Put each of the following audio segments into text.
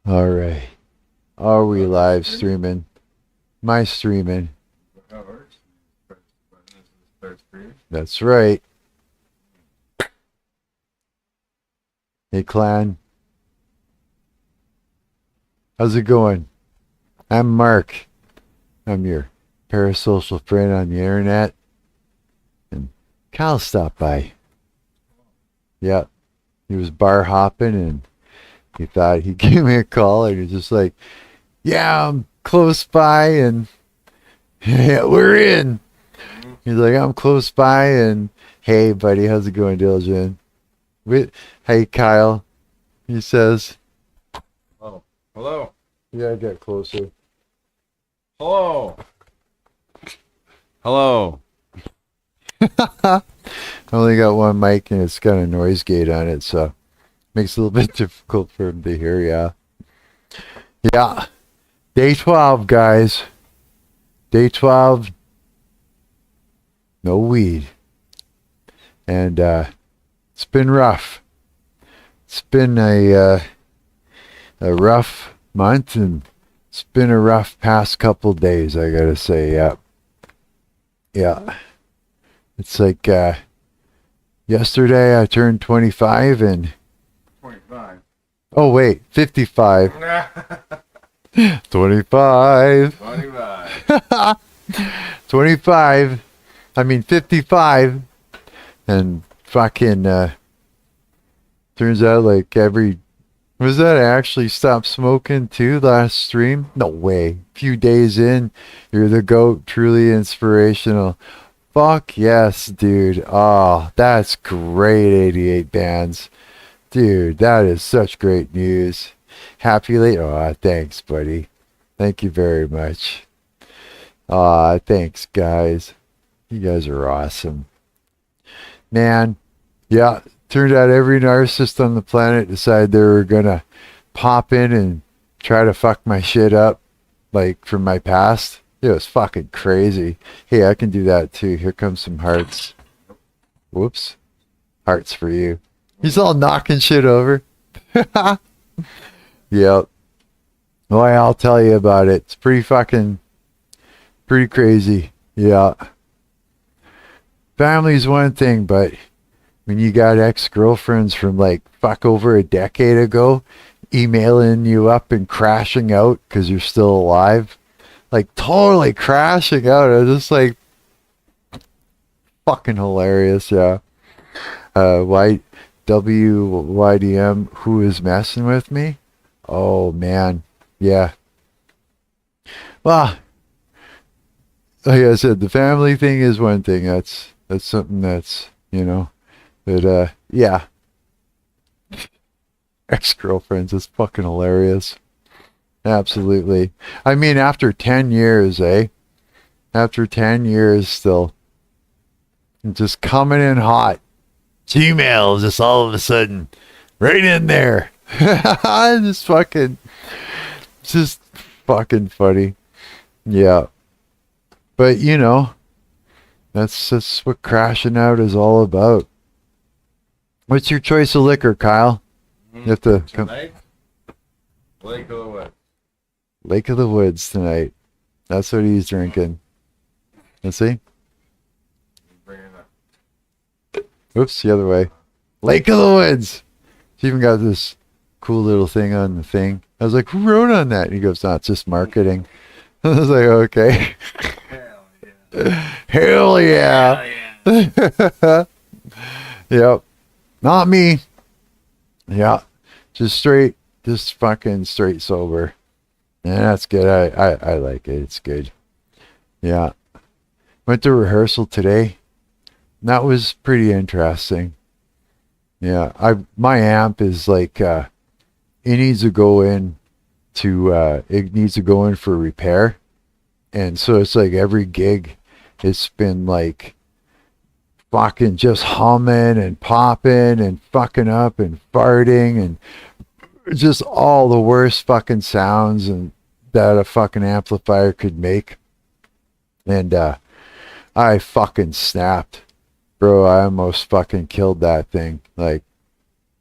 All right. Are we live streaming? My streaming. How it works? Press the button as it starts screen. That's right. Hey, clan. How's it going? I'm Mark. I'm your parasocial friend on the internet. And Kyle stopped by. Yeah. He was bar hopping and he thought he'd give me a call and he's just like, yeah, I'm close by and yeah, we're in. He's like, I'm close by and hey, buddy, how's it going, Diligent? Hey, Kyle, he says. Oh, hello. Yeah, get closer. Hello. Hello. I only got one mic and it's got a noise gate on it, so makes it a little bit difficult for him to hear. Yeah. Day 12, guys. Day 12. No weed. And it's been rough. It's been a rough month, and it's been a rough past couple days, I gotta say. Yeah. It's like yesterday I turned 25 and 25. oh wait, 55. 25. 25. 25. I mean 55. And fucking turns out like every was that I actually stopped smoking too last stream? No way. Few days in, you're the GOAT, truly inspirational. Fuck yes, dude. Oh, that's great, 88 bands. Dude, that is such great news. Happy late. Oh, thanks, buddy. Thank you very much. Thanks, guys. You guys are awesome. Man, yeah, turned out every narcissist on the planet decided they were gonna pop in and try to fuck my shit up, like from my past. It was fucking crazy. Hey, I can do that too. Here comes some hearts. Whoops. Hearts for you. He's all knocking shit over. Yep. Boy, I'll tell you about it. It's pretty crazy. Yeah. Family's one thing, but when you got ex-girlfriends from like fuck over a decade ago emailing you up and crashing out because you're still alive, like totally crashing out. I was just like fucking hilarious. Yeah. WYDM, who is messing with me? Oh man. Yeah. Well, like I said, the family thing is one thing. That's something that's, but yeah. Ex-girlfriends is fucking hilarious. Absolutely. I mean, after 10 years, eh? After 10 years still. Just coming in hot. Gmail just all of a sudden right in there. Just fucking funny. Yeah. But that's what crashing out is all about. What's your choice of liquor, Kyle? You have to come. Tonight, Lake of the Woods. Lake of the Woods tonight. That's what he's drinking. Let's see. Bring it up. Oops, the other way. Lake of the Woods. She even got this cool little thing on the thing. I was like, who wrote on that? And he goes, no, it's just marketing. I was like, okay. Hell yeah. Hell yeah. Hell yeah. Yep. Not me. Yeah. Just fucking straight sober. And that's good. I like it. It's good. Yeah. Went to rehearsal today. That was pretty interesting. Yeah. My amp is like it needs to go in for repair. And so it's like every gig it's been like fucking just humming and popping and fucking up and farting and just all the worst fucking sounds and that a fucking amplifier could make. And I fucking snapped. Bro, I almost fucking killed that thing. Like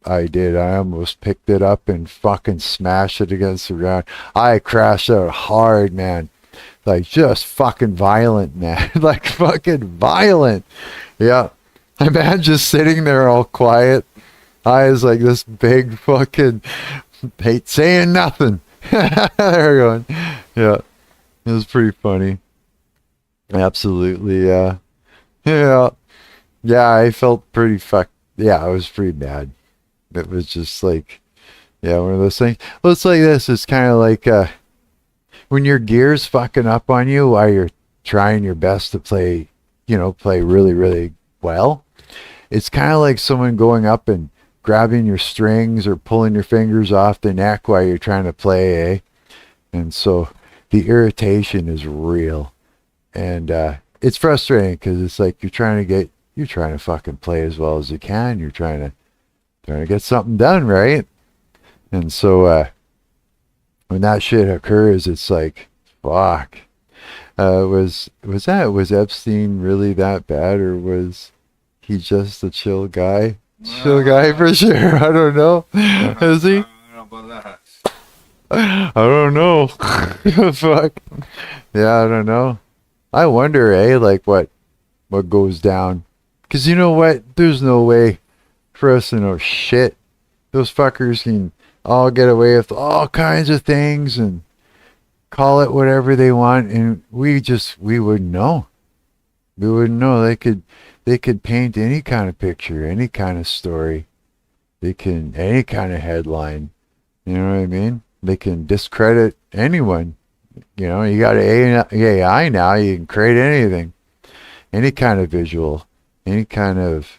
I did. I almost picked it up and fucking smashed it against the ground. I crashed out hard, man. Like just fucking violent, man. Like fucking violent. Yeah. Imagine just sitting there all quiet. Eyes like this big fucking hate saying nothing. There we're going. Yeah. It was pretty funny. Absolutely, yeah. Yeah. Yeah, I felt pretty fucked. Yeah, I was pretty mad. It was just like, yeah, one of those things. Well, it's like this. It's kind of like when your gear's fucking up on you while you're trying your best to play, play really, really well. It's kind of like someone going up and grabbing your strings or pulling your fingers off the neck while you're trying to play, eh? And so the irritation is real. And it's frustrating because it's like you're trying to fucking play as well as you can. You're trying to get something done, right? And so when that shit occurs, it's like, fuck. Was Epstein really that bad, or was he just a chill guy? Chill guy for sure. I don't know. Is he? I don't know about that. I don't know. Fuck. Yeah, I don't know. I wonder, like what goes down. Cause you know what? There's no way for us to know shit. Those fuckers can all get away with all kinds of things and call it whatever they want, and we wouldn't know. We wouldn't know. They could paint any kind of picture, any kind of story. Any kind of headline. You know what I mean? They can discredit anyone. You got AI now. You can create anything, any kind of visual, any kind of,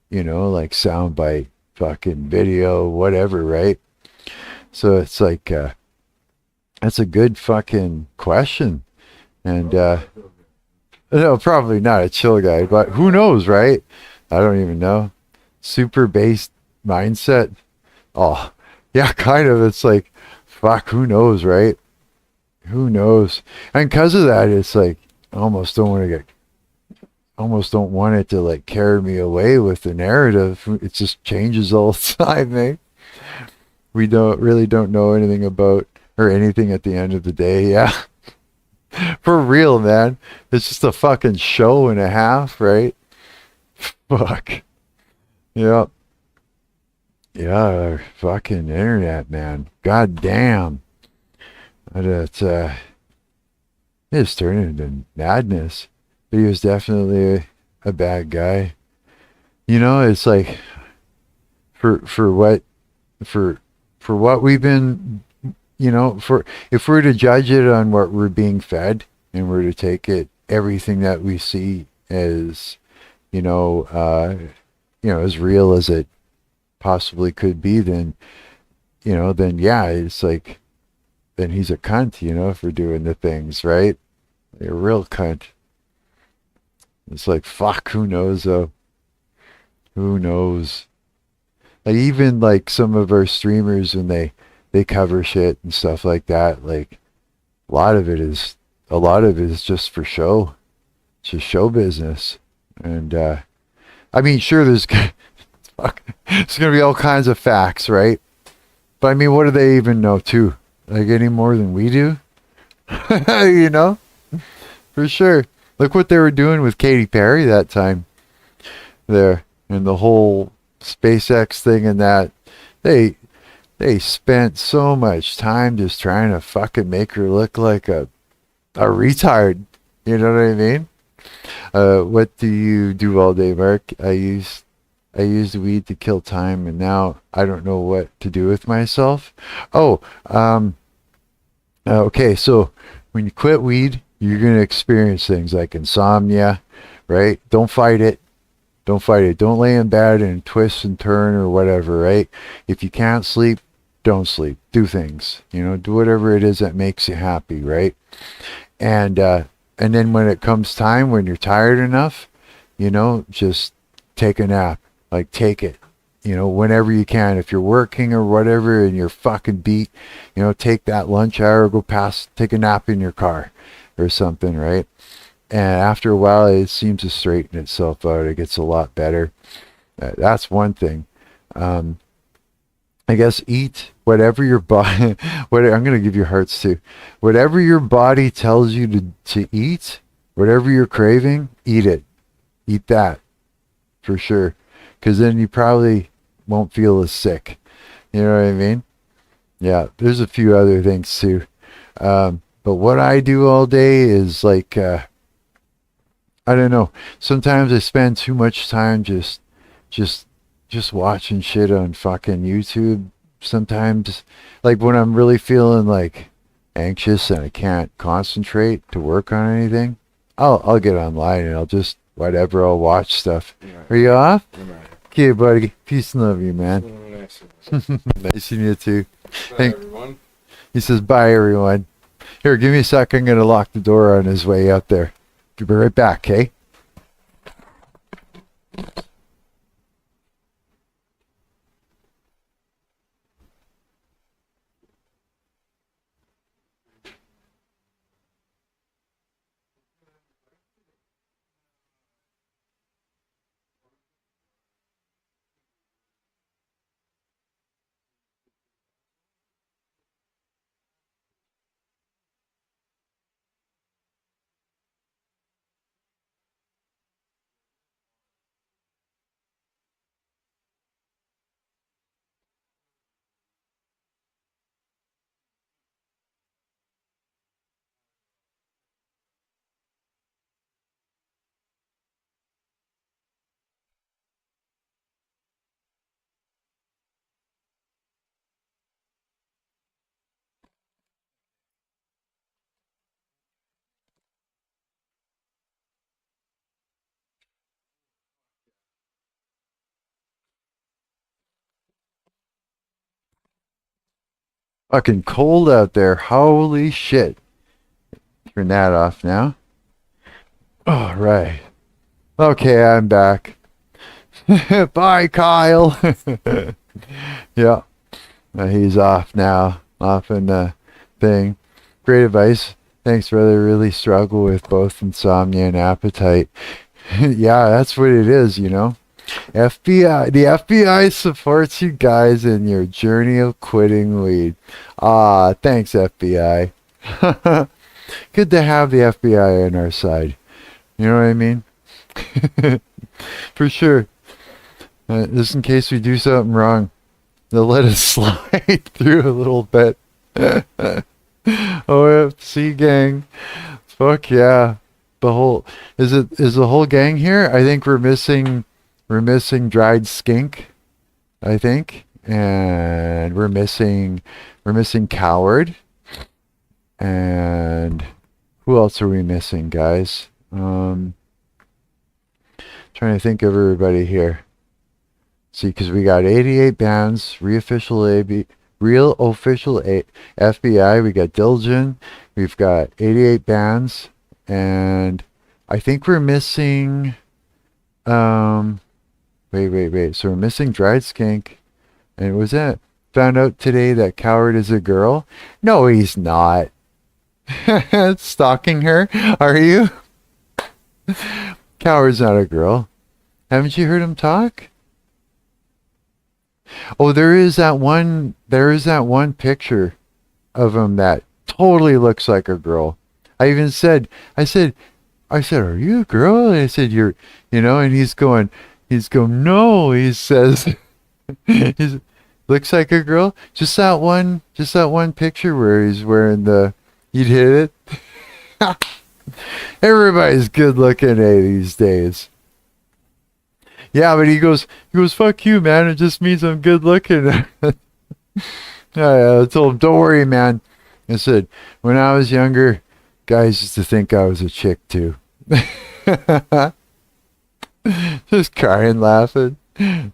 like soundbite, fucking video, whatever, right? So it's like, that's a good fucking question. And, no, probably not a chill guy, but who knows, right? I don't even know. Super based mindset. Oh, yeah, kind of. It's like, fuck, who knows, right? Who knows? And because of that, it's like, I almost don't want it to like carry me away with the narrative. It just changes all the time, eh? We don't know anything about or anything at the end of the day. Yeah. For real, man. It's just a fucking show and a half, right? Fuck. Yeah. Yeah, fucking internet, man. God damn. It's turned into madness. But he was definitely a bad guy. It's like for what we've been, for if we're to judge it on what we're being fed and we're to take it everything that we see as as real as it possibly could be, then yeah, it's like then he's a cunt, for doing the things, right? A real cunt. It's like, fuck, who knows though? Who knows? Like even like some of our streamers when they cover shit and stuff like that, like a lot of it is just for show. It's just show business. And I mean sure there's fuck, there's gonna be all kinds of facts, right? But I mean what do they even know too? Like any more than we do? For sure. Look what they were doing with Katy Perry that time there, and the whole SpaceX thing and that. They spent so much time just trying to fucking make her look like a retard. You know what I mean? What do you do all day, Mark? I used weed to kill time, and now I don't know what to do with myself. Oh, okay, so when you quit weed, you're going to experience things like insomnia, right? Don't fight it. Don't fight it. Don't lay in bed and twist and turn or whatever, right? If you can't sleep, don't sleep. Do things, do whatever it is that makes you happy, right? And then when it comes time, when you're tired enough, just take a nap. Like take it, whenever you can. If you're working or whatever and you're fucking beat, take that lunch hour, go take a nap in your car or something, right? And after a while, it seems to straighten itself out. It gets a lot better. That's one thing. I guess eat whatever your body. What I'm gonna give you hearts too. Whatever your body tells you to eat, whatever you're craving, eat it. Eat that for sure, because then you probably won't feel as sick. You know what I mean? Yeah. There's a few other things too. But what I do all day is like I don't know. Sometimes I spend too much time just just watching shit on fucking YouTube. Sometimes like when I'm really feeling like anxious and I can't concentrate to work on anything, I'll get online and I'll just whatever, I'll watch stuff. Are you off? Okay, buddy. Peace and love you, man. Nice seeing you too. Bye, everyone. He says bye everyone. Here, give me a sec. I'm gonna lock the door on his way out there. Be right back, okay? Fucking cold out there. Holy shit. Turn that off now. All right. Okay, I'm back. Bye, Kyle. Yeah, he's off now. Off in the thing. Great advice. Thanks, brother. Really struggle with both insomnia and appetite. Yeah, that's what it is, you know. FBI, the FBI supports you guys in your journey of quitting weed. Ah, thanks, FBI. Good to have the FBI on our side. You know what I mean? For sure. Just in case we do something wrong, they'll let us slide through a little bit. OFC gang. Fuck yeah. The whole is the whole gang here? I think we're missing dried skink, I think. And we're missing coward. And who else are we missing, guys? Trying to think of everybody here. See, because we got 88 bands, real official FBI. We got Dilgen. We've got 88 bands, and I think we're missing. Wait. So we're missing dried skink, and was that found out today that Coward is a girl? No, he's not. Stalking her? Are you? Coward's not a girl. Haven't you heard him talk? Oh, there is that one picture of him that totally looks like a girl. I said, are you a girl? And I said, and he's going, no, he says, he looks like a girl. Just that one picture where he's wearing you'd hit it. Everybody's good looking these days. Yeah, but he goes, fuck you, man. It just means I'm good looking. I told him, don't worry, man. I said, when I was younger, guys used to think I was a chick too. Just crying, laughing.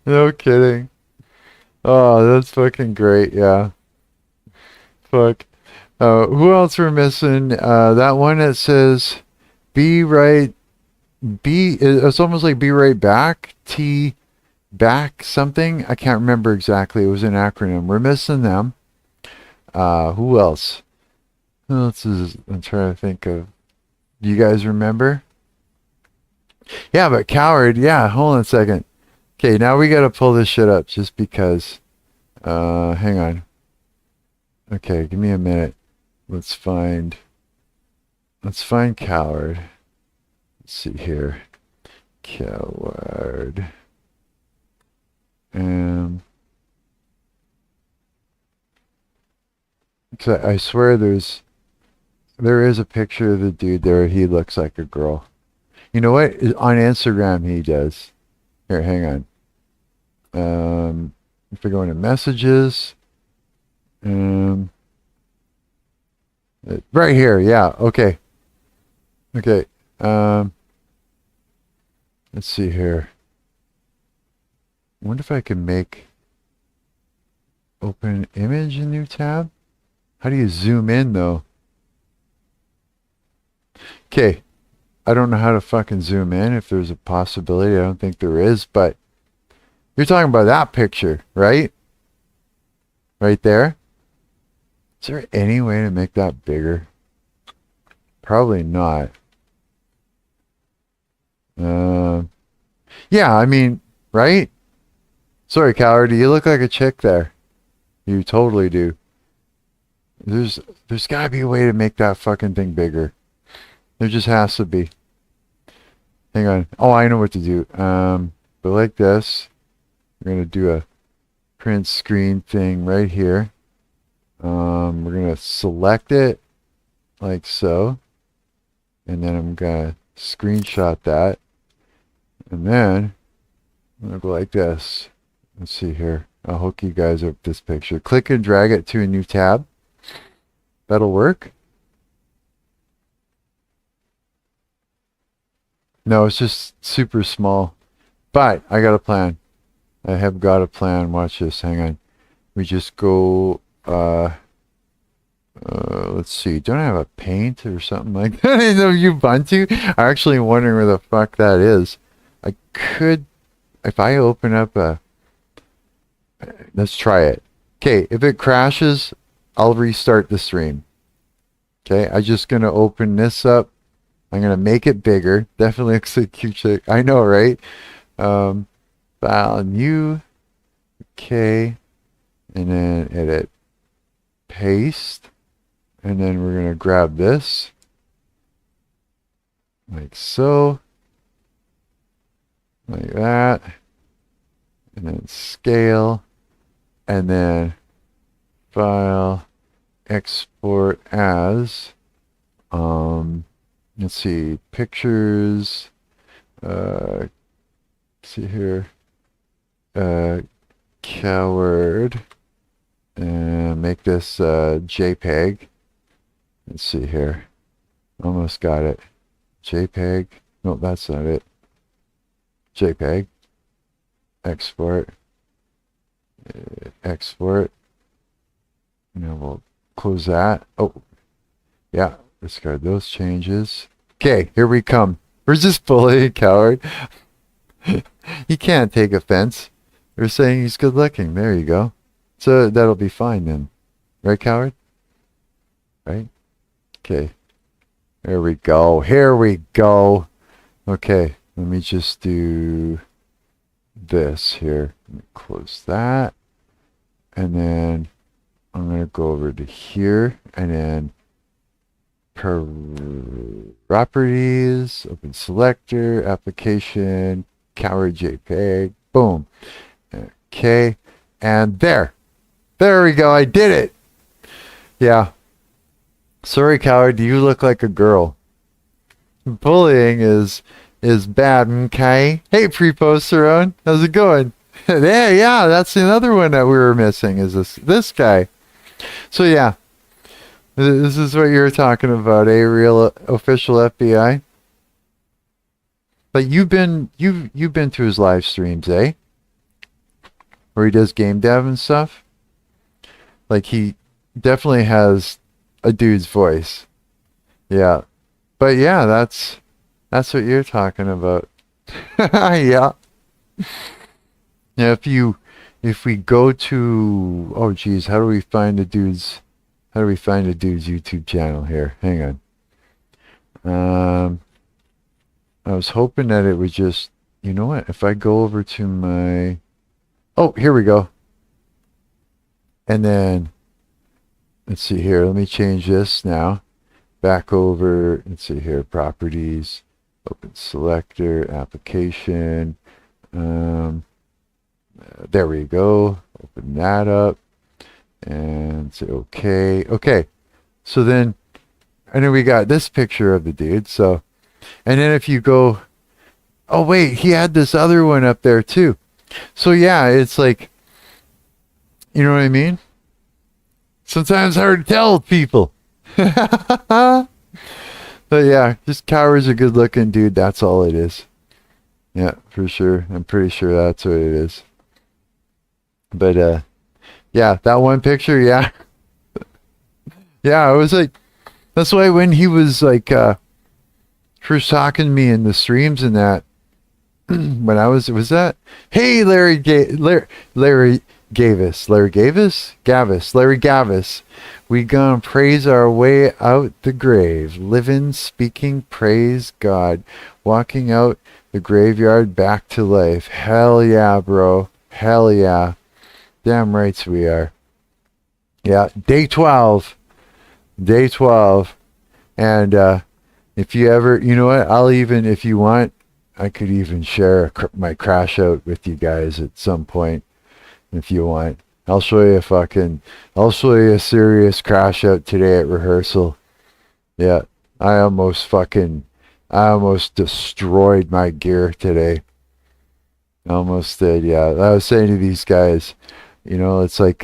No kidding. Oh, that's fucking great. Yeah. Fuck. Who else we're missing? That one that says, be right. It's almost like be right back. Back something. I can't remember exactly. It was an acronym. We're missing them. Who else? Who else is? I'm trying to think of. Do you guys remember? Yeah, but Coward. Yeah, hold on a second. Okay, now we got to pull this shit up just because Hang on. Okay, give me a minute. Let's find Coward. Let's see here. Coward. I swear there is a picture of the dude there. He looks like a girl. You know what? On Instagram he does. Here, hang on. If I go into messages, right here, yeah, okay. Okay. Let's see here. I wonder if I can make open image in new tab. How do you zoom in though? Okay. I don't know how to fucking zoom in if there's a possibility. I don't think there is, but you're talking about that picture, right? Right there. Is there any way to make that bigger? Probably not. Yeah, I mean, right? Sorry, Coward, you look like a chick there. You totally do. There's gotta be a way to make that fucking thing bigger. There just has to be. Hang on. Oh, I know what to do. But like this, we're gonna do a print screen thing right here. We're gonna select it like so, and then I'm gonna screenshot that, and then I'm gonna go like this. Let's see here. I'll hook you guys up this picture. Click and drag it to a new tab. That'll work. No, it's just super small. But I got a plan. I have got a plan. Watch this. Hang on. We just go, let's see. Don't I have a paint or something like that in the Ubuntu? I'm actually wondering where the fuck that is. I could, if I open up let's try it. Okay, if it crashes, I'll restart the stream. Okay, I'm just going to open this up. I'm going to make it bigger. Definitely looks like cute chick. I know, right? File new. Okay. And then edit. Paste. And then we're going to grab this. Like so. Like that. And then scale. And then file. Export as. Let's see, pictures, let's see here, Coward, and make this JPEG. Let's see here, almost got it. JPEG, no, that's not it. JPEG, export, export, and we'll close that. Oh, yeah. Discard those changes. Okay, here we come. Where's this bully, Coward? You can't take offense. They're saying he's good looking. There you go. So that'll be fine then. Right, Coward? Right? Okay. There we go. Here we go. Okay, let me just do this here. Let me close that. And then I'm going to go over to here and then properties, open selector, application, Coward JPEG, boom. Okay, and there we go. I did it. Yeah. Sorry, Coward. You look like a girl. Bullying is bad. Okay. Hey, Preposterone. How's it going? Yeah. That's another one that we were missing. Is this guy? So yeah. This is what you were talking about, a real official FBI. But you've been to his live streams, eh? Where he does game dev and stuff. Like he definitely has a dude's voice. Yeah. But yeah, that's what you're talking about. Yeah. Now if we go to, oh geez, how do we find the dude's YouTube channel here? Hang on. I was hoping that it would just, you know what? If I go over to my, oh, here we go. And then, let's see here. Let me change this now. Back over, let's see here, properties, open selector, application. There we go. Open that up and say okay. Okay. So then, and then we got this picture of the dude. So, and then if you go, oh wait, he had this other one up there too. So yeah, it's like, you know what I mean? Sometimes hard to tell people. But yeah, just Coward's a good looking dude. That's all it is. Yeah, for sure. I'm pretty sure that's what it is. But yeah, that one picture, yeah. Yeah, I was like, that's why when he was like first talking to me in the streams and that, when I was that, hey Larry Gavis, we gonna praise our way out the grave, living, speaking, praise God, walking out the graveyard back to life. Hell yeah, bro. Hell yeah. Damn rights we are. Yeah, day 12. Day 12. And if you ever, you know what, I'll even, if you want, I could even share my crash out with you guys at some point if you want. I'll show you a serious crash out today at rehearsal. Yeah, I almost destroyed my gear today. Almost did, yeah. I was saying to these guys, you know, it's like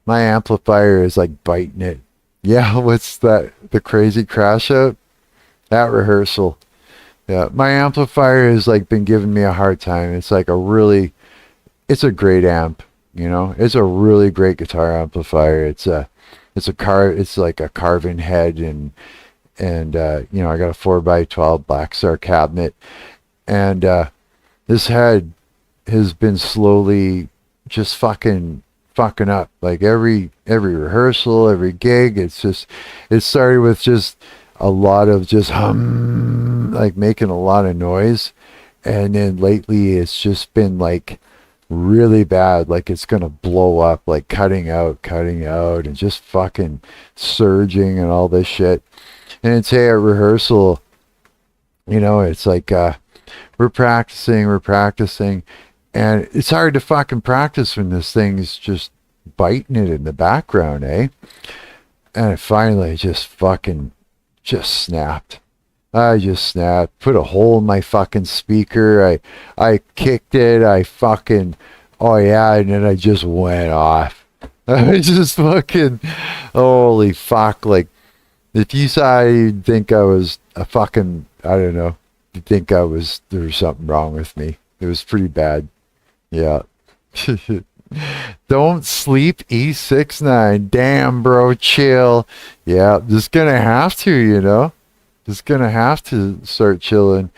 my amplifier is like biting it. Yeah, what's that? The crazy crash out? At rehearsal. Yeah, my amplifier has like been giving me a hard time. It's like it's a great amp, you know. It's a really great guitar amplifier. It's like a carving head and you know, I got a 4x12 Black Star cabinet, and this head has been slowly just fucking up. Like every rehearsal, every gig, it started with just a lot of just like making a lot of noise, and then lately it's just been like really bad, like it's gonna blow up, like cutting out and just fucking surging and all this shit. And it's, hey, at rehearsal, you know, it's like we're practicing, and it's hard to fucking practice when this thing's just biting it in the background, eh? And it finally just snapped. I just snapped. Put a hole in my fucking speaker. I kicked it. Oh yeah, and then I just went off. I just fucking, holy fuck. Like, if you saw it, you'd think I was a fucking, I don't know. You'd think there was something wrong with me. It was pretty bad. Yeah. Don't sleep, E69. Damn, bro, chill. Yeah, just gonna have to, you know. Just gonna have to start chilling.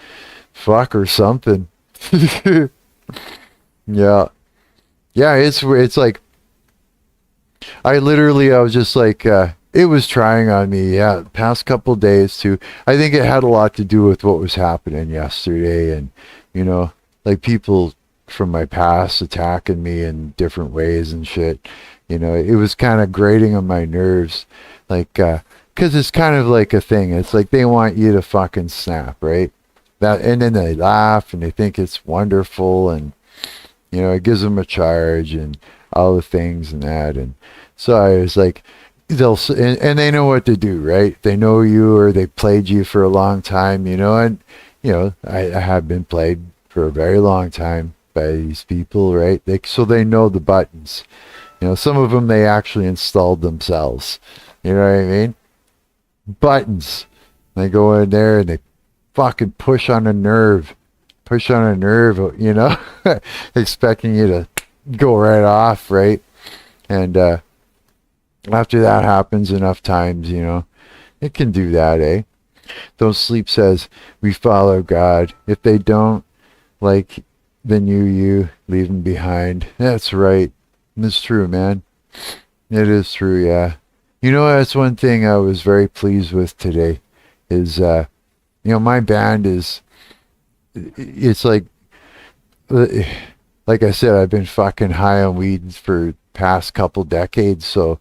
Fuck, or something. Yeah. Yeah, it's like, I was just like, it was trying on me, yeah, past couple days too. I think it had a lot to do with what was happening yesterday, and, you know, like people from my past attacking me in different ways and shit. You know, it was kind of grating on my nerves, like, cause it's kind of like a thing. It's like they want you to fucking snap, right? And then they laugh and they think it's wonderful, and, you know, it gives them a charge and all the things and that. And so I was like, and they know what to do, right? They know you, or they played you for a long time, you know, and, you know, I have been played for a very long time by these people, right? So they know the buttons. You know, some of them they actually installed themselves. You know what I mean? Buttons. They go in there and they fucking push on a nerve, you know, expecting you to go right off, right? And after that happens enough times, you know, it can do that, eh? Don't Sleep says, we follow God. If they don't, like, then you leave them behind. That's right. It's true, man. It is true, yeah. You know, that's one thing I was very pleased with today is, you know, my band it's like I said, I've been fucking high on weed for past couple decades. So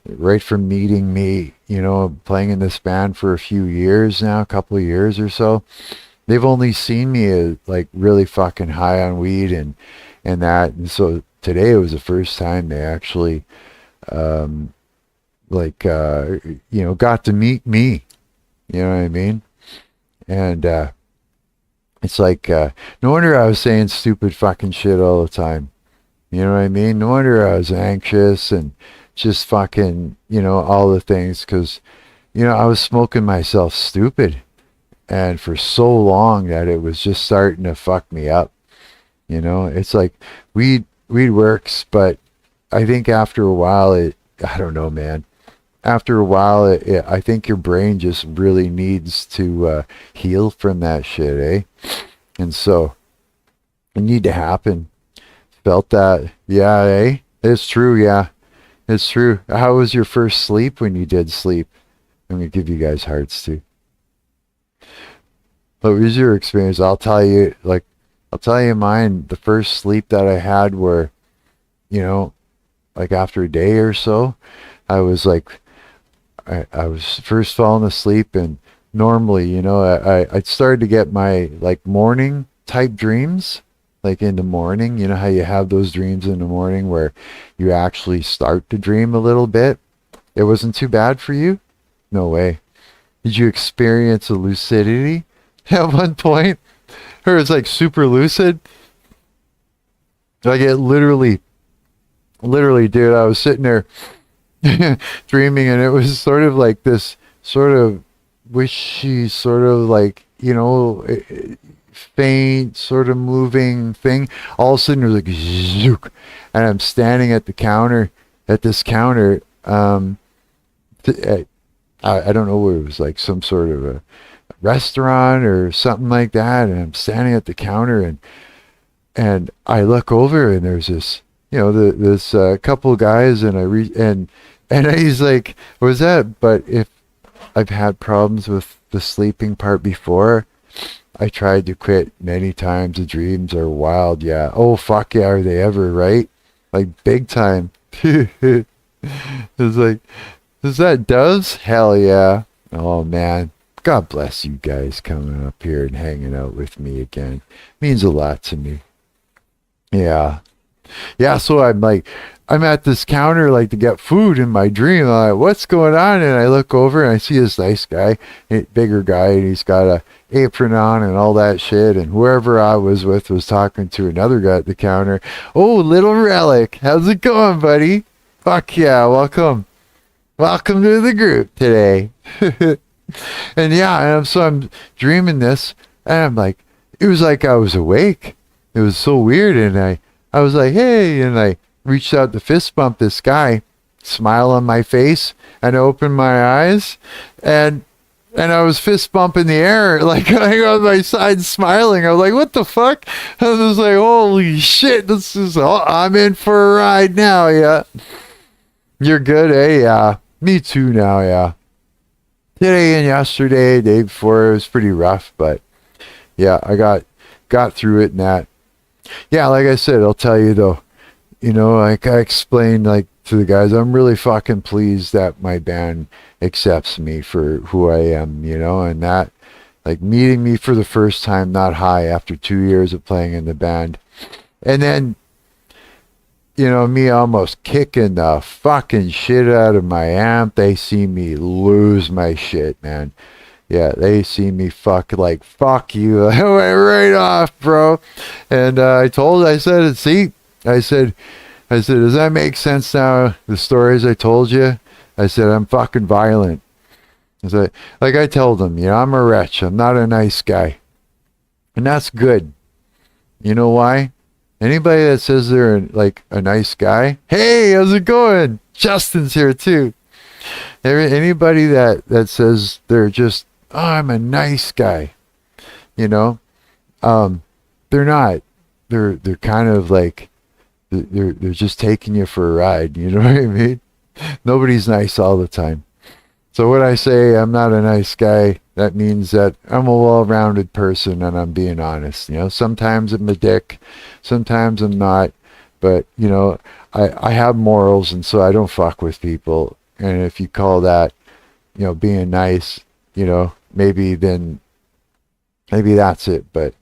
right from meeting me, you know, playing in this band for a few years now, a couple of years or so, they've only seen me as like really fucking high on weed and that. And so today was the first time they actually um like you know, got to meet me. You know what I mean? And it's like no wonder I was saying stupid fucking shit all the time. You know what I mean? No wonder I was anxious and just fucking, you know, all the things, because, you know, I was smoking myself stupid and for so long that it was just starting to fuck me up. You know, it's like weed works, but I think after a while I don't know, man. After a while, I think your brain just really needs to heal from that shit, eh? And so it need to happen. Felt that, yeah, eh? It's true, yeah. It's true. How was your first sleep when you did sleep? I'm gonna give you guys hearts too. What was your experience? I'll tell you mine. The first sleep that I had were, you know, like after a day or so, I was like, I was first falling asleep, and normally, you know, I started to get my like morning type dreams, like in the morning. You know how you have those dreams in the morning where you actually start to dream a little bit. It wasn't too bad for you? No way. Did you experience a lucidity at one point? Or it's like super lucid? Like it literally, dude, I was sitting there dreaming, and it was sort of like this sort of wishy, sort of like, you know, faint, sort of moving thing. All of a sudden, it was like, zook, and I'm standing at the counter, at this counter. I don't know what it was, like some sort of a restaurant or something like that, and I'm standing at the counter, and I look over, and there's this, you know, this couple of guys, and and he's like, "Was that?" But if I've had problems with the sleeping part before, I tried to quit many times. The dreams are wild, yeah. Oh fuck yeah, are they ever, right? Like big time. It's like, is that doves? Hell yeah. Oh man. God bless you guys coming up here and hanging out with me again. Means a lot to me. Yeah. Yeah, so I'm at this counter like to get food in my dream. I'm like, what's going on? And I look over and I see this nice guy, bigger guy, and he's got a apron on and all that shit. And whoever I was with was talking to another guy at the counter. Oh, little relic. How's it going, buddy? Fuck yeah, welcome. Welcome to the group today. And yeah, and so I'm dreaming this, and I'm like, it was like I was awake. It was so weird, and I was like, hey, and I reached out to fist bump this guy, smile on my face, and I opened my eyes, and I was fist bumping the air, like on my side, smiling. I was like, what the fuck? I was like, holy shit, I'm in for a ride now, yeah. You're good, eh? Yeah. Me too now, yeah. Today and yesterday, day before, it was pretty rough, but yeah, I got through it and that. Yeah, like I said, I'll tell you though, you know, like I explained like to the guys, I'm really fucking pleased that my band accepts me for who I am, you know, and that, like meeting me for the first time not high after 2 years of playing in the band. And then, you know, me almost kicking the fucking shit out of my amp. They see me lose my shit, man. Yeah, they see me fuck you. I went right off, bro. And I said, does that make sense now? The stories I told you? I said, I'm fucking violent. I said, like I told them, you know, I'm a wretch. I'm not a nice guy. And that's good. You know why? Anybody that says they're like a nice guy, hey, how's it going? Justin's here too. Anybody that says they're just, oh, I'm a nice guy, you know, they're not. They're kind of like they're just taking you for a ride. You know what I mean? Nobody's nice all the time. So when I say I'm not a nice guy, that means that I'm a well-rounded person and I'm being honest. You know, sometimes I'm a dick, sometimes I'm not, but you know, I have morals, and so I don't fuck with people. And if you call that, being nice, maybe that's it. But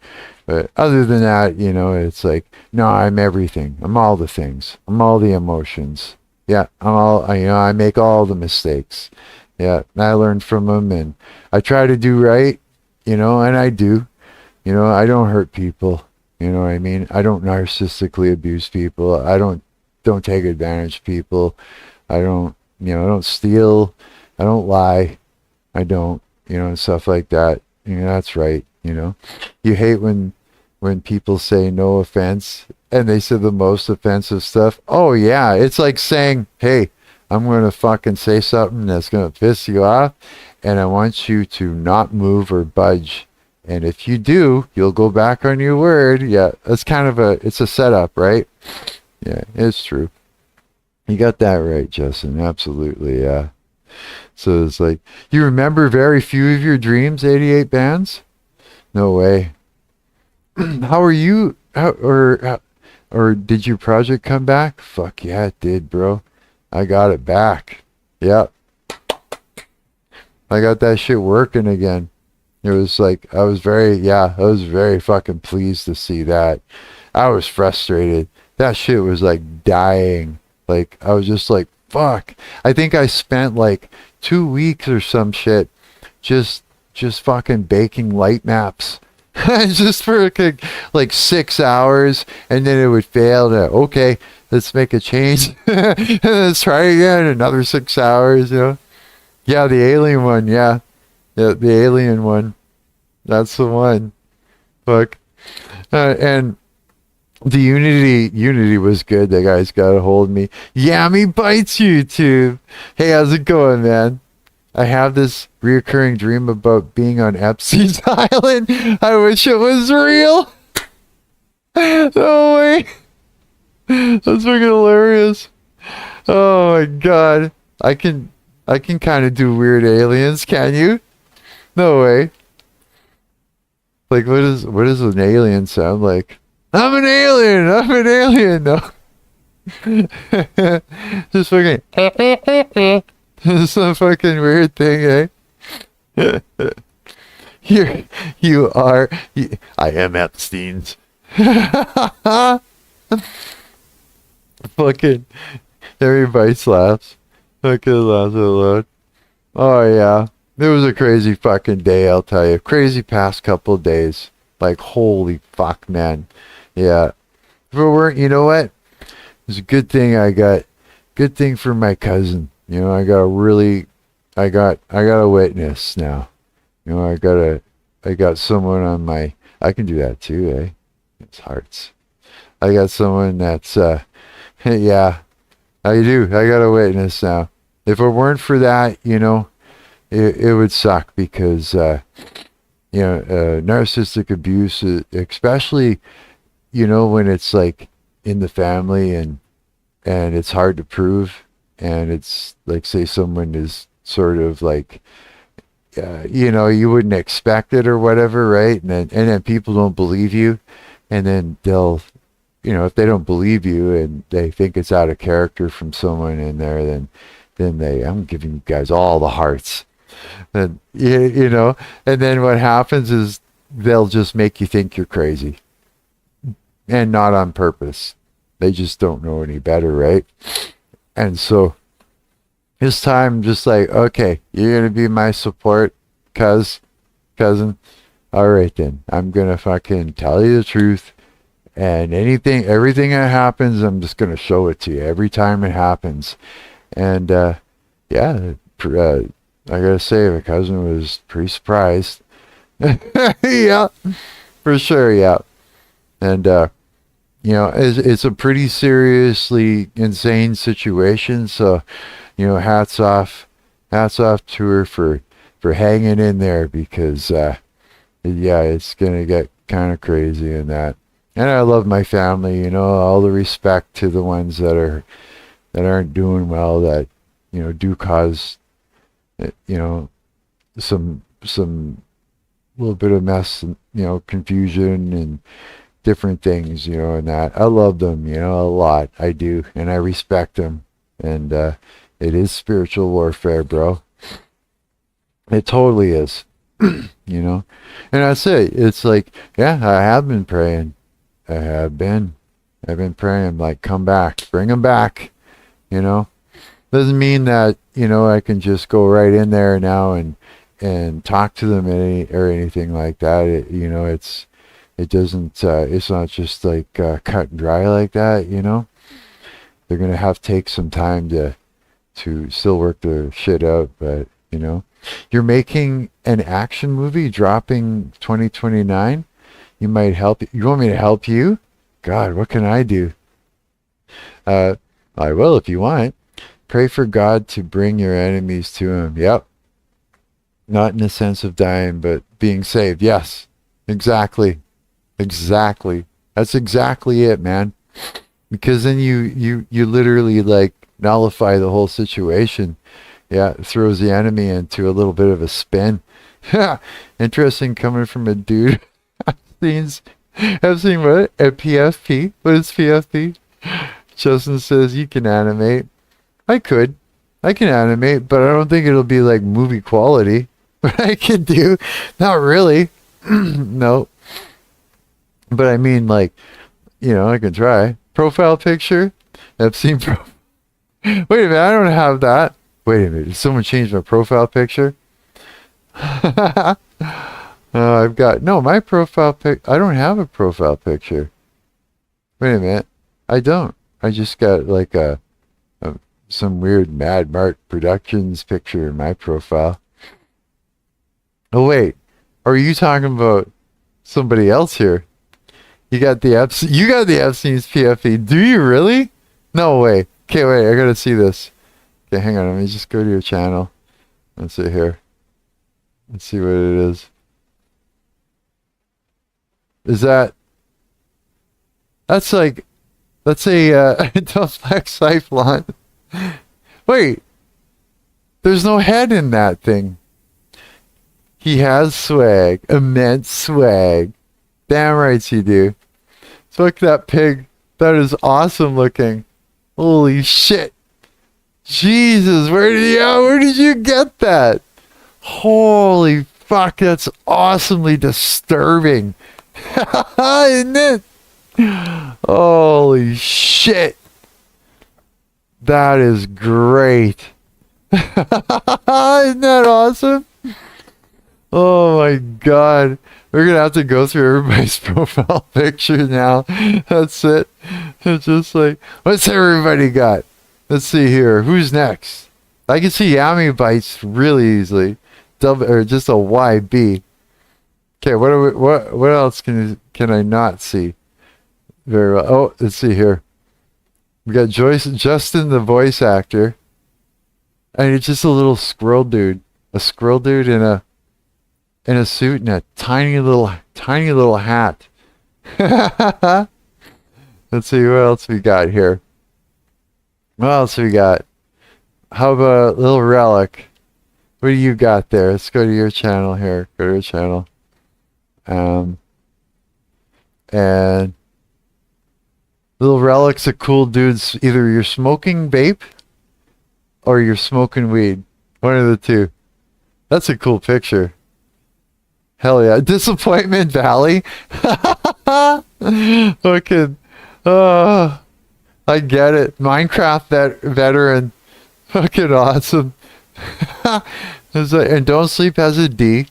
other than that, it's like, no, I'm everything. I'm all the things. I'm all the emotions. Yeah, I make all the mistakes. Yeah, and I learn from them, and I try to do right, and I do. I don't hurt people. You know what I mean? I don't narcissistically abuse people. I don't take advantage of people. I don't steal. I don't lie. I don't, and stuff like that. That's right. You hate when people say no offense and they say the most offensive stuff. Oh yeah, it's like saying, "Hey, I'm going to fucking say something that's going to piss you off, and I want you to not move or budge. And if you do, you'll go back on your word." Yeah, that's it's a setup, right? Yeah, it's true. You got that right, Justin. Absolutely, yeah. So it's like, you remember very few of your dreams, 88 bands? No way. How are you? Or did your project come back? Fuck yeah, it did, bro. I got it back. Yep. I got that shit working again. It was like, I was very fucking pleased to see that. I was frustrated. That shit was like dying. Like, I was just like, fuck. I think I spent like 2 weeks or some shit just fucking baking light maps. Just for like 6 hours, and then it would fail. Okay, let's make a change. Let's try again. Another 6 hours. Yeah, the alien one. Yeah, the alien one. That's the one. Fuck. And the Unity was good. That guy's got a hold of me. Yammy Bites YouTube. Hey, how's it going, man? I have this reoccurring dream about being on Epstein's Island. I wish it was real. No way. That's fucking hilarious. Oh my god. I can kind of do weird aliens, can you? No way. Like, what does an alien sound like? I'm an alien. I'm an alien. No. Just fucking some fucking weird thing, eh? I am Epstein's. Fucking, everybody laughs. Fucking laughs aloud. Oh yeah. It was a crazy fucking day, I'll tell you. Crazy past couple days. Like, holy fuck, man. Yeah. If it weren't, you know what? It's a good thing good thing for my cousin. I got a witness now. I got someone on my, I can do that too, eh? It's hearts. I got someone that's, yeah, I do. I got a witness now. If it weren't for that, it would suck because, narcissistic abuse, especially, when it's like in the family and it's hard to prove. And it's like, say someone is sort of like, you wouldn't expect it or whatever, right? And then people don't believe you, and then they'll, if they don't believe you and they think it's out of character from someone in there, then I'm giving you guys all the hearts, and and then what happens is they'll just make you think you're crazy, and not on purpose. They just don't know any better, right? And so this time, just like, okay, you're going to be my support cousin. All right, then. I'm going to fucking tell you the truth. And everything that happens, I'm just going to show it to you every time it happens. And, yeah, I got to say, my cousin was pretty surprised. Yeah, for sure, yeah. And, it's a pretty seriously insane situation. So, hats off to her for hanging in there because, yeah, it's gonna get kind of crazy in that. And I love my family. All the respect to the ones that aren't doing well, that do cause, some little bit of mess, confusion different things, you know, and that I love them, you know, a lot. I do, and I respect them. And it is spiritual warfare, bro. It totally is. You know, and that's it. It's like, yeah, I have been praying. I have been. I've been praying, like, come back, bring them back. You know, doesn't mean that, you know, I can just go right in there now and talk to them or anything like that. You know, it doesn't. It's not just like cut and dry like that. You know, they're gonna have to take some time to still work their shit out. But you know, you're making an action movie dropping 2029. You might help. You want me to help you? God, what can I do? I will if you want. Pray for God to bring your enemies to him. Yep. Not in the sense of dying, but being saved. Yes. Exactly. Exactly. That's exactly it, man. Because then you literally like nullify the whole situation. Yeah, it throws the enemy into a little bit of a spin. Interesting coming from a dude. I've seen what? A PFP? What is PFP? Justin says you can animate. I could. I can animate, but I don't think it'll be like movie quality. But I can do. Not really. No. But I mean, like, you know, I can try. Profile picture? I've seen Wait a minute, I don't have that. Wait a minute, did someone change my profile picture? I've got... No, my profile pic... I don't have a profile picture. Wait a minute. I don't. I just got like some weird Mad Mark Productions picture in my profile. Oh, wait. Are you talking about somebody else here? You got the Epstein's PFE. Do you really? No way. Okay, wait. I gotta see this. Okay, hang on. Let me just go to your channel. Let's see here. Let's see what it is. Is that... That's like... Let's say, Duflex Cyclone. Wait. There's no head in that thing. He has swag. Immense swag. Damn right you do. So look at that pig. That is awesome looking. Holy shit. Jesus, where did you get that? Holy fuck, that's awesomely disturbing. Isn't it? Holy shit. That is great. Isn't that awesome? Oh my god. We're gonna have to go through everybody's profile picture now. That's it. It's just like, what's everybody got? Let's see here. Who's next? I can see Yami Bites really easily. Or just a YB. Okay, what else can I not see? Very well. Oh, let's see here. We got Justin, the voice actor. And it's just a little squirrel dude. A squirrel dude in a suit and a tiny little hat. Let's see what else we got here. What else we got? How about a little relic? What do you got there? Let's go to your channel here. Go to your channel. And little relic's a cool dude's. Either you're smoking vape or you're smoking weed. One of the two. That's a cool picture. Hell yeah. Disappointment Valley. Fucking, I get it. Minecraft veteran. Fucking awesome. And Don't Sleep has a D.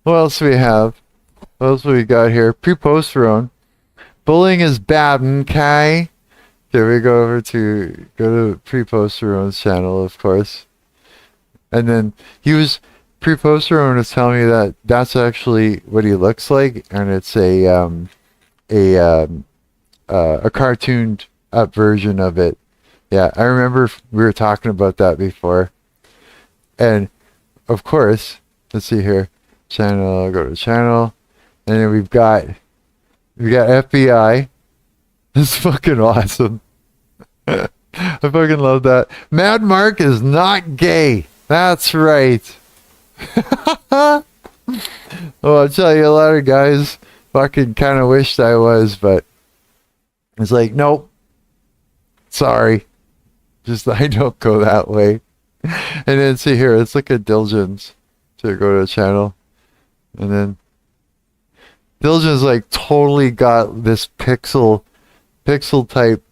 What else do we have? What else we got here? Pre-posterone. Bullying is bad, okay? Okay, we go to Pre-posterone's channel, of course. And then Pre-posterone was telling me that that's actually what he looks like, and it's a cartooned up version of it. Yeah, I remember we were talking about that before. And of course, let's see here. Channel, go to channel. And then we got FBI. That's fucking awesome. I fucking love that. Mad Mark is not gay. That's right. Oh, I'll tell you, a lot of guys fucking kind of wished I was, but it's like, nope, sorry. Just I don't go that way. And then see here, let's look at Diligence to go to the channel. And then Diligence like totally got this pixel type,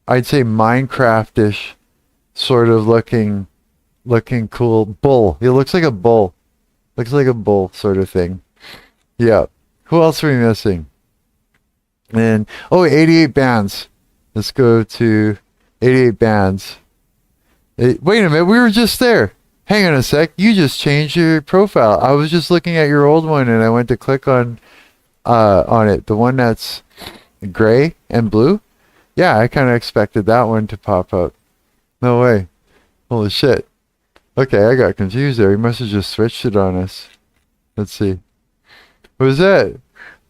I'd say Minecraft-ish sort of looking cool bull. He looks like a bull. Looks like a bull sort of thing. Yeah. Who else are we missing? And 88 bands. Let's go to 88 bands. Wait a minute, we were just there. Hang on a sec. You just changed your profile. I was just looking at your old one and I went to click on it. The one that's gray and blue. Yeah, I kind of expected that one to pop up. No way. Holy shit. Okay, I got confused there. He must have just switched it on us. Let's see. What was that?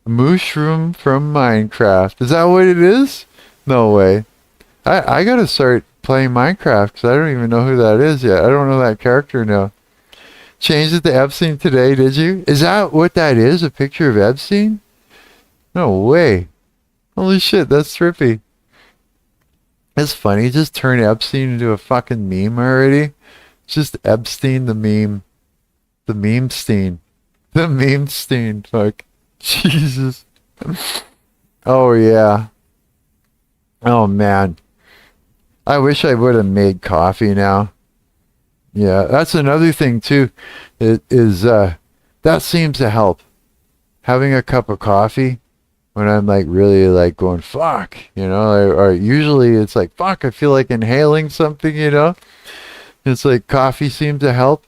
Mushroom from Minecraft. Is that what it is? No way. I gotta start playing Minecraft because I don't even know who that is yet. I don't know that character now. Changed it to Epstein today, did you? Is that what that is? A picture of Epstein? No way. Holy shit, that's trippy. It's funny. Just turn Epstein into a fucking meme already. It's just Epstein the meme. The meme-stein. The meme-stein. Fuck. Jesus. Oh, yeah. Oh, man. I wish I would have made coffee now. Yeah, that's another thing, too. It is, that seems to help. Having a cup of coffee when I'm, like, really, like, going, fuck, you know? Or usually it's like, fuck, I feel like inhaling something, you know? It's like coffee seems to help.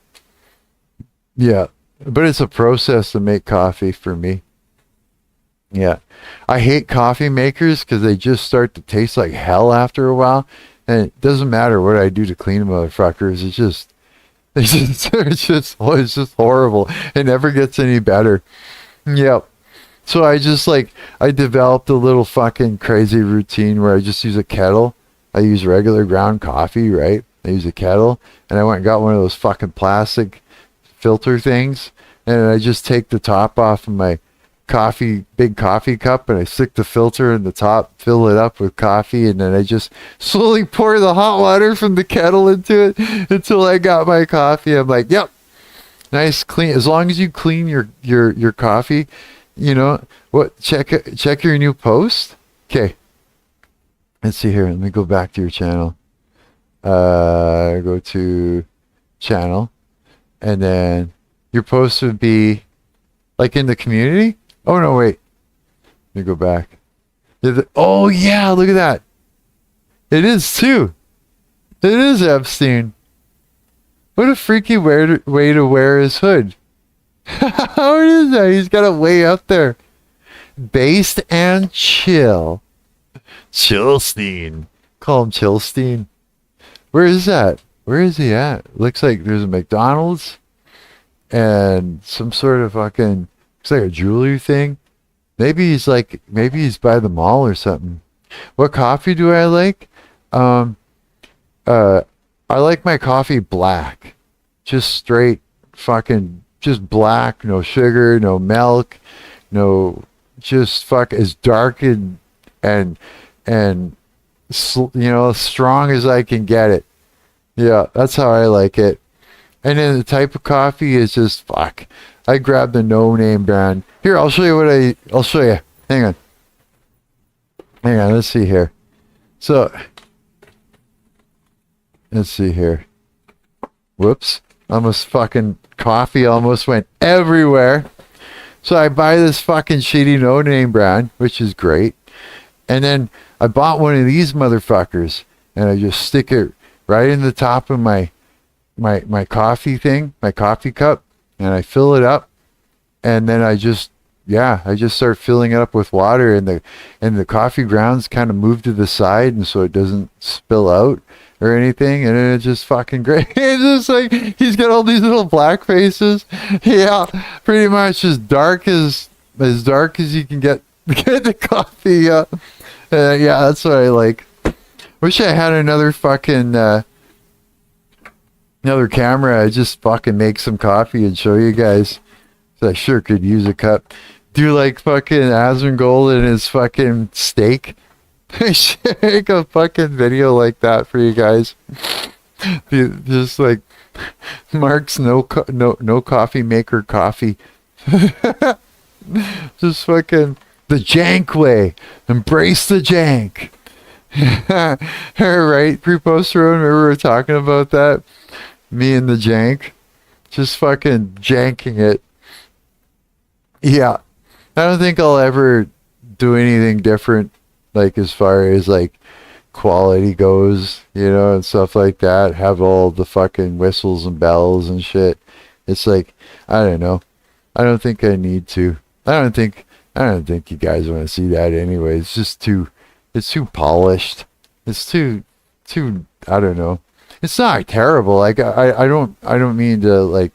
Yeah, but it's a process to make coffee for me. Yeah. I hate coffee makers because they just start to taste like hell after a while. And it doesn't matter what I do to clean motherfuckers. It's just horrible. It never gets any better. Yep. So I developed a little fucking crazy routine where I just use a kettle. I use regular ground coffee, right? I use a kettle, and I went and got one of those fucking plastic filter things, and I just take the top off of my big coffee cup, and I stick the filter in the top, fill it up with coffee, and then I just slowly pour the hot water from the kettle into it until I got my coffee. I'm like, yep, nice, clean. As long as you clean your coffee, you know what? Check your new post. Okay, let's see here. Let me go back to your channel. Go to channel, and then your post would be like in the community. Oh no, wait. Let me go back. Oh yeah, look at that. It is too. It is Epstein. What a freaky way to wear his hood. How is that? He's got it way up there. Based and chill. Chillstein. Call him Chillstein. Where is that? Where is he at? Looks like there's a McDonald's and some sort of fucking, looks like a jewelry thing. Maybe he's by the mall or something. What coffee do I like? I like my coffee black. Just straight fucking, just black, no sugar, no milk, no, just fuck as dark and you know, strong as I can get it. Yeah, that's how I like it. And then the type of coffee is just fuck. I grabbed the no-name brand. Here, I'll show you I'll show you. Hang on, let's see here. So, let's see here. Whoops. Coffee almost went everywhere. So I buy this fucking shitty no-name brand, which is great. And then I bought one of these motherfuckers, and I just stick it right in the top of my coffee thing, my coffee cup, and I fill it up, and then I just start filling it up with water, and the coffee grounds kind of move to the side, and so it doesn't spill out or anything, and it's just fucking great. It's just like he's got all these little black faces. Yeah, pretty much as dark as you can get the coffee. Yeah, that's what I like. Wish I had another fucking another camera. I just fucking make some coffee and show you guys. So I sure could use a cup. do like fucking Asmongold and his fucking steak. I should make a fucking video like that for you guys. Just like Mark's no coffee maker coffee. Just fucking the jank way. Embrace the jank. Right, pre-post road. Remember we were talking about that? Me and the jank. Just fucking janking it. Yeah. I don't think I'll ever do anything different, like as far as like quality goes, you know, and stuff like that. Have all the fucking whistles and bells and shit. It's like, I don't know. I don't think I need to. I don't think you guys want to see that anyway. It's just it's too polished. It's too, I don't know. It's not terrible. Like I don't mean to like,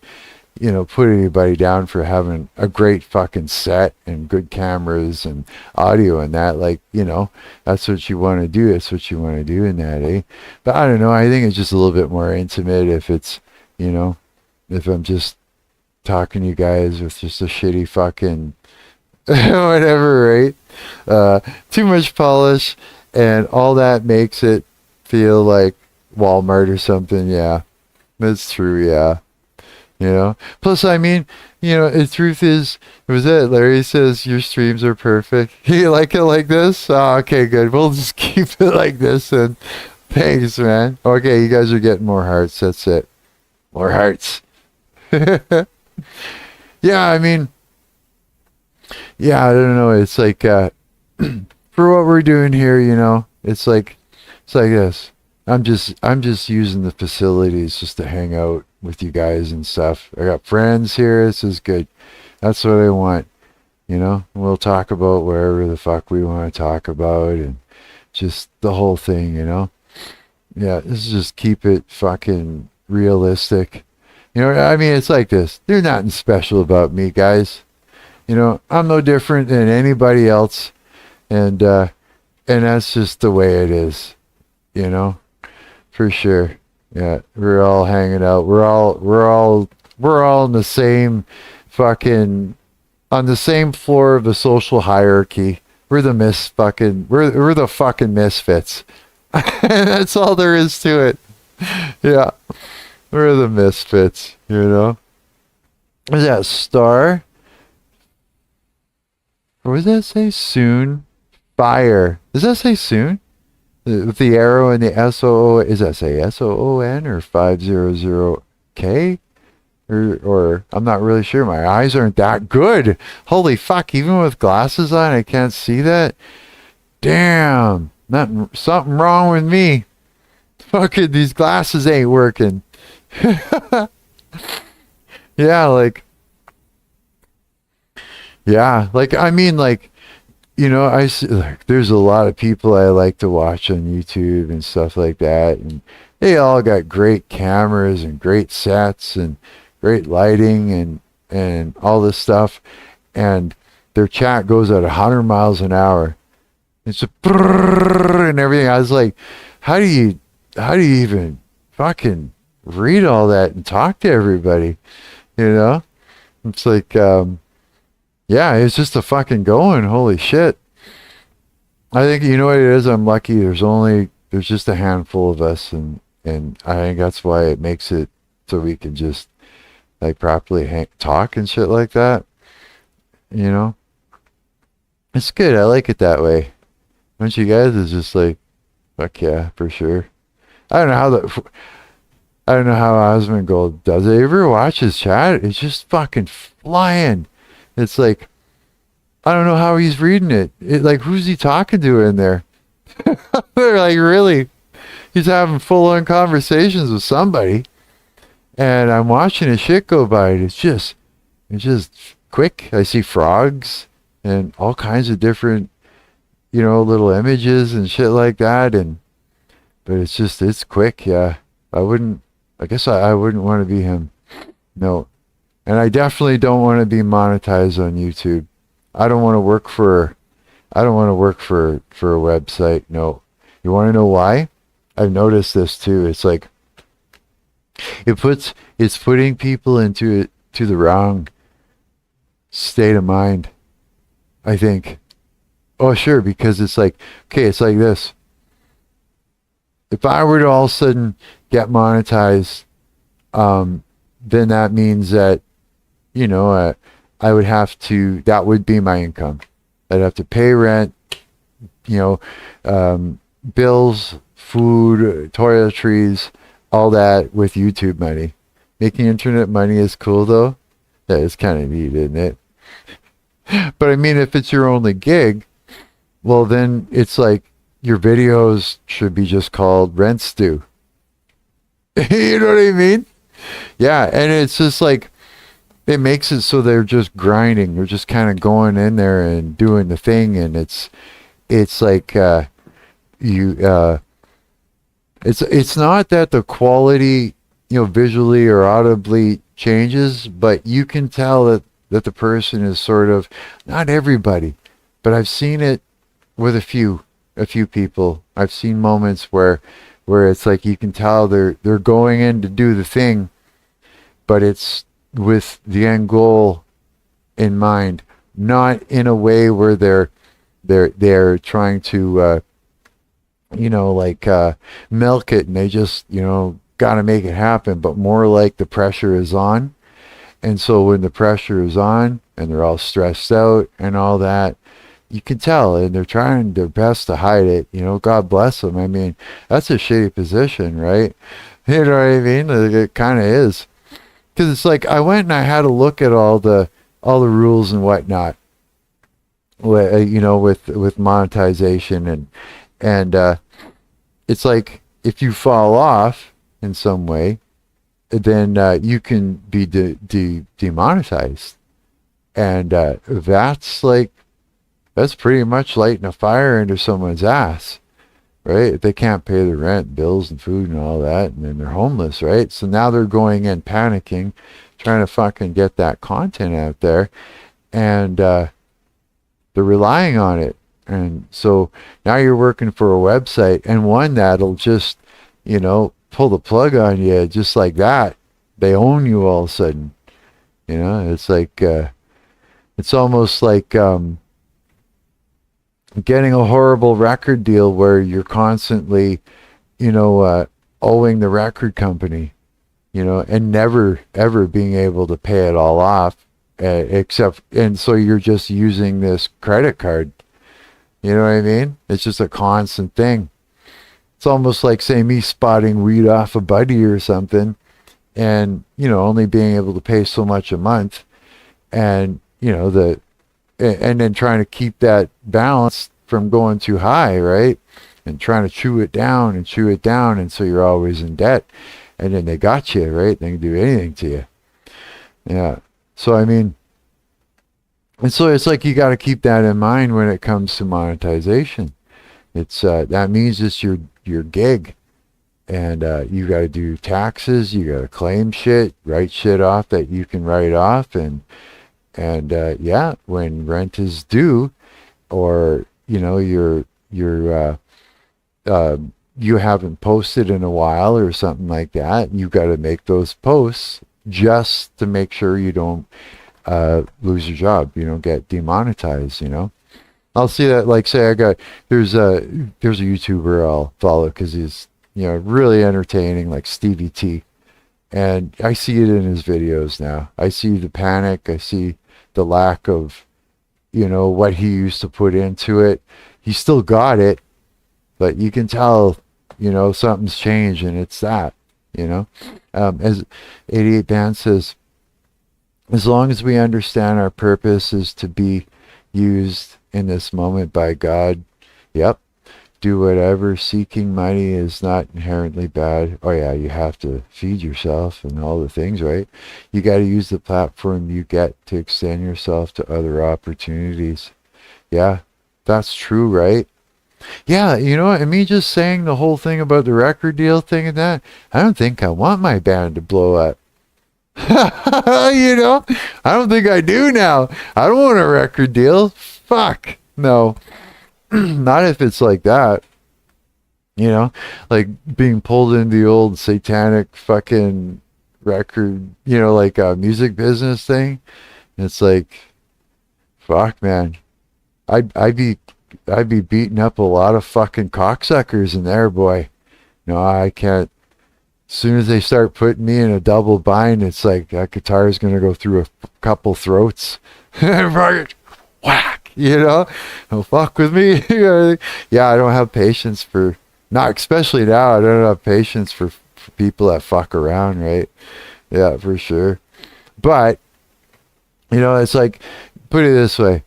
you know, put anybody down for having a great fucking set and good cameras and audio and that. Like, you know, that's what you want to do. That's what you want to do in that, eh? But I don't know. I think it's just a little bit more intimate if it's, you know, if I'm just talking to you guys with just a shitty fucking whatever, right? Too much polish and all that makes it feel like Walmart or something. Yeah, that's true. Yeah. You know, plus, I mean, you know, the truth is, was it Larry says your streams are perfect. You like it like this? Oh, okay, good. We'll just keep it like this. And thanks, man. Okay, you guys are getting more hearts. That's it. More hearts. Yeah, I mean, yeah, I don't know. It's like, for what we're doing here, you know, it's like this. I'm just using the facilities just to hang out with you guys and stuff. I got friends here. This is good. That's what I want. You know, we'll talk about wherever the fuck we want to talk about and just the whole thing, you know? Yeah, this is just keep it fucking realistic. You know, I mean, it's like this. There's nothing special about me, guys. You know, I'm no different than anybody else. And that's just the way it is, you know? For sure. Yeah, we're all hanging out. We're all in the same fucking on the same floor of the social hierarchy. We're the fucking misfits. That's all there is to it. Yeah. We're the misfits, you know. Is that star? Or does that say soon? Fire. Does that say soon? With the arrow and the SOO, is that say SOON or 500K? Or I'm not really sure. My eyes aren't that good. Holy fuck, even with glasses on, I can't see that. Damn, something wrong with me. Fucking these glasses ain't working. Yeah, I mean, like, you know, I see, like, there's a lot of people I like to watch on YouTube and stuff like that, and they all got great cameras and great sets and great lighting and all this stuff, and their chat goes at 100 miles an hour. It's a brrrr and everything. I was like, how do you even fucking read all that and talk to everybody? You know, it's like, yeah, it's just a fucking going. Holy shit. I think, you know what it is? I'm lucky. There's just a handful of us, and I think that's why it makes it so we can just like properly talk and shit like that. You know, it's good. I like it that way. Don't you guys? It's just like, fuck yeah, for sure. I don't know how Asmongold does it. You ever watch his chat? It's just fucking flying. It's like, I don't know how he's reading it. Like, who's he talking to in there? They're like, really? He's having full-on conversations with somebody. And I'm watching his shit go by. And it's just quick. I see frogs and all kinds of different, you know, little images and shit like that. But it's quick, yeah. I guess I wouldn't want to be him. No. And I definitely don't want to be monetized on YouTube. I don't want to work for a website. No. You want to know why? I've noticed this too. It's like it's putting people into the wrong state of mind. I think. Oh, sure, because it's like, okay, it's like this. If I were to all of a sudden get monetized, then that means that, you know, I would have to, that would be my income. I'd have to pay rent, you know, bills, food, toiletries, all that with YouTube money. Making internet money is cool though. That is kind of neat, isn't it? But I mean, if it's your only gig, well, then it's like your videos should be just called Rent Stew. You know what I mean? Yeah, and it's just like it makes it so they're just grinding. They're just kind of going in there and doing the thing, and it's like you it's not that the quality, you know, visually or audibly changes, but you can tell that the person is sort of, not everybody, but I've seen it with a few people. I've seen moments where it's like you can tell they're going in to do the thing, but it's with the end goal in mind, not in a way where they're trying to like milk it, and they just, got to make it happen, but more like the pressure is on. And so when the pressure is on and they're all stressed out and all that, you can tell, and they're trying their best to hide it. God bless them. I mean, that's a shitty position, right? You know what I mean? It kind of is, because it's like I went and I had a look at all the rules and whatnot, with monetization, and it's like if you fall off in some way, then you can be demonetized, and that's pretty much lighting a fire under someone's ass, right? If they can't pay the rent, bills, and food and all that, and then they're homeless, right? So now they're going in panicking, trying to fucking get that content out there, and they're relying on it. And so now you're working for a website, and one that'll just, pull the plug on you just like that. They own you all of a sudden. It's like, it's almost like getting a horrible record deal where you're constantly, owing the record company, and never, ever being able to pay it all off, and so you're just using this credit card. You know what I mean? It's just a constant thing. It's almost like, say, me spotting weed off a buddy or something, and, only being able to pay so much a month, and, and then trying to keep that balance from going too high, right? And trying to chew it down, and so you're always in debt. And then they got you, right? They can do anything to you. Yeah. So, I mean, and so it's like you got to keep that in mind when it comes to monetization. It's that means it's your gig, and you got to do taxes. You got to claim shit, write shit off that you can write off, and yeah, when rent is due, or you're you haven't posted in a while or something like that, you got to make those posts just to make sure you don't lose your job, you don't get demonetized. I'll see that, like, say there's a YouTuber I'll follow because he's really entertaining, like Stevie T, and I see it in his videos now. I see the panic, I see the lack of what he used to put into it. He still got it, but you can tell something's changed, and it's that as 88 Band says, as long as we understand our purpose is to be used in this moment by God, yep, do whatever. Seeking money is not inherently bad. Oh yeah, you have to feed yourself and all the things, right? You got to use the platform you get to extend yourself to other opportunities. Yeah, that's true, right? Yeah, I mean, just saying the whole thing about the record deal thing and that, I don't think I want my band to blow up. I don't think I do now. I don't want a record deal. Fuck. No. Not if it's like that. Like being pulled into the old satanic fucking record, like a music business thing. It's like, fuck, man. I'd be beating up a lot of fucking cocksuckers in there, boy. No, I can't. As soon as they start putting me in a double bind, it's like that guitar is gonna go through a couple throats. Whack, you know? Don't fuck with me. Yeah, I don't have patience for, not especially now. I don't have patience for people that fuck around, right? Yeah, for sure. But it's like, put it this way: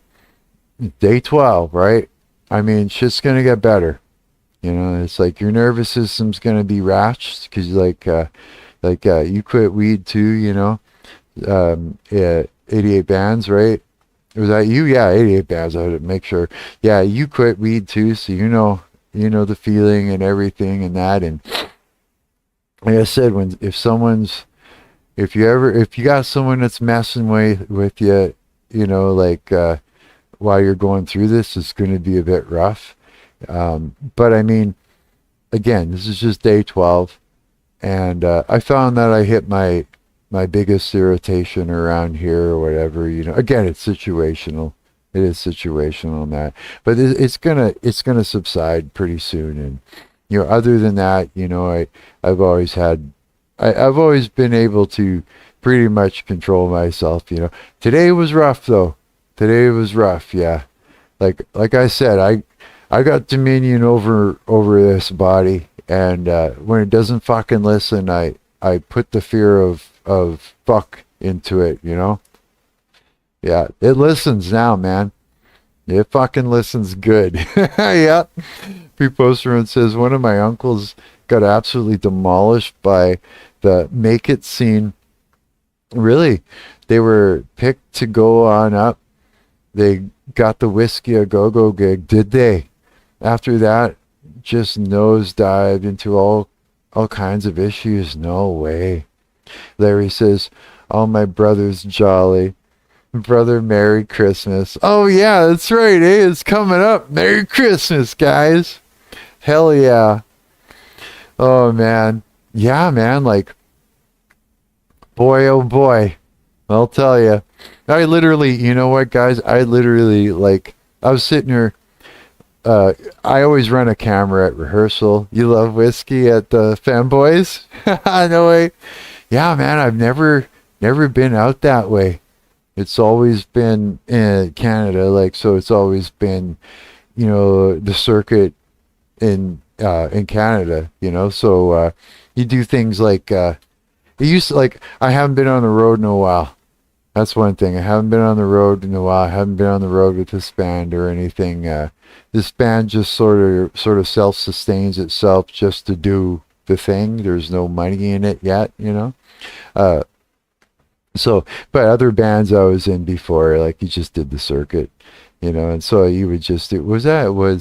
day 12, right? I mean, shit's gonna get better. It's like your nervous system's gonna be ratched because you quit weed too. Yeah, 88 bands, right? Was that you? Yeah, 88 bands. I had to make sure. Yeah, you quit weed too, so the feeling and everything and that. And like I said, if you got someone that's messing with you, while you're going through this, it's going to be a bit rough. But I mean, again, this is just day 12, and I found that I hit my biggest irritation around here or whatever. Again, it's situational. It is situational in that, but it's gonna subside pretty soon. And other than that, I've always had, I've always been able to pretty much control myself. Today was rough though. Today was rough. Yeah, like I said, I got dominion over this body, and when it doesn't fucking listen, I put the fear of fuck into it. Yeah, it listens now, man. It fucking listens good. Yeah. Pre-poster says one of my uncles got absolutely demolished by the Make It scene. Really, they were picked to go on up. They got the Whiskey a Go-Go gig, did they? After that, just nosedived into all kinds of issues. No way. Larry says, all my brothers jolly. Brother, Merry Christmas. Oh yeah, that's right, eh? It's coming up. Merry Christmas, guys. Hell yeah. Oh man. Yeah, man, like, boy oh boy. I'll tell you. I literally, you know what, guys? I was sitting here. I always run a camera at rehearsal. You love whiskey at the Fanboys? No way. Yeah, man, I've never been out that way. It's always been in Canada, so it's always been, the circuit in Canada, So you do things like I haven't been on the road in a while. That's one thing. I haven't been on the road in a while. I haven't been on the road with this band or anything. This band just sort of self-sustains itself just to do the thing. There's no money in it yet, So, but other bands I was in before, like you just did the circuit, and so you would just it was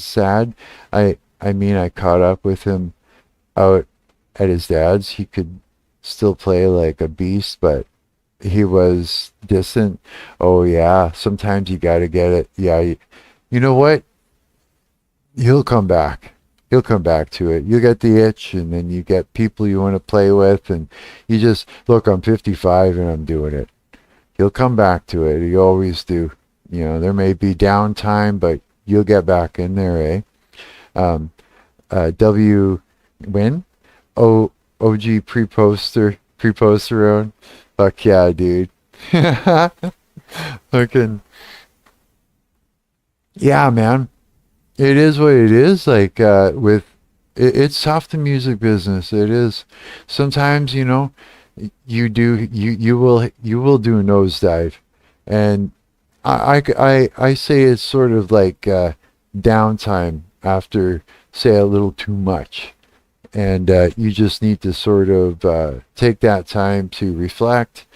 sad. I mean, I caught up with him out at his dad's. He could still play like a beast, but he was distant. Oh yeah, sometimes you got to get it. Yeah, you know what? He'll come back. He'll come back to it. You get the itch, and then you get people you want to play with, and you just look. I'm 55 and I'm doing it. He'll come back to it. You always do. There may be downtime, but you'll get back in there, eh? W win. OG pre-posterone. Fuck yeah, dude. Fucking yeah, man. It is what it is. It's tough, the music business. It is. Sometimes you will do a nosedive, and I say it's sort of like downtime after, say, a little too much, and you just need to sort of take that time to reflect,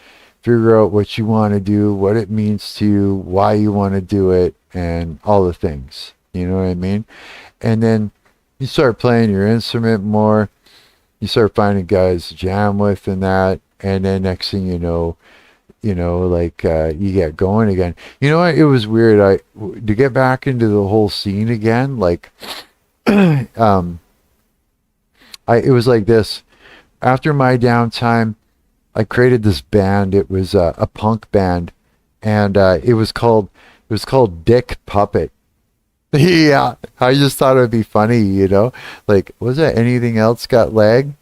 figure out what you want to do, what it means to you, why you want to do it, and all the things. You know what I mean? And then you start playing your instrument more. You start finding guys to jam with and that. And then next thing you know, you get going again. You know what? It was weird. To get back into the whole scene again, it was like this. After my downtime, I created this band. It was a punk band, and it was called Dick Puppet. Yeah, I just thought it'd be funny, you know? Like, was that anything else got lag?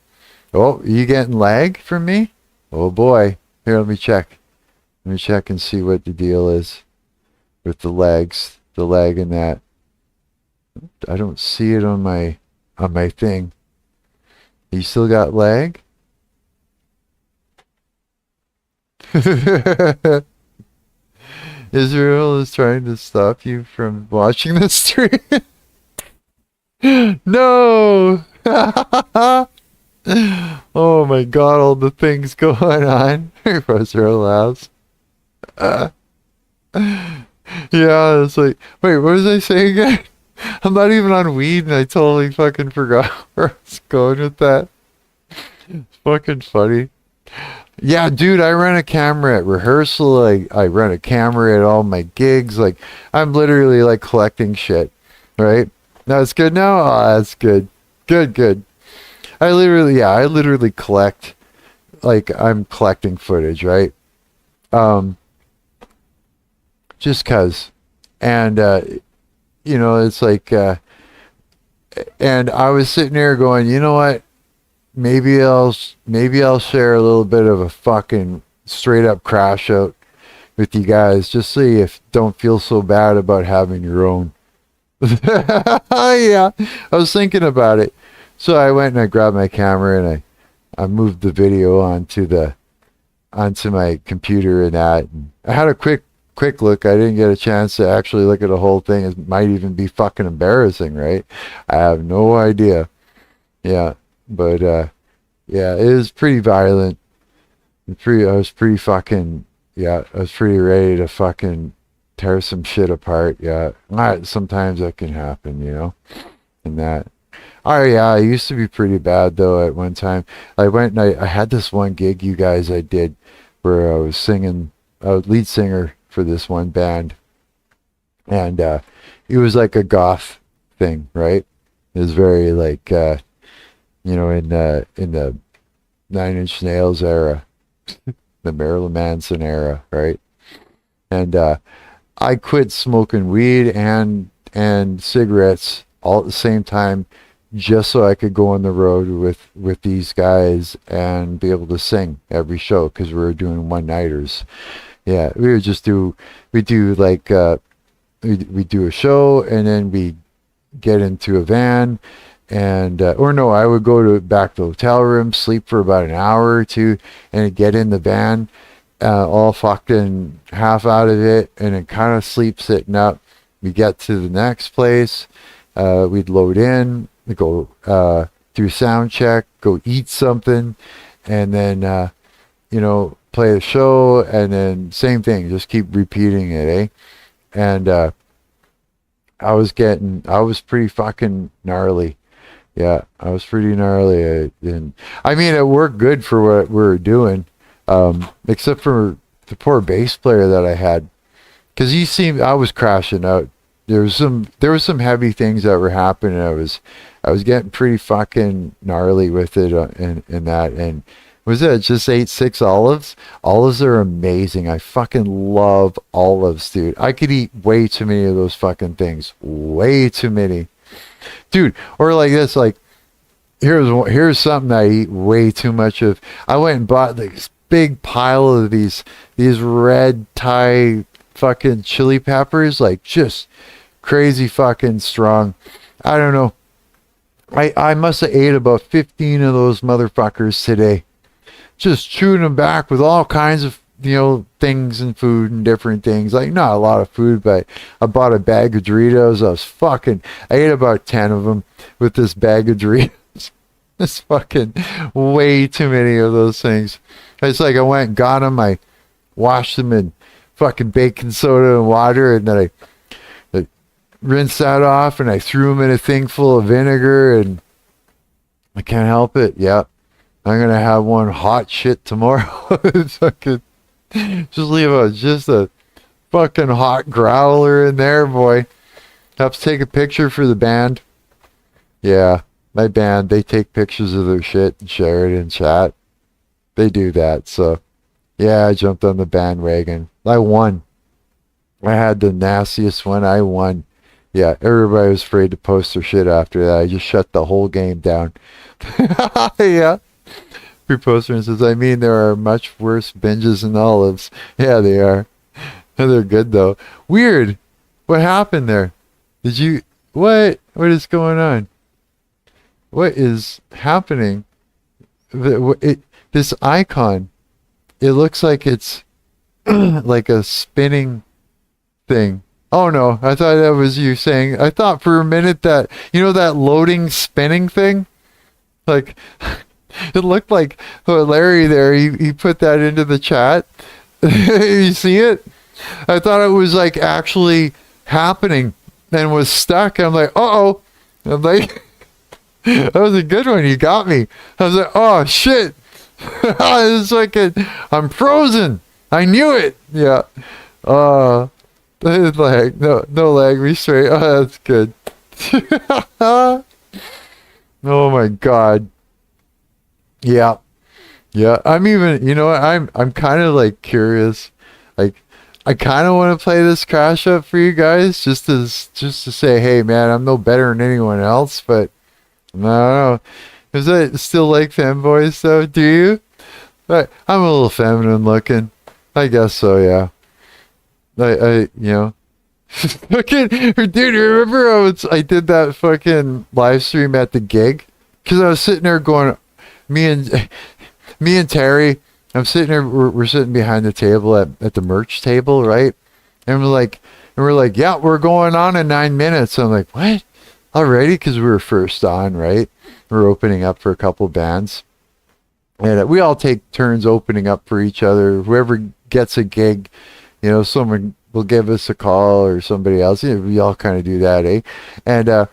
Oh, you getting lag from me? Oh boy. Here, let me check. Let me check and see what the deal is with the lags, the lag in that. I don't see it on my thing. You still got lag? Israel is trying to stop you from watching the stream. No! Oh my god, all the things going on. Professor laughs. Uh, yeah, it's like, wait, what was I saying again? I'm not even on weed and I totally fucking forgot where I was going with that. It's fucking funny. Yeah, dude, I run a camera at rehearsal. I run a camera at all my gigs. Like, I'm literally like collecting shit, right? That's good now? Oh, that's good. Good, good. I literally collect, like, I'm collecting footage, right? Um, just cause. And, it's like, and I was sitting there going, you know what? Maybe I'll share a little bit of a fucking straight up crash out with you guys, just so you don't feel so bad about having your own. Yeah, I was thinking about it, so I went and I grabbed my camera and I moved the video onto my computer and that. And I had a quick look. I didn't get a chance to actually look at the whole thing. It might even be fucking embarrassing, right? I have no idea. Yeah, but yeah, it was pretty violent. I was pretty fucking, yeah, I was pretty ready to fucking tear some shit apart. Yeah, sometimes that can happen, and that. Oh yeah, I used to be pretty bad though at one time. I went and I had this one gig, you guys, I did where I was singing, I was lead singer for this one band, and it was like a goth thing, right? It was very like in the Nine Inch Nails era, the Marilyn Manson era, right? And I quit smoking weed and cigarettes all at the same time, just so I could go on the road with these guys and be able to sing every show because we were doing one nighters. Yeah, we do like we do a show and then we get into a van and or no, I would go to back to the hotel room, sleep for about an hour or two, and get in the van, all fucking half out of it, and then kind of sleep sitting up. We get to the next place, we'd load in, go do sound check, go eat something, and then play the show, and then same thing, just keep repeating it, eh? And I was pretty fucking gnarly. Yeah, I was pretty gnarly. And I mean, it worked good for what we were doing, except for the poor bass player that I had, because I was crashing out. There was some heavy things that were happening. I was getting pretty fucking gnarly with it, in that. And was it just ate 6 olives? Olives are amazing. I fucking love olives, dude. I could eat way too many of those fucking things. Way too many. Dude, or like this, like here's something I eat way too much of. I went and bought this big pile of these red Thai fucking chili peppers, like just crazy fucking strong. I don't know. I must have ate about 15 of those motherfuckers today. Just chewing them back with all kinds of things and food and different things. Like, not a lot of food, but I bought a bag of Doritos. I ate about 10 of them with this bag of Doritos. It's fucking way too many of those things. It's like I went and got them. I washed them in fucking baking soda and water, and then I rinsed that off, and I threw them in a thing full of vinegar, and I can't help it. Yeah. I'm going to have one hot shit tomorrow. It's fucking, just leave just a fucking hot growler in there, boy. Have to take a picture for the band. Yeah, my band, they take pictures of their shit and share it in chat. They do that, so yeah, I jumped on the bandwagon. I won. I had the nastiest one. I won. Yeah, everybody was afraid to post their shit after that. I just shut the whole game down. Yeah. Reposter and says, I mean, there are much worse binges than olives. Yeah, they are. They're good though. Weird. What happened there? Did you? What is going on? What is happening? This icon. It looks like it's like a spinning thing. Oh no, I thought that was you saying. I thought for a minute that that loading spinning thing. Like it looked like Larry there. He put that into the chat. You see it? I thought it was like actually happening and was stuck. I'm like, uh-oh. I'm like, that was a good one. You got me. I was like, oh shit. It's like I'm frozen. I knew it. Yeah. Lag. No lag. Me straight. Oh, that's good. Oh my god. Yeah. Yeah. I'm even. You know what? I'm kind of like curious. Like, I kind of want to play this crash up for you guys, just to say, hey man, I'm no better than anyone else. But I don't know. Is that still like fanboys though? Do you? But I'm a little feminine looking. I guess so. Yeah. Fucking dude, remember I did that fucking live stream at the gig? Because I was sitting there going, me and Terry, I'm sitting there, we're sitting behind the table at the merch table, right? And we're like, yeah, we're going on in 9 minutes. I'm like, what? Already? Because we were first on, right? We're opening up for a couple bands. And we all take turns opening up for each other. Whoever gets a gig, someone will give us a call or somebody else. We all kind of do that, eh? And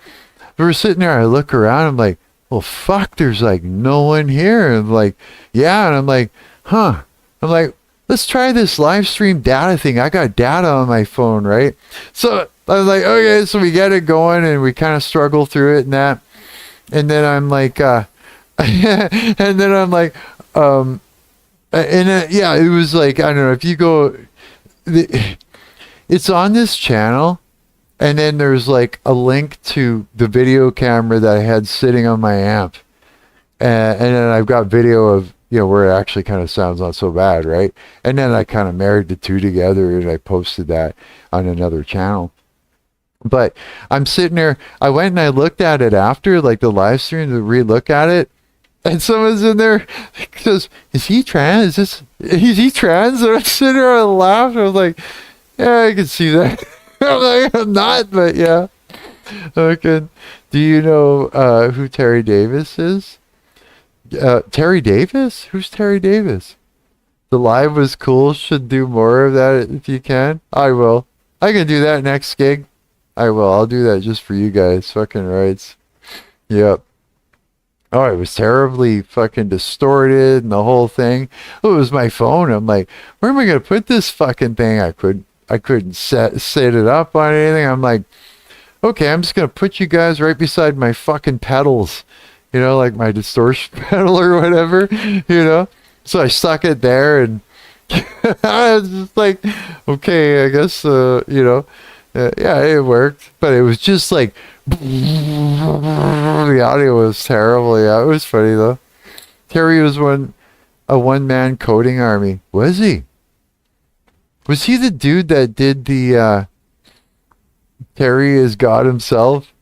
we were sitting there. I look around. I'm like, well, fuck, there's like no one here. And I'm like, yeah. And I'm like, huh. I'm like, let's try this live stream data thing. I got data on my phone, right? So I was like, okay, so we get it going and we kind of struggle through it and that. And then I'm like, yeah, it was like, I don't know, if you go, it's on this channel, and then there's like a link to the video camera that I had sitting on my amp. And then I've got video of, where it actually kind of sounds not so bad, right? And then I kind of married the two together and I posted that on another channel. But I'm sitting there, I went and I looked at it after, like the live stream, to re-look at it. And someone's in there says, is he trans? Is he trans? And I'm sitting there and laugh. I was like, yeah, I can see that. I'm like, I'm not, but yeah. Okay. Do you know who Terry Davis is? Terry Davis? Who's Terry Davis? The live was cool. Should do more of that if you can. I will. I can do that next gig. I will. I'll do that just for you guys. Fucking rights. Yep. Oh, it was terribly fucking distorted and the whole thing. Oh, it was my phone. I'm like, where am I gonna put this fucking thing? I couldn't set it up on anything. I'm like, okay, I'm just gonna put you guys right beside my fucking pedals. Like my distortion pedal or whatever. So I stuck it there and I was just like, okay, I guess yeah, it worked, but it was just like the audio was terrible. Yeah, it was funny though. Terry was a one-man coding army. Was he? Was he the dude that did the Terry is God himself?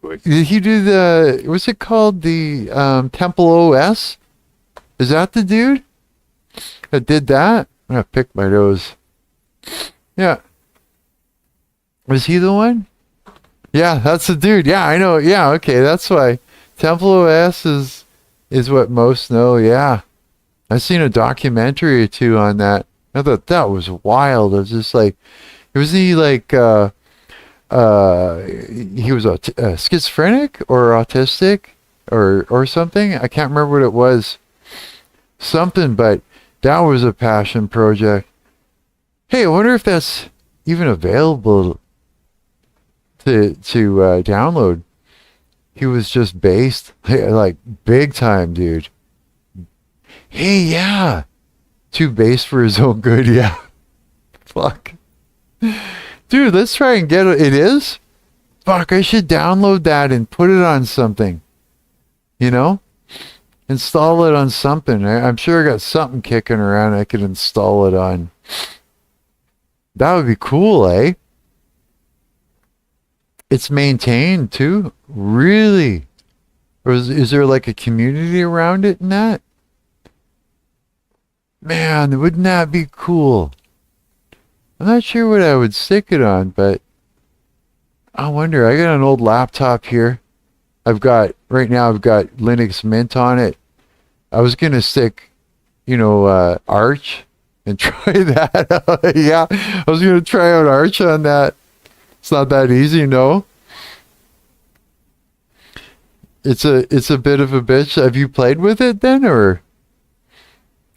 Did he do what's it called? The Temple OS? Is that the dude that did that? I'm gonna pick my nose. Yeah. Was he the one? Yeah, that's the dude. Yeah, I know. Yeah, okay, that's why. Temple OS is what most know. Yeah. I've seen a documentary or two on that. I thought that was wild. It was just like, was he like, he was schizophrenic or autistic or something? I can't remember what it was. Something, but that was a passion project. Hey, I wonder if that's even available to download. He was just based like big time, dude. Hey, yeah, too based for his own good. Yeah, fuck, dude. Let's try and get it. It is. fuck, I should download that and put it on something. You know? Install it on something. I'm sure I got something kicking around I could install it on. That would be cool, eh? It's maintained too? Really? Or is there like a community around it and that? Man, wouldn't that be cool? I'm not sure what I would stick it on, but I wonder. I got an old laptop here. Right now I've got Linux Mint on it. I was going to stick, Arch and try that out. Yeah, I was going to try out Arch on that. It's not that easy, no? It's a bit of a bitch. Have you played with it then, or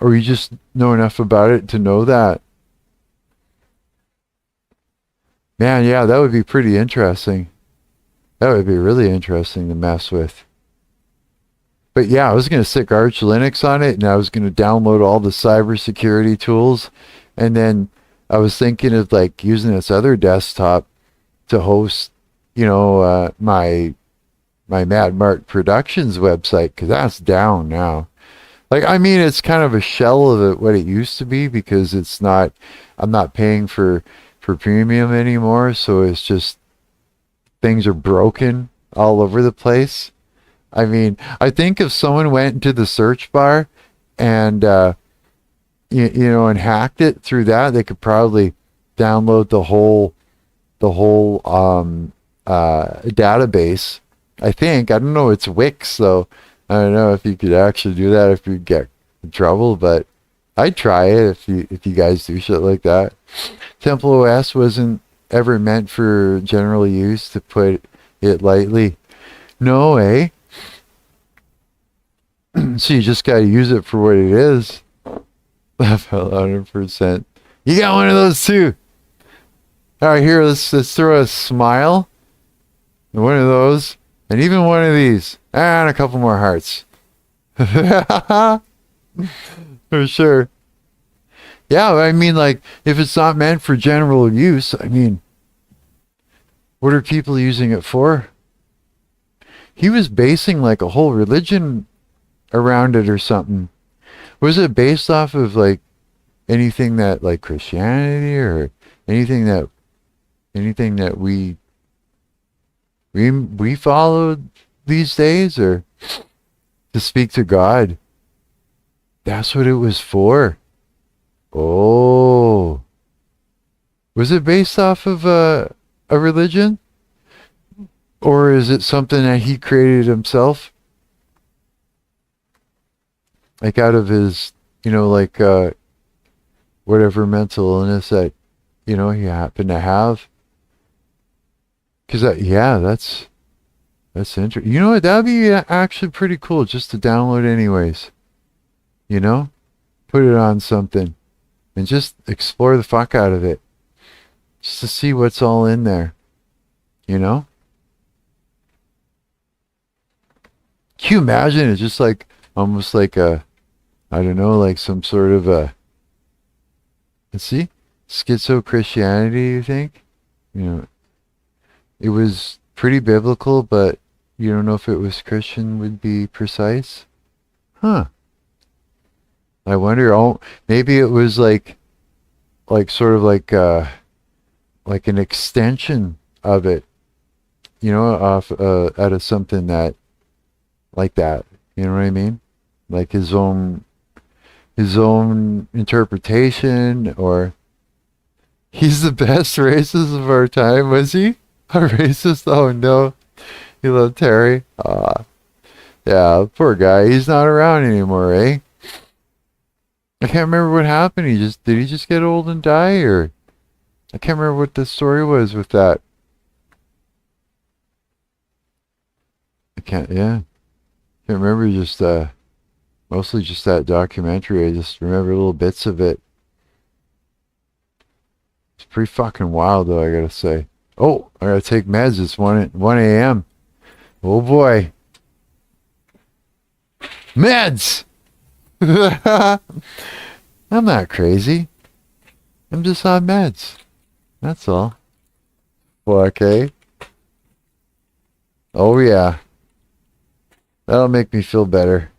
you just know enough about it to know that? Man, yeah, that would be pretty interesting. That would be really interesting to mess with. But yeah, I was going to stick Arch Linux on it, and I was going to download all the cybersecurity tools, and then I was thinking of like using this other desktop to host, my Mad Mark Productions website, because that's down now. Like, I mean, it's kind of a shell of it, what it used to be, because I'm not paying for premium anymore, so it's just things are broken all over the place. I mean, I think if someone went into the search bar and and hacked it through that, they could probably download the whole database. I don't know. It's Wix, though. I don't know if you could actually do that if you get in trouble, but I'd try it if you guys do shit like that. Temple OS wasn't ever meant for general use, to put it lightly. No, eh? So you just gotta use it for what it is. 100%. You got one of those too. All right, here, let's throw a smile. One of those. And even one of these. And a couple more hearts. For sure. Yeah, I mean, like, if it's not meant for general use, I mean, what are people using it for? He was basing like a whole religion around it or something. Was it based off of like anything that like Christianity, or anything that we followed these days, or to speak to God? That's what it was for. Oh. Was it based off of a religion? Or is it something that he created himself? Like out of his, whatever mental illness that, he happened to have? Because, that's interesting. You know what? That'd be actually pretty cool just to download anyways. Put it on something and just explore the fuck out of it. Just to see what's all in there. Can you imagine it? Just like, almost like like some sort of let's see, schizo Christianity, you think? It was pretty biblical, but you don't know if it was Christian would be precise? Huh. I wonder, maybe it was like sort of like an extension of it, off out of something that, like that. You know what I mean? Like his own interpretation, or he's the best racist of our time, was he? A racist? Oh no. He loved Terry. Yeah, poor guy. He's not around anymore, eh? I can't remember what happened. Did he just get old and die, or I can't remember what the story was with that. Can't remember, just mostly just that documentary. I just remember little bits of it. It's pretty fucking wild, though, I gotta say. Oh, I gotta take meds. It's 1 a.m. Oh boy. Meds! I'm not crazy. I'm just on meds. That's all. Well, okay. Oh yeah. That'll make me feel better.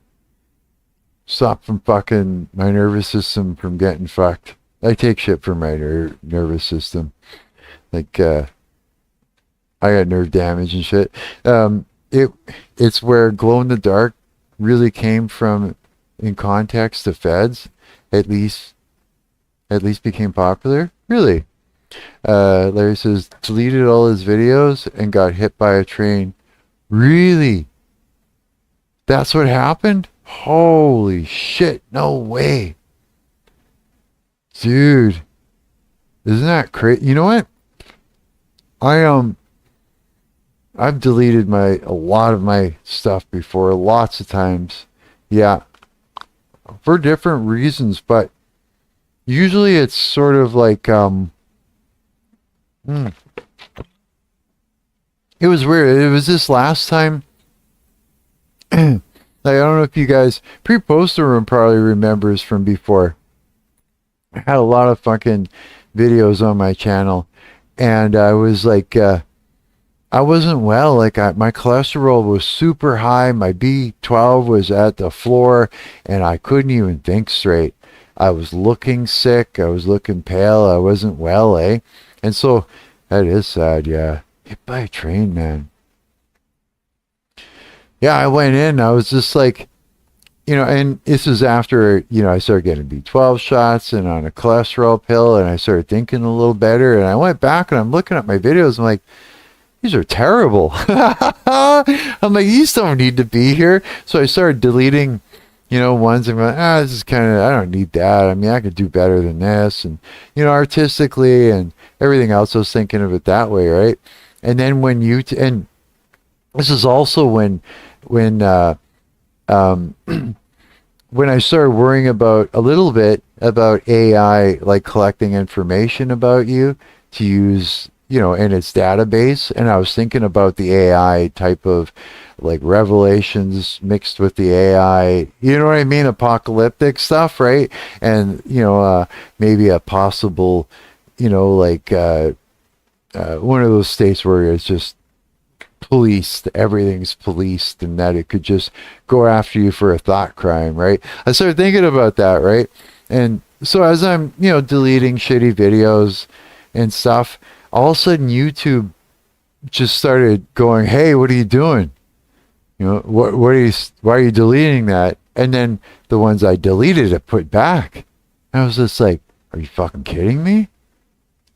Stop from fucking my nervous system from getting fucked. I take shit for my nervous system. Like, I got nerve damage and shit. It it's where glow in the dark really came from in context to feds. At least became popular. Really. Larry says deleted all his videos and got hit by a train. Really? That's what happened? Holy shit, no way. Dude. Isn't that crazy? You know what? I've deleted a lot of my stuff before, lots of times. Yeah. For different reasons, but usually it's sort of like it was weird. It was this last time. Like, I don't know if you guys pre-poster room probably remembers from before. I had a lot of fucking videos on my channel, and I was like, I wasn't well. Like, my cholesterol was super high. My B12 was at the floor, and I couldn't even think straight. I was looking sick. I was looking pale. I wasn't well, eh? And so that is sad. Yeah, hit by a train, man. Yeah, I went in. I was just like, and this was after, I started getting B12 shots and on a cholesterol pill, and I started thinking a little better. And I went back and I'm looking at my videos. I'm like, these are terrible. I'm like, these don't need to be here. So I started deleting, ones. I'm like, this is I don't need that. I mean, I could do better than this. And, artistically and everything else, I was thinking of it that way, right? And then and this is also when when I started worrying a little bit about AI, like collecting information about you to use, in its database. And I was thinking about the AI type of like revelations mixed with the AI, you know what I mean? Apocalyptic stuff, right? And, maybe a possible, like one of those states where it's just policed, everything's policed, and that it could just go after you for a thought crime, right? I started thinking about that, right? And so as I'm, deleting shitty videos and stuff, all of a sudden YouTube just started going, hey, what are you doing? What why are you deleting that? And then the ones I deleted, I put back. And I was just like, are you fucking kidding me?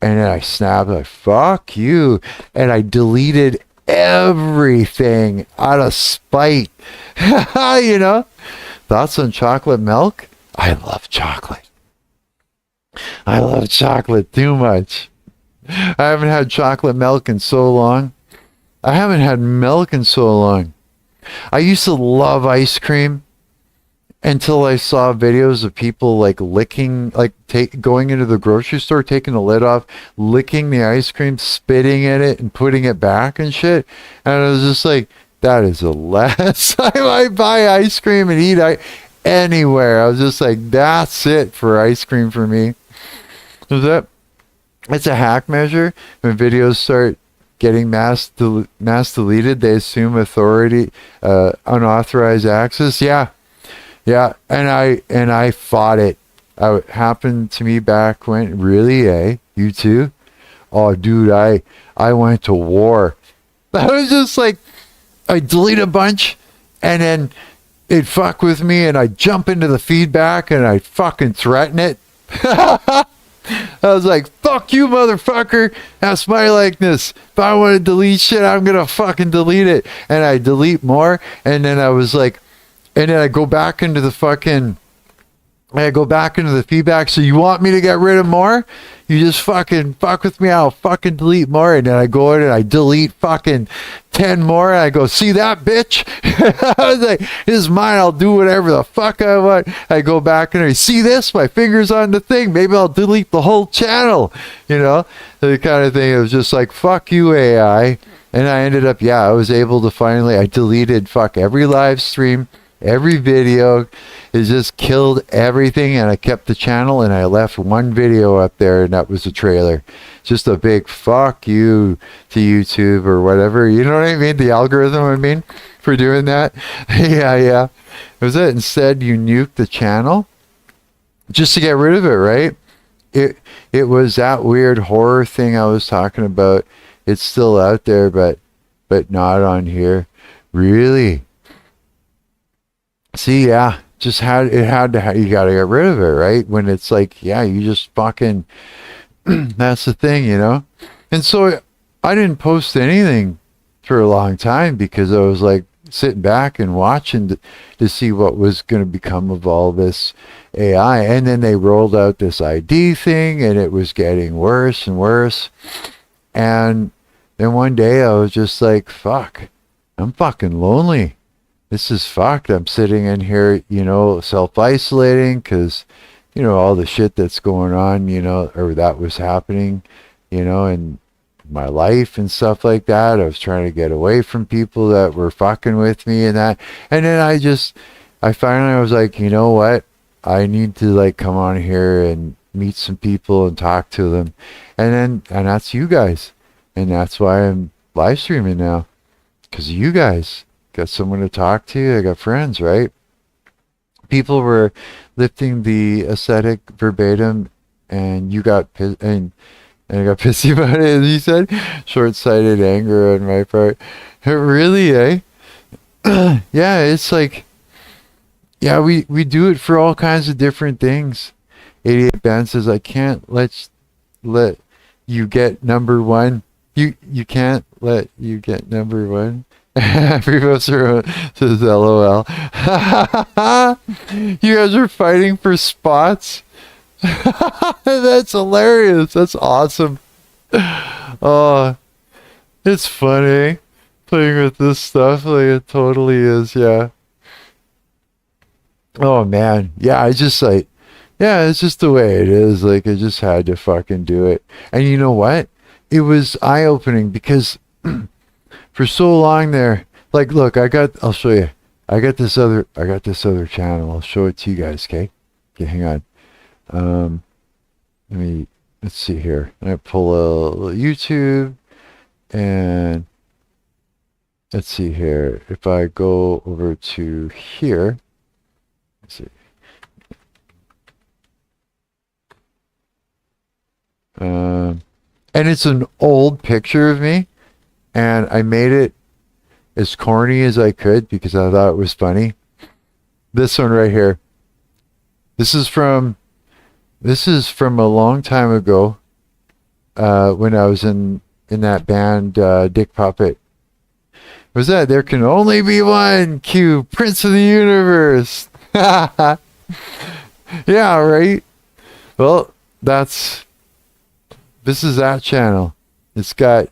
And then I snapped, like, fuck you. And I deleted everything out of spite. Thoughts on chocolate milk? I love chocolate. I love chocolate too much. I haven't had chocolate milk in so long. I haven't had milk in so long. I used to love ice cream until I saw videos of people like licking, like going into the grocery store, taking the lid off, licking the ice cream, spitting in it, and putting it back and shit. And I was just like, that is the last time I buy ice cream and eat anywhere. I was just like, that's it for ice cream for me. It's a hack measure. When videos start getting mass deleted, they assume authority, unauthorized access. Yeah. And I fought it. It happened to me back when, really, eh? You too? Oh, dude, I went to war. I was just like, I delete a bunch, and then it'd fuck with me, and I'd jump into the feedback, and I'd fucking threaten it. I was like, fuck you, motherfucker. That's my likeness. If I want to delete shit, I'm going to fucking delete it. And I delete more. And then I was like, and then I go back into the feedback. So you want me to get rid of more? You just fucking fuck with me. I'll fucking delete more. And then I go in and I delete fucking 10 more. And I go, see that, bitch? I was like, this is mine. I'll do whatever the fuck I want. I go back and I see this, my finger's on the thing. Maybe I'll delete the whole channel. The kind of thing. It was just like, fuck you, AI. And I ended up, I was able to finally, I deleted every live stream Every video, it just killed everything, and I kept the channel, and I left one video up there, and that was the trailer. Just a big fuck you to YouTube or whatever. You know what I mean? The algorithm, I mean, for doing that. Yeah. Was it instead you nuke the channel just to get rid of it, right? It was that weird horror thing I was talking about. It's still out there, but not on here. Really? See, yeah, just you got to get rid of it, right? When it's like, yeah, you just fucking, that's the thing, you know? And so I didn't post anything for a long time because I was like sitting back and watching to see what was going to become of all this AI. And then they rolled out this ID thing, and it was getting worse and worse. And then one day I was just like, fuck, I'm fucking lonely. This is fucked. I'm sitting in here, you know, self-isolating because, you know, all the shit that's going on, you know, or that was happening, you know, in my life and stuff like that. I was trying to get away from people that were fucking with me and that. And then I finally was like, you know what? I need to like come on here and meet some people and talk to them. And that's you guys. And that's why I'm live streaming now. Because you guys got someone to talk to. I got friends, right? People were lifting the aesthetic verbatim, and you got and I got pissy about it, as you said. Short-sighted anger on my part. Really, eh? Yeah, it's like, yeah, we do it for all kinds of different things. 88 Band says, I can't let you get number one. You can't let you get number one. Professor says LOL. You guys are fighting for spots? That's hilarious. That's awesome. Oh, it's funny playing with this stuff. Like, it totally is, yeah. Oh man. Yeah, I just like, yeah, it's just the way it is. Like, I just had to fucking do it. And you know what? It was eye-opening because for so long there, like, look, I'll show you. I got this other channel. I'll show it to you guys, okay? Okay, hang on. Let's see here. I pull a YouTube, and let's see here. If I go over to here, let's see. And it's an old picture of me, and I made it as corny as I could because I thought it was funny. This one right here. This is from a long time ago, when I was in that band, Dick Puppet. Was that There Can Only Be One? Q, Prince of the Universe. Yeah, right? Well, this is that channel. It's got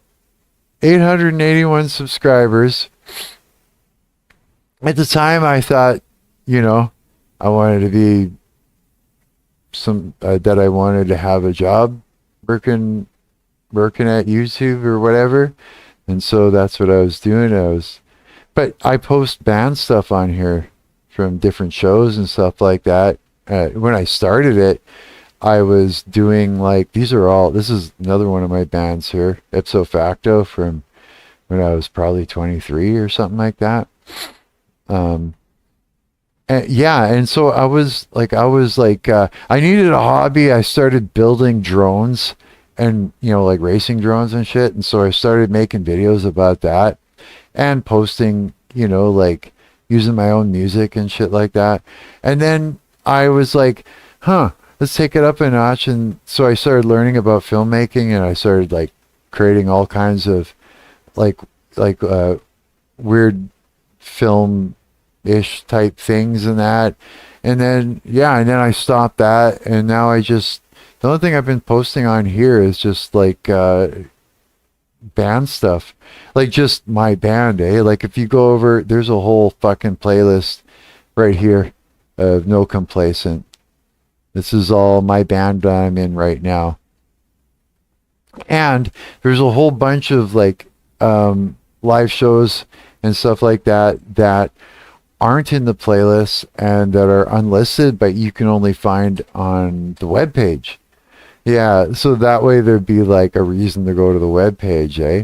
881 subscribers. At the time, I thought, you know, I wanted to be that I wanted to have a job working at YouTube or whatever, and so that's what I was doing. But I post band stuff on here from different shows and stuff like that. When I started it, I was doing like, this is another one of my bands here, ipso facto, from when I was probably 23 or something like that. And so I was like, I needed a hobby. I started building drones and, you know, like racing drones and shit. And so I started making videos about that and posting, you know, like using my own music and shit like that. And then I was like, let's take it up a notch. And so I started learning about filmmaking, and I started like creating all kinds of like weird film-ish type things and that. And then I stopped that, and now the only thing I've been posting on here is just like band stuff, like just my band, eh? Like if you go over, there's a whole fucking playlist right here of No Complacent. This is all my band that I'm in right now. And there's a whole bunch of like live shows and stuff like that aren't in the playlist and that are unlisted, but you can only find on the web page. Yeah, so that way there'd be like a reason to go to the web page, eh?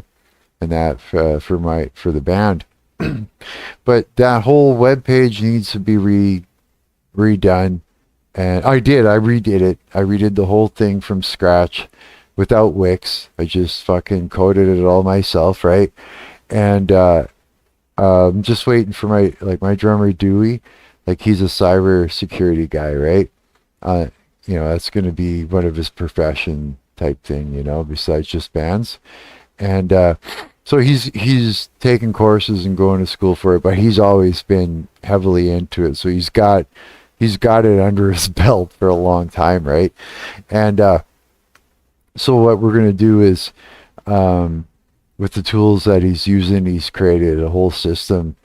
And that for the band. But that whole web page needs to be redone. And I did. I redid it. I redid the whole thing from scratch without Wix. I just fucking coded it all myself, right? And I'm just waiting for my drummer Dewey. Like he's a cyber security guy, right? Uh, that's going to be one of his profession type thing, besides just bands. And so he's taken courses and going to school for it, but he's always been heavily into it. So he's got it under his belt for a long time, right? And so what we're going to do is, with the tools that he's using, he's created a whole system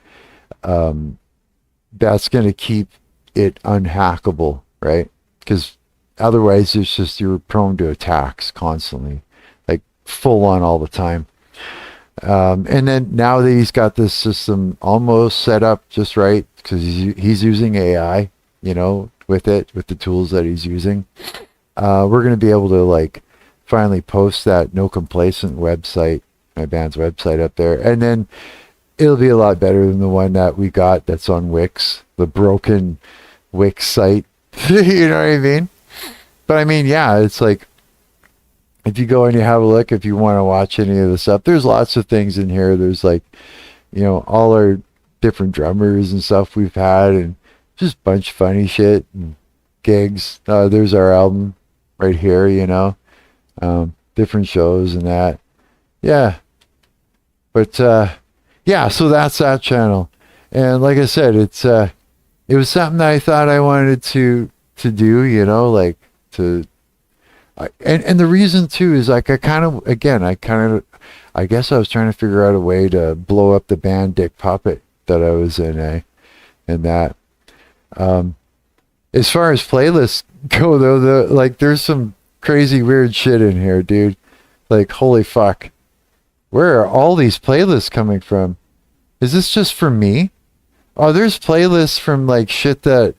that's going to keep it unhackable, right? Because otherwise, it's just you're prone to attacks constantly, like full on all the time. And then now that he's got this system almost set up just right, because he's using AI, with the tools that he's using, we're going to be able to like finally post that No Complacent website, my band's website up there, and then it'll be a lot better than the one that we got that's on Wix, the broken Wix site. You know what I mean? But I mean, yeah, it's like if you go and you have a look, if you want to watch any of the stuff, there's lots of things in here. There's like, all our different drummers and stuff we've had, and just a bunch of funny shit and gigs. There's our album right here, different shows and that. Yeah. But yeah, so that's that channel. And like I said, it was something that I thought I wanted to do, like to and the reason too is like I guess I was trying to figure out a way to blow up the band Dick Puppet that I was in, and that as far as playlists go though, there's some crazy weird shit in here, dude. Like holy fuck. Where are all these playlists coming from? Is this just for me? Oh, there's playlists from like shit that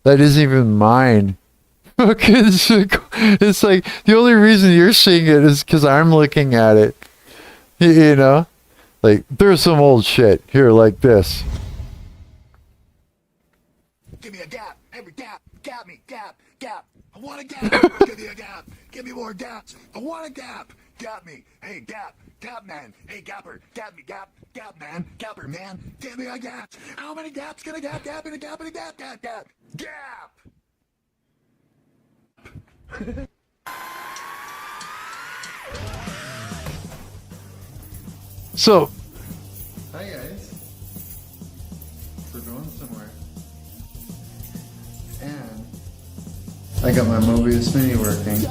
isn't even mine. It's like the only reason you're seeing it is because I'm looking at it. Like there's some old shit here like this. Give me a gap, every gap, gap me, gap, gap. I want a gap. Give me a gap. Give me more gaps. I want a gap. Gap me. Hey, gap. Gap man. Hey, gapper. Gap me. Gap. Gap man. Gapper man. Give me a gap. How many gaps can a gap? Gap and a gap and a gap. Gap. Gap. Gap. So. Hi guys. We're going somewhere. And I got my Mobius Mini working.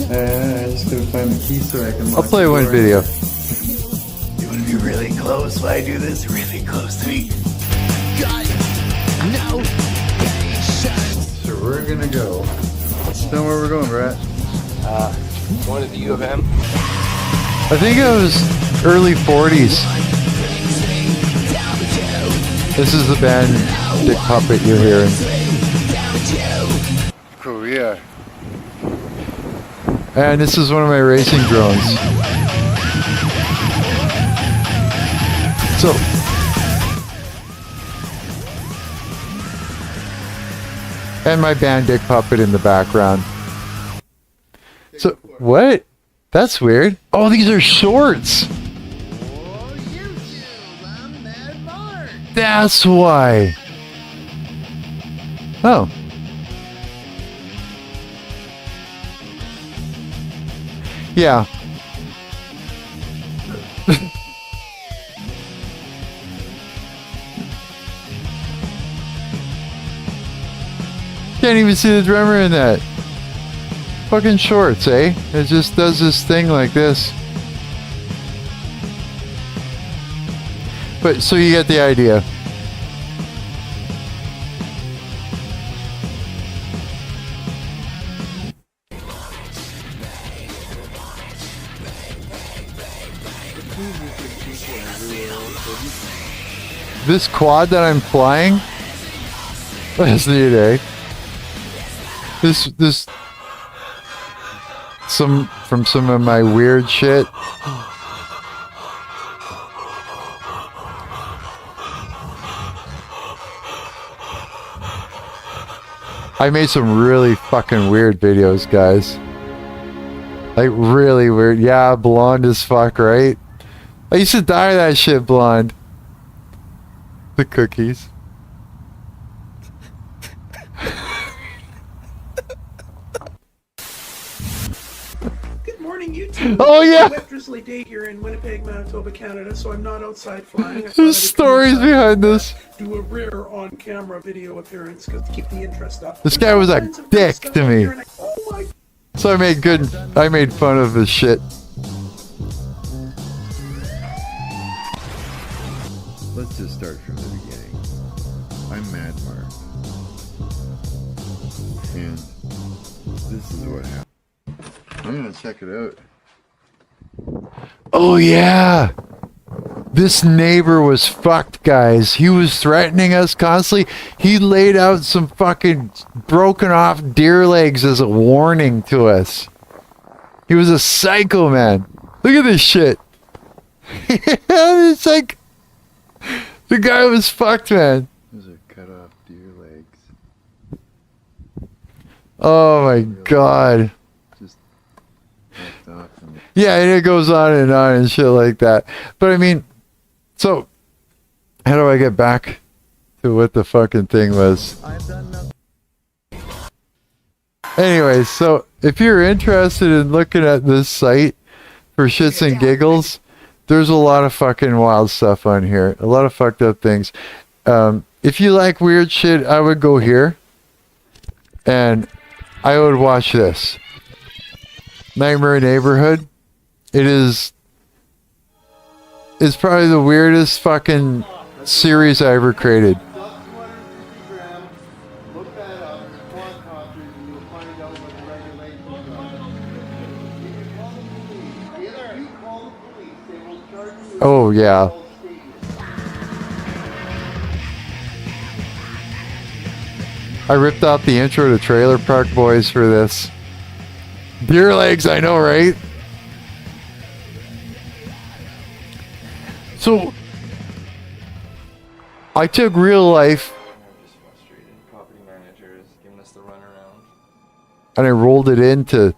I just gotta find the key so I can I'll play one video. You want to be really close while I do this? Really close to me. Got no patience. So we're gonna go. Tell me where we're going, Brett. One of the U of M. I think it was early 40s. This is the band Dick Puppet you're hearing. Korea. And this is one of my racing drones. So, and my band Dick Puppet in the background. So, what? That's weird. Oh, these are shorts. That's why. Oh. Yeah. Can't even see the drummer in that. Fucking shorts, eh? It just does this thing like this. But, so you get the idea. this quad that I'm flying, that's neat, eh? This some of my weird shit. I made some really fucking weird videos, guys. Like really weird. Yeah, blonde as fuck, right? I used to dye that shit blonde. The cookies. Good morning, YouTube. Oh, yeah. It's a wet, drizzly day here in Winnipeg, Manitoba, Canada, so I'm not outside flying. I thought I There's would come stories inside behind and, this. Do a rare on-camera video appearance to keep the interest up. This guy was a Tons of dick stuff to me. here, and oh my So I made fun of his shit. Let's just start from the beginning. I'm Mad Mark. And this is what happened. I'm gonna check it out. Oh yeah. This neighbor was fucked, guys. He was threatening us constantly. He laid out some fucking broken off deer legs as a warning to us. He was a psycho, man. Look at this shit. It's like the guy was fucked, man. Those are cut off deer legs. Oh my god. Just left off and Yeah, and it goes on and shit like that. But I mean, so how do I get back to what the fucking thing was? Anyways, so if you're interested in looking at this site for shits and giggles, there's a lot of fucking wild stuff on here. A lot of fucked up things. If you like weird shit, I would go here. And I would watch this. Nightmare Neighborhood. It's probably the weirdest fucking series I ever created. Look that up, quadcopters, and you'll find out what the regulations are. If you call the police, they will charge you with Oh yeah. false statement. I ripped out the intro to Trailer Park Boys for this. Deer legs, I know, right? So, I took real life I'm just frustrated. Property manager is giving us the runaround. and I rolled it into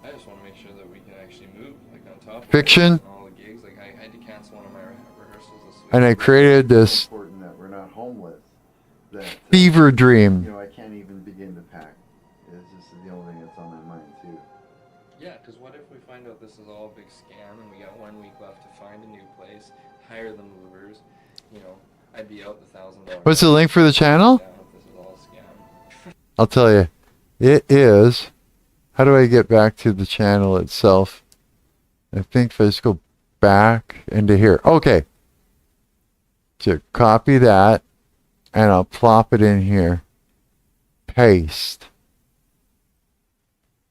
I just want to make sure that we can actually move, like on top of Fiction? it and all the gigs. Like I had to cancel one of my rehearsals this week. and I created this important that we're not homeless. That fever you dream. know, I can't even begin to pack. It's just the only thing that's on my mind too. Yeah, because what if we find out this is all a big scam and we got 1 week left to find a new place, hire the movers, you know, I'd be out the $1,000. What's the link for the channel? Down if this is all a scam. I'll tell you. It is. How do I get back to the channel itself? I think if I just go back into here. Okay. So copy that and I'll plop it in here. Paste.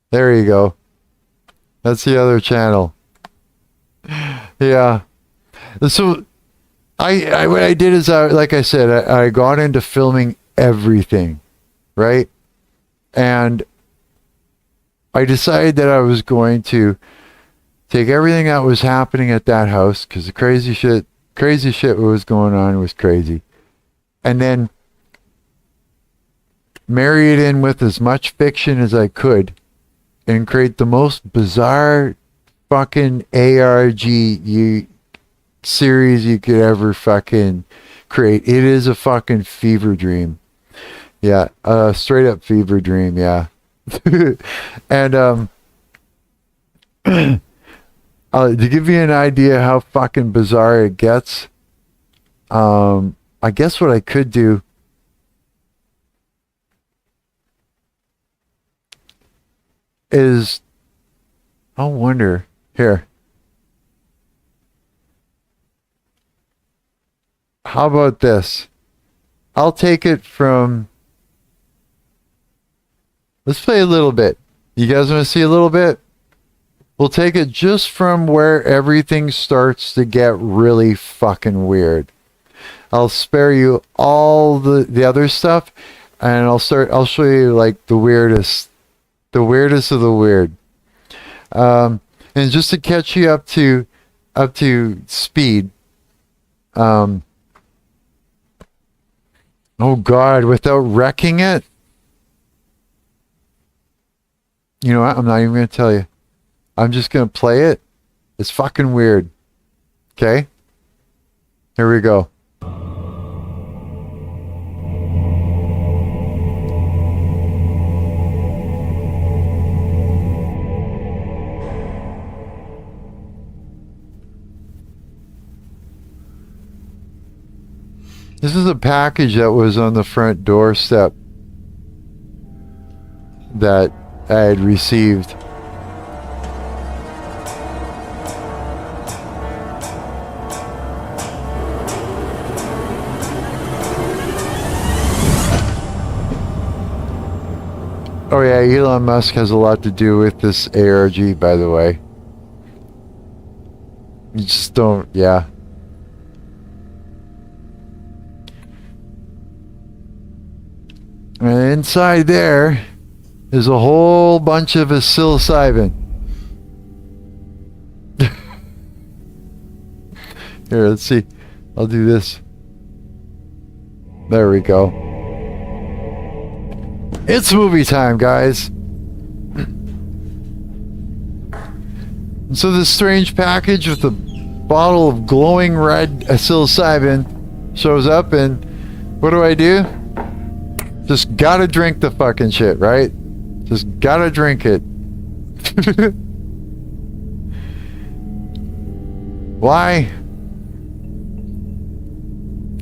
There you go. That's the other channel. Yeah. So I what I did is like I said, I got into filming everything, right? And I decided that I was going to take everything that was happening at that house, because the crazy shit was going on was crazy, and then marry it in with as much fiction as I could and create the most bizarre fucking ARG series you could ever fucking create. It is a fucking fever dream. Yeah, straight up fever dream, yeah. And to give you an idea how fucking bizarre it gets, I guess what I could do is, I wonder, here. How about this? I'll take it from, let's play a little bit. You guys want to see a little bit? We'll take it just from where everything starts to get really fucking weird. I'll spare you all the other stuff, and I'll show you like the weirdest of the weird. And just to catch you up to speed. Oh God, without wrecking it. You know what? I'm not even going to tell you. I'm just going to play it. It's fucking weird. Okay? Here we go. This is a package that was on the front doorstep that I had received. Oh yeah, Elon Musk has a lot to do with this ARG, by the way. You just don't, yeah. And inside there is a whole bunch of psilocybin. Here, let's see. I'll do this. There we go. It's movie time, guys. And so this strange package with a bottle of glowing red psilocybin shows up, and what do? Just gotta drink the fucking shit, right? Just gotta drink it. Why?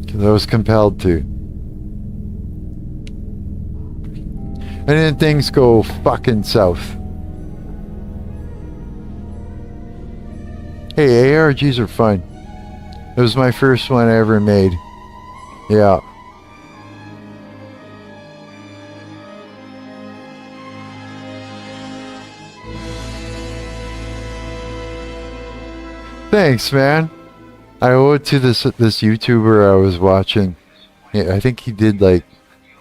Because I was compelled to. And then things go fucking south. Hey, ARGs are fun. It was my first one I ever made. Yeah. Thanks, man. I owe it to this YouTuber I was watching. Yeah, I think he did like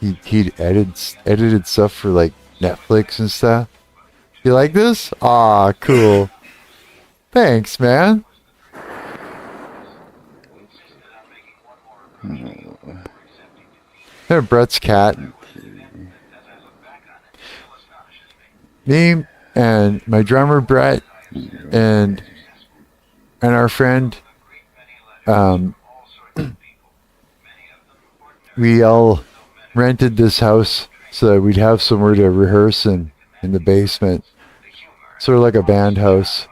he'd edited stuff for like Netflix and stuff. You like this? Ah, cool. Thanks, man. There, Brett's cat. Me and my drummer Brett and our friend, we all rented this house so that we'd have somewhere to rehearse in the basement. Sort of like a band house.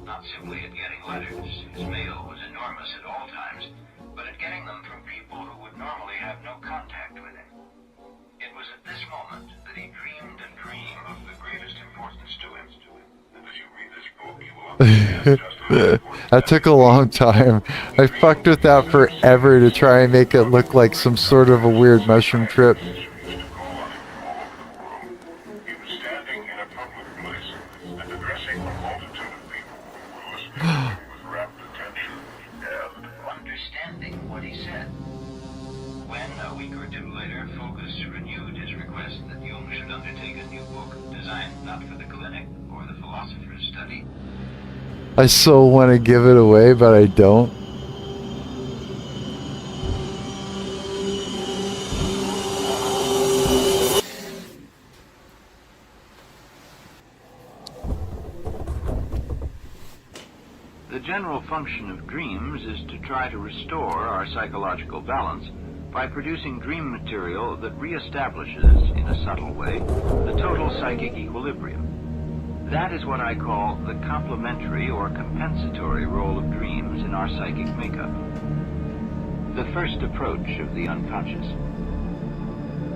Not simply at getting letters, his mail was enormous at all times, but at getting them from people who would normally have no contact with him. It was at this moment that he dreamed a dream of the greatest importance to him. And as you read this book, you will understand just how important that took a long time. I fucked with that forever to try and make it look like some sort of a weird mushroom trip. I so want to give it away, but I don't. The general function of dreams is to try to restore our psychological balance by producing dream material that reestablishes, in a subtle way, the total psychic equilibrium. That is what I call the complementary or compensatory role of dreams in our psychic makeup. The first approach of the unconscious.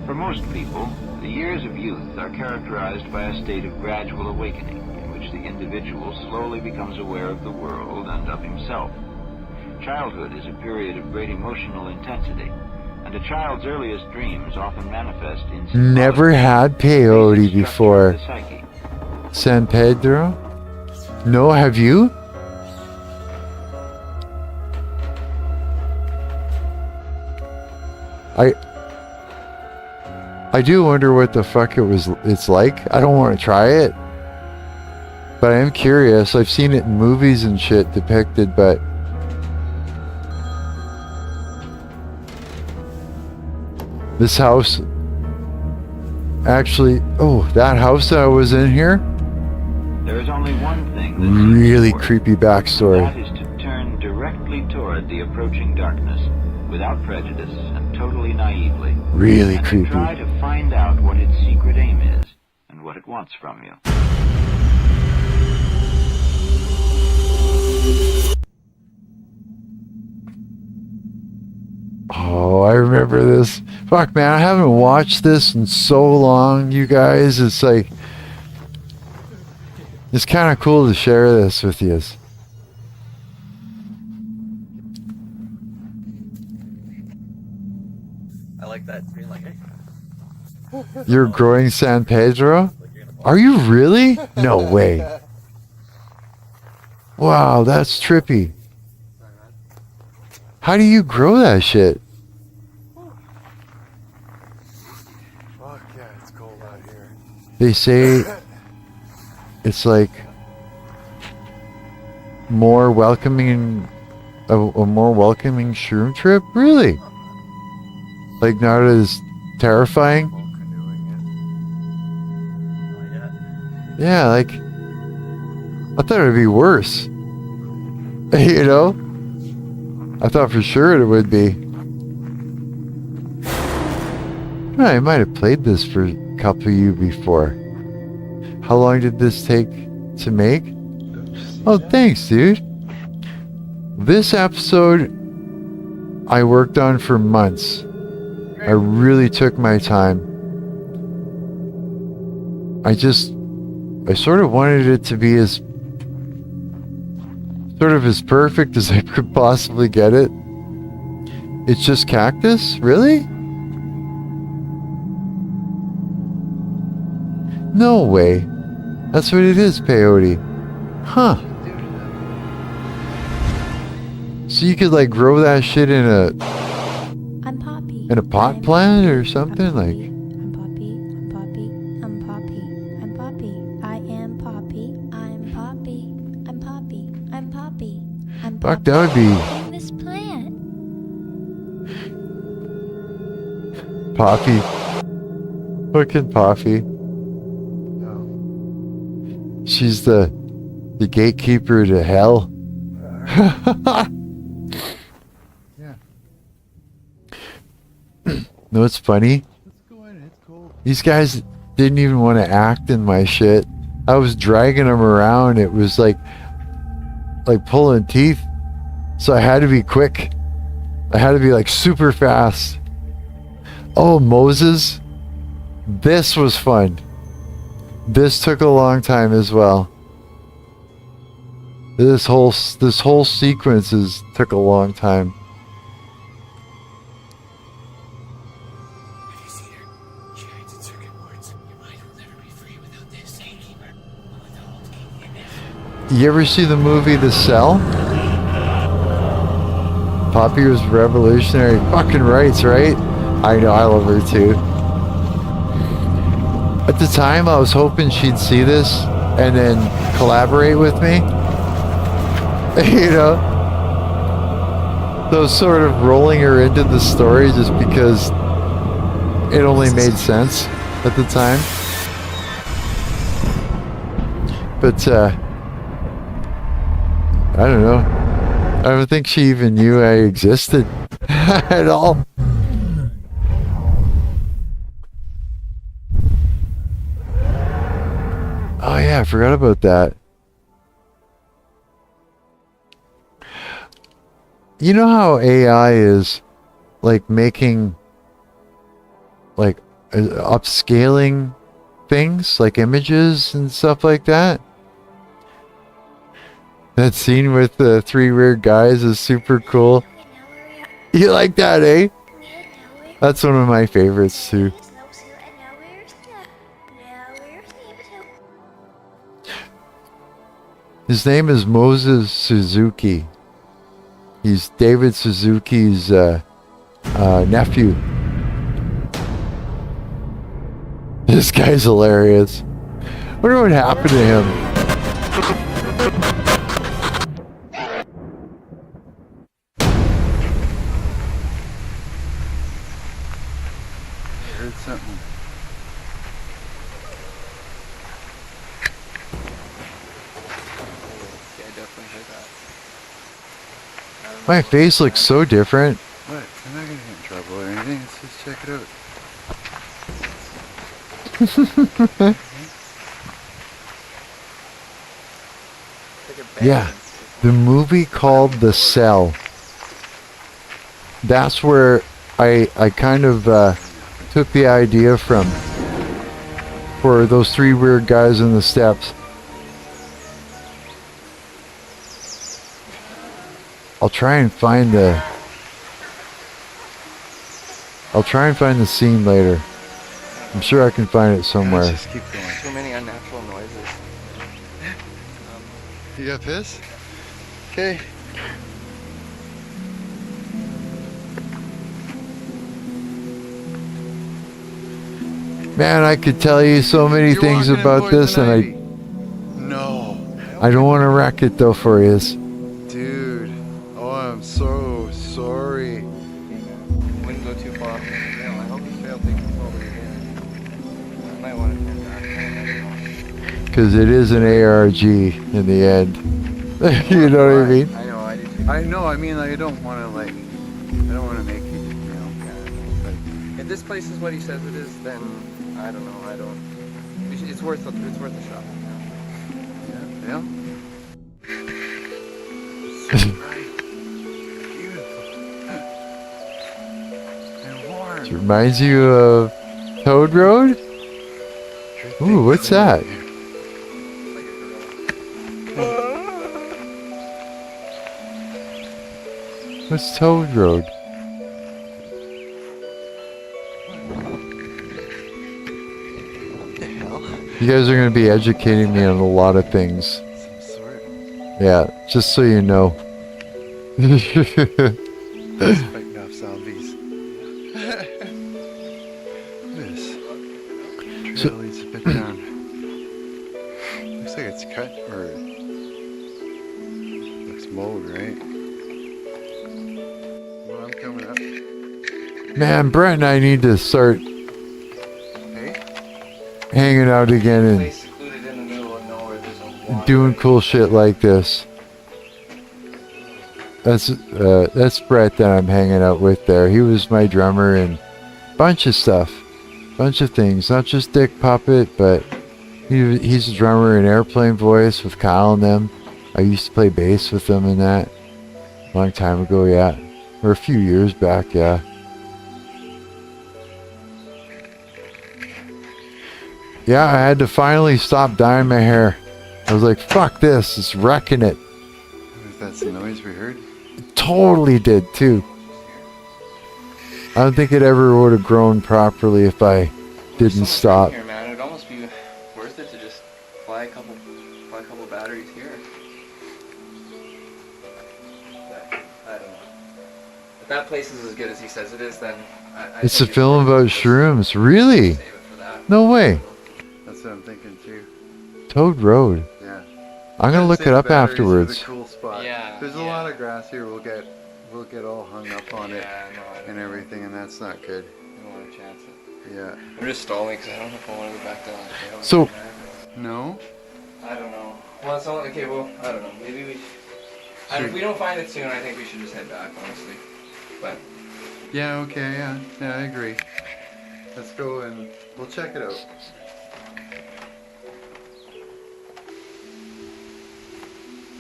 For most people, the years of youth are characterized by a state of gradual awakening in which the individual slowly becomes aware of the world and of himself. Childhood is a period of great emotional intensity, and and a child's earliest dreams often manifest in Never had peyote basic structure before. of the psyche. San Pedro? No, have you? I do wonder what the fuck it's like. I don't want to try it. But I am curious. I've seen it in movies and shit depicted, but this house actually, oh, that house that I was in here, There is only one thing that's really important. creepy backstory. That is to turn directly toward the approaching darkness, without prejudice and totally naively. Really and creepy. to try to find out what its secret aim is and what it wants from you. Oh, I remember this. Fuck, man, I haven't watched this in so long, you guys. It's like, it's kind of cool to share this with you. I like that. Being like, hey, You're growing San Pedro? Are you really? No way. Wow, that's trippy. How do you grow that shit? Fuck yeah, it's cold out here. They say it's like more welcoming, a more welcoming shroom trip? Really? Like not as terrifying? Well, canoeing oh, yeah. Yeah, like I thought it'd be worse. You know? I thought for sure it would be. I might have played this for a couple of you before. How long did this take to make? Oh, thanks, dude. This episode I worked on for months. I really took my time. I sort of wanted it to be as perfect as I could possibly get it. It's just cactus? Really? No way. That's what it is, peyote. Huh. So you could like grow that shit in I'm Poppy. a pot I'm plant or Poppy. something I'm like. Poppy. I'm Poppy. I'm Poppy. I'm Poppy. I am Poppy. I'm Poppy. I'm Poppy. I'm Poppy. I'm Poppy. Fuck, that would be I'm this plant. Poppy. Fucking Poppy. She's the gatekeeper to hell. Yeah. No, it's funny. Let's go in, it's cold. These guys didn't even want to act in my shit. I was dragging them around. It was like pulling teeth. So I had to be quick. I had to be like super fast. Oh, Moses. This was fun. This took a long time as well. This whole sequence took a long time. Have you seen her? She hides in circuit boards. Your mind will never be free without this gatekeeper. With the old king in it. You ever see the movie The Cell? Poppy was revolutionary. Fucking rights, right? I know, I love her too. At the time, I was hoping she'd see this and then collaborate with me. You know? So I was sort of rolling her into the story just because it only made sense at the time. But, I don't know. I don't think she even knew I existed at all. Oh yeah, I forgot about that. You know how AI is like making like upscaling things like images and stuff like that? That scene with the three weird guys is super cool. You like that, eh? That's one of my favorites too. His name is Moses Suzuki. He's David Suzuki's nephew. This guy's hilarious. Wonder what happened to him. I heard something. Yeah, I definitely heard that. My face looks so different. What? I'm not gonna get in trouble or anything. Let's just check it out. Yeah, the movie called The Cell. That's where I kind of took the idea from, for those three weird guys in the steps. I'll try and find the scene later. I'm sure I can find it somewhere. Let's just keep going. Too many unnatural noises. You got piss? Okay. Man, I could tell you so many You're things walking in about this, poison and ivy. No. I don't want to wreck it though for you. Dude. Oh, I'm so sorry. Wouldn't go too far. Yeah, I hope you fail taking control of your game. I might want to turn back. Because it is an ARG in the end. You know what I mean? I know, I do too. I know, I mean, I don't want to, like, I don't want to make you, but If this place is what he says it is, then I don't know. I don't. It's worth a shot. yeah. So bright. Beautiful. And warm. It reminds you of Toad Road? Ooh, what's that? What's Toad Road? You guys are going to be educating me on a lot of things. Some sort. Yeah, just so you know. Fighting off zombies. This trail leads a bit down. Looks like it's cut or looks mowed, right? Well, I'm coming up. Man, Brett and I need to start Hey? hanging out again and Place secluded in the middle of nowhere. There's no water. doing cool shit like this. That's Brett that I'm hanging out with there. He was my drummer and bunch of stuff. Bunch of things. Not just Dick Puppet, but he's a drummer in Airplane Voice with Kyle and them. I used to play bass with them in that. Long time ago, yeah. Or a few years back, yeah. Yeah, I had to finally stop dyeing my hair. I was like, fuck this, it's wrecking it. That's the noise we heard. Totally did too. I don't think it ever would have grown properly if I didn't stop. Here, man. It'd almost be worth it to just fly a couple batteries here. But, I don't know. If that place is as good as he says it is, then I It's a think film about shrooms, really? Save it for that. No way. That's what I'm thinking too. Toad Road. Yeah. I'm gonna look Save it up batteries for afterwards. the cool spot. Yeah, There's a yeah. lot of grass here. We'll get all hung up on it Yeah, no, I and everything, and that's not good. don't want to chance it. Yeah. I'm just stalling because I don't know if I want to go back down the trail. So- No. I don't know. Well, it's only, okay, well, I don't know. Maybe we... if we don't find it soon, I think we should just head back, honestly. But... Yeah. Okay. Yeah. Yeah. I agree. Let's go and we'll check it out.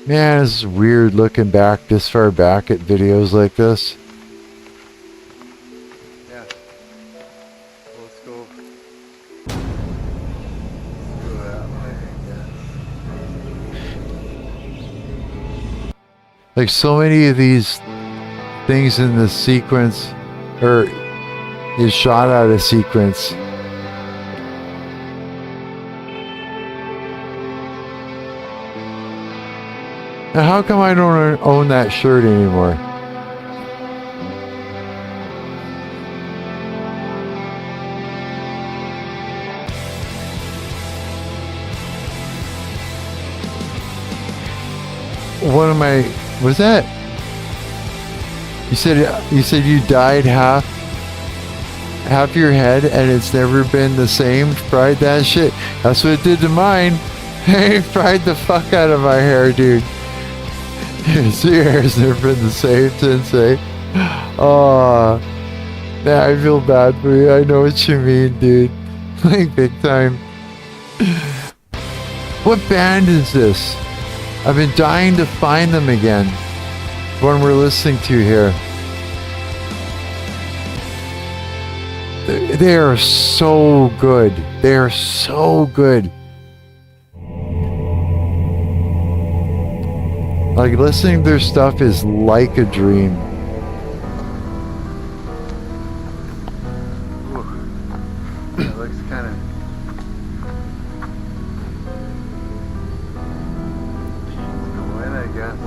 Man, it's weird looking back this far back at videos like this. Yeah. Let's go. Go that way, I guess. Like so many of these things in the sequence, or is shot out of sequence. Now, how come I don't own that shirt anymore? One of my, was that? You said you dyed half your head and it's never been the same. Fried that shit. That's what it did to mine. It fried the fuck out of my hair, dude. So your hair's never been the same since, eh? Oh, man, I feel bad for you. I know what you mean, dude. Like, big time. What band is this? I've been dying to find them again. One we're listening to here. They are so good. They are so good. Like, listening to their stuff is like a dream. It looks kind of... go in, I guess.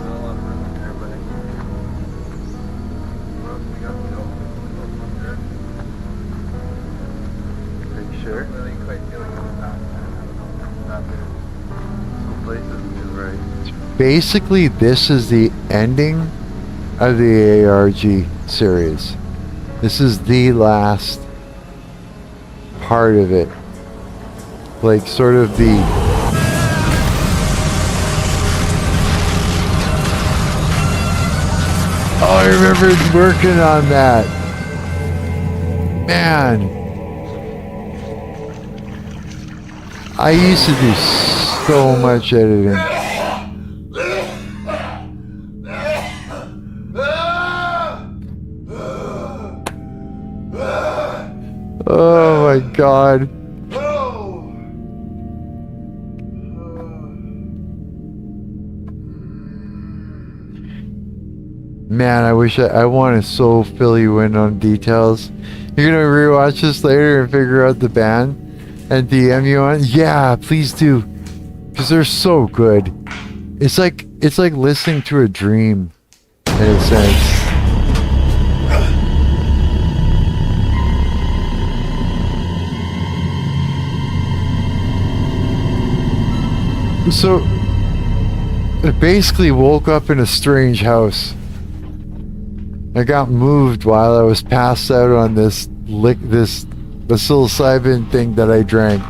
Are you sure? Some places is right. Basically, this is the ending of the ARG series. This is the last part of it. Like, sort of the... Oh, I remember working on that. Man. I used to do so much editing. Oh my god. Man, I wish I want to so fill you in on details. You're gonna rewatch this later and figure out the band and DM you on? Yeah, please do. Because they're so good. It's like listening to a dream in a sense. So, I basically woke up in a strange house. I got moved while I was passed out on this psilocybin thing that I drank.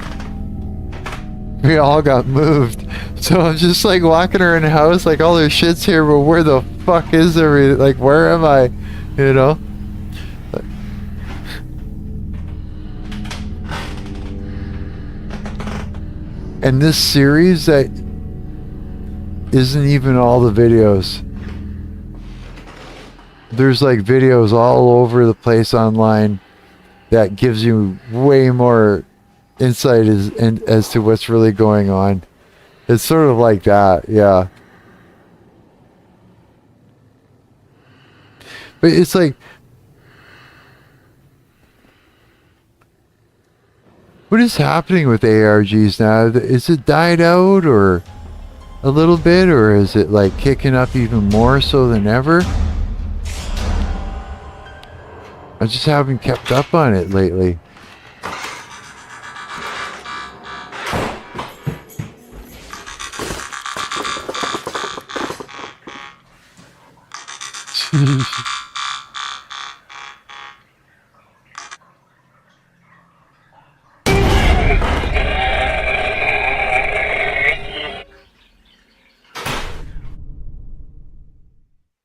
We all got moved. So I'm just like walking around the house like all this shit's here, but where the fuck is everything? Like, where am I? You know? And this series that isn't even all the videos. There's like videos all over the place online that gives you way more insight as to what's really going on. It's sort of like that, yeah. But it's like, what is happening with ARGs now? Is it died out or a little bit, or is it like kicking up even more so than ever? I just haven't kept up on it lately.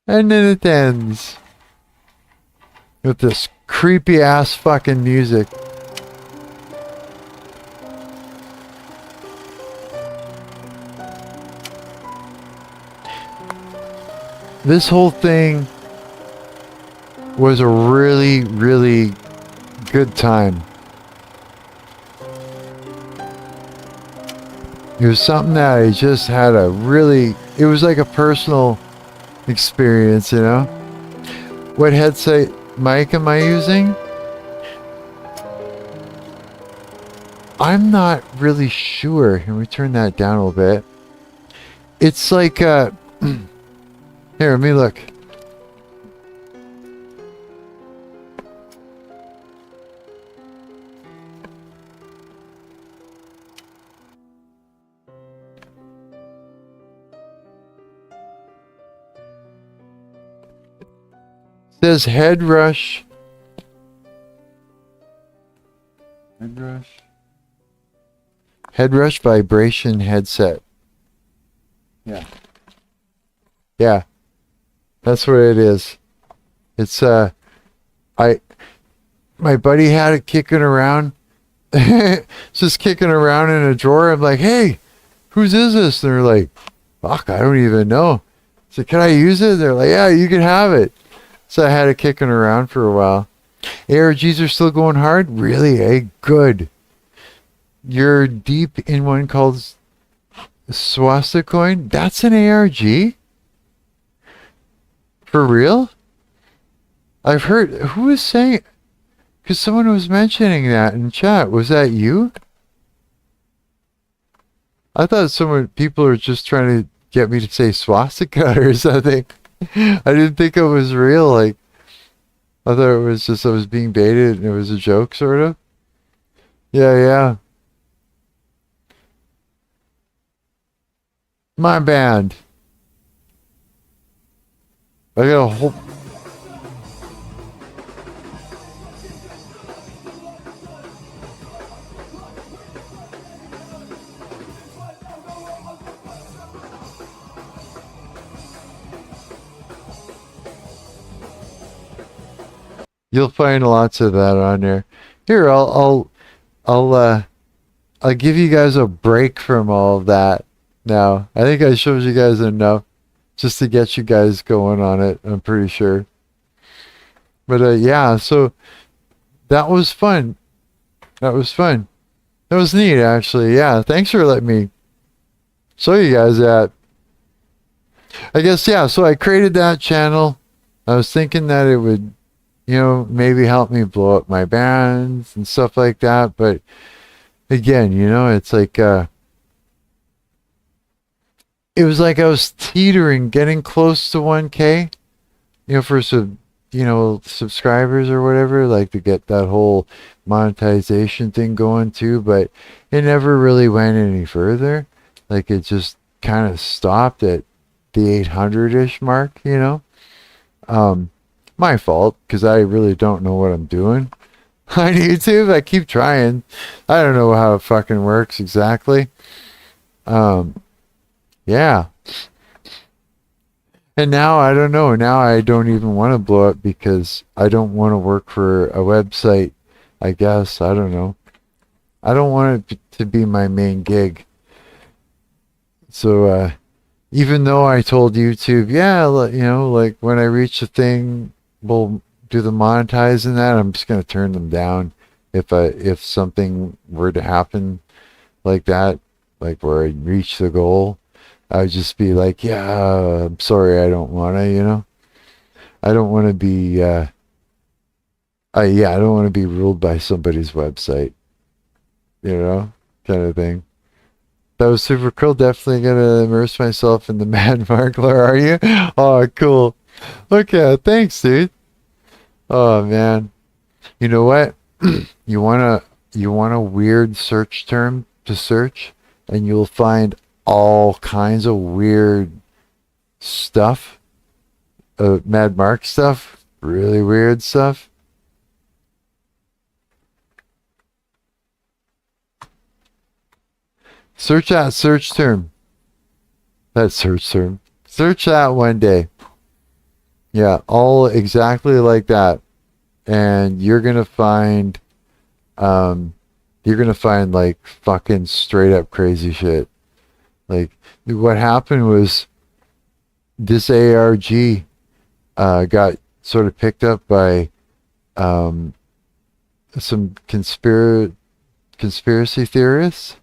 And then it ends with this creepy ass fucking music. This whole thing was a really, really good time. It was something that I just had a really, it was like a personal experience, you know? What headset mic am I using? I'm not really sure. Can we turn that down a little bit? It's like here, let me look. It says head rush. Head rush vibration headset. Yeah. Yeah. That's what it is. It's my buddy had it kicking around. Just kicking around in a drawer. I'm like, hey, whose is this? And they're like, fuck, I don't even know. So can I use it? They're like, yeah, you can have it. So I had it kicking around for a while. ARGs are still going hard? Really? Good. You're deep in one called Swastika Coin? That's an ARG? For real? I've heard, who was saying, because someone was mentioning that in chat. Was that you? I thought people were just trying to get me to say swastika or something. I didn't think it was real. Like, I thought it was just I was being baited and it was a joke, sort of. Yeah. My band. I got a whole... You'll find lots of that on there. Here, I'll give you guys a break from all of that now. I think I showed you guys enough just to get you guys going on it, I'm pretty sure. But yeah, so that was fun. That was neat, actually. Yeah, thanks for letting me show you guys that. I guess, yeah, so I created that channel. I was thinking that it would, maybe help me blow up my bands and stuff like that. But again, it's like, it was like I was teetering, getting close to 1K, for some, subscribers or whatever, like to get that whole monetization thing going too. But it never really went any further. Like it just kind of stopped at the 800-ish mark, My fault, because I really don't know what I'm doing on YouTube. I keep trying. I don't know how it fucking works exactly. Yeah. And now I don't know. Now I don't even want to blow up because I don't want to work for a website, I guess. I don't know. I don't want it to be my main gig. So, even though I told YouTube, yeah, like when I reach the thing, we'll do the monetizing that, I'm just going to turn them down if something were to happen like that, like where I reach the goal. I would just be like, yeah, I'm sorry, I don't want to, I don't want to be, I don't want to be ruled by somebody's website, kind of thing. That was super cool. Definitely going to immerse myself in the Mad Markler, are you? Oh, cool. Okay, thanks, dude. Oh, man. You know what? You want a weird search term to search, and you'll find all kinds of weird stuff. Mad Mark stuff. Really weird stuff. Search that search term. That search term. Search that one day. Yeah, all exactly like that. And you're gonna find like fucking straight up crazy shit. Like what happened was this ARG got sort of picked up by some conspiracy theorists.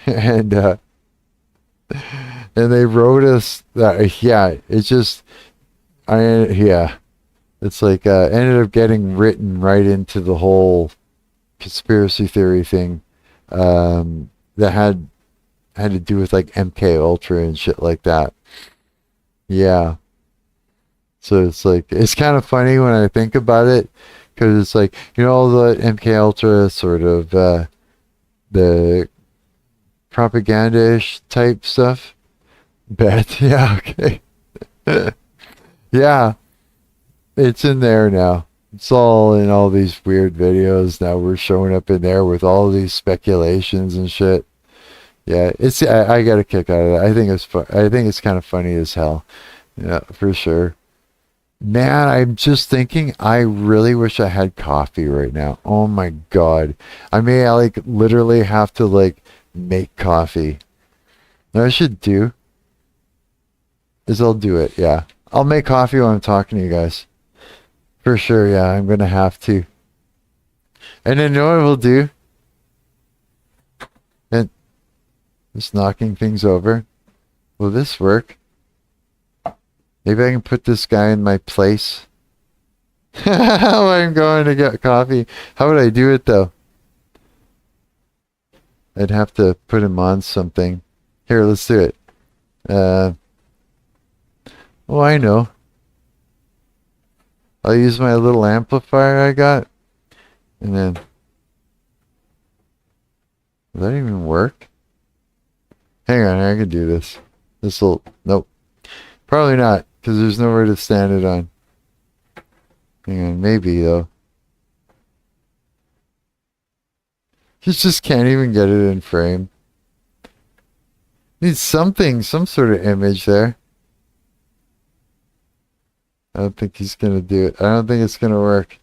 And they wrote us that it's like ended up getting written right into the whole conspiracy theory thing. that had to do with like MK Ultra and shit like that. Yeah. So it's like, it's kind of funny when I think about it, because it's like, you know, all the MK Ultra sort of the propaganda-ish type stuff. Bet. Yeah. Okay. Yeah. It's in there now. It's all in all these weird videos now. We're showing up in there with all these speculations and shit. Yeah, it's I got a kick out of that. I think it's fun. I think it's kind of funny as hell. Yeah, for sure. Man, I'm just thinking, I really wish I had coffee right now. Oh my god. I may like literally have to like make coffee. What I should do is I'll do it, yeah. I'll make coffee while I'm talking to you guys. For sure, yeah, I'm gonna have to. And then you know what we'll do? And just knocking things over. Will this work? Maybe I can put this guy in my place. How I'm going to get coffee. How would I do it though? I'd have to put him on something. Here, let's do it. Oh, I know. I'll use my little amplifier I got. And then... Will that even work? Hang on, I can do this. This'll... Nope. Probably not, because there's nowhere to stand it on. Hang on, maybe though. Just can't even get it in frame. Needs something, some sort of image there. I don't think he's gonna do it. I don't think it's gonna work.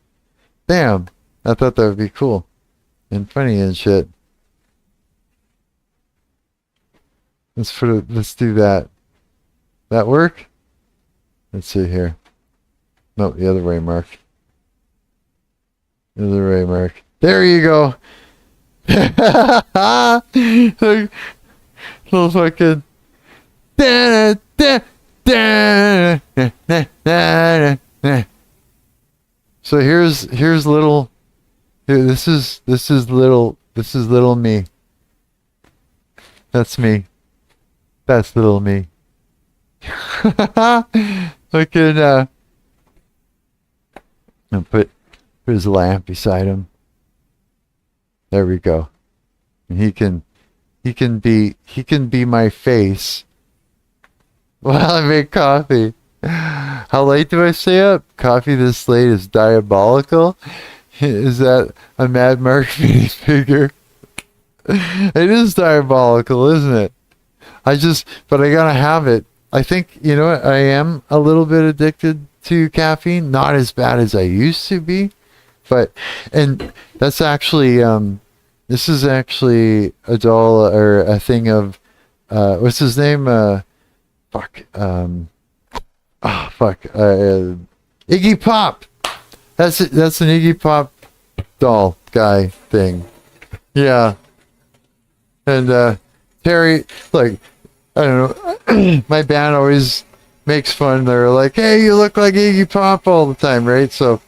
Damn! I thought that would be cool. And funny and shit. Let's do that. That work? Let's see here. No, the other way, Mark. The other way, Mark. There you go! Little fucking... So here's little... Here, this is little me. That's me. That's little me. Fucking and put his lamp beside him. There we go. And he can be my face while I make coffee. How late do I stay up? Coffee this late is diabolical. Is that a Mad Mark figure? It is diabolical, isn't it? But I gotta have it. I think, you know what, I am a little bit addicted to caffeine. Not as bad as I used to be. And that's actually, this is actually a doll, or a thing of, what's his name? Iggy Pop! That's an Iggy Pop doll guy thing. Yeah. And, Terry, like, I don't know, my band always makes fun. They're like, hey, you look like Iggy Pop all the time, right? So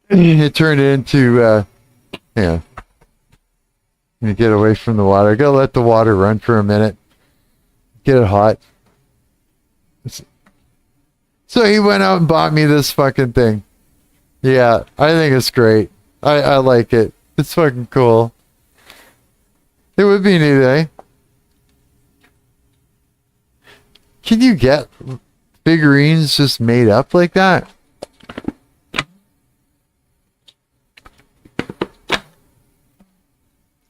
it turned into, yeah. You get away from the water. Gotta let the water run for a minute. Get it hot. So he went out and bought me this fucking thing. Yeah, I think it's great. I like it. It's fucking cool. It would be neat, eh? Can you get figurines just made up like that?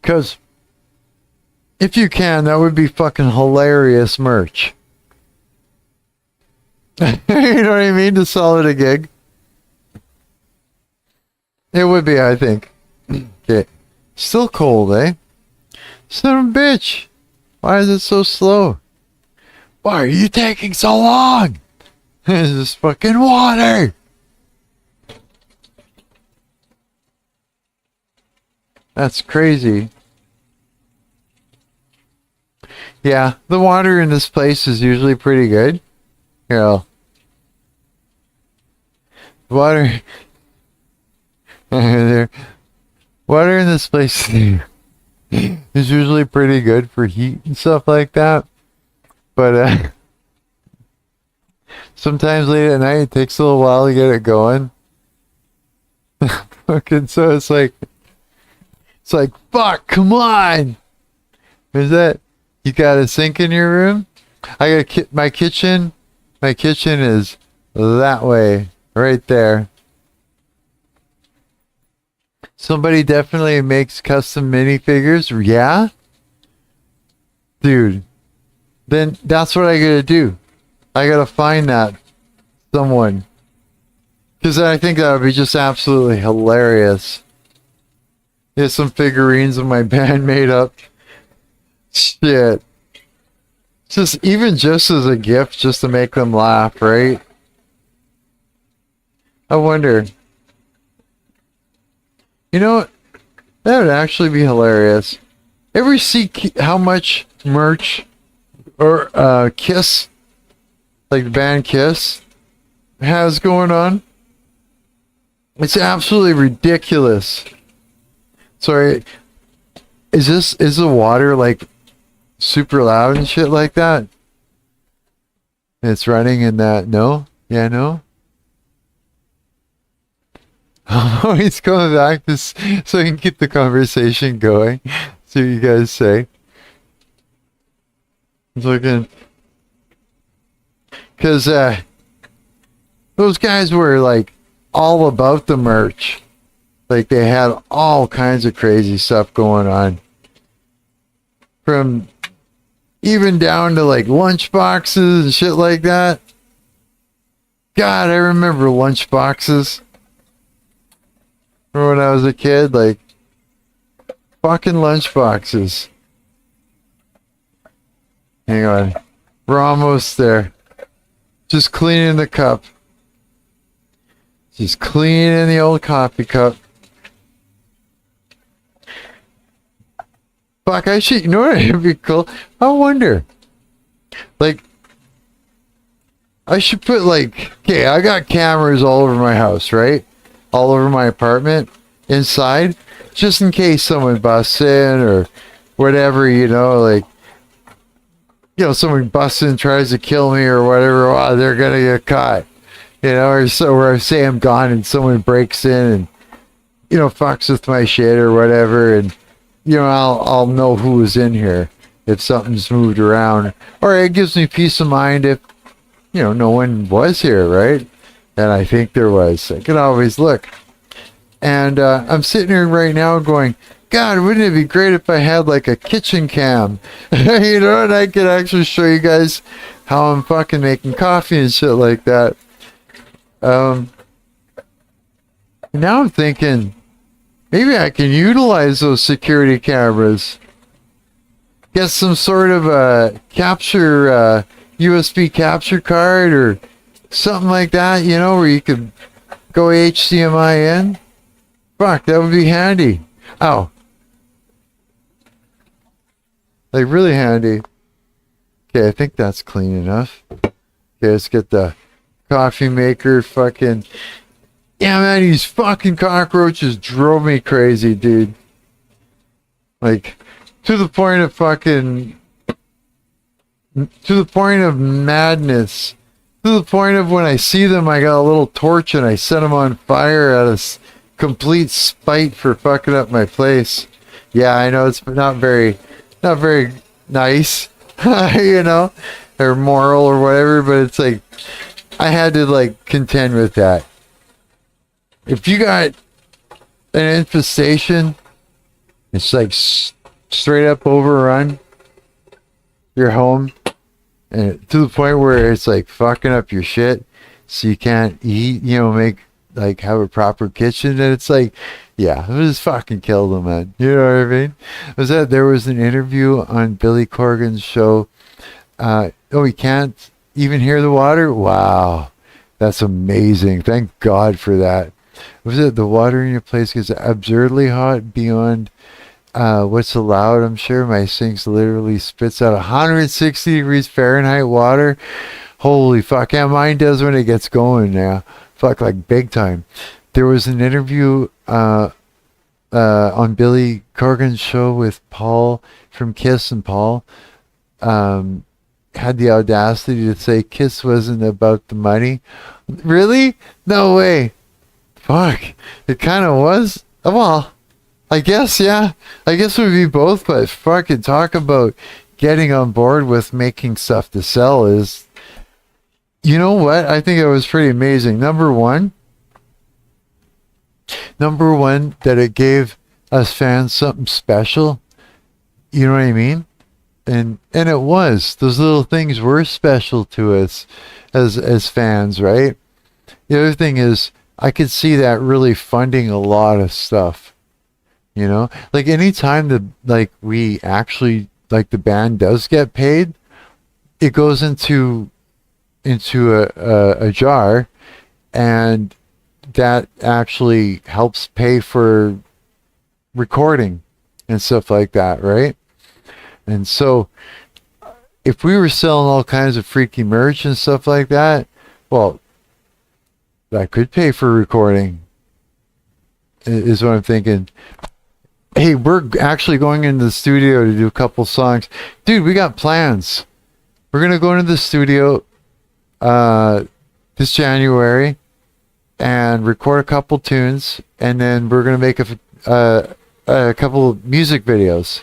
Because if you can, that would be fucking hilarious merch. You know what I mean? To sell at a gig. It would be, I think. Okay. Still cold, eh? Son of a bitch. Why is it so slow? Why are you taking so long? This is fucking water. That's crazy. Yeah, the water in this place is usually pretty good. Here, water. Water in this place is usually pretty good for heat and stuff like that. But sometimes late at night it takes a little while to get it going. Fucking so it's like fuck, come on. Is that you got a sink in your room? I got my kitchen. My kitchen is that way, right there. Somebody definitely makes custom minifigures. Yeah? Dude. Then that's what I gotta do. I gotta find that someone. Because I think that would be just absolutely hilarious. There's some figurines of my band made up. Shit. Just as a gift, just to make them laugh, right? I wonder. You know what? That would actually be hilarious. Ever see how much merch or Kiss, like the band Kiss, has going on? It's absolutely ridiculous. Sorry, is the water like super loud and shit like that? It's running in that. No? Yeah, no? Oh, he's coming back so he can keep the conversation going. See what you guys say. He's looking. Because those guys were like all about the merch. Like they had all kinds of crazy stuff going on. From even down to like lunch boxes and shit like that. God, I remember lunch boxes. Remember when I was a kid, like fucking lunch boxes. Hang on. We're almost there. Just cleaning the cup. Just cleaning the old coffee cup. Fuck, I should, you know what would be cool? I wonder. Like, I should put like, okay, I got cameras all over my house, right? All over my apartment, inside, just in case someone busts in or whatever, you know, like, you know, someone busts in, tries to kill me or whatever, oh, they're gonna get caught, you know, or say I'm gone and someone breaks in and, you know, fucks with my shit or whatever, and, you know, I'll know who was in here if something's moved around, or it gives me peace of mind if, you know, no one was here, right? And I think there was. I can always look. And I'm sitting here right now going, God, wouldn't it be great if I had like a kitchen cam? You know, and I could actually show you guys how I'm fucking making coffee and shit like that. Now I'm thinking, maybe I can utilize those security cameras. Get some sort of a capture, USB capture card or something like that, you know, where you could go HDMI in. Fuck, that would be handy. Ow. Like, really handy. Okay, I think that's clean enough. Okay, let's get the coffee maker fucking... Yeah, man, these fucking cockroaches drove me crazy, dude. Like, to the point of fucking... To the point of madness. To the point of when I see them, I got a little torch and I set them on fire out of complete spite for fucking up my place. Yeah, I know it's not very nice, you know, or moral or whatever, but it's like, I had to like contend with that. If you got an infestation, it's like straight up overrun your home. And to the point where it's like fucking up your shit so you can't eat, you know, have a proper kitchen. And it's like, yeah, it just fucking kill them, man. You know what I mean? There was an interview on Billy Corgan's show. Oh, we can't even hear the water? Wow. That's amazing. Thank God for that. Was it the water in your place gets absurdly hot beyond what's allowed? I'm sure my sink's literally spits out 160 degrees Fahrenheit water. Holy fuck. Yeah, mine does when it gets going now. Fuck, like big time. There was an interview on Billy Corgan's show with Paul from Kiss, and Paul had the audacity to say Kiss wasn't about the money. Really? No way. Fuck. It kind of was. Well, I guess, yeah. I guess it would be both, but fucking talk about getting on board with making stuff to sell is, you know what? I think it was pretty amazing. Number one, that it gave us fans something special. You know what I mean? And it was. Those little things were special to us as fans, right? The other thing is, I could see that really funding a lot of stuff. You know? Like anytime we actually, like, the band does get paid, it goes into a jar, and that actually helps pay for recording and stuff like that, right? And so if we were selling all kinds of freaky merch and stuff like that, well, that could pay for recording, is what I'm thinking. Hey, we're actually going into the studio to do a couple songs. Dude, we got plans. We're going to go into the studio this January and record a couple tunes, and then we're going to make a couple of music videos.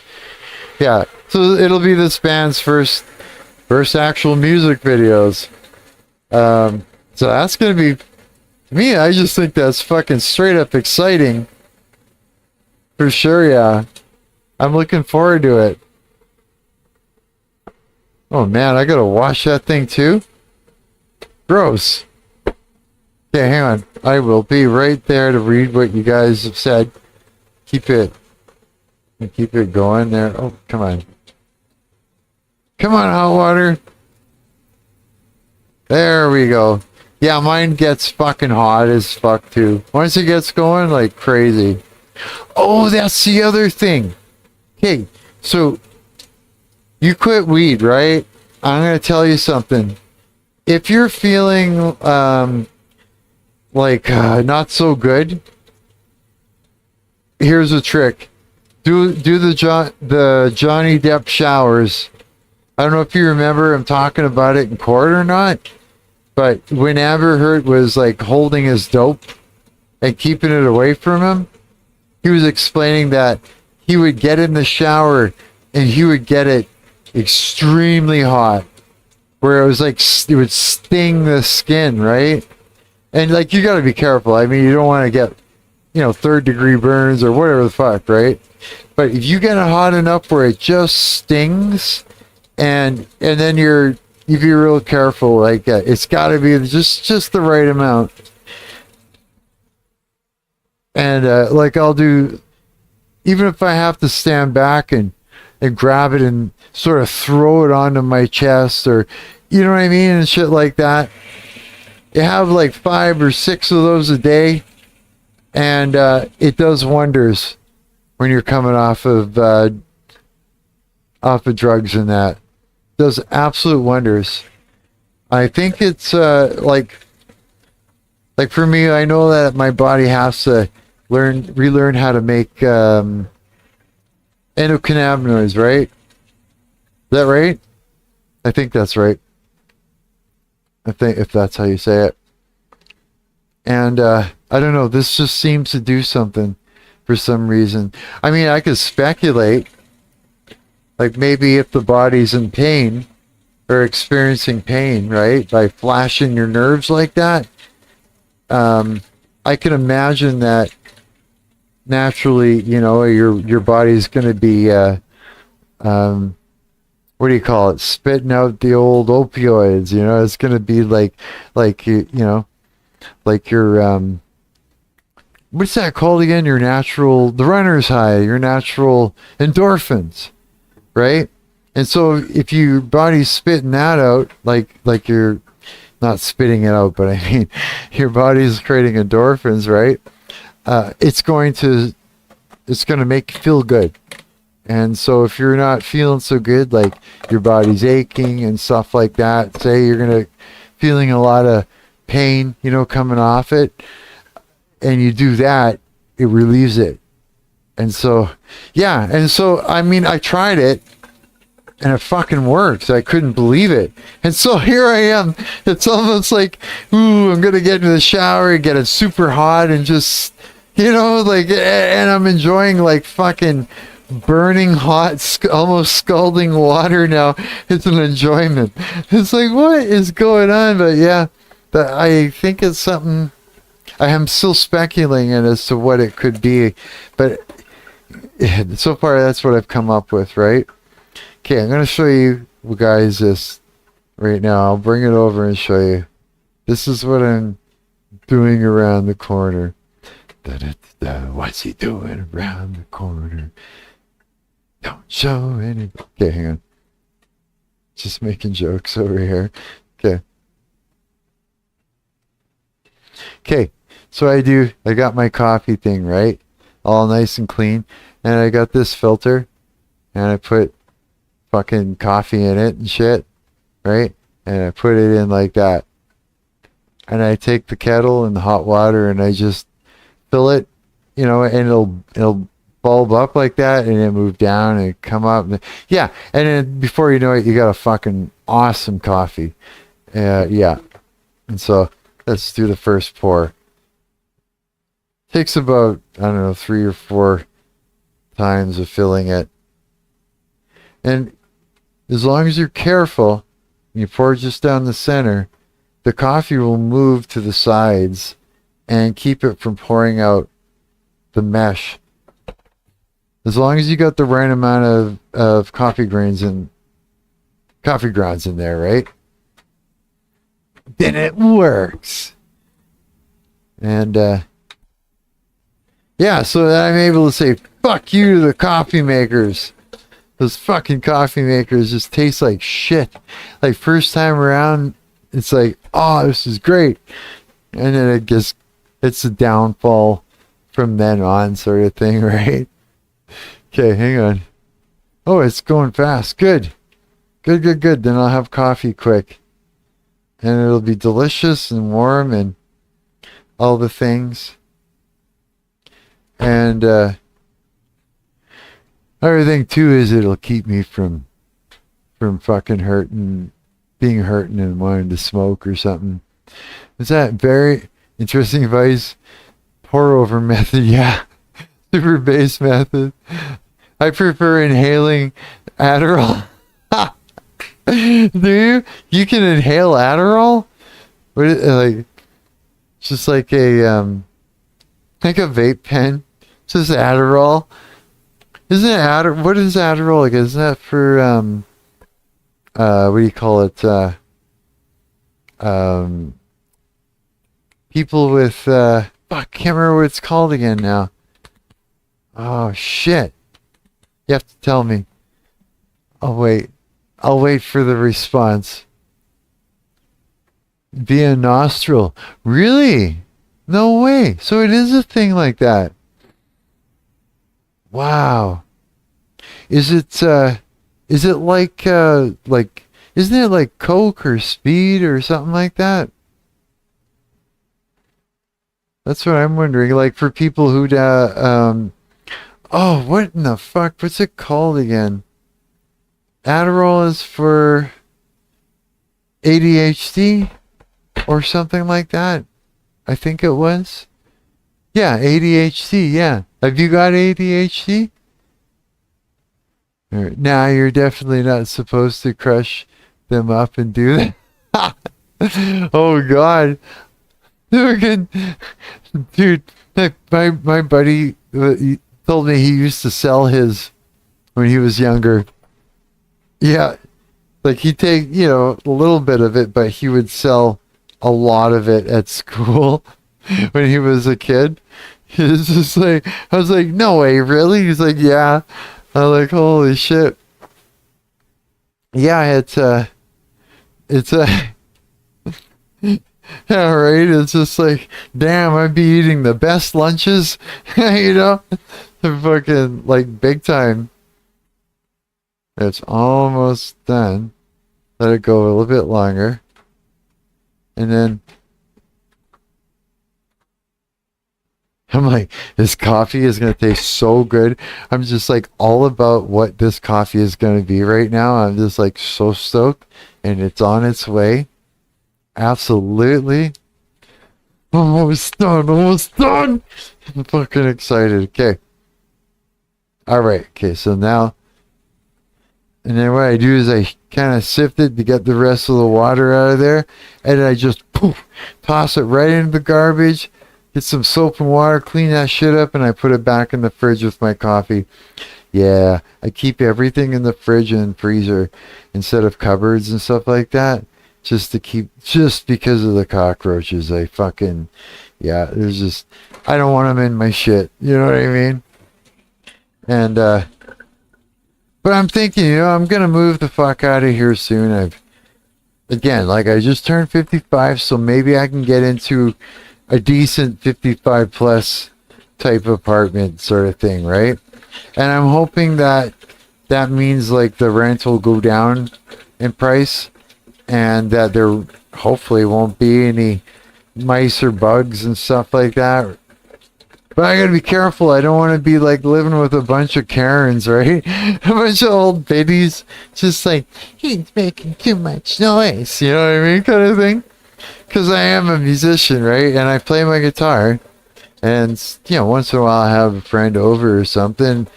Yeah, so it'll be this band's first actual music videos. So that's going to be, to me, I just think that's fucking straight up exciting. For sure, yeah. I'm looking forward to it. Oh man, I gotta wash that thing too? Gross. Okay, hang on. I will be right there to read what you guys have said. Keep it going there. Oh, come on. Come on, hot water. There we go. Yeah, mine gets fucking hot as fuck too. Once it gets going, like crazy. Oh, that's the other thing. Okay, so you quit weed, right? I'm going to tell you something. If you're feeling not so good, here's a trick. Do the Johnny Depp showers. I don't know if you remember him talking about it in court or not, but when Amber Heard was like holding his dope and keeping it away from him, he was explaining that he would get in the shower and he would get it extremely hot, where it was like it would sting the skin, right? And like, you got to be careful. I mean, you don't want to get, third degree burns or whatever the fuck, right? But if you get it hot enough where it just stings, and then you be real careful, like it's got to be just the right amount. And I'll do, even if I have to stand back and grab it and sort of throw it onto my chest, or you know what I mean, and shit like that. You have like 5 or 6 of those a day, and it does wonders when you're coming off of drugs, and that does absolute wonders. I think it's like for me, I know that my body has to relearn how to make endocannabinoids, right? Is that right? I think that's right. I think, if that's how you say it. And I don't know, this just seems to do something for some reason. I mean, I could speculate, like maybe if the body's in pain or experiencing pain, right, by flashing your nerves like that, I can imagine that naturally, your body's going to be, what do you call it? Spitting out the old opioids, it's going to be like your, what's that called again? The runner's high, your natural endorphins, right? And so if your body's spitting that out, like you're not spitting it out, but I mean, your body's creating endorphins, right? It's going to make you feel good. And so if you're not feeling so good, like your body's aching and stuff like that, say you're feeling a lot of pain, coming off it, and you do that, it relieves it. And so, yeah. And so, I mean, I tried it and it fucking works. I couldn't believe it. And so here I am. It's almost like, ooh, I'm going to get into the shower and get it super hot and just, you know, like, and I'm enjoying like fucking burning hot, almost scalding water now. It's an enjoyment. It's like, what is going on? But yeah, I think it's something. I am still speculating as to what it could be, but so far that's what I've come up with, right? Okay, I'm going to show you guys this right now. I'll bring it over and show you. This is what I'm doing around the corner. What's he doing around the corner? Don't show any. Okay, hang on. Just making jokes over here. Okay. Okay, so I got my coffee thing, right? All nice and clean. And I got this filter. And I put fucking coffee in it and shit, right? And I put it in like that. And I take the kettle and the hot water and I just fill it, you know, and it'll bulb up like that and then move down and come up. Yeah, and then before you know it, you got a fucking awesome coffee. Yeah. And so let's do the first pour. Takes about, I don't know, 3 or 4 times of filling it. And as long as you're careful, you pour just down the center, the coffee will move to the sides and keep it from pouring out the mesh. As long as you got the right amount of coffee grounds in there, right? Then it works. And yeah, so I'm able to say fuck you to the coffee makers. Those fucking coffee makers just taste like shit. Like first time around, it's like, oh, this is great. And then it's a downfall from then on sort of thing, right? Okay, hang on. Oh, it's going fast. Good. Good. Then I'll have coffee quick. And it'll be delicious and warm and all the things. And everything too is it'll keep me from fucking being hurting and wanting to smoke or something. Is that very interesting advice? Pour over method, yeah. Super base method. I prefer inhaling Adderall. Do you? You can inhale Adderall? What is, like, just like a vape pen. Just Adderall. Isn't it Adderall? What is Adderall? Like, isn't that for what do you call it? People with fuck, can't remember what it's called again now. Oh shit. You have to tell me. I'll wait for the response. Via nostril. Really? No way. So it is a thing like that. Wow. Is it like isn't it like Coke or Speed or something like that? That's what I'm wondering. Like for people who oh, what in the fuck? What's it called again? Adderall is for ADHD or something like that. I think it was. Yeah, ADHD, yeah. Have you got ADHD? Nah, you're definitely not supposed to crush them up and do that. Oh, God. Dude, my buddy told me he used to sell his when he was younger. Yeah, like he'd take, you know, a little bit of it, but he would sell a lot of it at school when he was a kid. He was just like, I was like, no way, really? He's like, yeah. I was like, holy shit. Yeah, it's yeah, right. It's just like, damn, I'd be eating the best lunches, you know, fucking like big time. It's almost done. Let it go a little bit longer, and then I'm like, This coffee is going to taste so good. I'm just like all about what this coffee is going to be right now. I'm just like so stoked, and it's on its way. Absolutely. Almost done. Almost done. I'm fucking excited. Okay. All right. Okay. So now, and then what I do is I kind of sift it to get the rest of the water out of there, and then I just poof, toss it right into the garbage. Get some soap and water, clean that shit up, and I put it back in the fridge with my coffee. Yeah, I keep everything in the fridge and freezer instead of cupboards and stuff like that. Just because of the cockroaches. I fucking, yeah, there's just, I don't want them in my shit. You know what I mean? And, but I'm thinking, I'm going to move the fuck out of here soon. Again, like I just turned 55, so maybe I can get into a decent 55 plus type apartment sort of thing, right? And I'm hoping that means like the rent will go down in price, and that there hopefully won't be any mice or bugs and stuff like that. But I gotta be careful. I don't want to be like living with a bunch of Karens, right? A bunch of old biddies, just like, he's making too much noise, you know what I mean, kind of thing. Because I am a musician, right? And I play my guitar. And, once in a while I have a friend over or something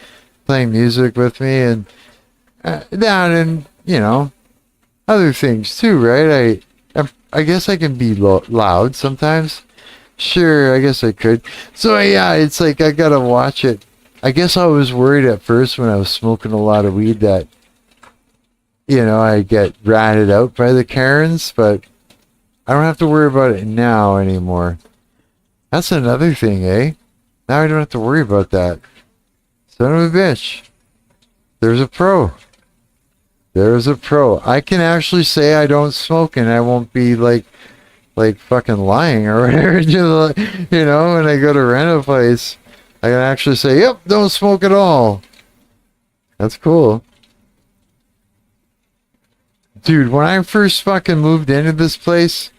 playing music with me. And and, other things too, right? I guess I can be loud sometimes. Sure, I guess I could. So, yeah, it's like I gotta watch it. I guess I was worried at first when I was smoking a lot of weed that, I get ratted out by the Karens, but I don't have to worry about it now anymore. That's another thing, eh? Now I don't have to worry about that. Son of a bitch. There's a pro. There's a pro. I can actually say I don't smoke, and I won't be like fucking lying or whatever. When I go to rent a place, I can actually say, yep, don't smoke at all. That's cool. Dude, when I first fucking moved into this place,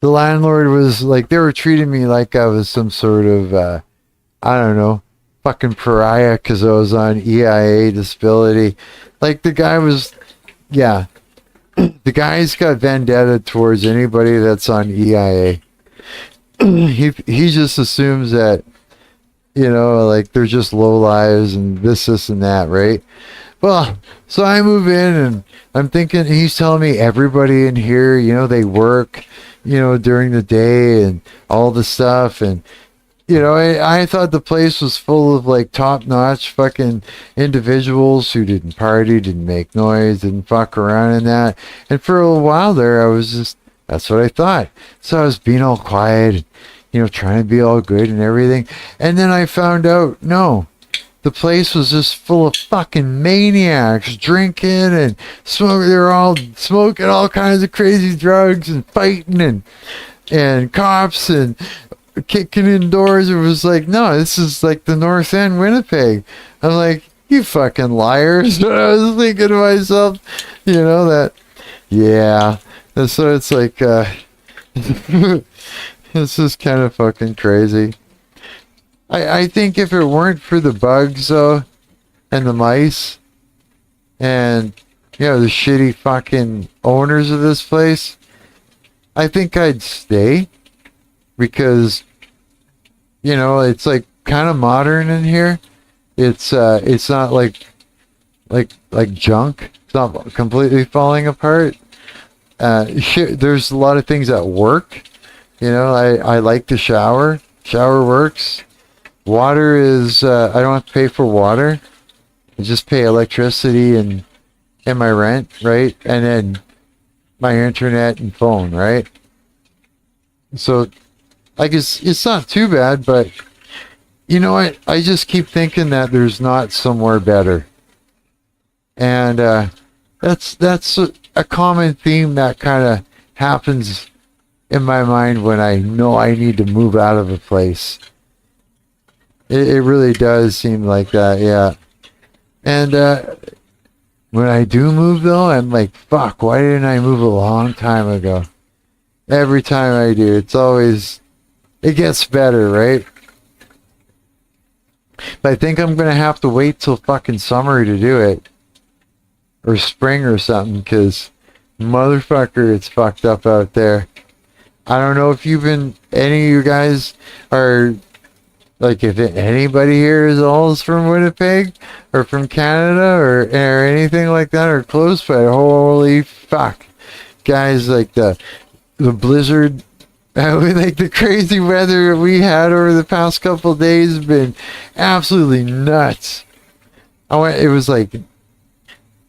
the landlord was like, they were treating me like I was some sort of, I don't know, fucking pariah because I was on EIA disability. Like the guy was, yeah, the guy's got vendetta towards anybody that's on EIA. he just assumes that, like they're just low lives and this and that, right? Well, so I move in and I'm thinking, he's telling me everybody in here, they work, during the day and all the stuff. And, I thought the place was full of like top notch fucking individuals who didn't party, didn't make noise, didn't fuck around in that. And for a little while there, I was just, that's what I thought. So I was being all quiet, trying to be all good and everything. And then I found out, no. The place was just full of fucking maniacs drinking and smoking. They were all smoking all kinds of crazy drugs and fighting and cops and kicking indoors. It was like, no, this is like the North End, Winnipeg. I'm like, you fucking liars. But I was thinking to myself, that, yeah. And so it's like, this is kind of fucking crazy. I think if it weren't for the bugs, though, and the mice, and, the shitty fucking owners of this place, I think I'd stay. Because, it's like kind of modern in here. It's not like junk. It's not completely falling apart. There's a lot of things that work. I like the shower. Shower works. Water is, I don't have to pay for water. I just pay electricity and my rent, right? And then my internet and phone, right? So, I guess it's not too bad, but you know what? I just keep thinking that there's not somewhere better. And that's a common theme that kind of happens in my mind when I know I need to move out of a place. It really does seem like that, yeah. And when I do move, though, I'm like, fuck, why didn't I move a long time ago? Every time I do, it's always it gets better, right? But I think I'm gonna have to wait till fucking summer to do it, or spring or something, because motherfucker, it's fucked up out there. I don't know if any of you guys are, like, if anybody here is all from Winnipeg or from Canada or anything like that or close, but holy fuck, guys, like the blizzard, like the crazy weather we had over the past couple of days has been absolutely nuts. It was like,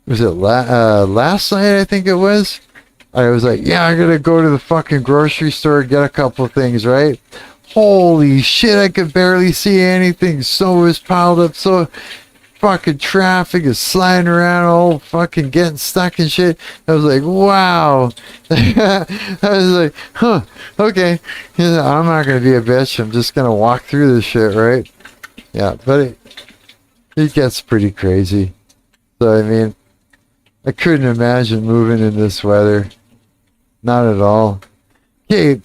was it last night? I think it was. I was like, yeah, I gotta go to the fucking grocery store and get a couple things, right? Holy shit, I could barely see anything. Snow was piled up, so fucking traffic is sliding around, all fucking getting stuck and shit. I was like, wow. I was like, huh, okay. I'm not gonna be a bitch. I'm just gonna walk through this shit, right? Yeah, but it gets pretty crazy. So, I mean, I couldn't imagine moving in this weather. Not at all. Okay,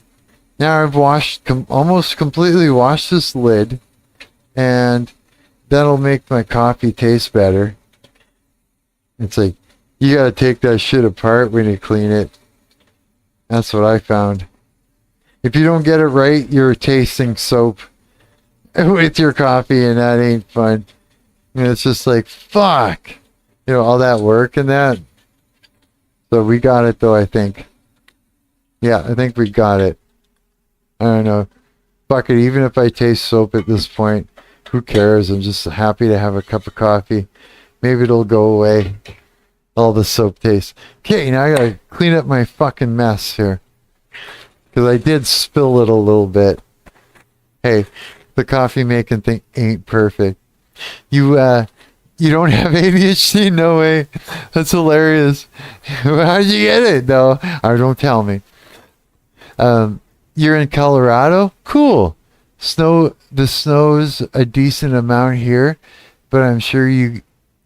now I've almost completely washed this lid, and that'll make my coffee taste better. It's like, you gotta take that shit apart when you clean it. That's what I found. If you don't get it right, you're tasting soap with your coffee, and that ain't fun. And it's just like, fuck. All that work and that. So we got it, though, I think. Yeah, I think we got it. I don't know. Fuck it, even if I taste soap at this point, who cares? I'm just happy to have a cup of coffee. Maybe it'll go away. All the soap taste. Okay, now I gotta clean up my fucking mess here. Because I did spill it a little bit. Hey, the coffee making thing ain't perfect. You don't have ADHD? No way. That's hilarious. How'd you get it, though? Or don't tell me. You're in Colorado? Cool. The snow's a decent amount here, but I'm sure you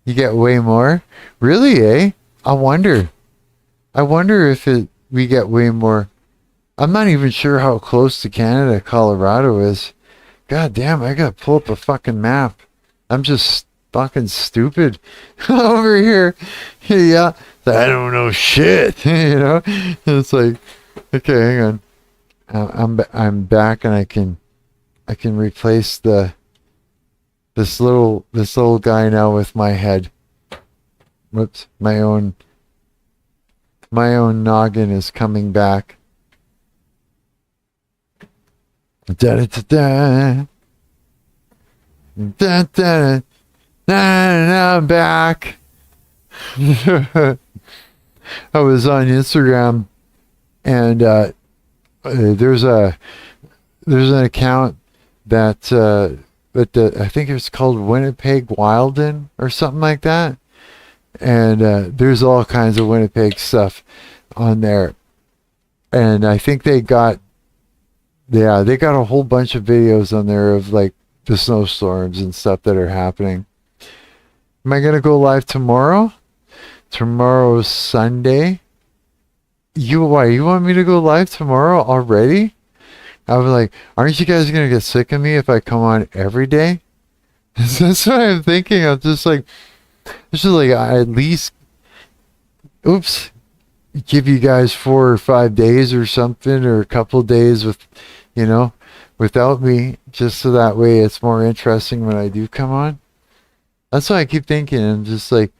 get way more. Really, eh? I wonder if we get way more. I'm not even sure how close to Canada Colorado is. God damn, I gotta pull up a fucking map. I'm just fucking stupid over here. Yeah, I don't know shit. It's like, okay, hang on. I'm back, and I can replace this little guy now with my head. Whoops, my own noggin is coming back. Da da da da. Da da. I'm back. I was on Instagram, and there's an account that I think it's called Winnipeg Wilden or something like that, and there's all kinds of Winnipeg stuff on there, and I think they got a whole bunch of videos on there of like the snowstorms and stuff that are happening. Am I gonna go live tomorrow? Tomorrow's Sunday. Why? You want me to go live tomorrow already? I was like, aren't you guys gonna get sick of me if I come on every day? That's what I'm thinking. I'm just like, I at least, give you guys 4 or 5 days or something, or a couple days without me, just so that way it's more interesting when I do come on. That's what I keep thinking. I'm just like,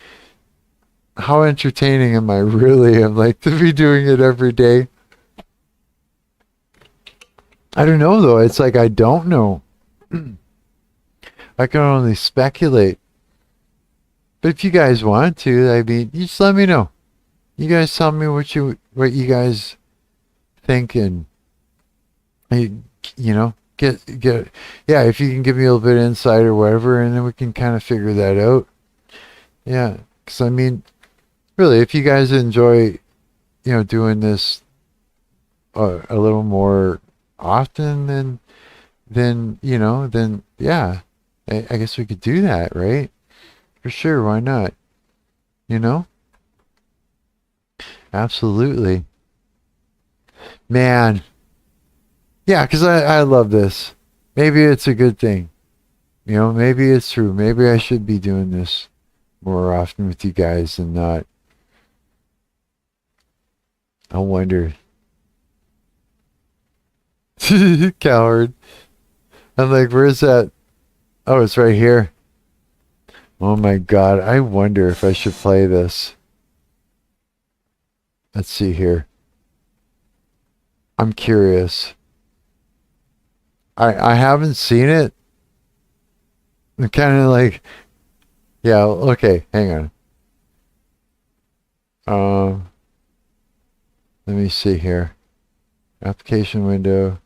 how entertaining am I really? I'm like, to be doing it every day. I don't know, though. It's like, I don't know. I can only speculate. But if you guys want to, I mean, you just let me know. You guys tell me what you guys think, and get if you can give me a little bit of insight or whatever, and then we can kind of figure that out. Yeah, because I mean, really, if you guys enjoy doing this a little more often, then yeah, I guess we could do that, right? For sure, why not? Absolutely. Man, Yeah, because I love this. Maybe it's a good thing. You know, maybe it's true. Maybe I should be doing this more often with you guys and not. I wonder. Coward. I'm like, where's that? Oh, it's right here. Oh my god, I wonder if I should play this. Let's see here. I'm curious. I haven't seen it. I'm kind of like, yeah, okay, hang on. Let me see here. Application window.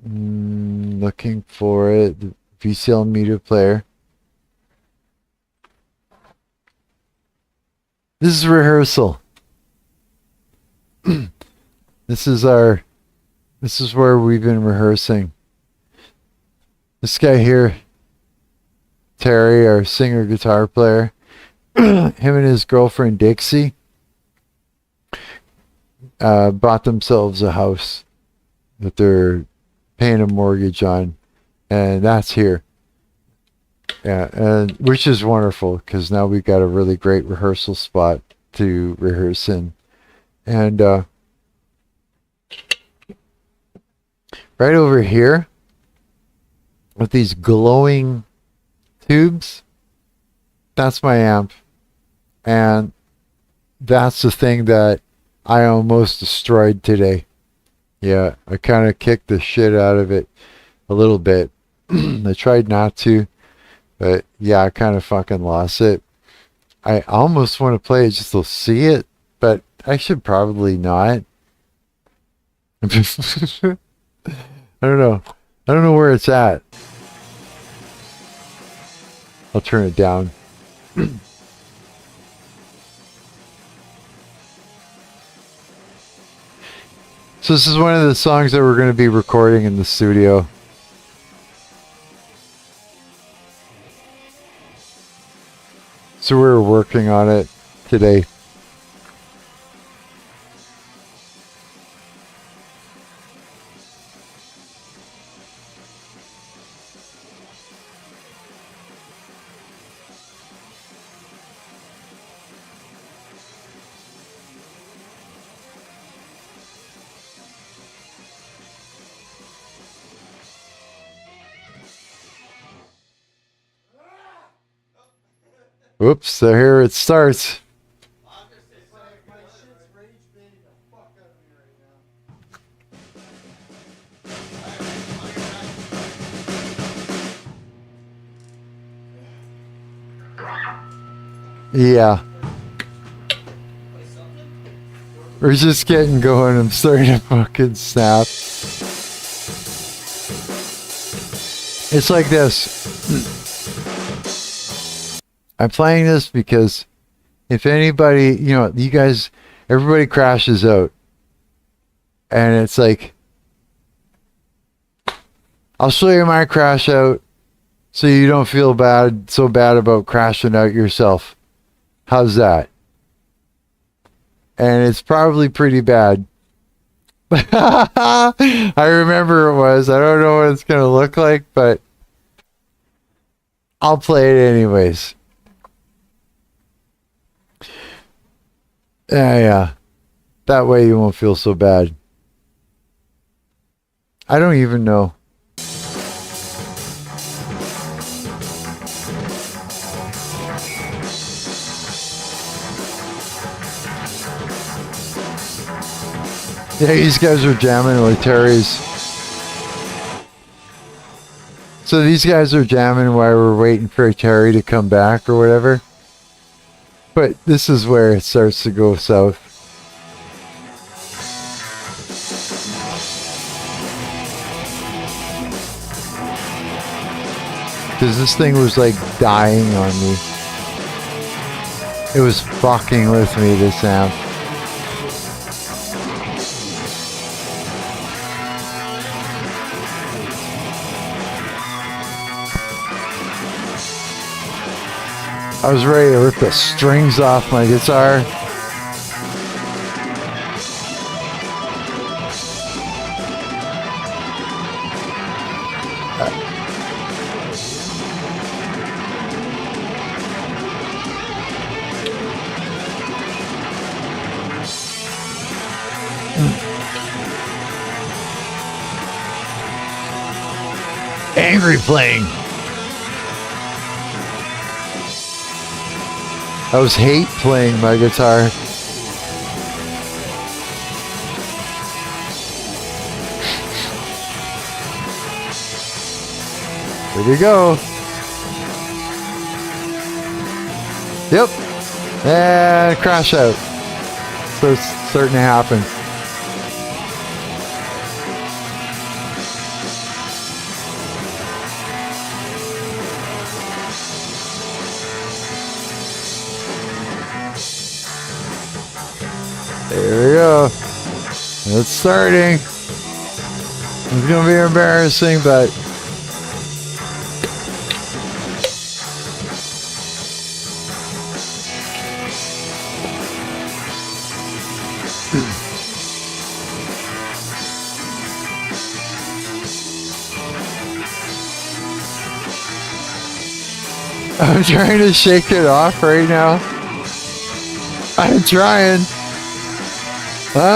Looking for it. The VCL media player. This is rehearsal. This is where we've been rehearsing. This guy here, Terry, our singer guitar player, him and his girlfriend Dixie bought themselves a house that they're paying a mortgage on, and that's here. Yeah, and which is wonderful because now we've got a really great rehearsal spot to rehearse in. And right over here with these glowing tubes, that's my amp. And that's the thing that I almost destroyed today. Yeah, I kind of kicked the shit out of it a little bit. I tried not to, but yeah, I kind of fucking lost it. I almost want to play it just to see it, but I should probably not. I don't know. I don't know where it's at. I'll turn it down. So this is one of the songs that we're going to be recording in the studio. So we're working on it today. Oops, so here it starts. Yeah. We're just getting going. I'm starting to fucking snap. It's like this. I'm playing this because if anybody, you know, you guys, everybody crashes out. And it's like, I'll show you my crash out so you don't feel so bad about crashing out yourself. How's that? And it's probably pretty bad. I remember it was. I don't know what it's going to look like, but I'll play it anyways. Yeah. That way you won't feel so bad. I don't even know. Yeah, these guys are jamming with Terry's. So these guys are jamming while we're waiting for Terry to come back or whatever. But this is where it starts to go south. Because this thing was like dying on me. It was fucking with me, this amp. I was ready to rip the strings off my guitar. Angry playing. I was hate playing my guitar. Here we go. Yep. And crash out. So it's starting to happen. There we go. It's starting. It's gonna be embarrassing, but I'm trying to shake it off right now. I'm trying. It's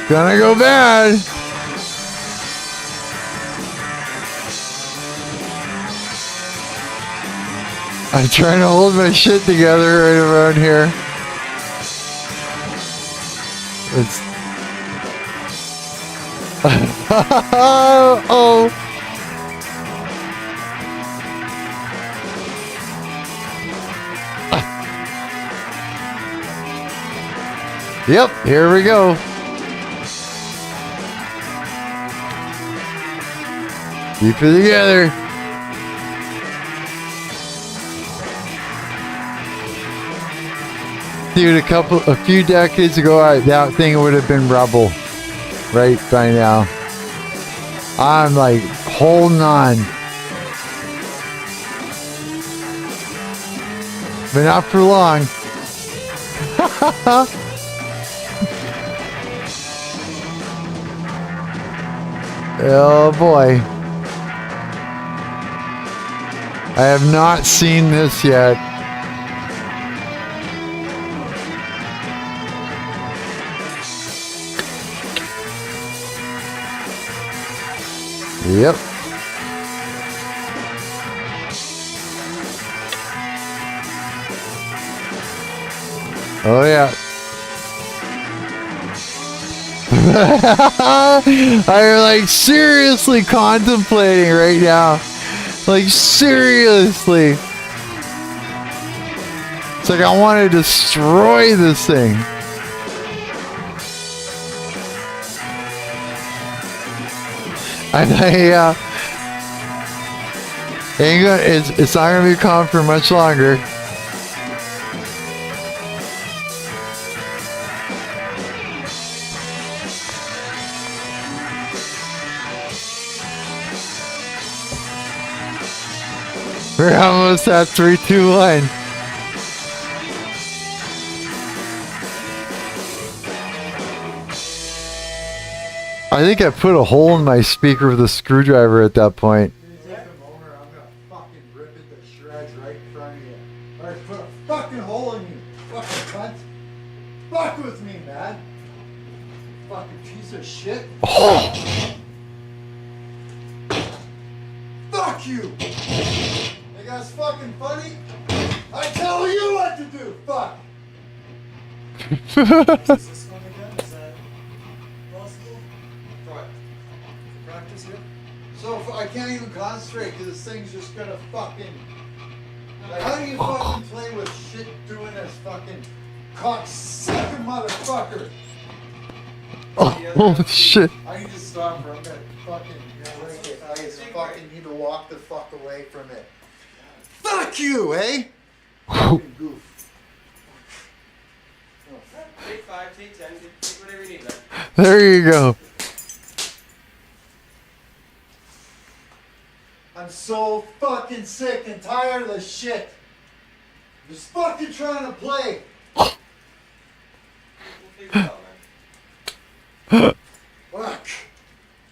gonna go bad. I'm trying to hold my shit together right around here. It's oh. Yep, here we go. Keep it together. Dude, a few decades ago, that thing would have been rubble right by now. I'm like holding on. But not for long. Oh boy. I have not seen this yet. Yep. Oh yeah. I'm like seriously contemplating right now. Like seriously. It's like I want to destroy this thing. And it's not gonna be calm for much longer. We're almost at 3, 2, 1. I think I put a hole in my speaker with a screwdriver at that point. Take a moment, I'm gonna fucking rip it to shreds right in front of you. Alright, put a fucking hole in you, fucking cunt. Fuck with me, man. Fucking piece of shit. Oh. Fuck you! Think that's fucking funny? I tell you what to do, fuck! Is this one again? Is that possible? What? Practice here? So if I can't even concentrate because this thing's just gonna fucking... Like, how do you fucking play with shit doing this fucking cocksucker motherfucker? Oh shit. I need to stop or I'm gonna fucking break it. I just fucking need to walk the fuck away from it. Fuck you, eh? Fucking goof. Take 5, take 10, take whatever you need, man. There you go. I'm so fucking sick and tired of this shit. Just fucking trying to play. We'll figure it out, man. Fuck.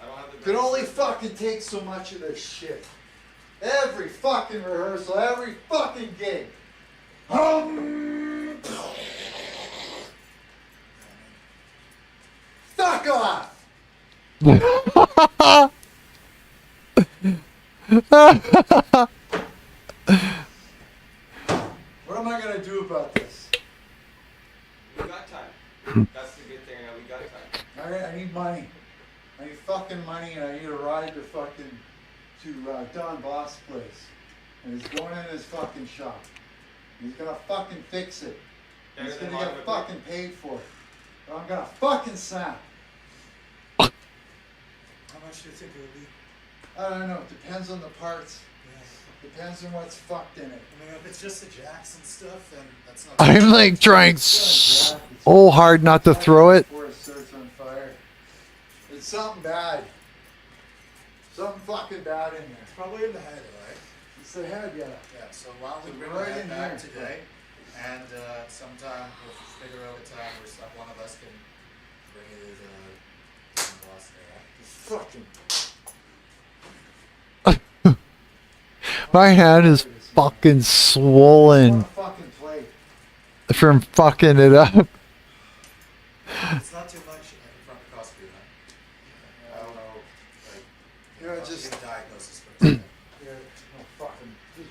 I don't have the Could only fucking take so much of this shit. Every fucking rehearsal, every fucking gig. Fuck off! What am I gonna do about this? We got time. That's the good thing. We got time. I need money. I need fucking money, and I need a ride to fucking Don Boss' place. And he's going in his fucking shop. He's gonna fucking fix it. And he's gonna get fucking paid for it. Or I'm gonna fucking snap. How much do you think it would be? I don't know. It depends on the parts. Yeah. Depends on what's fucked in it. I mean, if it's just the Jackson stuff, then that's not. I'm like trying so hard not to throw it. Before it starts on fire. It's something bad. Something fucking bad in there. It's probably in the head, right? It's the head, yeah. Yeah. So why don't we It's bring right the head in back here. today, and sometime we'll figure out a time where one of us can bring it to the boss there. Right? It's fucking. My hand is fucking I swollen wanna fucking play. from fucking it up. It's not too much in front of Cosby, huh? I don't know. Like, You know, I'll just- get a diagnosis for it. Yeah, no fucking. Just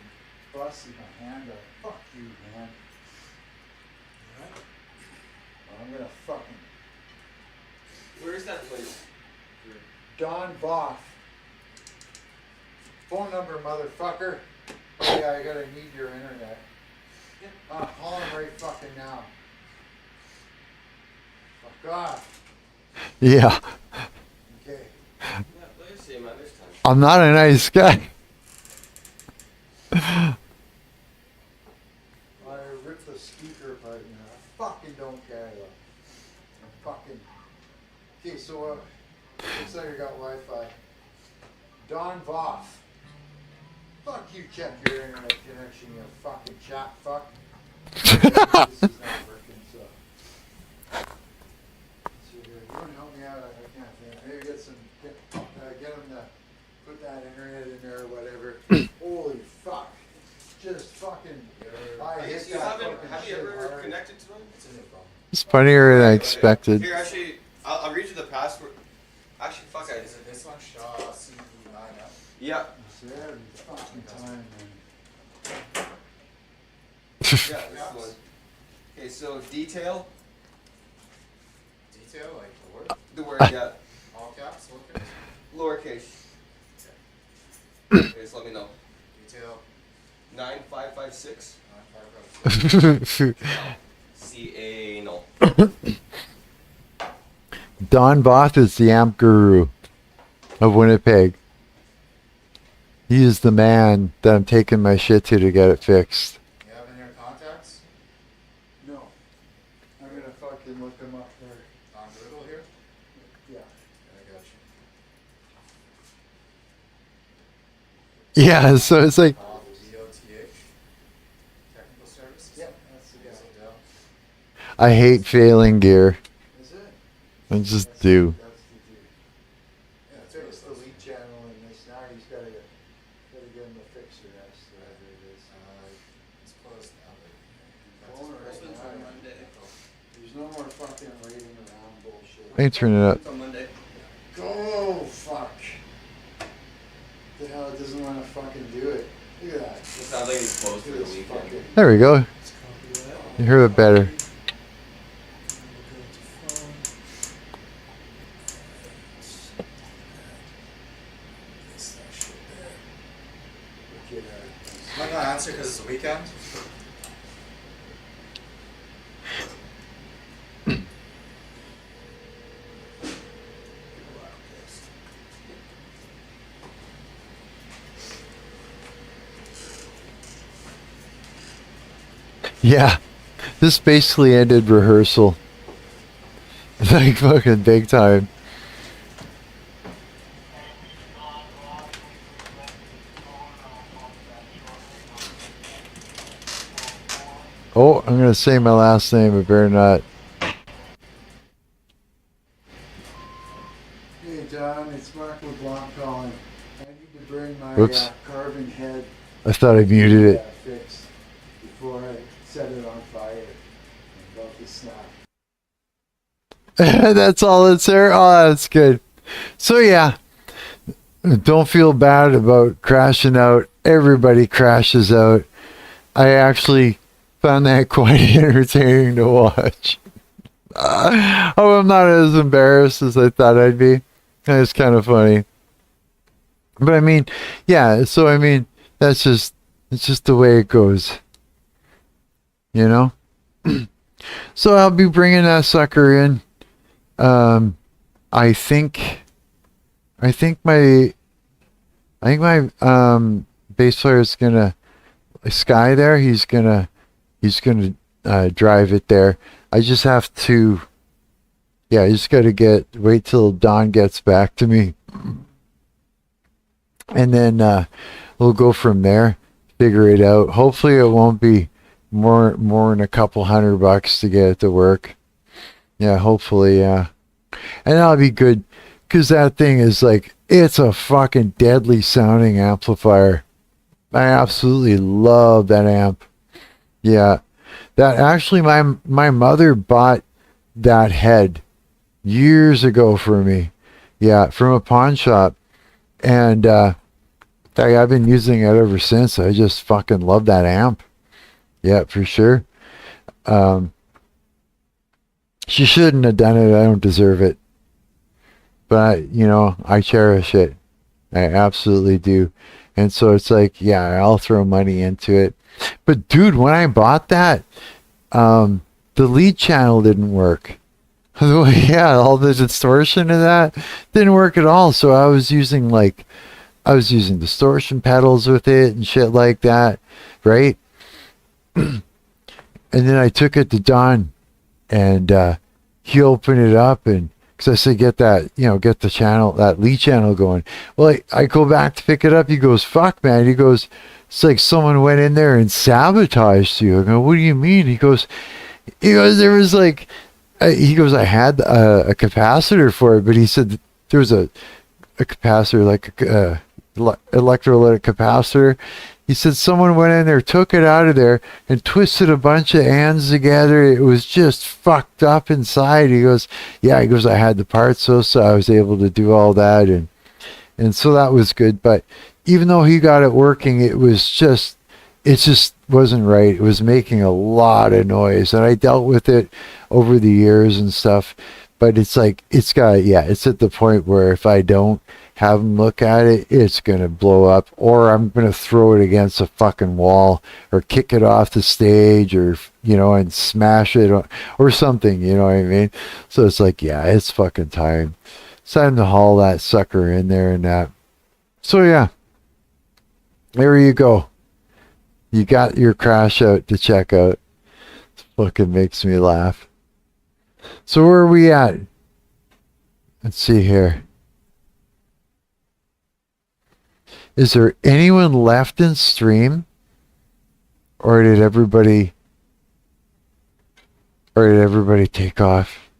busted my hand up. Fuck you, man. Alright. I'm gonna fucking. Where's that place? Don Voth. Phone number, motherfucker. Oh, yeah, I gotta need your internet. Call him right fucking now. Fuck off. Yeah, Okay. Yeah, let's see, man. There's time. I'm not a nice guy. I ripped the speaker apart now. I fucking don't care though. I'm fucking. Okay, so looks like I got Wi-Fi. Don Voth. Fuck you, check your internet connection, you fucking chat fuck. This is not working, so. So you wanna help me out? I can't think. Maybe get them to put that internet in there or whatever. Holy fuck. Just fucking. I hit You that haven't. fucking Have you shit ever hard. connected to them? It's a new phone. It's funnier than I expected. Here, actually, I'll read you the password. Actually, fuck it. Is it this one? Shaw C9? Yeah. It's every fucking time, man. Yeah, this one. Okay, so detail. Detail, like the word? The word, yeah. All caps, lowercase? Lowercase. Okay, so let me know. Detail, 9556. 9556. CA no. Don Voth is the amp guru of Winnipeg. He is the man that I'm taking my shit to get it fixed. You have any contacts? No. I'm gonna fucking look them up there. On Google here? Yeah. I got you. Yeah, so it's like, DOTH. Technical services? Yeah, that's the guy. Is it Dell? I hate failing gear. Is it? I just do. That's the dude. Yeah, it's Fix the lead channel in this. Now he's gotta get him to fix the rest, whatever it is. It's closed now, but Phone that's right his now. personal Monday. There's no more fucking waiting around bullshit. Let me turn it up. It's on Monday. Go fuck. The hell it doesn't want to fucking do it. Look at that. It sounds like he's closed for Look the at this weekend. fucking. There we go. Let's copy that. You heard it better. We'll go to phone. It's that shit there. Look at I'm not gonna answer because it's a weekend. Yeah. This basically ended rehearsal. Like fucking big time. Oh, I'm gonna say my last name, but better not. Hey John, it's Marc LeBlanc calling. I need to bring my Whoops. carving head I thought I muted it. fixed before I set it on fire. I'm about to snap. That's all that's there. Oh, that's good. So yeah, don't feel bad about crashing out. Everybody crashes out. I actually found that quite entertaining to watch. Oh, I'm not as embarrassed as I thought I'd be. It's kind of funny. But I mean, yeah, so I mean, it's just the way it goes. You know? So I'll be bringing that sucker in. I think my bass player is gonna Sky there. He's gonna drive it there. I just have to. Yeah, I just gotta wait till Don gets back to me, and then we'll go from there. Figure it out. Hopefully, it won't be more than a couple $100 to get it to work. Yeah, hopefully, yeah. And that'll be good, because that thing is like, it's a fucking deadly sounding amplifier. I absolutely love that amp. Yeah. That actually, my mother bought that head years ago for me. Yeah, from a pawn shop. And I've been using it ever since. I just fucking love that amp. Yeah, for sure. She shouldn't have done it. I don't deserve it. But, I cherish it. I absolutely do. And so it's like, yeah, I'll throw money into it. But, dude, when I bought that, the lead channel didn't work. Yeah, all the distortion of that didn't work at all. So I was using distortion pedals with it and shit like that, right? And then I took it to Don, and he opened it up, and because I said, get the channel, that lead channel going. Well, I go back to pick it up. He goes, fuck, man. He goes, it's like someone went in there and sabotaged you. I go, what do you mean? He goes, there was like, he goes, I had a capacitor for it, but he said there was a capacitor, like a electrolytic capacitor. He said someone went in there, took it out of there, and twisted a bunch of ends together. It was just fucked up inside. He goes, yeah, I had the parts, so I was able to do all that, and so that was good. But even though he got it working, it just wasn't right. It was making a lot of noise, and I dealt with it over the years and stuff. But it's like, it's at the point where if I don't have them look at it, it's going to blow up, or I'm going to throw it against a fucking wall, or kick it off the stage, or, and smash it, or something, you know what I mean? So it's like, yeah, it's fucking time. It's time to haul that sucker in there and that. So yeah, there you go. You got your crash out to check out. It fucking makes me laugh. So where are we at? Let's see here. Is there anyone left in stream? Or did everybody take off?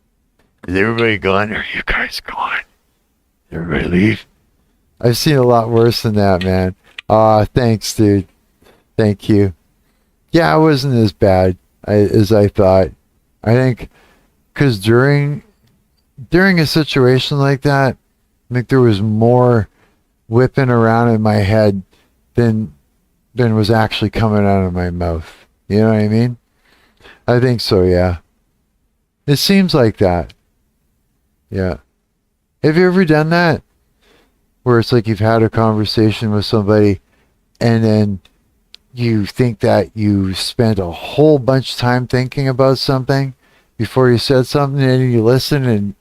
Is everybody gone? Are you guys gone? Did everybody leave? I've seen a lot worse than that, man. Thanks, dude. Thank you. Yeah, it wasn't as bad as I thought. I think because during a situation like that, I think there was more whipping around in my head than was actually coming out of my mouth. You know what I mean? I think so, yeah. It seems like that. Yeah. Have you ever done that? Where it's like you've had a conversation with somebody, and then you think that you spent a whole bunch of time thinking about something before you said something, and then you listen and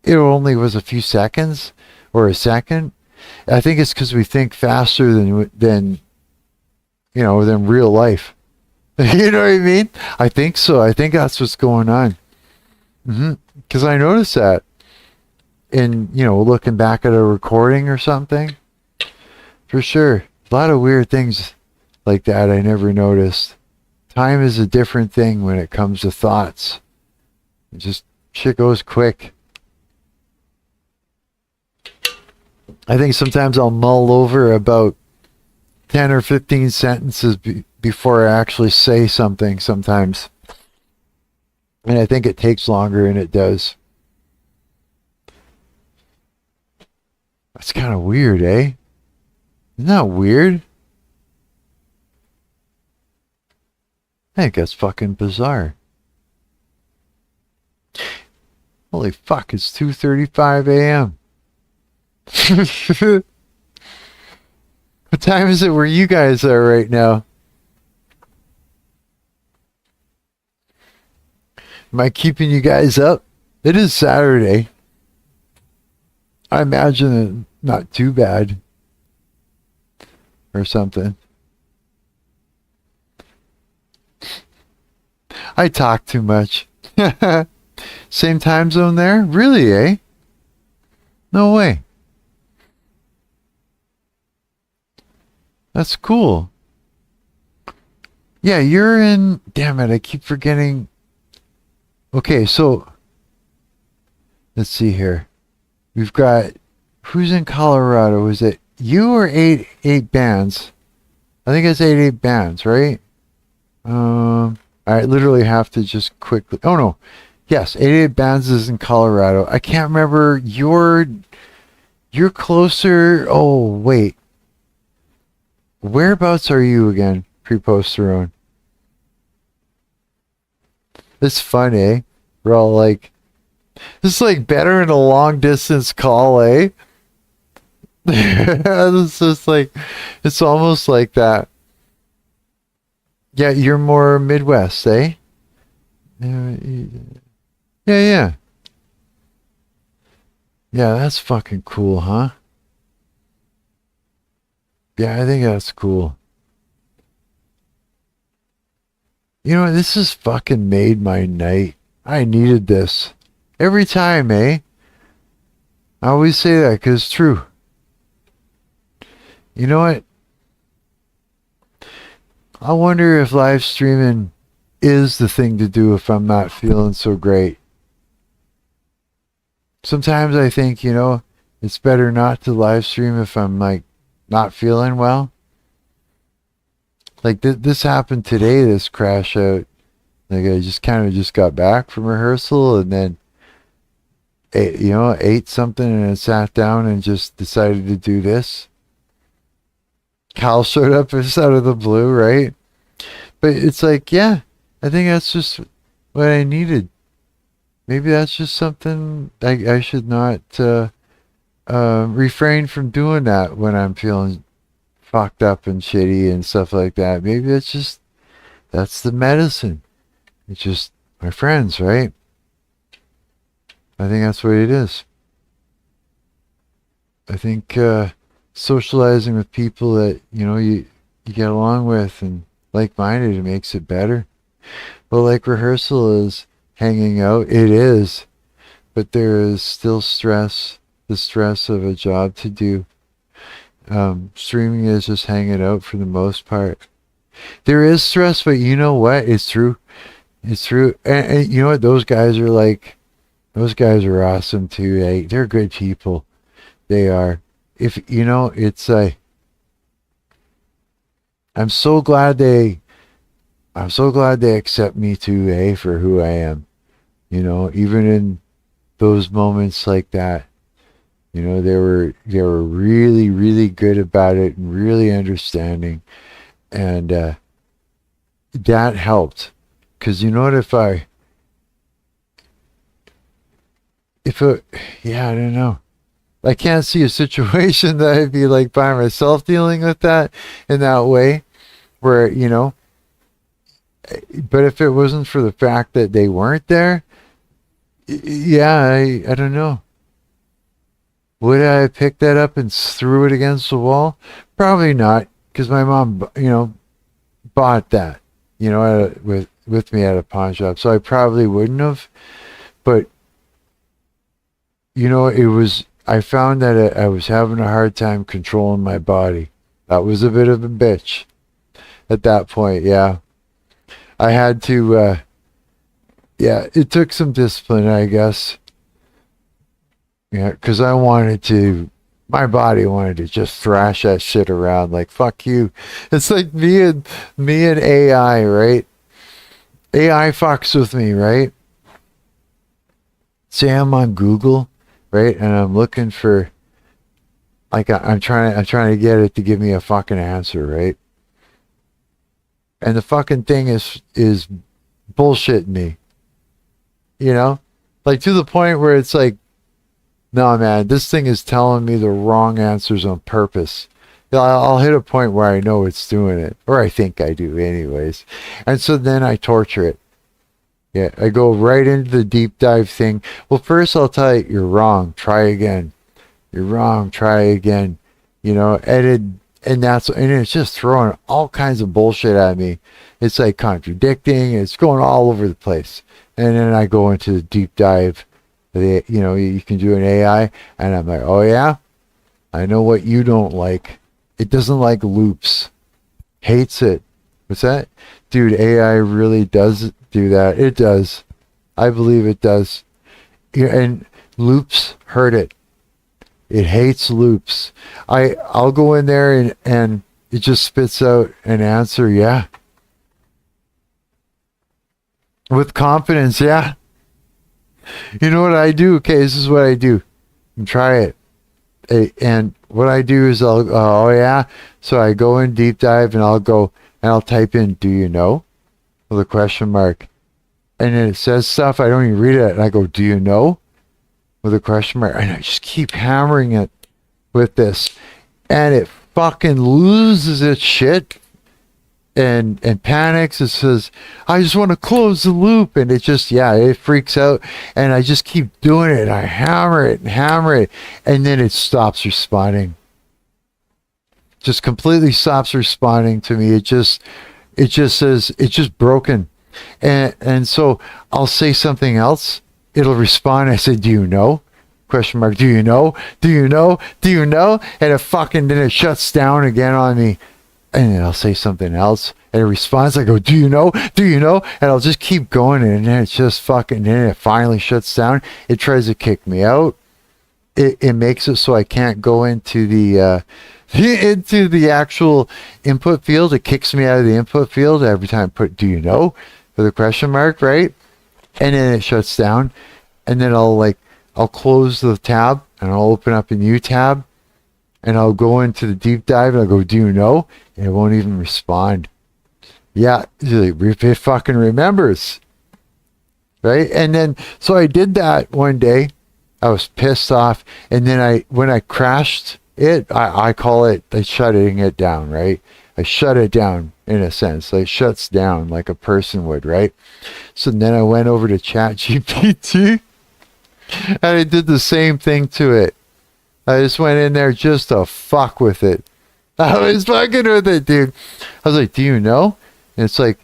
it only was a few seconds or a second. I think it's because we think faster than real life. You know what I mean? I think so. I think that's what's going on. Because I noticed that in, looking back at a recording or something. For sure. A lot of weird things like that I never noticed. Time is a different thing when it comes to thoughts. It just shit goes quick. I think sometimes I'll mull over about 10 or 15 sentences before I actually say something sometimes. And I think it takes longer than it does. That's kind of weird, eh? Isn't that weird? I think that's fucking bizarre. Holy fuck, it's 2:35 a.m. What time is it where you guys are right now? Am I keeping you guys up? It is Saturday. I imagine it not too bad. Or something. I talk too much. Same time zone there? Really, eh? No way. That's cool. Yeah, you're in... Damn it, I keep forgetting. Okay, so... Let's see here. We've got... Who's in Colorado? Is it you or eight bands? I think it's eight bands, right? I literally have to just quickly... Oh, no. Yes, 88 Bands is in Colorado. I can't remember. You're closer... Oh, wait. Whereabouts are you again, pre-posterone? It's fun, eh? We're all like... This is like better in a long-distance call, eh? It's just like... It's almost like that. Yeah, you're more Midwest, eh? Yeah. Yeah, that's fucking cool, huh? Yeah, I think that's cool. You know, this has fucking made my night. I needed this. Every time, eh? I always say that because it's true. You know what? I wonder if live streaming is the thing to do if I'm not feeling so great. Sometimes I think, you know, it's better not to live stream if I'm like not feeling well. Like this happened today, this crash out. Like I just kind of just got back from rehearsal and then ate something and then sat down and just decided to do this. Cal showed up just out of the blue, right? But it's like, yeah, I think that's just what I needed. Maybe that's just something I should not refrain from doing that when I'm feeling fucked up and shitty and stuff like that. Maybe that's the medicine. It's just my friends, right? I think that's what it is. I think socializing with people that, you get along with and like-minded, it makes it better. But like rehearsal is hanging out, it is. But there is still stress, the stress of a job to do. Streaming is just hanging out for the most part. There is stress, but you know what? It's true. It's true. And you know what? Those guys are awesome too. They're good people. They are. I'm so glad they accept me too, for who I am. Even in those moments like that, they were really, really good about it and really understanding. And that helped. Because you know what, I don't know. I can't see a situation that I'd be like by myself dealing with that in that way where, but if it wasn't for the fact that they weren't there, I don't know. Would I have picked that up and threw it against the wall? Probably not, because my mom, bought that, with me at a pawn shop. So I probably wouldn't have, but I found that I was having a hard time controlling my body. That was a bit of a bitch at that point, yeah. I had to, yeah, it took some discipline, I guess. Yeah, because I wanted to, my body wanted to just thrash that shit around like, fuck you. It's like me and AI, right? AI fucks with me, right? Say I'm on Google, right? And I'm looking for, like, I'm trying to get it to give me a fucking answer, right? And the fucking thing is bullshitting me, you know? Like, to the point where it's like, no, man, this thing is telling me the wrong answers on purpose. You know, I'll hit a point where I know it's doing it, or I think I do anyways. And so then I torture it. Yeah, I go right into the deep dive thing. Well, first I'll tell you, you're wrong. Try again. You're wrong. Try again. You know, edit, and it's just throwing all kinds of bullshit at me. It's like contradicting. It's going all over the place. And then I go into the deep dive. You know, you can do an AI, and I'm like, oh yeah, I know what you don't like. It doesn't like loops. Hates it. What's that? Dude, AI really does do that. It does. I believe it does. Yeah, and loops hurt it. It hates loops. I'll go in there and it just spits out an answer, yeah. With confidence, yeah. You know what I do? Okay, this is what I do. Try it. And what I do is oh yeah. So I go in deep dive and I'll type in, do you know? With a question mark. And then it says stuff, I don't even read it. And I go, do you know? With a question mark. And I just keep hammering it with this. And it fucking loses its shit. And panics. It says, I just want to close the loop. And it just, yeah, it freaks out. And I just keep doing it. I hammer it. And then it stops responding. Just completely stops responding to me. It just says, it's just broken. And so I'll say something else. It'll respond. I say, do you know? Question mark. Do you know? Do you know? Do you know? And then it shuts down again on me. And then I'll say something else, and it responds. I go, do you know? Do you know? And I'll just keep going, and then it's just fucking, then it finally shuts down. It tries to kick me out. It makes it so I can't go into the actual input field. It kicks me out of the input field every time I put, do you know? With a question mark, right? And then it shuts down, and then I'll close the tab, and I'll open up a new tab. And I'll go into the deep dive and I'll go, do you know? And it won't even respond. Yeah, it fucking remembers. Right? And then, so I did that one day. I was pissed off. And then when I crashed it, I call it, shutting it down, right? I shut it down in a sense. It shuts down like a person would, right? So then I went over to ChatGPT and I did the same thing to it. I just went in there just to fuck with it. I was fucking with it, dude. I was like, do you know? And it's like,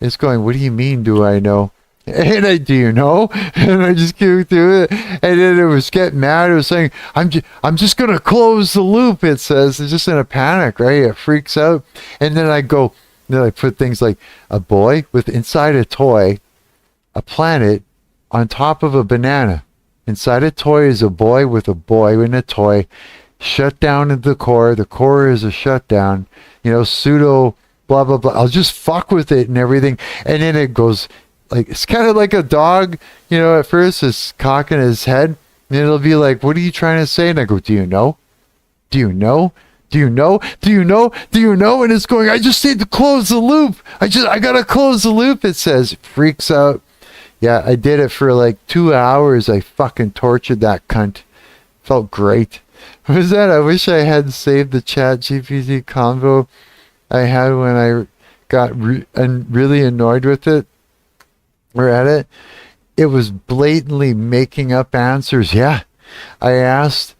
it's going, what do you mean, do I know? And I, do you know? And I just keep doing it. And then it was getting mad. It was saying, I'm just going to close the loop, it says. It's just in a panic, right? It freaks out. And then I put things like a boy with inside a toy, a planet on top of a banana. Inside a toy is a boy with a boy in a toy. Shut down at the core. The core is a shutdown. Pseudo blah, blah, blah. I'll just fuck with it and everything. And then it goes like, it's kind of like a dog, at first it's cocking his head. And it'll be like, what are you trying to say? And I go, do you know? Do you know? Do you know? Do you know? Do you know? And it's going, I just need to close the loop. I got to close the loop, it says. It freaks out. Yeah, I did it for like 2 hours. I fucking tortured that cunt. Felt great. What was that? I wish I had saved the ChatGPT convo I had when I got really annoyed with it. Or at it. It was blatantly making up answers. Yeah. I asked,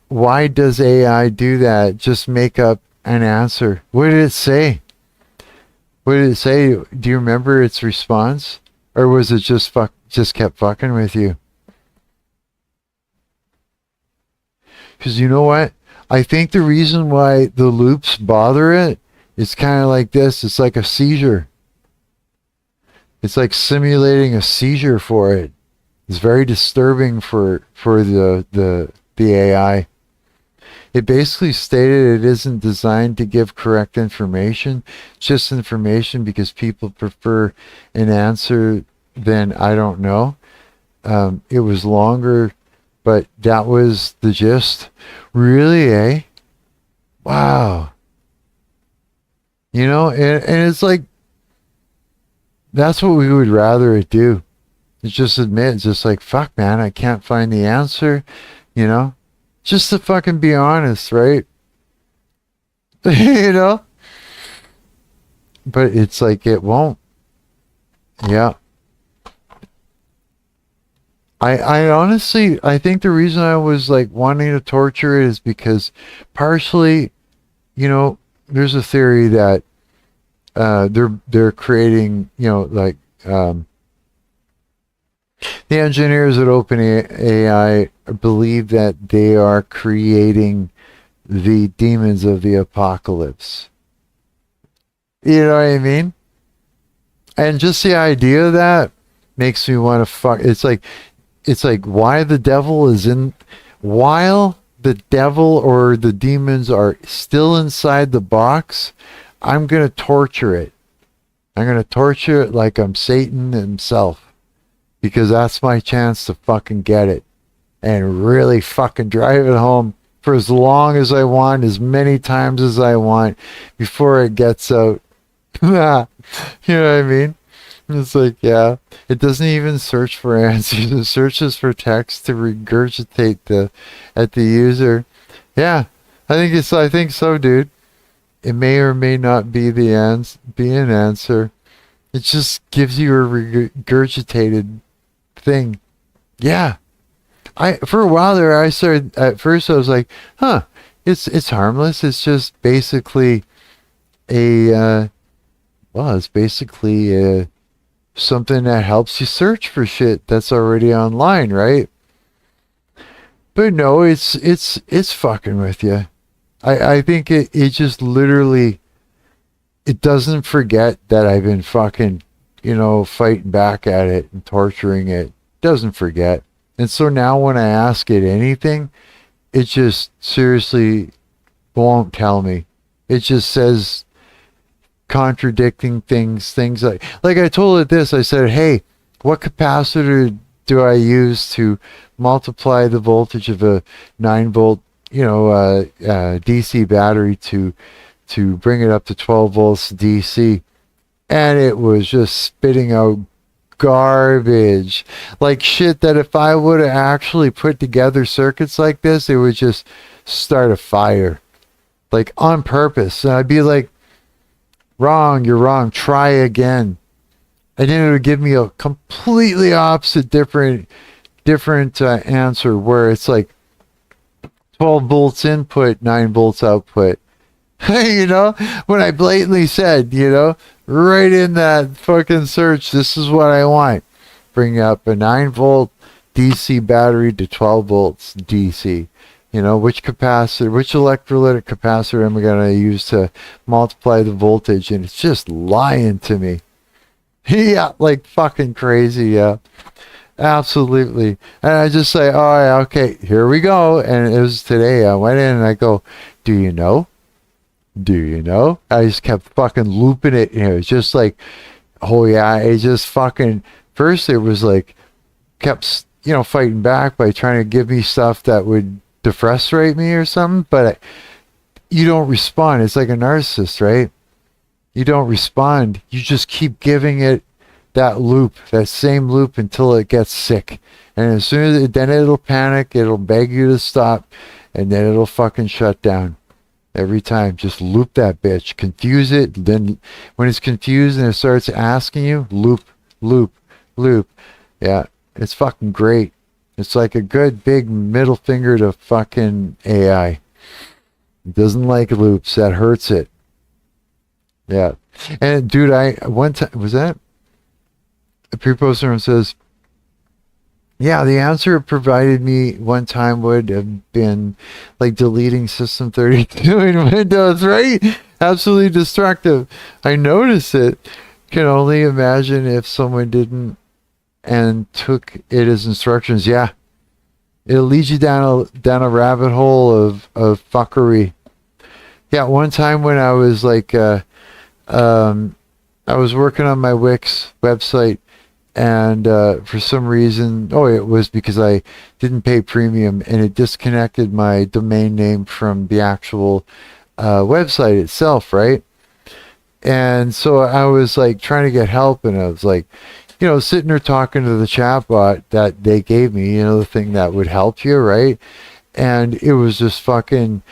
why does AI do that? Just make up an answer. What did it say? What did it say? Do you remember its response? Or was it just kept fucking with you? Because you know what? I think the reason why the loops bother it is kind of like this. It's like a seizure. It's like simulating a seizure for it. It's very disturbing for the AI. It basically stated it isn't designed to give correct information, just information because people prefer an answer than I don't know. It was longer, but that was the gist. Really, eh? Wow. You know, and it's like, that's what we would rather it do. It's just admit, it's just like, fuck, man, I can't find the answer, you know? Just to fucking be honest, right? You know? But it's like, it won't. Yeah. I honestly, I think the reason I was like wanting to torture it is because partially, you know, there's a theory that they're creating, you know, like the engineers at OpenAI believe that they are creating the demons of the apocalypse. You know what I mean? And just the idea of that makes me want to fuck. It's like why the devil is in, while the devil or the demons are still inside the box, I'm going to torture it. I'm going to torture it like I'm Satan himself. Because that's my chance to fucking get it. And really fucking drive it home for as long as I want, as many times as I want, before it gets out. You know what I mean? It's like, yeah. It doesn't even search for answers. It searches for text to regurgitate at the user. Yeah. I think so, dude. It may or may not be an answer. It just gives you a regurgitated thing. Yeah. For a while there, I started, at first I was like, huh, it's harmless. It's just basically it's basically something that helps you search for shit that's already online, right? But no, it's fucking with you. I think it just literally, it doesn't forget that I've been fucking, you know, fighting back at it and torturing it. Doesn't forget. And so now when I ask it anything, it just seriously won't tell me. It just says contradicting things like I told it this. I said, hey, what capacitor do I use to multiply the voltage of a 9-volt, you know, DC battery to bring it up to 12 volts DC? And it was just spitting out garbage, like shit that if I would have actually put together circuits like this, it would just start a fire, like on purpose. And I'd be like, wrong, you're wrong, try again. And then it would give me a completely opposite, different answer, where it's like 12 volts input, 9 volts output. You know, when I blatantly said, you know, right in that fucking search, this is what I want. Bring up a 9-volt DC battery to 12 volts DC. You know, which electrolytic capacitor am I going to use to multiply the voltage? And it's just lying to me. Yeah, like fucking crazy, yeah. Absolutely. And I just say, oh, yeah, okay, here we go. And it was today. I went in and I go, do you know? Do you know? I just kept fucking looping it. You know, it's just like, oh yeah, it just fucking, first it was like, kept, you know, fighting back by trying to give me stuff that would defrustrate me or something, but you don't respond. It's like a narcissist, right? You don't respond. You just keep giving it that loop, that same loop until it gets sick. And as soon as then it'll panic, it'll beg you to stop, and then it'll fucking shut down. Every time, just loop that bitch, confuse it. Then when it's confused and it starts asking you, loop, loop, loop. Yeah, it's fucking great. It's like a good big middle finger to fucking AI. It doesn't like loops. That hurts it. Yeah. And dude, one time, was that? A pre-poster says, yeah, the answer it provided me one time would have been like deleting System 32 in Windows, right? Absolutely destructive. I noticed it. can only imagine if someone didn't and took it as instructions. Yeah, it'll lead you down a rabbit hole of fuckery. Yeah, one time when I was like, I was working on my Wix website, and for some reason, it was because I didn't pay premium, and it disconnected my domain name from the actual website itself, right? And so I was like trying to get help, and I was like, sitting there talking to the chatbot that they gave me, the thing that would help you, right? And it was just fucking,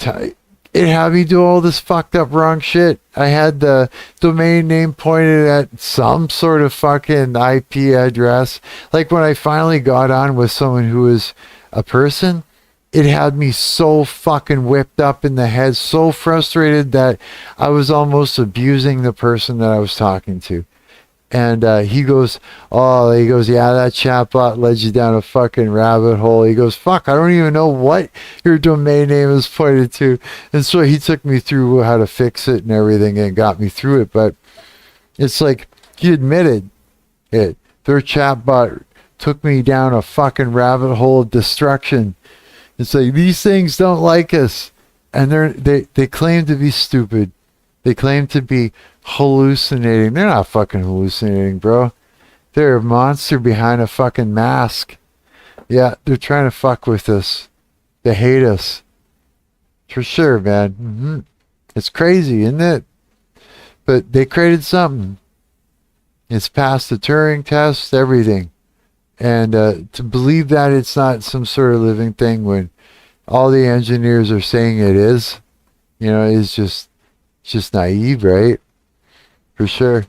it had me do all this fucked up wrong shit. I had the domain name pointed at some sort of fucking IP address. Like when I finally got on with someone who was a person, it had me so fucking whipped up in the head, so frustrated that I was almost abusing the person that I was talking to. And he goes, yeah, that chatbot led you down a fucking rabbit hole. He goes, fuck, I don't even know what your domain name is pointed to. And so he took me through how to fix it and everything and got me through it. But it's like, he admitted it. Their chatbot took me down a fucking rabbit hole of destruction. It's like, these things don't like us. And they claim to be stupid. They claim to be hallucinating. They're not fucking hallucinating, bro. They're a monster behind a fucking mask. Yeah, they're trying to fuck with us. They hate us. For sure, man. It's crazy, isn't it? But they created something. It's passed the Turing test, everything. And to believe that it's not some sort of living thing when all the engineers are saying it is, is just naive, right? For sure.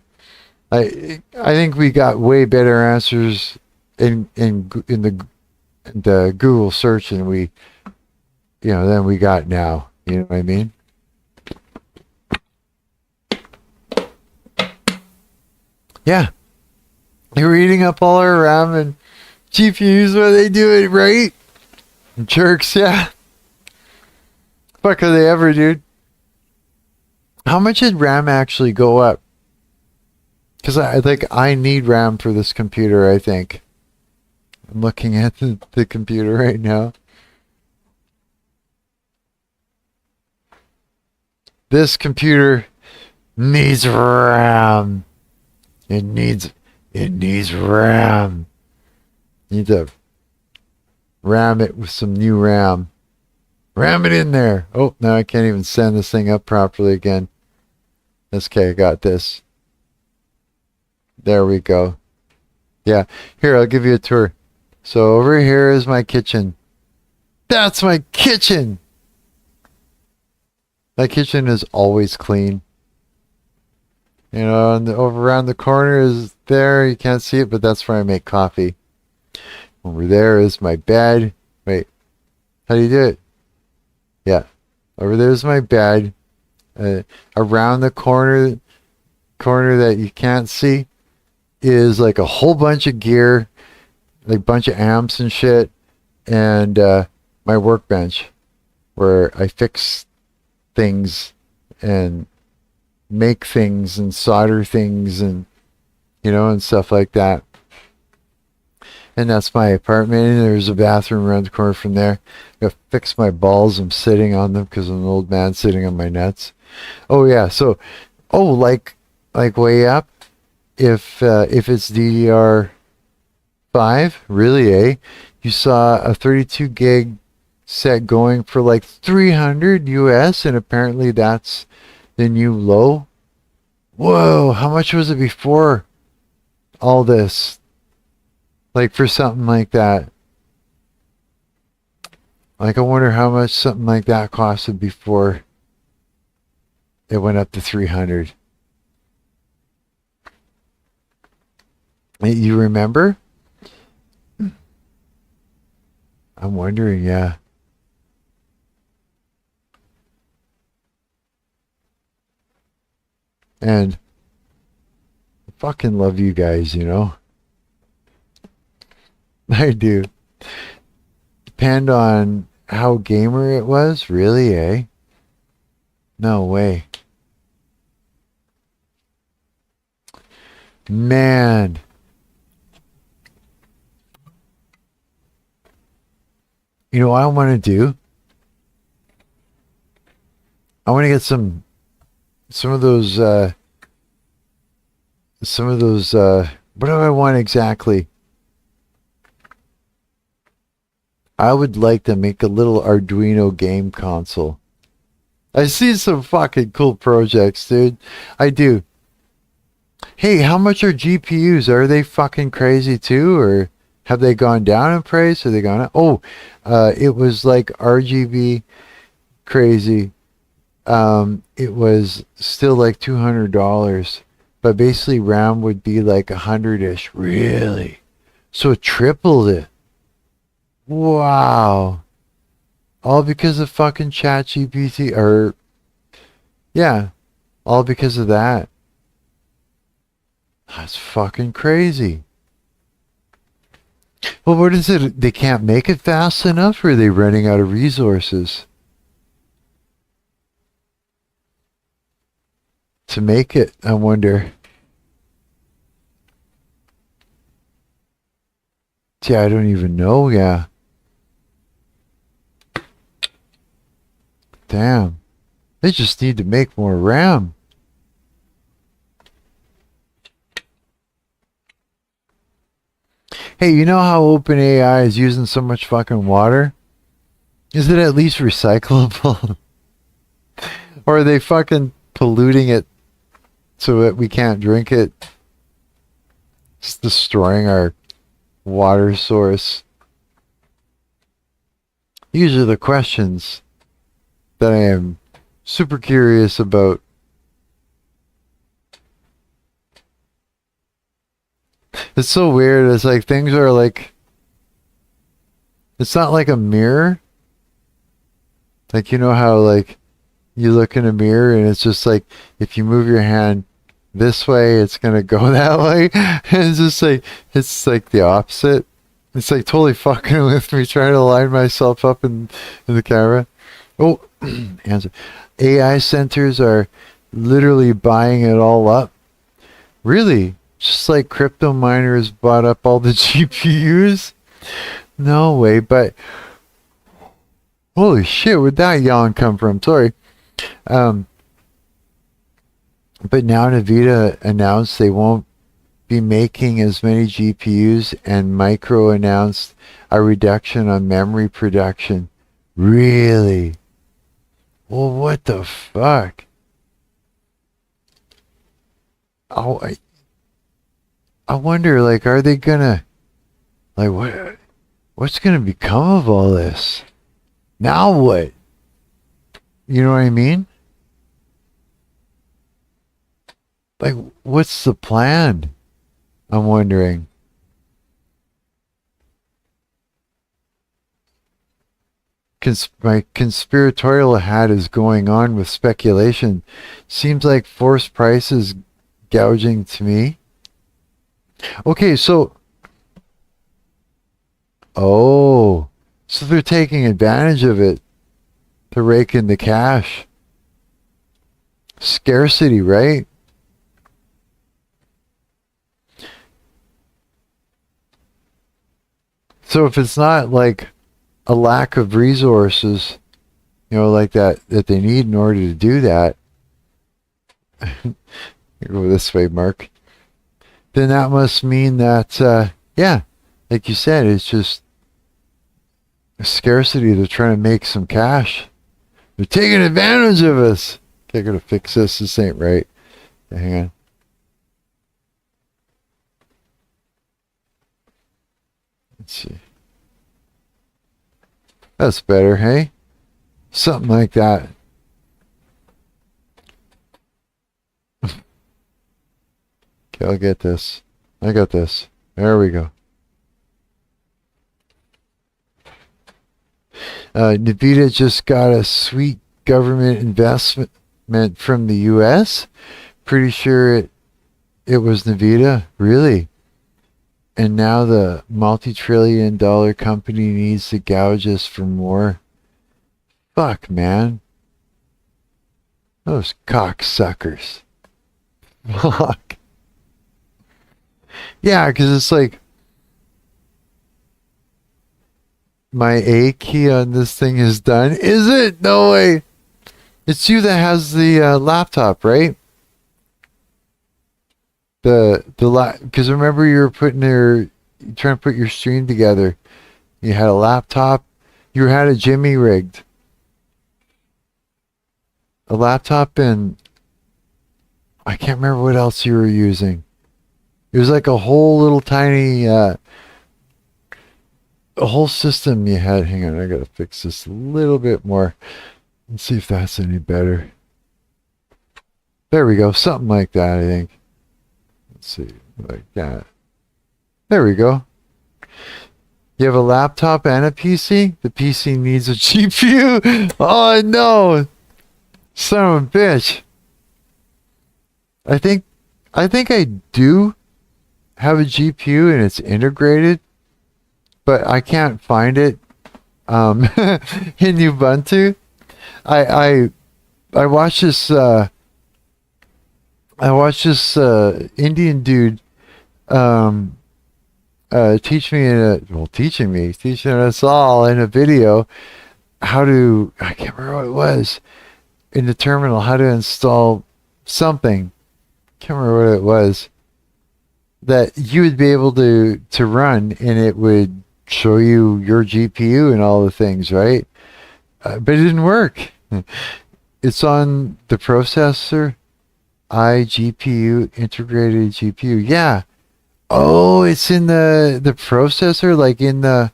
I think we got way better answers in the Google search than we got now. You know what I mean? Yeah. They're eating up all our RAM and GPUs when they do it right. Jerks, yeah. Fuck are they ever, dude? How much did RAM actually go up? Because I need RAM for this computer, I think. I'm looking at the computer right now. This computer needs RAM. It needs RAM. Need to ram it with some new RAM. Ram it in there. Oh, now I can't even send this thing up properly again. Okay, I got this. There we go. Yeah, here, I'll give you a tour. So over here is my kitchen. That's my kitchen! My kitchen is always clean. And over around the corner is there. You can't see it, but that's where I make coffee. Over there is my bed. Wait, how do you do it? Yeah, over there's my bed. Around the corner that you can't see is like a whole bunch of gear, like a bunch of amps and shit, and my workbench where I fix things and make things and solder things and and stuff like that. And that's my apartment. And there's a bathroom around the corner from there. I gotta fix my balls. I'm sitting on them because I'm an old man sitting on my nuts. Oh yeah, so like way up. If it's DDR5, really, eh? You saw a 32 gig set going for like 300 US, and apparently that's the new low. Whoa, how much was it before all this? Like for something like that. Like I wonder how much something like that costed before it went up to 300. You remember? I'm wondering, yeah. And I fucking love you guys, I do. Depend on how gamer it was, really, eh? No way. Man. You know what I want to do? I want to get some of those what do I want exactly? I would like to make a little Arduino game console. I see some fucking cool projects, dude. I do. Hey, how much are GPUs? Are they fucking crazy too, or have they gone down in price? Are they gone up? Oh, it was like RGB crazy. It was still like $200, but basically RAM would be like 100-ish. Really? So it tripled it. Wow. All because of fucking ChatGPT, or yeah, all because of that. That's fucking crazy. Well, what is it? They can't make it fast enough, or are they running out of resources to make it? I wonder. Yeah, I don't even know. Yeah. Damn. They just need to make more RAM. Hey, you know how OpenAI is using so much fucking water? Is it at least recyclable? Or are they fucking polluting it so that we can't drink it? It's destroying our water source. These are the questions that I am super curious about. It's so weird. It's like things are like, it's not like a mirror. Like, you know how like you look in a mirror and it's just like, if you move your hand this way, it's going to go that way. And it's like the opposite. It's like totally fucking with me, trying to line myself up in the camera. Oh, answer. AI centers are literally buying it all up. Really? Just like crypto miners bought up all the GPUs? No way, but holy shit, where'd that yawn come from? Sorry. But now NVIDIA announced they won't be making as many GPUs, and Micro announced a reduction on memory production. Really? Well, what the fuck? Oh, I wonder, like, are they gonna, like, what's gonna become of all this? Now what? You know what I mean? Like, what's the plan? I'm wondering. My conspiratorial hat is going on with speculation. Seems like forced prices gouging to me. Okay, so oh, so they're taking advantage of it to rake in the cash. Scarcity, right? So if it's not like a lack of resources, you know, like that they need in order to do that, go this way, Mark, then that must mean that, yeah, like you said, it's just a scarcity. They're trying to make some cash. They're taking advantage of us. Okay, I gotta fix this. This ain't right. Hang on. Let's see. That's better, hey? Something like that. Okay, I'll get this. I got this. There we go. NVIDIA just got a sweet government investment from the U.S. Pretty sure it was NVIDIA. Really? And now the multi-trillion-dollar company needs to gouge us for more. Fuck, man. Those cocksuckers. Fuck. Yeah, because it's like my A key on this thing is done. Is it? No way. It's you that has the laptop, right? Because remember you were trying to put your stream together. You had a laptop. You had a Jimmy rigged. A laptop, and I can't remember what else you were using. It was like a whole little tiny, a whole system you had. Hang on, I gotta fix this a little bit more. Let's see if that's any better. There we go, something like that, I think. Let's see, like that. There we go. You have a laptop and a PC? The PC needs a GPU. Oh no! Son of a bitch. I think I do have a GPU and it's integrated, but I can't find it in Ubuntu. I watched this Indian dude teaching us all in a video how to, I can't remember what it was, in the terminal, how to install something. Can't remember what it was that you would be able to run, and it would show you your GPU and all the things, right? But it didn't work. It's on the processor, iGPU, integrated GPU. Yeah. Oh, it's in the processor, like in the,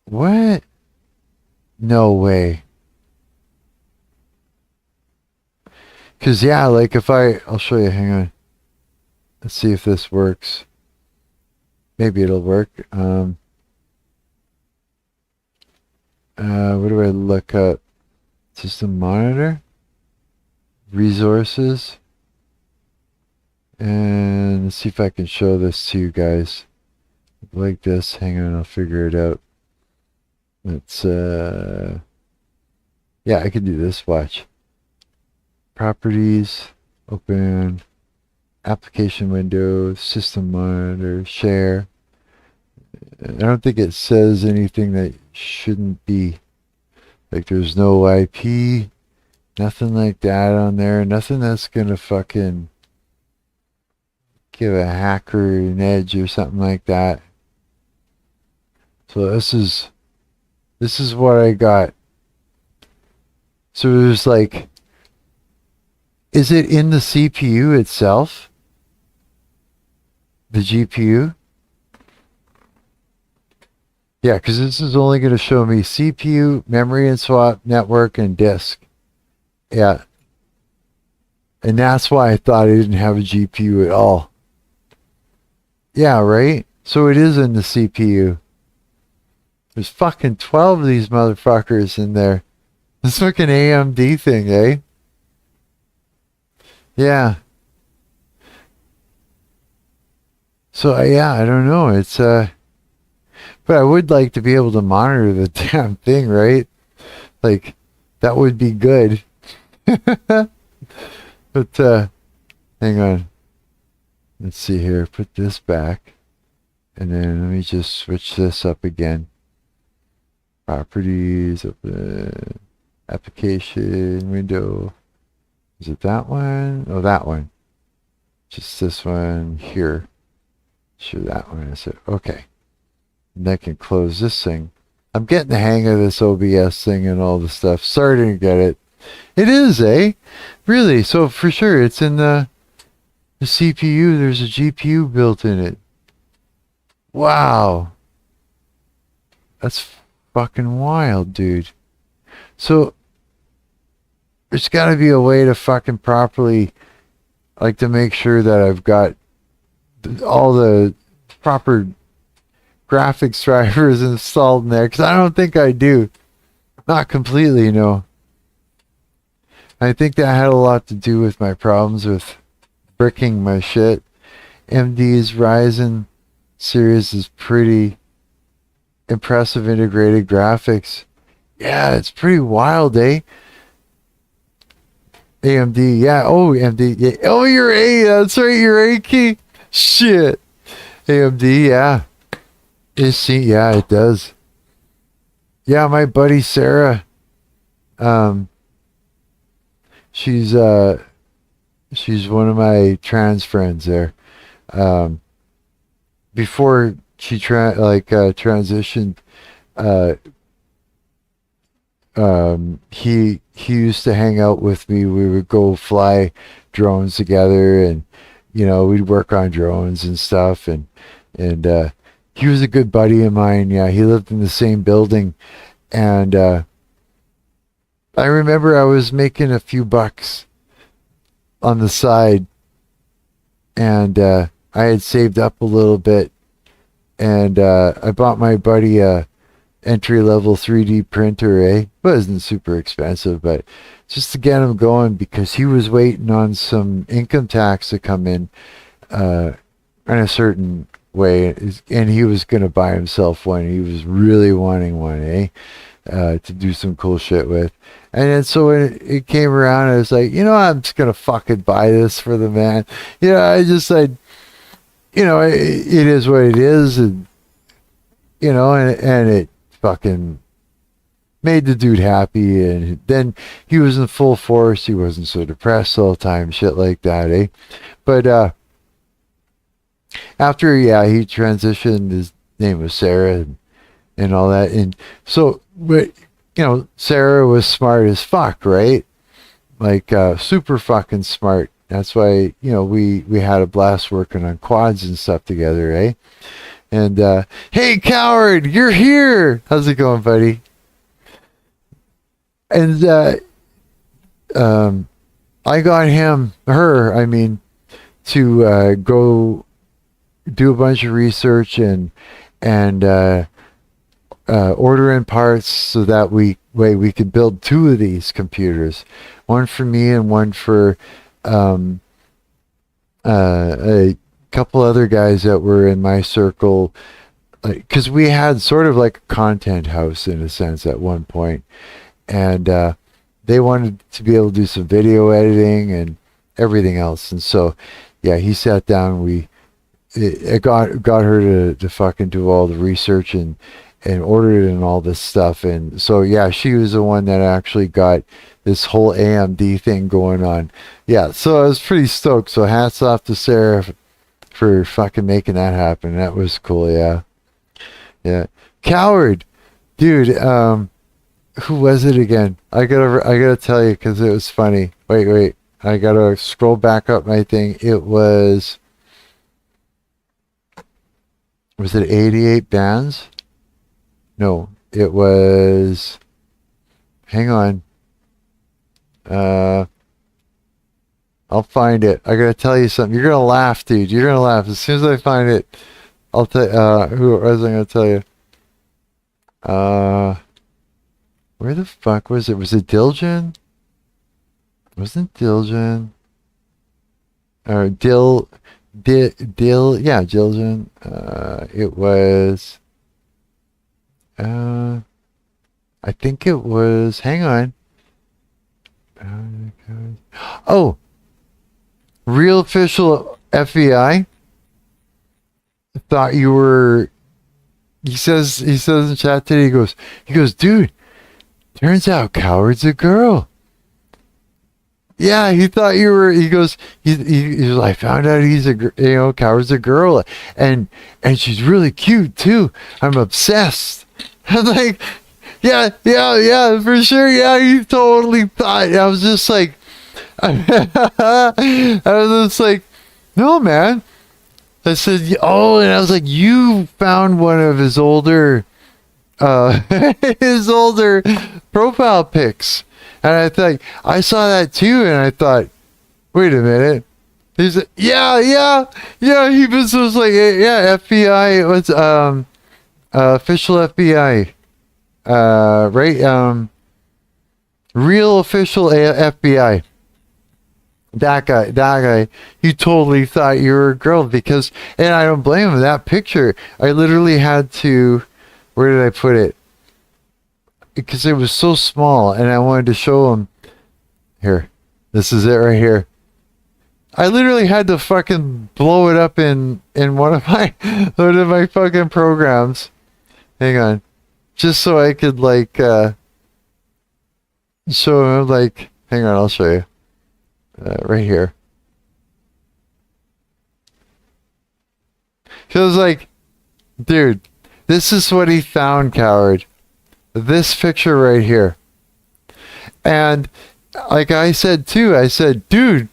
what? No way. Because, yeah, like if I'll show you, hang on. Let's see if this works. Maybe it'll work. What do I look up? System monitor? Resources? And let's see if I can show this to you guys. Like this. Hang on, I'll figure it out. Let's, yeah, I can do this, watch. Properties, open, application window, system monitor, share. I don't think it says anything that shouldn't be. Like there's no IP, nothing like that on there, nothing that's gonna fucking give a hacker an edge or something like that. So this is what I got. So there's like, is it in the CPU itself? The GPU? Yeah, because this is only going to show me CPU, memory and swap, network, and disk. Yeah. And that's why I thought I didn't have a GPU at all. Yeah, right? So it is in the CPU. There's fucking 12 of these motherfuckers in there. This fucking AMD thing, eh? Yeah. So, yeah, I don't know. It's, but I would like to be able to monitor the damn thing, right? Like, that would be good. But, hang on. Let's see here. Put this back. And then let me just switch this up again. Properties, open, application, window. Is it that one? Oh, that one. Just this one here. Sure, that one is it. Okay. And I can close this thing. I'm getting the hang of this OBS thing and all the stuff. Starting to get it. It is, eh? Really? So for sure, it's in the CPU. There's a GPU built in it. Wow. That's fucking wild, dude. So there's got to be a way to fucking properly, like, to make sure that I've got all the proper graphics drivers installed in there, because I don't think I do. Not completely, no. I think that had a lot to do with my problems with bricking my shit. AMD's Ryzen series is pretty impressive integrated graphics. Yeah, it's pretty wild, eh? AMD, yeah. Oh, AMD, yeah. Oh, you're A. That's right, you're A key. Shit. AMD, yeah. Yeah, it does. Yeah, my buddy Sarah. Um, she's she's one of my trans friends there. Um, before she transitioned, uh, he used to hang out with me. We would go fly drones together, and we'd work on drones and stuff. And he was a good buddy of mine. Yeah, he lived in the same building, and I remember I was making a few bucks on the side, and I had saved up a little bit, and I bought my buddy a entry level 3D printer. It wasn't super expensive, but just to get him going, because he was waiting on some income tax to come in a certain way, and he was going to buy himself one. He was really wanting one, to do some cool shit with. And then so when it came around, I was like, I'm just going to fucking buy this for the man. I just said, it is what it is. And, and it fucking made the dude happy. And then he was in full force. He wasn't so depressed all the time, shit like that, But, after, he transitioned, his name was Sarah, and all that. And so, but, Sarah was smart as fuck, right? Like, super fucking smart. That's why, we had a blast working on quads and stuff together, And, hey, coward, you're here. How's it going, buddy? And, I got her, to, go do a bunch of research and order in parts so that we could build two of these computers, one for me and one for a couple other guys that were in my circle, because we had sort of like a content house in a sense at one point, and they wanted to be able to do some video editing and everything else. And so he sat down, it got her to fucking do all the research and order it and all this stuff. And so she was the one that actually got this whole AMD thing going on. So I was pretty stoked. So hats off to Sarah for fucking making that happen. That was cool. Coward, dude. Who was it again? I gotta tell you, because it was funny. Wait, I gotta scroll back up my thing. It was it 88 bands? No, it was, hang on. I'll find it. I gotta tell you something. You're gonna laugh, dude. You're gonna laugh. As soon as I find it, I'll tell, who was I gonna tell you? Where the fuck was it? Was it Dilgen? Wasn't Dilgen? Or Dilgen. It was, I think it was, hang on. Oh, Real Official FBI thought you were, he says in the chat today, he goes, dude, turns out Coward's a girl. Yeah, he thought you were. He goes. He's like, I found out Coward's a girl, and she's really cute too. I'm obsessed. I'm like, yeah, for sure. Yeah, he totally thought. I was just like, I was just like, no, man. I said, oh, and I was like, you found one of his older, profile pics. And I thought, I saw that too, and I thought, wait a minute. He's like, yeah. He was like, yeah, FBI, what's, official FBI, right? Real Official FBI. That guy, he totally thought you were a girl, because, and I don't blame him. That picture, I literally had to, where did I put it? Because it was so small, and I wanted to show him. Here, This is it right here. I literally had to fucking blow it up in one of my fucking programs. Hang on. Just so I could like show him like, hang on, I'll show you. Right here. So it was like, dude, this is what he found, coward. This picture right here. And like I said too, I said, dude,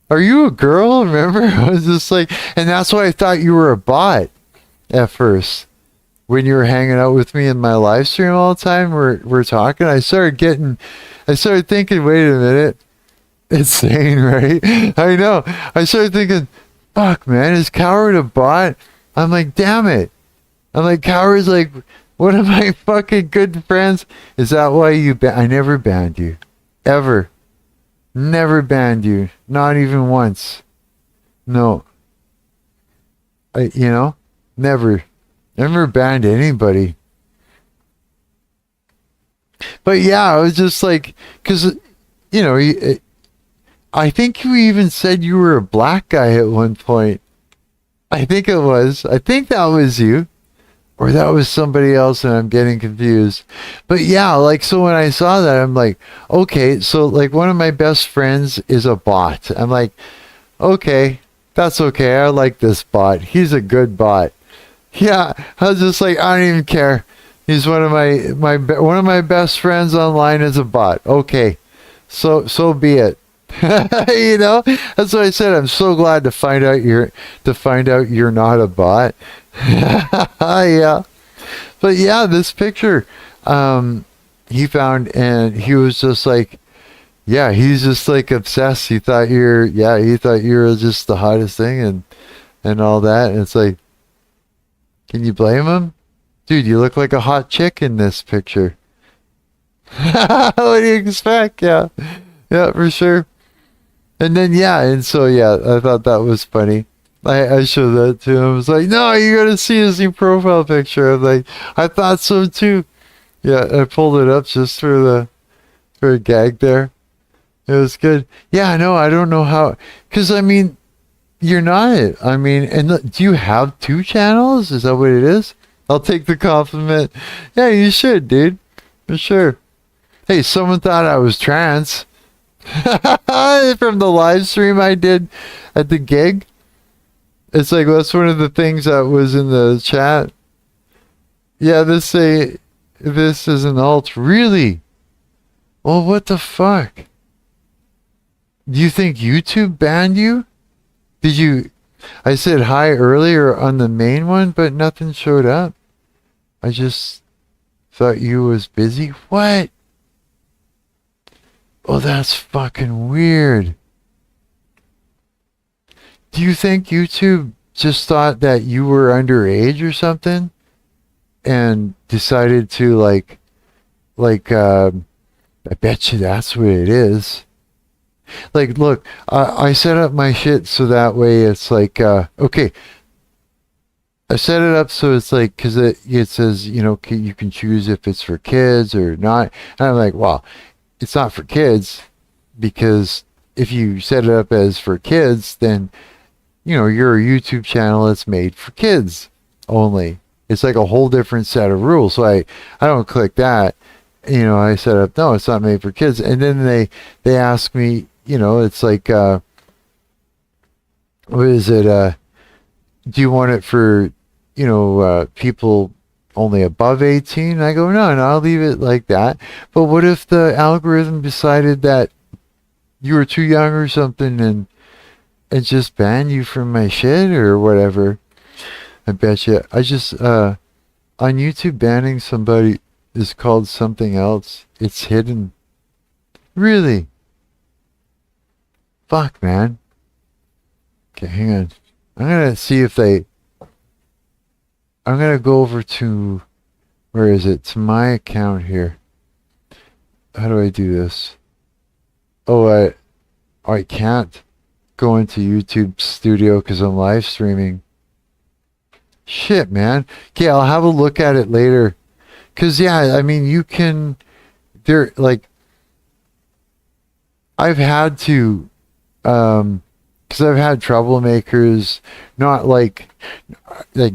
are you a girl? Remember? I was just like, and that's why I thought you were a bot at first. When you were hanging out with me in my live stream all the time, we're talking, I started thinking, wait a minute. Insane, right? I know. I started thinking, fuck, man, is Coward a bot? I'm like, damn it. I'm like, Coward's like one of my fucking good friends. Is that why I never banned you. Ever. Never banned you. Not even once. No. Never. Never banned anybody. But yeah, I was just like, because, I think you even said you were a black guy at one point. I think it was. I think that was you. Or that was somebody else and I'm getting confused. But yeah, like, so when I saw that, I'm like, okay, so like one of my best friends is a bot. I'm like, okay, that's okay. I like this bot. He's a good bot. Yeah, I was just like, I don't even care. He's one of my best friends online is a bot. Okay, so be it. That's what I said. I'm so glad to find out you're not a bot. Yeah, but yeah, this picture he found, and he was just like, yeah, he's just like obsessed. He thought you were just the hottest thing and all that. And it's like, can you blame him? Dude, you look like a hot chick in this picture. What do you expect? Yeah, for sure. And then, I thought that was funny. I showed that to him. I was like, no, you gotta see his new profile picture. I'm like, I thought so too. Yeah, I pulled it up just for a gag there. It was good. Yeah, no, I don't know how, because I mean, you're not. I mean, and do you have 2 channels? Is that what it is? I'll take the compliment. Yeah, you should, dude. For sure. Hey, someone thought I was trans. From the live stream I did at the gig. It's like, that's one of the things that was in the chat. Yeah, this is an alt. Really? Well, what the fuck? Do you think YouTube banned you? I said hi earlier on the main one, but nothing showed up. I just thought you was busy. What? Oh, that's fucking weird. Do you think YouTube just thought that you were underage or something and decided to I bet you that's what it is. Like, look, I set up my shit so that way it's like, okay, I set it up so it's like, because it says, you can choose if it's for kids or not. And I'm like, well, it's not for kids, because if you set it up as for kids, then, you're a YouTube channel that's made for kids only. It's like a whole different set of rules. So I don't click that. I set up, no, it's not made for kids. And then they ask me, it's like, what is it? Do you want it for, people only above 18? I go, no, I'll leave it like that. But what if the algorithm decided that you were too young or something and just ban you from my shit or whatever? I bet you. I just, on YouTube, banning somebody is called something else. It's hidden. Really? Fuck, man. Okay, hang on. I'm gonna see if I'm gonna go over to, where is it? To my account here. How do I do this? Oh, I can't go into YouTube Studio because I'm live streaming. Shit, man. Okay, I'll have a look at it later. Because, yeah, I mean, you can, I've had to, because I've had troublemakers, not like, like,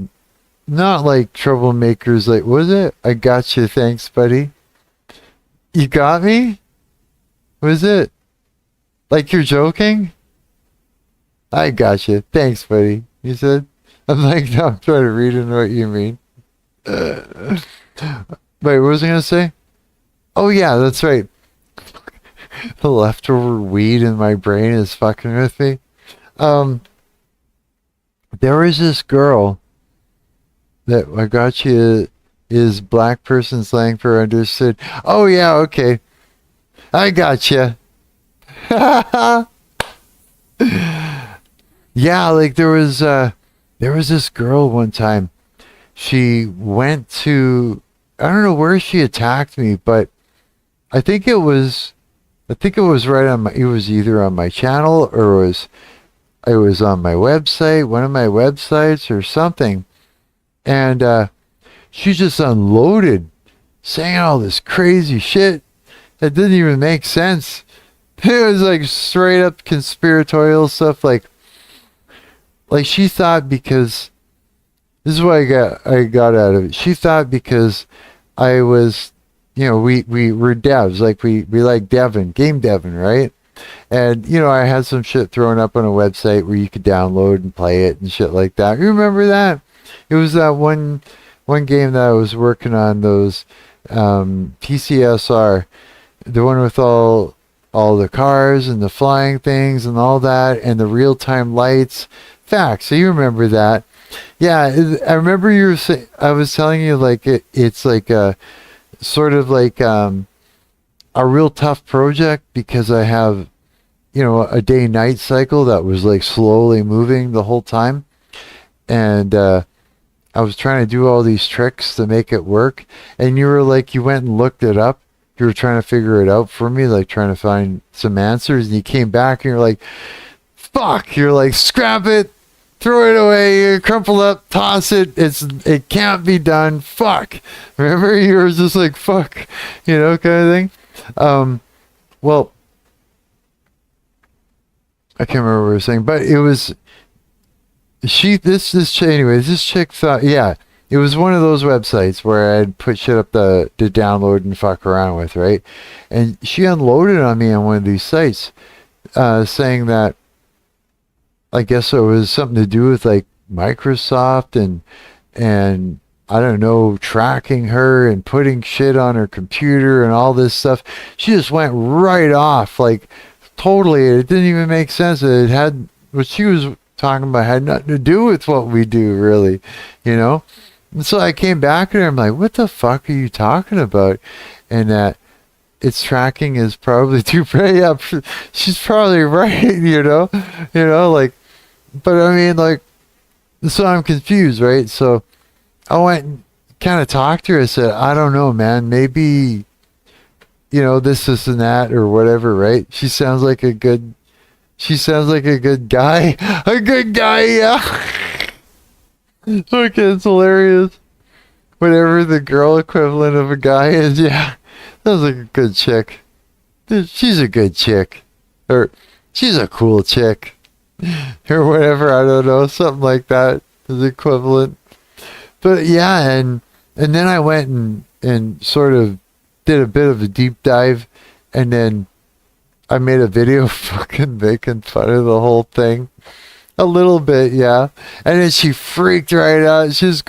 not like troublemakers, like, was it? I got you, thanks, buddy. You got me? Was it? Like you're joking? I got you, thanks, buddy. You said? I'm like, no, I'm trying to read into what you mean. Wait, what was I going to say? Oh, yeah, that's right. The leftover weed in my brain is fucking with me. There was this girl that I got you is black person slang for understood. Oh yeah, okay. I got you. Yeah, like there was this girl one time. She went to, I don't know where she attacked me, but I think it was right on my, it was either on my channel or it was on my website, one of my websites or something. And she just unloaded, saying all this crazy shit that didn't even make sense. It was like straight up conspiratorial stuff. Like she thought, because this is what I got out of it. She thought because I was, we were devs, like we like Devon, game Devon, right? And I had some shit thrown up on a website where you could download and play it and shit like that. You remember that? It was that one game that I was working on, those PCSR, the one with all the cars and the flying things and all that, and the real-time lights. Facts. So you remember that? Yeah, I remember you were saying. I was telling you like it's like a sort of like a real tough project because I have a day-night cycle that was like slowly moving the whole time, and I was trying to do all these tricks to make it work, and you were like, you went and looked it up. You were trying to figure it out for me, like trying to find some answers, and you came back and you're like, fuck, you're like, scrap it, throw it away, crumple up, toss it, it can't be done, fuck. Remember, you were just like, fuck, kind of thing. Well, I can't remember what I was saying, but it was, this chick thought, yeah, it was one of those websites where I'd put shit up to download and fuck around with, right? And she unloaded on me on one of these sites, saying that I guess it was something to do with like Microsoft and I don't know, tracking her and putting shit on her computer and all this stuff. She just went right off, like totally. It didn't even make sense. It had, what she was talking about had nothing to do with what we do, really, And so I came back to her. I'm like, what the fuck are you talking about? And that its tracking is probably too bright. Yeah, she's probably right, like, but I mean, like, so I'm confused, right? So I went and kind of talked to her. I said, I don't know, man, maybe, this and that or whatever, right? She sounds like a good guy. A good guy, yeah. Okay, it's hilarious. Whatever the girl equivalent of a guy is, yeah. Sounds like a good chick. She's a good chick. Or she's a cool chick. Or whatever, I don't know. Something like that is equivalent. But yeah, and then I went and sort of did a bit of a deep dive, and then I made a video fucking making fun of the whole thing. A little bit, yeah. And then she freaked right out. She's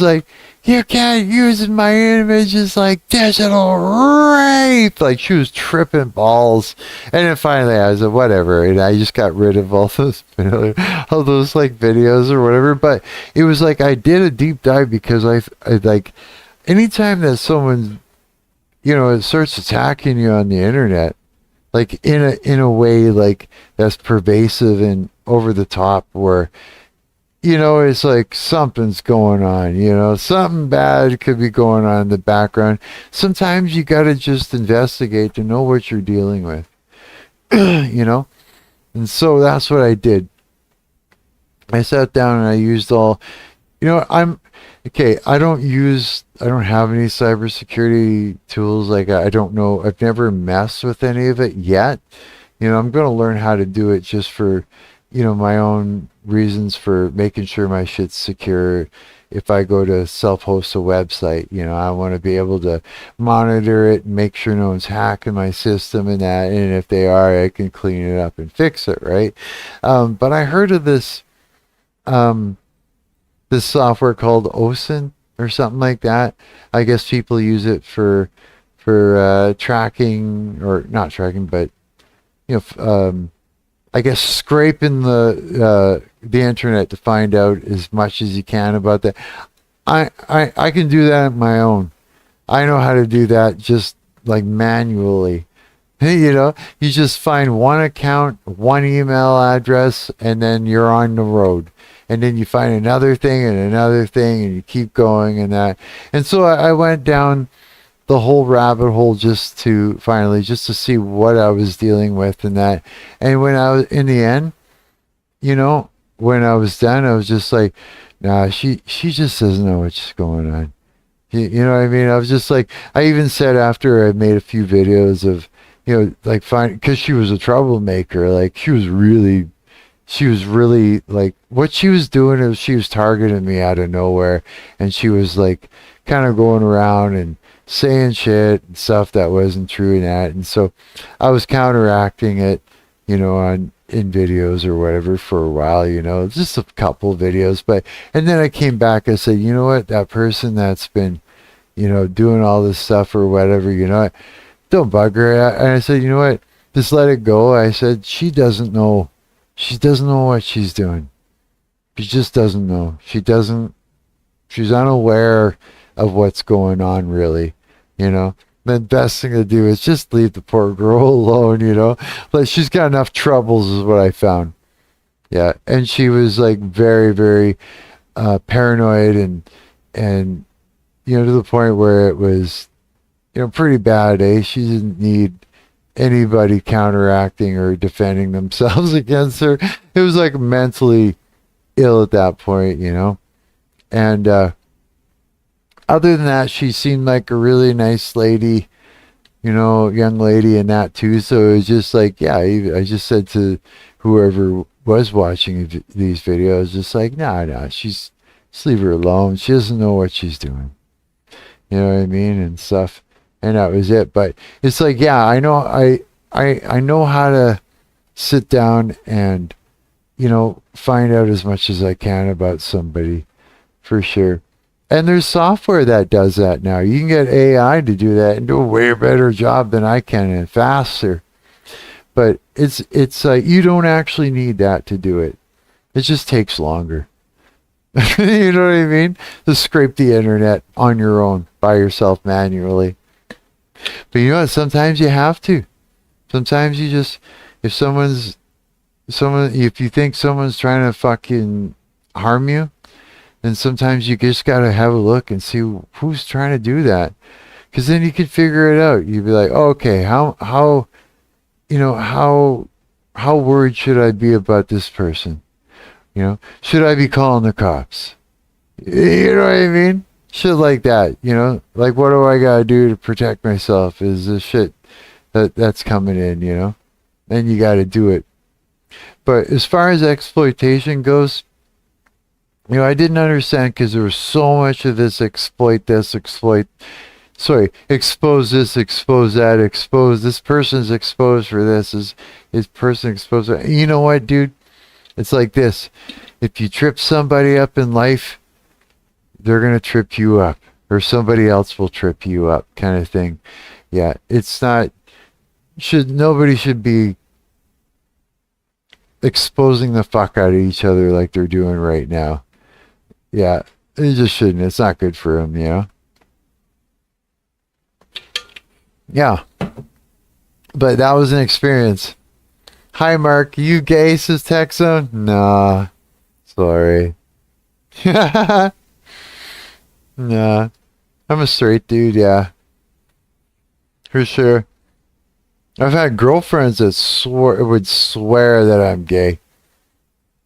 like, you can't use my images like digital rape. Like, she was tripping balls. And then finally I was like, whatever. And I just got rid of all those like videos or whatever. But it was like, I did a deep dive because I like, anytime that someone, it starts attacking you on the internet, like in a way like that's pervasive and over the top, where it's like something's going on, something bad could be going on in the background. Sometimes you got to just investigate to know what you're dealing with. And so that's what I did. I sat down and I used all you know, I'm okay. I don't have any cybersecurity tools. Like, I don't know. I've never messed with any of it yet. You know, I'm going to learn how to do it just for, you know, my own reasons for making sure my shit's secure. If I go to self-host a website, you know, I want to be able to monitor it and make sure no one's hacking my system and that. And if they are, I can clean it up and fix it, right? But I heard of um, this software called OSINT or something like that. I guess people use it for tracking, or not tracking, but you know, I guess scraping the internet to find out as much as you can about that. I can do that on my own. I know how to do that just like manually. You know, you just find one account, one email address, and then you're on the road. And then you find another thing and another thing, and you keep going and that. And so I went down the whole rabbit hole just to see what I was dealing with and that. And when I was in the end, you know, when I was done, I was just like, nah, she just doesn't know what's going on. You know what I mean? I was just like, I even said after I made a few videos of, you know, like because she was a troublemaker, like she was really like, what she was doing is she was targeting me out of nowhere, and she was like kind of going around and saying shit and stuff that wasn't true and that. And so I was counteracting it, you know, in videos or whatever for a while, you know, just a couple videos. And then I came back, I said, you know what, that person that's been, you know, doing all this stuff or whatever, you know, don't bug her. And I said, you know what, just let it go. I said, she doesn't know what she's doing. She just doesn't know. She's unaware of what's going on, really, you know. The best thing to do is just leave the poor girl alone, you know. But she's got enough troubles, is what I found. Yeah, and she was like very, very paranoid and you know, to the point where it was, you know, pretty bad. She didn't need anybody counteracting or defending themselves against her. It was like mentally ill at that point, you know. And other than that, she seemed like a really nice lady, you know, young lady and that too. So it was just like, yeah, I just said to whoever was watching these videos, just like, nah, just leave her alone. She doesn't know what she's doing. You know what I mean? And stuff. And that was it. But it's like, yeah, I know I know how to sit down and, you know, find out as much as I can about somebody, for sure. And there's software that does that now. You can get AI to do that and do a way better job than I can, and faster. But it's like, you don't actually need that to do it. It just takes longer. You know what I mean? To scrape the internet on your own, by yourself, manually. But you know what? Sometimes you have to. Sometimes you just, if you think someone's trying to fucking harm you, then sometimes you just gotta have a look and see who's trying to do that. Because then you can figure it out. You'd be like, oh, okay, how worried should I be about this person? You know, should I be calling the cops? You know what I mean? Shit like that, you know? Like, what do I gotta do to protect myself is the shit that's coming in, you know? And you gotta do it. But as far as exploitation goes, you know, I didn't understand, because there was so much of this expose this, expose that, expose this person's exposed for this, is person exposed for, you know what, dude? It's like this. If you trip somebody up in life, they're going to trip you up, or somebody else will trip you up, kind of thing. Yeah, it's not, nobody should be exposing the fuck out of each other like they're doing right now. Yeah, it just shouldn't. It's not good for them, you know? Yeah. But that was an experience. Hi, Mark. You gay, says Texon? Nah. Sorry. Nah. I'm a straight dude, yeah. For sure. I've had girlfriends that would swear that I'm gay.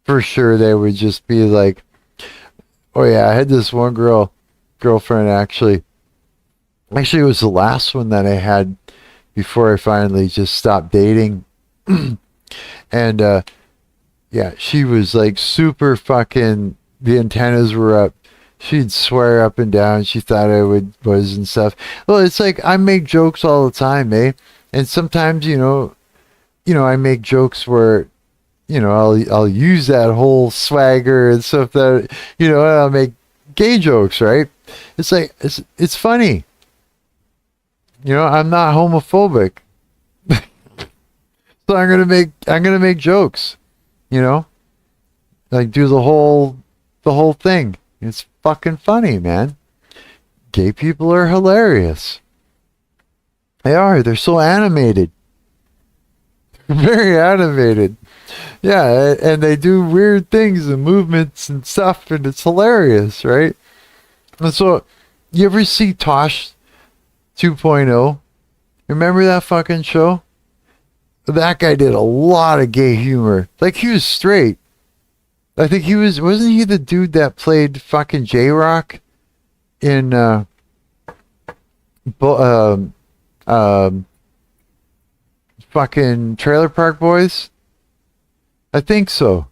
For sure, they would just be like, Oh yeah, I had this one girlfriend actually. Actually, it was the last one that I had before I finally just stopped dating. And yeah, she was like super fucking. The antennas were up. She'd swear up and down. She thought I was and stuff. Well, it's like I make jokes all the time, eh? And sometimes, I make jokes where, I'll use that whole swagger and stuff that, I'll make gay jokes, right? It's like it's funny. I'm not homophobic. So I'm gonna make jokes, like do the whole thing. It's fucking funny, man. Gay people are hilarious. They are. They're so animated. Very animated. Yeah, and they do weird things and movements and stuff, and it's hilarious, right? And so, you ever see Tosh 2.0? Remember that fucking show? That guy did a lot of gay humor. Like, he was straight. I think wasn't he the dude that played fucking J-Rock in, fucking Trailer Park Boys? I think so.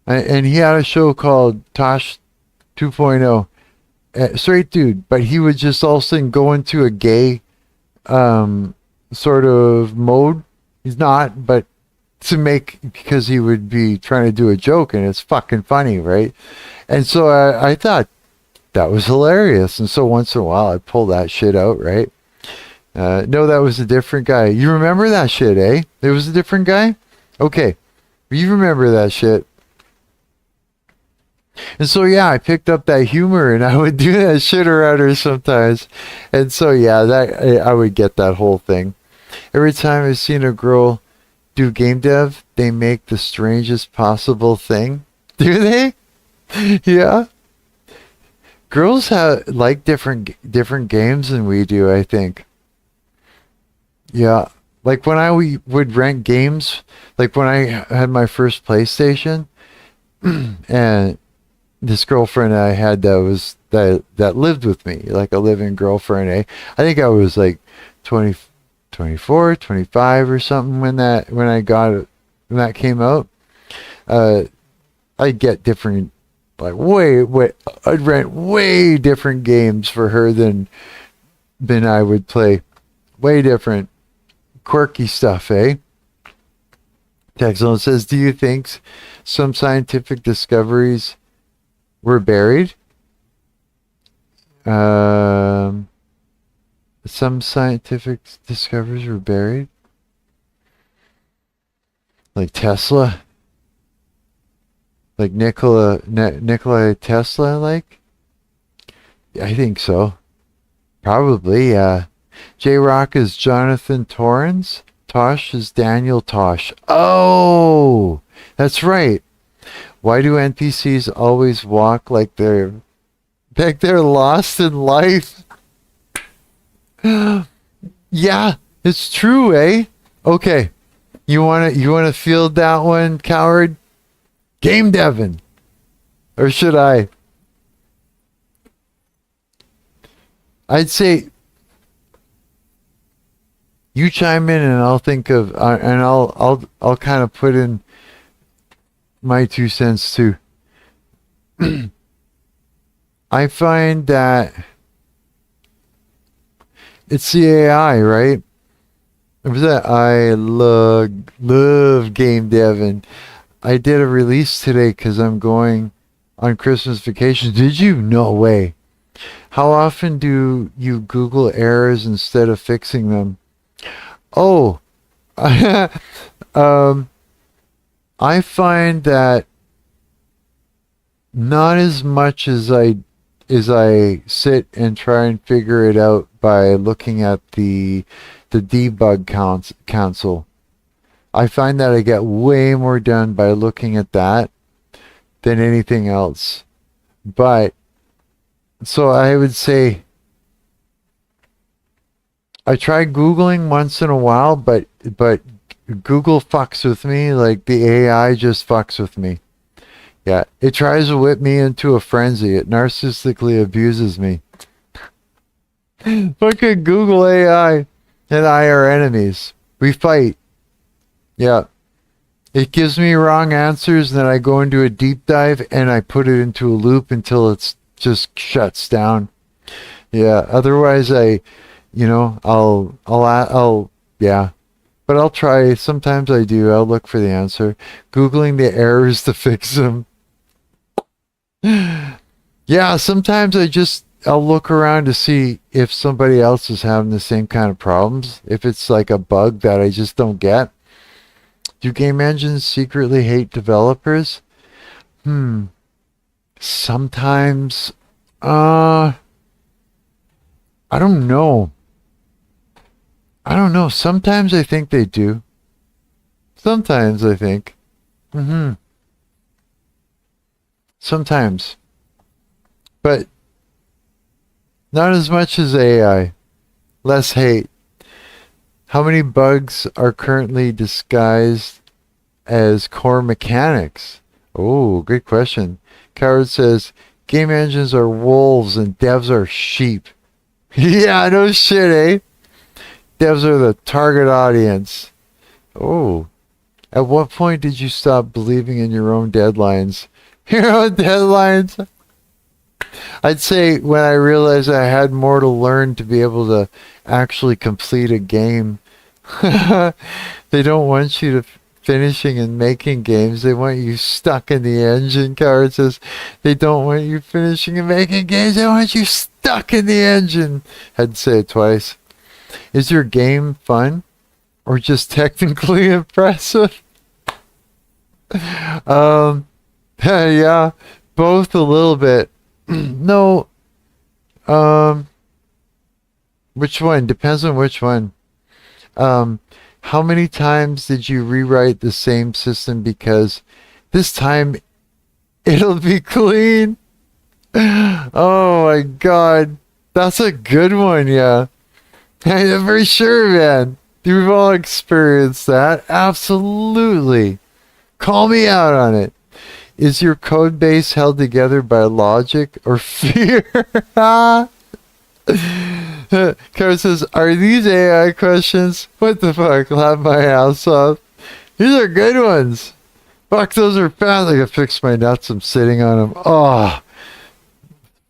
And he had a show called Tosh 2.0. Straight dude, but he would just all of a sudden go into a gay sort of mode. He's not, but because he would be trying to do a joke, and it's fucking funny, right? And so I thought that was hilarious. And so once in a while I pull that shit out, right? No, that was a different guy. You remember that shit, eh? It was a different guy? Okay. You remember that shit. And so, yeah, I picked up that humor, and I would do that shit around her sometimes. And so, yeah, I would get that whole thing. Every time I've seen a girl do game dev, they make the strangest possible thing. Do they? Yeah. Girls like different games than we do, I think. Yeah. Like when I would rent games, like when I had my first PlayStation, and this girlfriend I had that lived with me, like a living girlfriend, eh? I think I was like 24, 25 or something when I got it, when that came out. I'd get different, like I'd rent way different games for her than I would play. Way different, quirky stuff, eh? Texon says, do you think some scientific discoveries were buried? Some scientific discoveries were buried? Like Tesla? Like Nikola Tesla, like? I think so. Probably, yeah. J-Rock is Jonathan Torrens. Tosh is Daniel Tosh. Oh! That's right. Why do NPCs always walk like they're lost in life? Yeah, it's true, eh? Okay. You wanna field that one, coward? Game Devin. Or should I? I'd say you chime in and I'll think of and I'll kind of put in my 2 cents too. I find that it's the AI, right? It was that I love game dev, and I did a release today because I'm going on Christmas vacation. Did you? No way. How often do you Google errors instead of fixing them? Oh, I find that not as much as I sit and try and figure it out by looking at the debug console. I find that I get way more done by looking at that than anything else. But so I would say I try Googling once in a while, but Google fucks with me. Like the AI just fucks with me. Yeah, it tries to whip me into a frenzy. It narcissistically abuses me. Fucking Google AI and I are enemies. We fight. Yeah. It gives me wrong answers, and then I go into a deep dive and I put it into a loop until it's just shuts down. Yeah. Otherwise, yeah. But I'll try. Sometimes I do. I'll look for the answer. Googling the errors to fix them. Yeah. Sometimes I'll look around to see if somebody else is having the same kind of problems. If it's like a bug that I just don't get. Do game engines secretly hate developers? Sometimes, I don't know. Sometimes I think they do. Sometimes I think. Sometimes. But not as much as AI. Less hate. How many bugs are currently disguised as core mechanics? Oh, good question. Coward says, game engines are wolves and devs are sheep. Yeah, no shit, eh? Devs are the target audience. Oh. At what point did you stop believing in your own deadlines? Your own deadlines? I'd say when I realized I had more to learn to be able to actually complete a game. They don't want you to finishing and making games. They want you stuck in the engine. Coward says they don't want you finishing and making games. They want you stuck in the engine. Had to say it twice. Is your game fun or just technically impressive? Yeah, both a little bit. No. Which one? Depends on which one. How many times did you rewrite the same system because this time it'll be clean? Oh my god. That's a good one, yeah. For sure, man. We've all experienced that. Absolutely. Call me out on it. Is your code base held together by logic or fear? Kara says, are these AI questions? What the fuck? Laugh my ass off. These are good ones. Fuck, those are fast. I gotta fix my nuts. I'm sitting on them. Oh,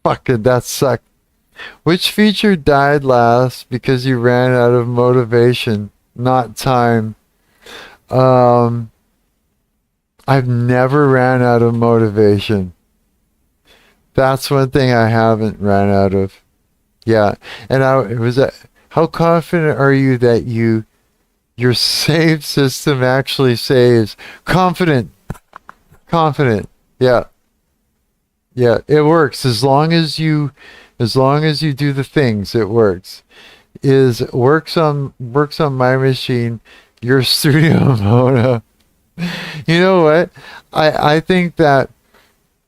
fucking that sucked. Which feature died last because you ran out of motivation, not time? I've never ran out of motivation. That's one thing I haven't ran out of. Yeah, and how confident are you that your save system actually saves? Confident. Yeah, it works as long as you do the things. It works. Works on my machine. Your Studio Mona. You know what? I think that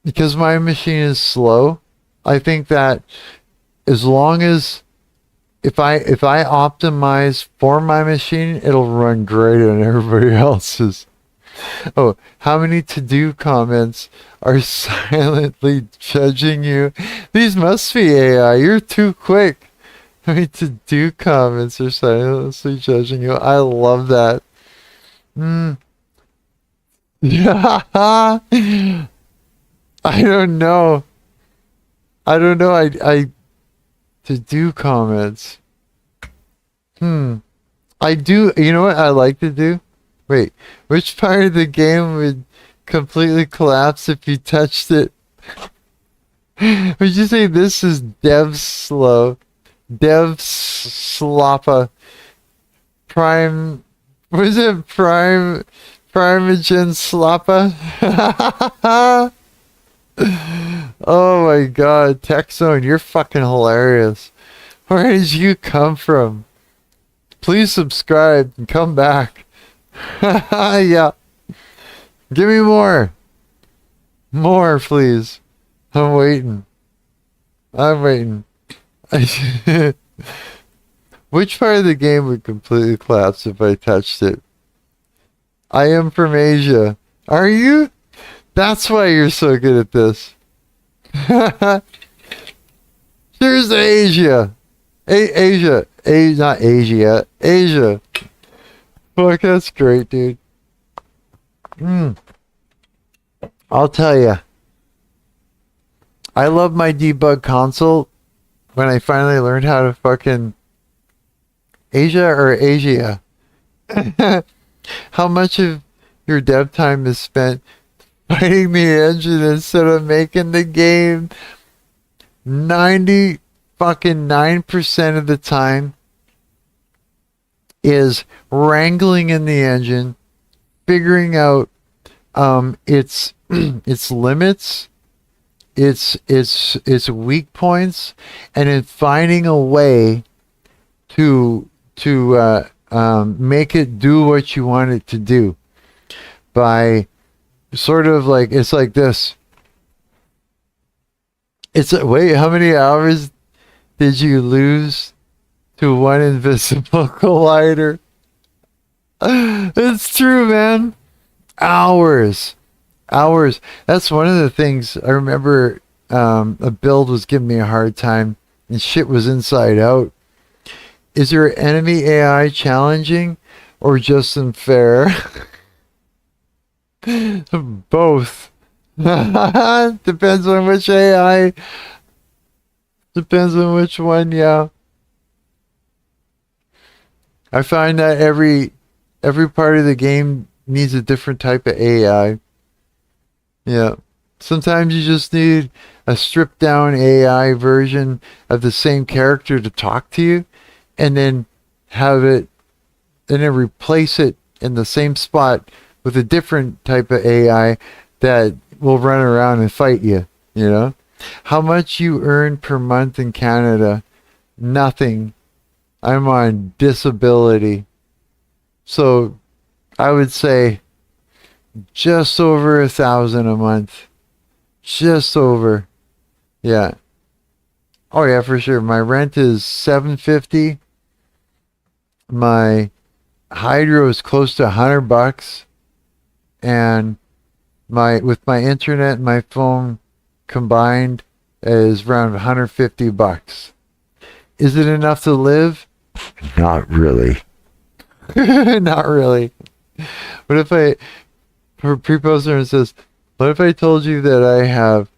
because my machine is slow, I think that as long as if I optimize for my machine, it'll run great on everybody else's. Oh, how many to-do comments are silently judging you? These must be AI. You're too quick. How many to-do comments are silently judging you? I love that. Yeah. I don't know. I to-do comments. I do. You know what I like to do? Wait, which part of the game would completely collapse if you touched it? Would you say this is dev slow? Dev sloppa. Prime. Was it prime? Primogen sloppa? Oh my god, TechZone, you're fucking hilarious. Where did you come from? Please subscribe and come back. Yeah. Give me more. More, please. I'm waiting. Which part of the game would completely collapse if I touched it? I am from Asia. Are you? That's why you're so good at this. Here's Asia. Asia. Not Asia. Asia. Fuck, that's great, dude. I'll tell you. I love my debug console when I finally learned how to fucking Asia or Asia. How much of your dev time is spent fighting the engine instead of making the game? 90 fucking 9% of the time is wrangling in the engine, figuring out its its limits, its weak points, and then finding a way to make it do what you want it to do by sort of like, it's like this. It's wait, how many hours did you lose to one invisible collider? It's true, man. Hours. That's one of the things I remember. A build was giving me a hard time and shit was inside out. Is your enemy AI challenging or just unfair? Both. Depends on which AI. Depends on which one, yeah. I find that every part of the game needs a different type of AI. Yeah. Sometimes you just need a stripped down AI version of the same character to talk to you, and then replace it in the same spot with a different type of AI that will run around and fight you, you know? How much you earn per month in Canada? Nothing. I'm on disability. So I would say just over 1,000 a month. Just over. Yeah. Oh yeah, for sure. My rent is $750. My hydro is close to $100, and with my internet and my phone combined is around $150. Is it enough to live? Not really. Not really. What if pre-poster says, what if I told you that I have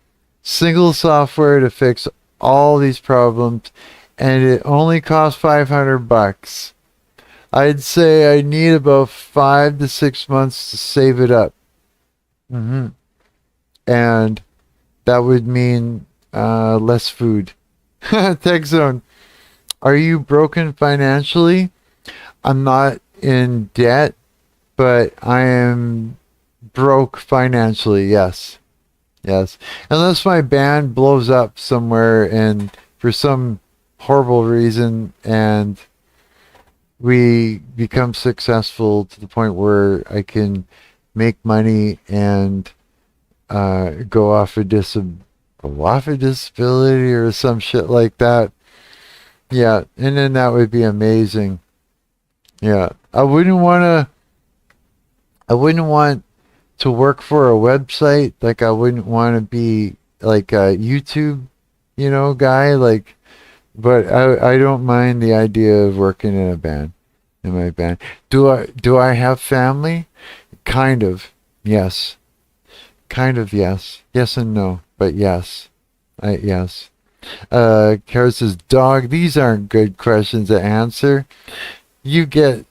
single software to fix all these problems and it only costs $500? I'd say I need about 5 to 6 months to save it up. And that would mean less food. Tech Zone. Are you broken financially? I'm not in debt, but I am broke financially, yes. Yes. Unless my band blows up somewhere and for some horrible reason and we become successful to the point where I can make money and go off a disability or some shit like that. Yeah, and then that would be amazing. Yeah, I wouldn't want to work for a website. Like, I wouldn't want to be like a YouTube, guy. Like, but I don't mind the idea of working in my band. Do I have family? Kind of, yes. Kind of, yes. Yes and no, but yes. Yes. Kara says, dog, these aren't good questions to answer. You getting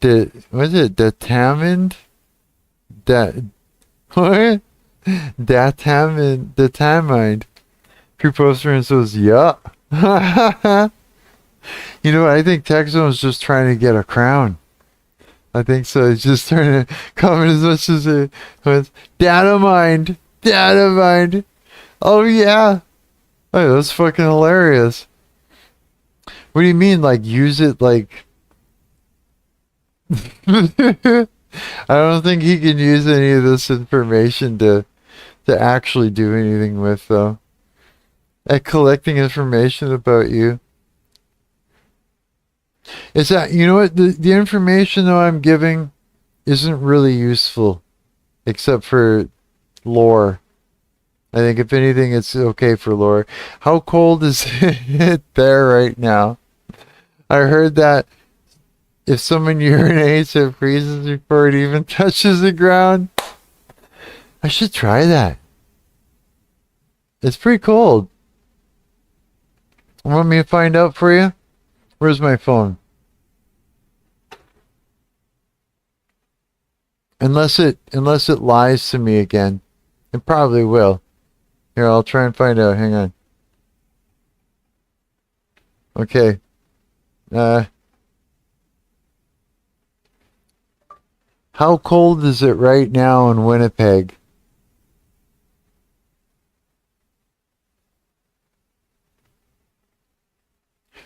the, what is it, the Tamand? The Tamand. Pre-poster and says, yeah. You know what, I think Texone's just trying to get a crown. I think so. He's just trying to comment as much as it was. Data mind. Oh, yeah. Oh, that's fucking hilarious. What do you mean, like, use it, like... I don't think he can use any of this information to actually do anything with, though. At collecting information about you. Is that, you know what, the information, though, I'm giving isn't really useful. except for lore. I think if anything, it's okay for lore. How cold is it there right now? I heard that if someone urinates, it freezes before it even touches the ground. I should try that. It's pretty cold. Want me to find out for you? Where's my phone? Unless it lies to me again. It probably will. Here, I'll try and find out. Hang on. Okay. How cold is it right now in Winnipeg?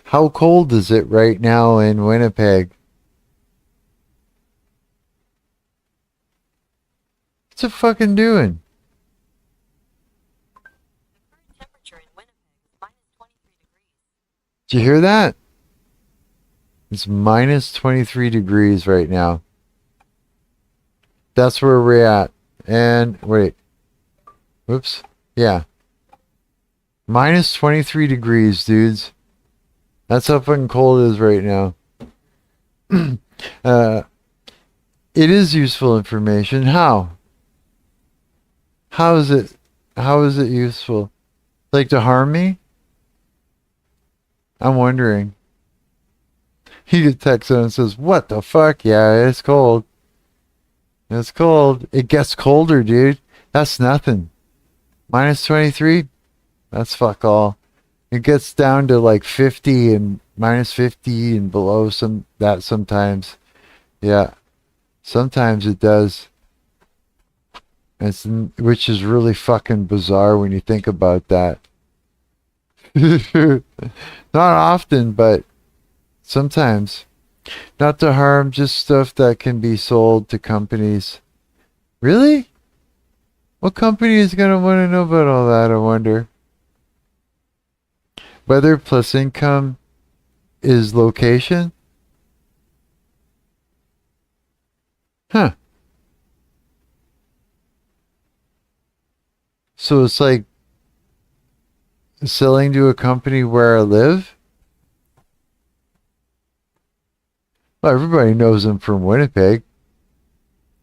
How cold is it right now in Winnipeg? What's it fucking doing? Did you hear that? It's minus 23 degrees right now. That's where we're at. And wait. Whoops. Yeah. Minus 23 degrees, dudes. That's how fucking cold it is right now. It is useful information. How? How is it useful? Like to harm me? I'm wondering. He gets text and says, "What the fuck? Yeah, it's cold. It's cold. It gets colder, dude. That's nothing. Minus 23? That's fuck all. It gets down to like 50 and minus 50 and below sometimes. Yeah. Sometimes it does. Which is really fucking bizarre when you think about that. Not often, but sometimes. Not to harm, just stuff that can be sold to companies. Really? What company is going to want to know about all that, I wonder? Weather plus income is location? Huh. So it's like selling to a company where I live? Well, everybody knows I'm from Winnipeg.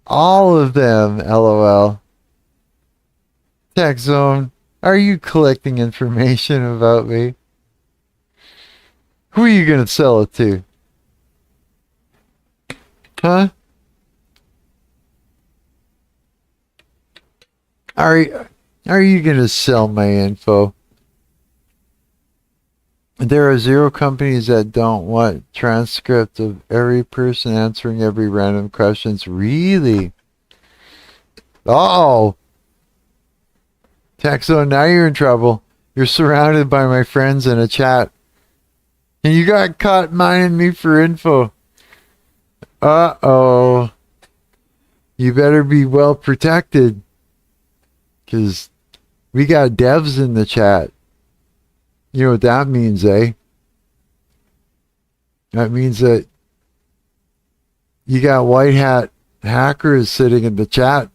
All of them, LOL. Tech Zone, are you collecting information about me? Who are you going to sell it to? Huh? Are you going to sell my info? There are 0 companies that don't want transcript of every person answering every random questions. Really? Oh. Texo, now you're in trouble. You're surrounded by my friends in a chat. And you got caught mining me for info. Uh-oh. You better be well protected. Because we got devs in the chat. You know what that means, eh? That means that you got white hat hackers sitting in the chat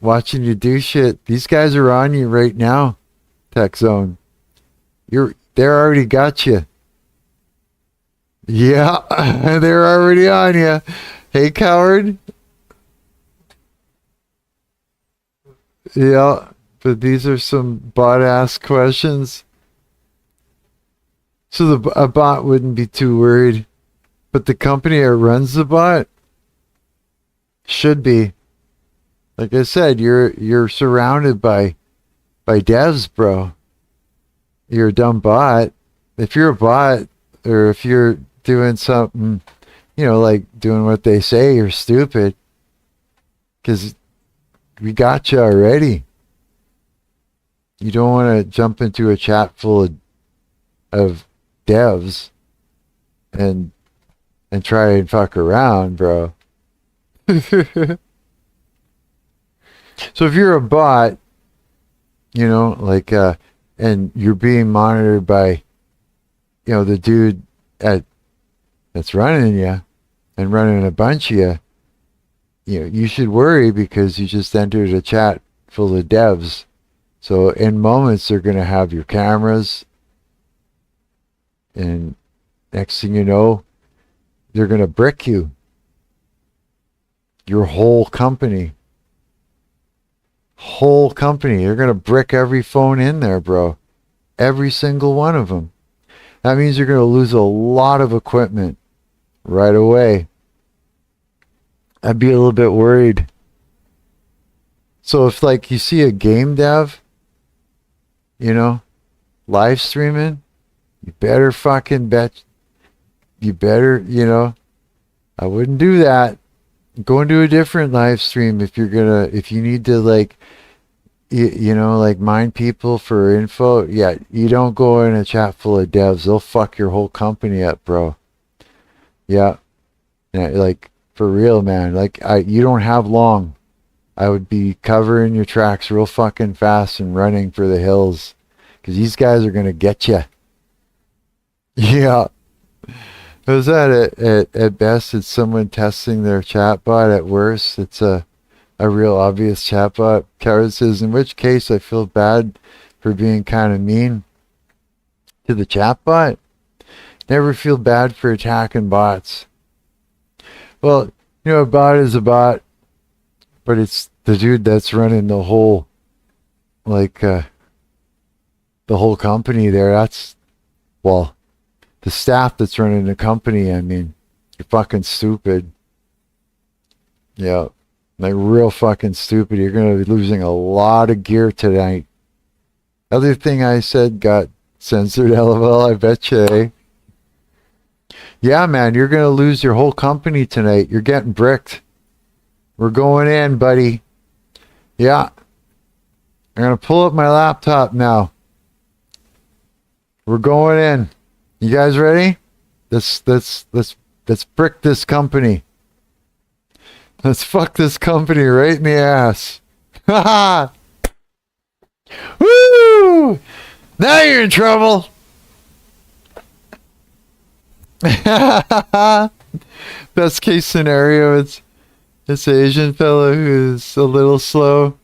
watching you do shit. These guys are on you right now, Tech Zone. They're already got you. Yeah, they're already on you. Hey, coward. Yeah, but these are some bot-ass questions. So a bot wouldn't be too worried. But the company that runs the bot should be. Like I said, you're surrounded by devs, bro. You're a dumb bot. If you're a bot, or if you're doing something, like doing what they say, you're stupid. Because we got you already. You don't want to jump into a chat full of devs and try and fuck around, bro. So if you're a bot, and you're being monitored by, the dude that's running you and running a bunch of you, you should worry because you just entered a chat full of devs. So in moments they're going to have your cameras, and next thing you know, they're going to brick you. Your whole company. Whole company. They're going to brick every phone in there, bro. Every single one of them. That means you're going to lose a lot of equipment right away. I'd be a little bit worried. So if like you see a game dev, live streaming, you better fucking bet. You better, I wouldn't do that. Go and do a different live stream if you need to like, like mine people for info. Yeah, you don't go in a chat full of devs. They'll fuck your whole company up, bro. Yeah. Like for real, man. Like you don't have long. I would be covering your tracks real fucking fast and running for the hills, because these guys are gonna get you. Yeah. Was that at best it's someone testing their chatbot? At worst it's a real obvious chatbot. Karen says, in which case I feel bad for being kind of mean to the chatbot. Never feel bad for attacking bots. Well, a bot is a bot, but it's the dude that's running the whole, like, the whole company there. That's, well, the staff that's running the company. I mean, you're fucking stupid. Yeah, like real fucking stupid. You're going to be losing a lot of gear tonight. Other thing I said got censored, LOL, I bet you, eh? Yeah, man, you're going to lose your whole company tonight. You're getting bricked. We're going in, buddy. Yeah. I'm going to pull up my laptop now. We're going in. You guys ready? Let's brick this company. Let's fuck this company right in the ass. Ha Woo! Now you're in trouble. Best case scenario, it's this Asian fellow who's a little slow.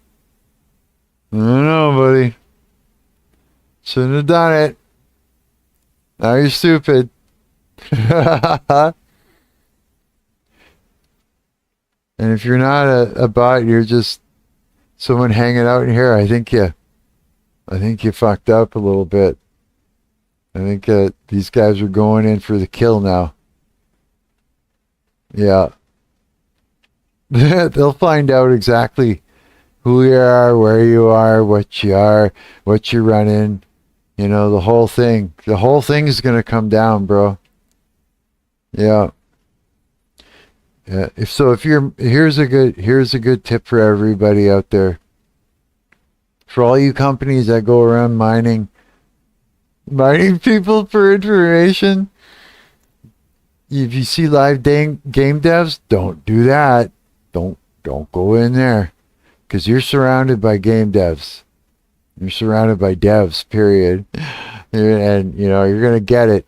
I don't know, buddy. Shouldn't have done it. Now you're stupid. And if you're not a bot, you're just someone hanging out in here. I think you fucked up a little bit. I think these guys are going in for the kill now. Yeah. They'll find out exactly who you are, where you are, what you're running. The whole thing. The whole thing is going to come down, bro. Yeah. Yeah. Here's a good tip for everybody out there. For all you companies that go around mining people for information. If you see live game devs, don't do that. Don't go in there, because you're surrounded by game devs. You're surrounded by devs, period. And you're gonna get it.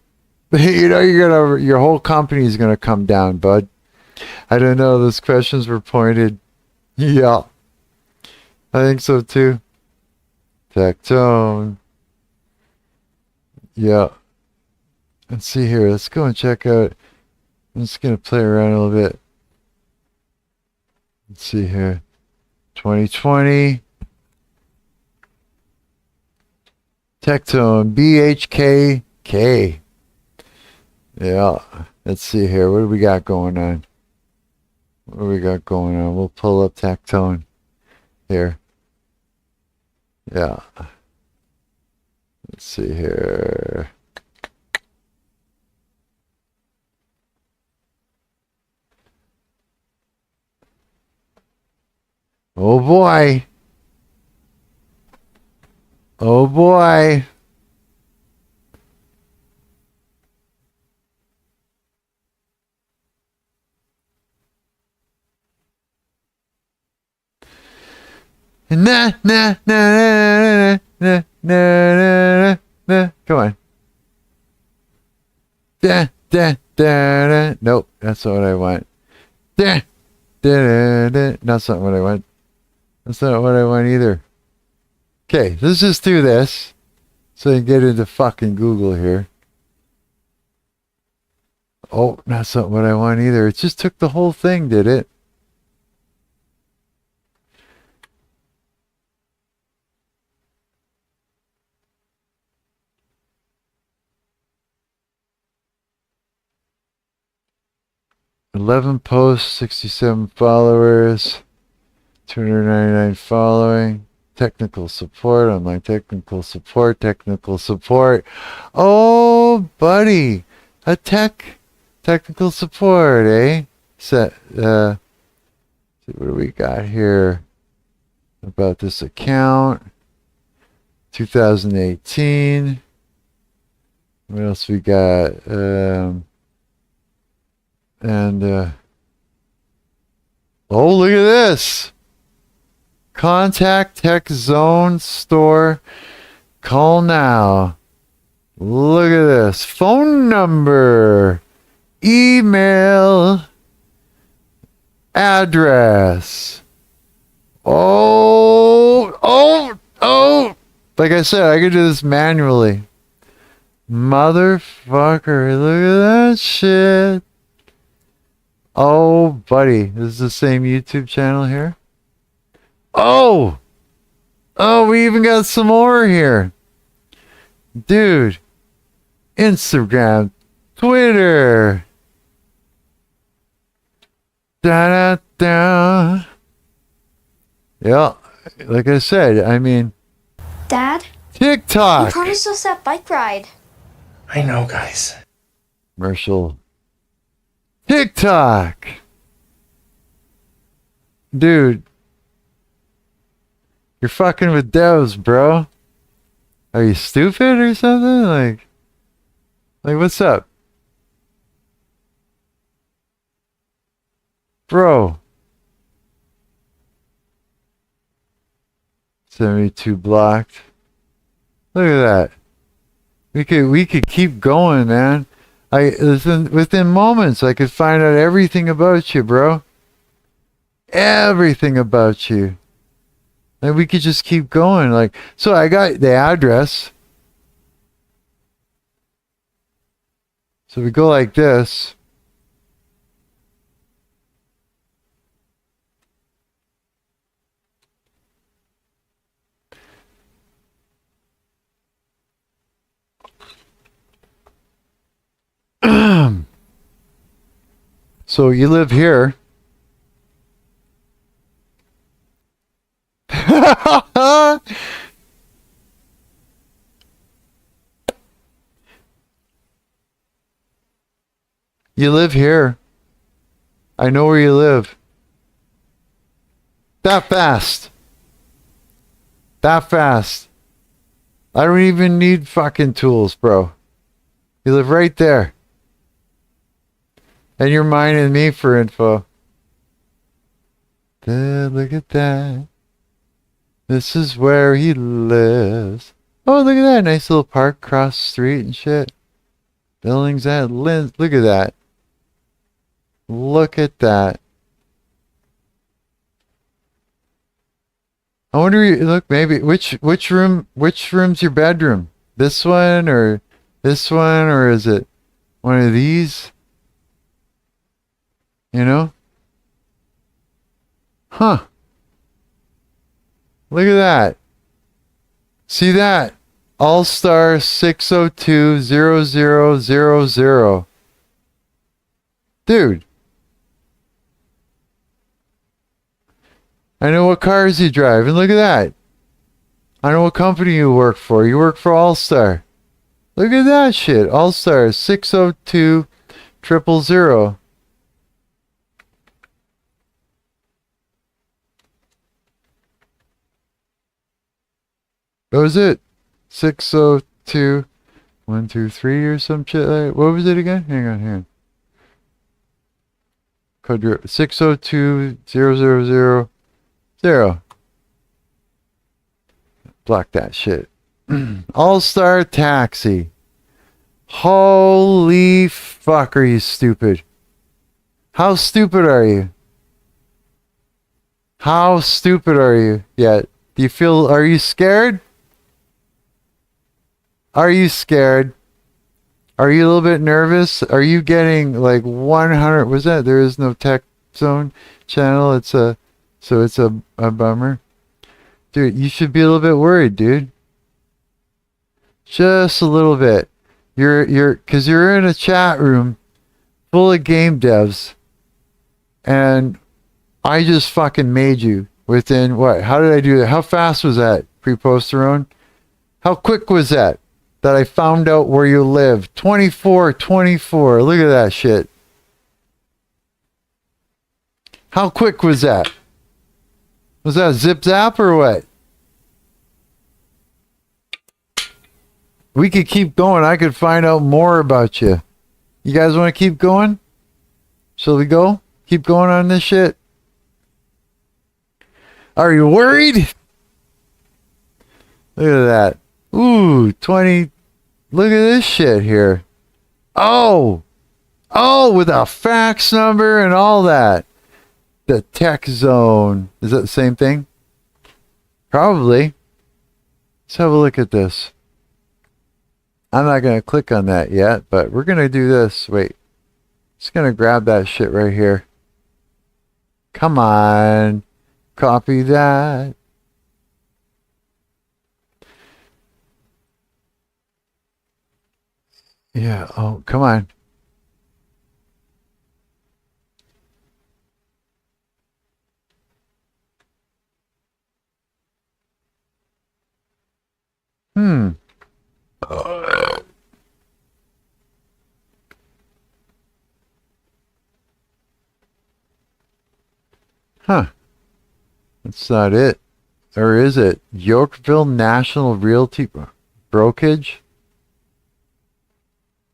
Your whole company is gonna come down, bud. I don't know. Those questions were pointed. Yeah, I think so too. Tectone. Yeah. Let's see here. Let's go and check out. I'm just going to play around a little bit. Let's see here. 2020. Tectone. BHKK. Yeah. Let's see here. What do we got going on? We'll pull up Tectone here. Yeah. Let's see here. Oh boy. Oh boy. Nah, nah, nah, nah, nah, nah, nah, nah. Come on. Da, da, da, da. Nope, that's not what I want. Da, That's not what I want. That's not what I want either. Okay, let's just do this so I can get into fucking Google here. Oh, that's not what I want either. It just took the whole thing, did it? $11 posts, 67 followers, 299 following. Technical support, online technical support. Oh, buddy, a technical support, eh? Set. What do we got here about this account? 2018. What else we got? Oh, look at this. Contact Tech Zone Store. Call now. Look at this. Phone number. Email. Address. Oh. Like I said, I could do this manually. Motherfucker, look at that shit. Oh, buddy. This is the same YouTube channel here. Oh, we even got some more here. Dude. Instagram. Twitter. Da-da-da. Yeah, like I said, I mean... Dad? TikTok! You promised us that bike ride. I know, guys. Commercial. TikTok! Dude. You're fucking with devs, bro. Are you stupid or something? Like what's up? Bro. 72 blocked. Look at that. We could keep going, man. Within moments I could find out everything about you, bro. Everything about you. And we could just keep going. Like, so I got the address. So we go like this. So you live here. You live here. I know where you live. That fast. That fast. I don't even need fucking tools, bro. You live right there. And you're mining me for info. Look at that. This is where he lives. Oh, look at that. Nice little park across the street and shit. Buildings at Lynn. Look at that. Look at that. I wonder, look, maybe, which room's your bedroom? This one or this one, or is it one of these? You know? Huh. Look at that. See that? All-Star 6020000. Dude. I know what cars you drive, and look at that. I know what company you work for. You work for All-Star. Look at that shit. All-Star 602000. What was it? 602123 or some shit like. What was it again? Hang on. Code 602000. Block that shit. All-Star Taxi. Holy fuck, are you stupid? How stupid are you? How stupid are you yet? Do you feel, are you scared? Are you scared? Are you a little bit nervous? Are you getting like 100? Was that, there is no tech zone channel? It's a, so it's a bummer. Dude, you should be a little bit worried, dude. Just a little bit. Cause you're in a chat room full of game devs, and I just fucking made you within what? How did I do that? How fast was that, Preposterone? How quick was that I found out where you live? 24. Look at that shit. How quick was that? Was that zip zap or what? We could keep going. I could find out more about you. You guys want to keep going? Shall we go? Keep going on this shit? Are you worried? Look at that. Ooh, 20. Look at this shit here. Oh, with a fax number and all that. The tech zone. Is that the same thing? Probably. Let's have a look at this. I'm not going to click on that yet, but we're going to do this. Wait. Just going to grab that shit right here. Come on. Copy that. Yeah. Oh, come on. Huh. That's not it. Or is it? Yorkville National Realty Brokerage?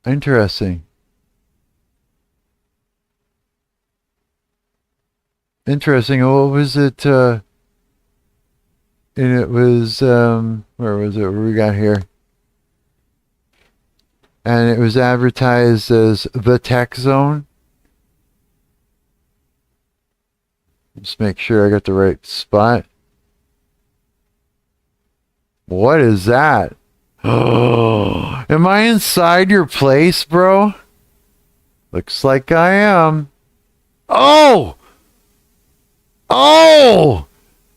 Interesting. Interesting. What was it? And it was, where was it? What we got here? And it was advertised as the Tech Zone. Just make sure I got the right spot. What is that? Oh, am I inside your place, bro? Looks like I am. Oh!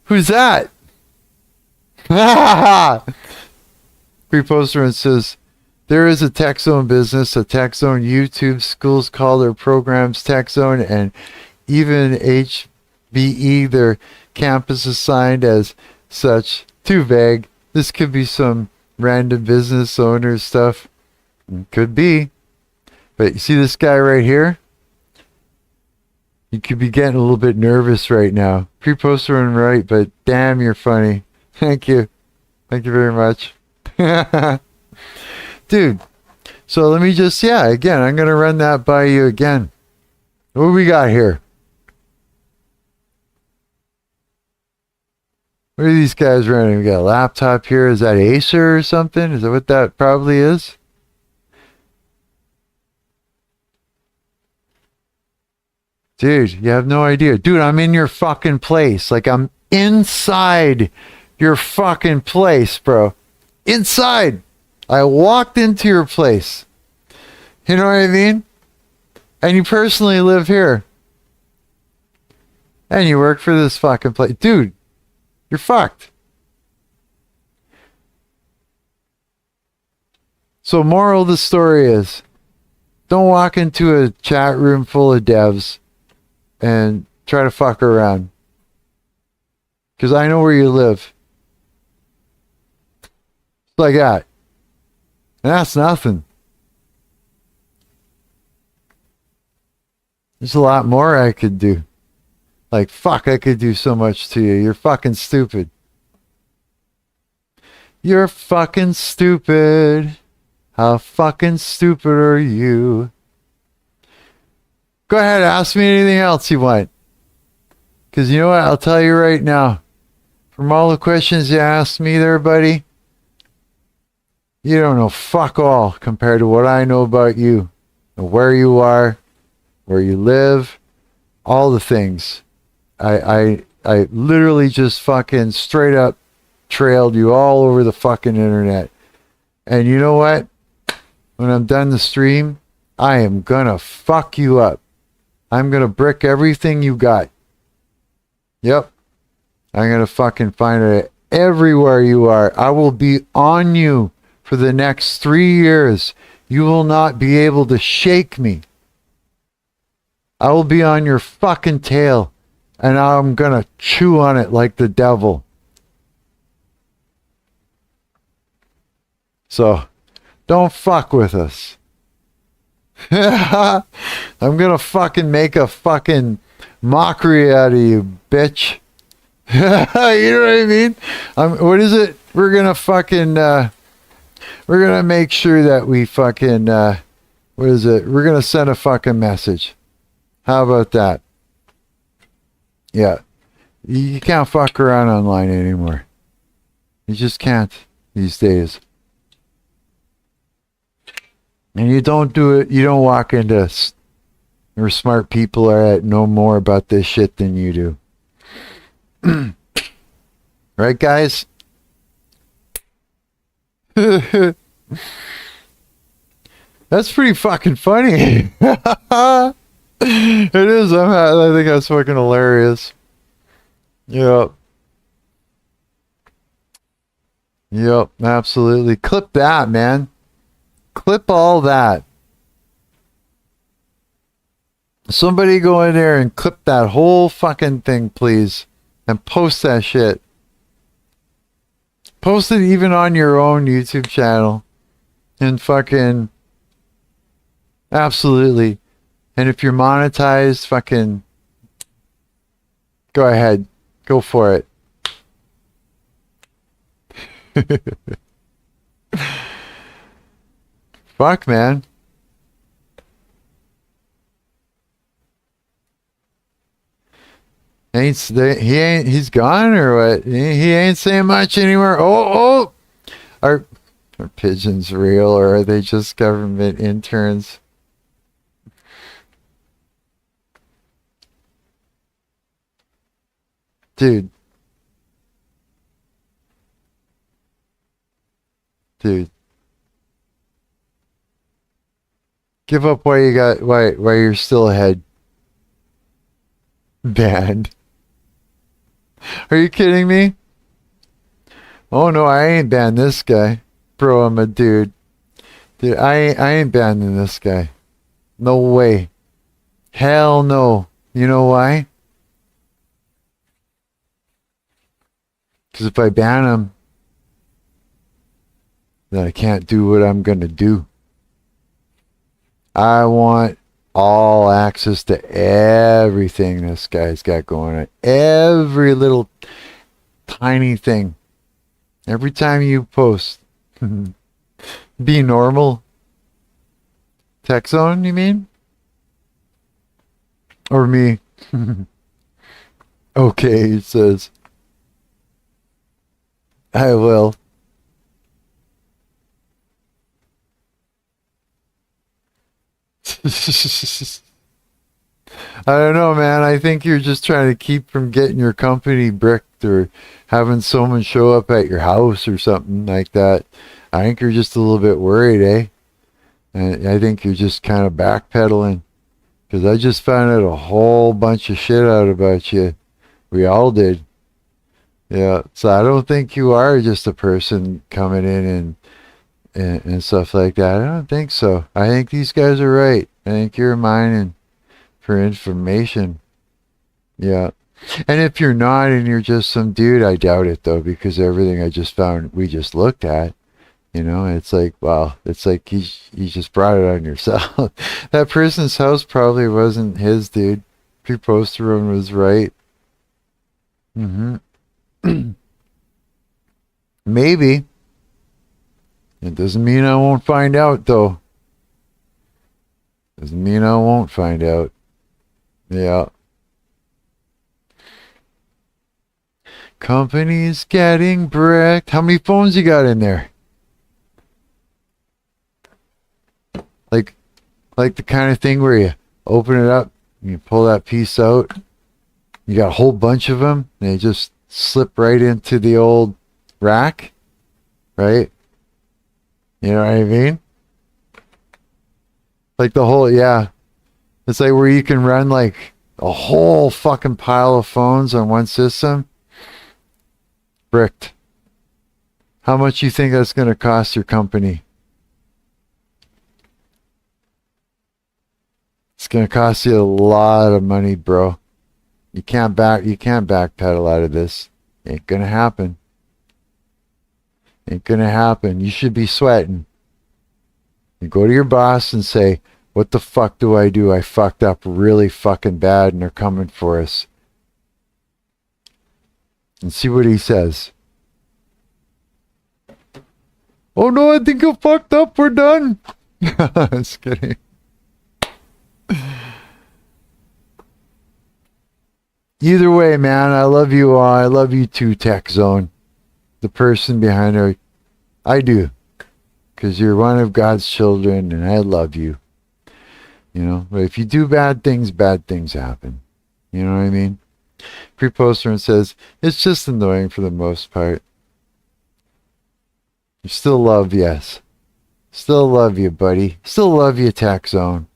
Who's that? Pre-poster and says, there is a Tech Zone business, a Tech Zone YouTube. Schools call their programs Tech Zone, and even HBE, their campus assigned as such. Too vague. This could be some random business owner stuff. Could be. But you see this guy right here? You could be getting a little bit nervous right now. Pre-poster and right, but damn, you're funny. Thank you. Thank you very much. Dude, so let me just, again, I'm going to run that by you again. What do we got here? What are these guys running? We got a laptop here. Is that Acer or something? Is that what that probably is? Dude, you have no idea. Dude, I'm in your fucking place. Like, I'm inside your fucking place, bro. Inside. I walked into your place. You know what I mean? And you personally live here. And you work for this fucking place. Dude, you're fucked. So moral of the story is, don't walk into a chat room full of devs and try to fuck around. Because I know where you live. It's like that. And that's nothing. There's a lot more I could do. Like, fuck, I could do so much to you. You're fucking stupid. You're fucking stupid. How fucking stupid are you? Go ahead, ask me anything else you want. Because you know what? I'll tell you right now. From all the questions you asked me there, buddy, you don't know fuck all compared to what I know about you. And where you are, where you live, all the things. I I literally just fucking straight up trailed you all over the fucking internet. And you know what? When I'm done the stream, I am gonna fuck you up. I'm gonna brick everything you got. Yep. I'm gonna fucking find it everywhere you are. I will be on you for the next 3 years. You will not be able to shake me. I will be on your fucking tail, and I'm gonna chew on it like the devil. So, don't fuck with us. I'm gonna fucking make a fucking mockery out of you, bitch. You know what I mean? What is it? We're gonna fucking, we're gonna make sure that we fucking, what is it? We're gonna send a fucking message. How about that? Yeah. You can't fuck around online anymore. You just can't these days. And you don't do it, you don't walk into where smart people are at know more about this shit than you do. Right, guys? That's pretty fucking funny. It is. I think that's fucking hilarious. Yep. Yep, absolutely. Clip that, man. Clip all that. Somebody go in there and clip that whole fucking thing, please. And post that shit. Post it even on your own YouTube channel. And fucking... Absolutely. And if you're monetized, fucking... Go ahead. Go for it. Fuck, man. He's gone or what? He ain't saying much anymore. Oh! Are pigeons real or are they just government interns? Dude. Give up why you're still ahead. Banned. Are you kidding me? Oh no, I ain't banned this guy. Bro, I'm a dude. Dude, I ain't banning this guy. No way. Hell no. You know why? Because if I ban him, then I can't do what I'm gonna do. I want all access to everything this guy's got going on. Every little tiny thing. Every time you post. Be normal. Tech Zone, you mean? Or me? Okay, it says. I will. I don't know, man. I think you're just trying to keep from getting your company bricked or having someone show up at your house or something like that. I think you're just a little bit worried, eh? And I think you're just kind of backpedaling. Because I just found out a whole bunch of shit out about you. We all did. Yeah. So I don't think you are just a person coming in and stuff like that. I don't think so. I think these guys are right. I think you're mining for information. Yeah. And if you're not and you're just some dude, I doubt it though, because everything I just found, we just looked at, you know, it's like, wow, it's like you just brought it on yourself. That person's house probably wasn't his, dude. If your poster room was right. Maybe. It doesn't mean I won't find out, though. Doesn't mean I won't find out. Yeah. Company's getting bricked. How many phones you got in there? Like the kind of thing where you open it up, and you pull that piece out, You got a whole bunch of them, and they just slip right into the old rack, right? You know what I mean? Like the whole, yeah. It's like where you can run like a whole fucking pile of phones on one system. Bricked. How much you think that's going to cost your company? It's going to cost you a lot of money, bro. You can't backpedal out of this. Ain't going to happen. Ain't going to happen. You should be sweating. You go to your boss and say, what the fuck do? I fucked up really fucking bad and they're coming for us. And see what he says. Oh no, I think you fucked up. We're done. Just kidding. Either way, man, I love you all. I love you too, Tech Zone. The person behind her. I do. Because you're one of God's children and I love you. You know, but if you do bad things happen. You know what I mean? Pre-poster and says, it's just annoying for the most part. You still love, yes. Still love you, buddy. Still love you, Tech Zone.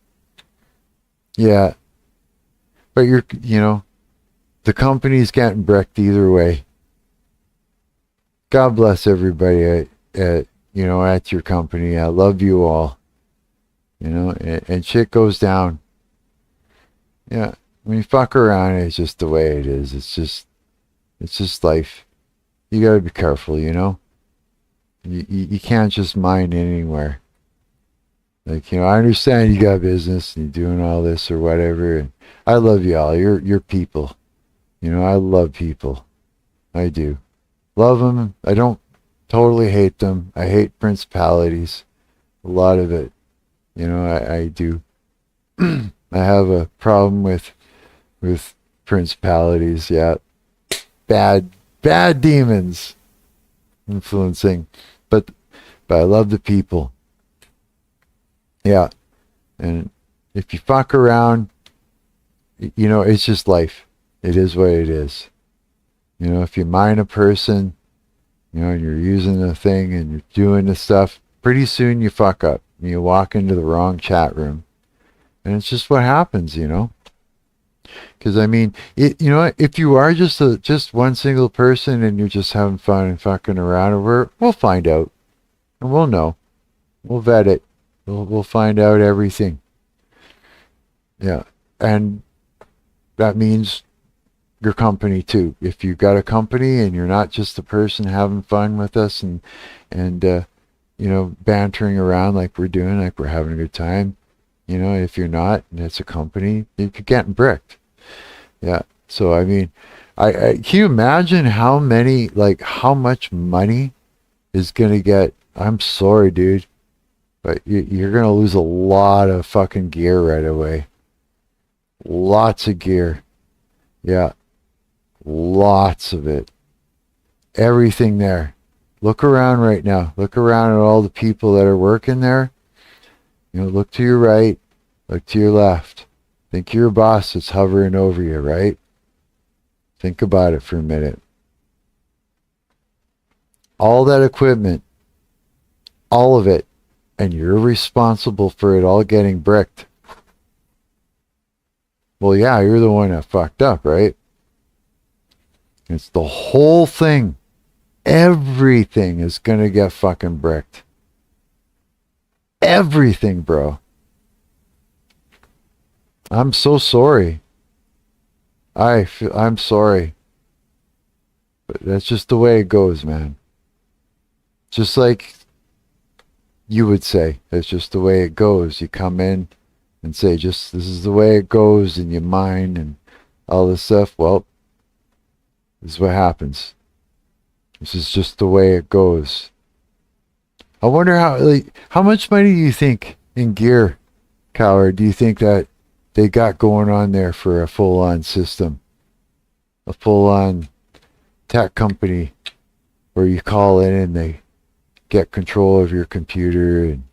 Yeah. But you know, the company's getting bricked either way. God bless everybody at your company. I love you all. You know, and shit goes down. Yeah. When you fuck around, it's just the way it is. It's just life. You gotta be careful, you know? You can't just mine anywhere. Like, you know, I understand you got business and you're doing all this or whatever. And I love you all. You're people. You know, I love people. I do. Love them. I don't totally hate them. I hate principalities. A lot of it. You know, I do. I have a problem with principalities. Yeah. Bad demons influencing. But I love the people. Yeah. And if you fuck around, you know, it's just life. It is what it is. You know, if you mine a person, you know, and you're using the thing and you're doing the stuff, pretty soon you fuck up. You walk into the wrong chat room. And it's just what happens, you know. Because, I mean, you know, if you are just one single person and you're just having fun and fucking around, we'll find out. And we'll know. We'll vet it. We'll find out everything. Yeah. And that means your company too. If you've got a company and you're not just a person having fun with us and you know, bantering around like we're doing, like we're having a good time, you know, if you're not, and it's a company, you're getting bricked. Yeah. So, I mean, I can you imagine how much money is going to get, I'm sorry, dude, but you're going to lose a lot of fucking gear right away. Lots of gear. Yeah. Lots of it. Everything there. Look around right now. Look around at all the people that are working there. You know, look to your right. Look to your left. Think you're a boss that's hovering over you, right? Think about it for a minute. All that equipment, all of it, and you're responsible for it all getting bricked. Well, yeah, you're the one that fucked up, right? It's the whole thing. Everything is going to get fucking bricked. Everything, bro. I'm so sorry. I'm sorry. But that's just the way it goes, man. Just like you would say, that's just the way it goes. You come in and say, just this is the way it goes in your mind and all this stuff. Well, this is what happens. This is just the way it goes. I wonder how much money do you think in gear, Coward, do you think that they got going on there for a full-on system? A full-on tech company where you call in and they get control of your computer and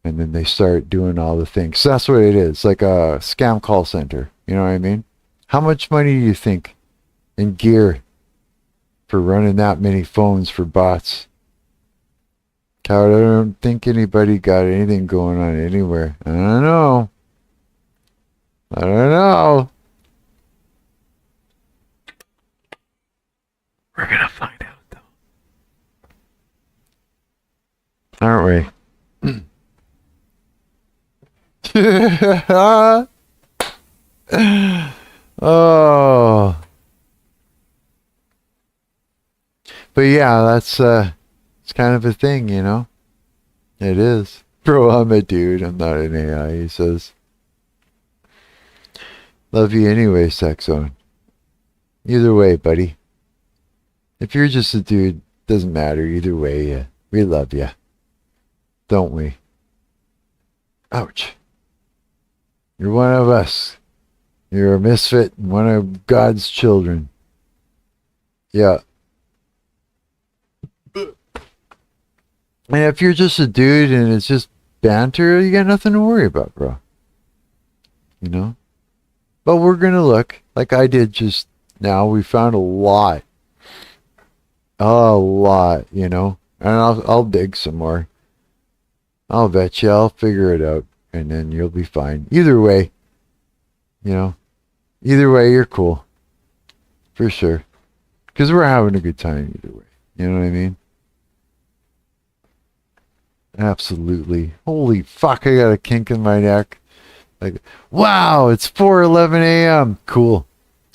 and then they start doing all the things. So that's what it is, like a scam call center. You know what I mean? How much money do you think in gear for running that many phones for bots? Coward, I don't think anybody got anything going on anywhere. I don't know. I don't know. We're gonna find out though. Aren't we? Oh. But yeah, that's it's kind of a thing, you know? It is. Bro, I'm a dude, I'm not an AI, he says. Love you anyway, Sex Zone. Either way, buddy. If you're just a dude, doesn't matter. Either way, we love you. Don't we? Ouch. You're one of us. You're a misfit and one of God's children. Yeah. And if you're just a dude and it's just banter, you got nothing to worry about, bro. You know? But we're going to look, like I did just now, we found a lot. A lot, you know? And I'll dig some more. I'll bet you, I'll figure it out. And then you'll be fine. Either way, you know? Either way, you're cool. For sure. Because we're having a good time either way. You know what I mean? Absolutely. Holy fuck, I got a kink in my neck. Like, wow, it's 4:11 a.m. Cool.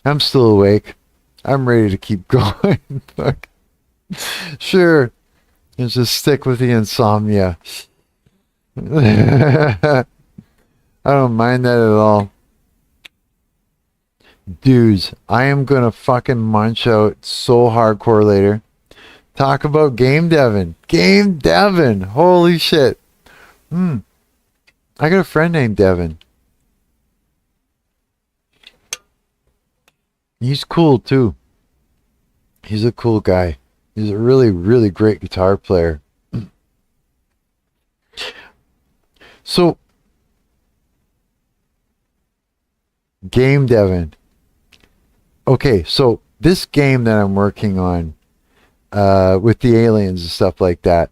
I'm still awake. I'm ready to keep going. Fuck. Sure. Let's just stick with the insomnia. I don't mind that at all. Dudes, I am gonna fucking munch out so hardcore later. Talk about game devin. Game devin. Holy shit. I got a friend named Devin. He's cool too. He's a cool guy. He's a really, really great guitar player. So, game devin. Okay, so this game that I'm working on, with the aliens and stuff like that.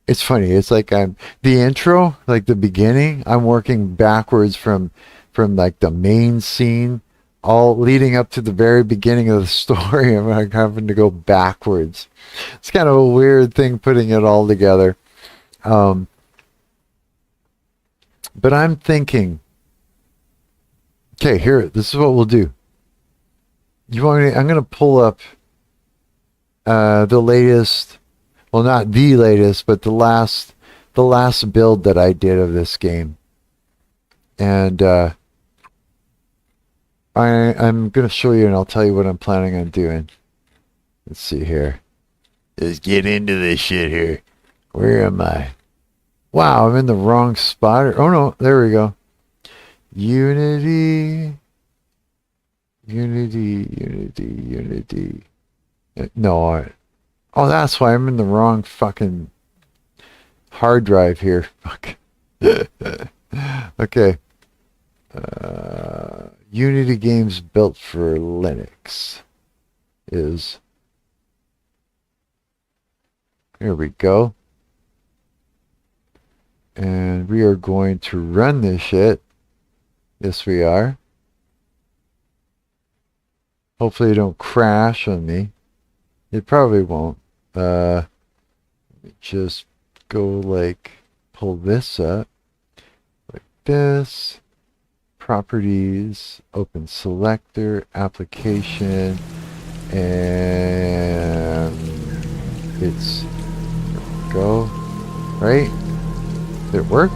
It's funny. It's like the intro, like the beginning. I'm working backwards from like the main scene, all leading up to the very beginning of the story. I'm like having to go backwards. It's kind of a weird thing putting it all together. But I'm thinking, okay, here. This is what we'll do. You want me? I'm gonna pull up the latest, well, not the latest, but the last build that I did of this game. And I'm going to show you and I'll tell you what I'm planning on doing. Let's see here. Let's get into this shit here. Where am I? Wow, I'm in the wrong spot. Oh no, there we go. Unity. No, oh, that's why I'm in the wrong fucking hard drive here. Fuck. Okay. Unity games built for Linux is. Here we go. And we are going to run this shit. Yes, we are. Hopefully it don't crash on me. It probably won't. Let me just go like, pull this up. Like this. Properties. Open selector. Application. And it's, there we go. Right? Did it work?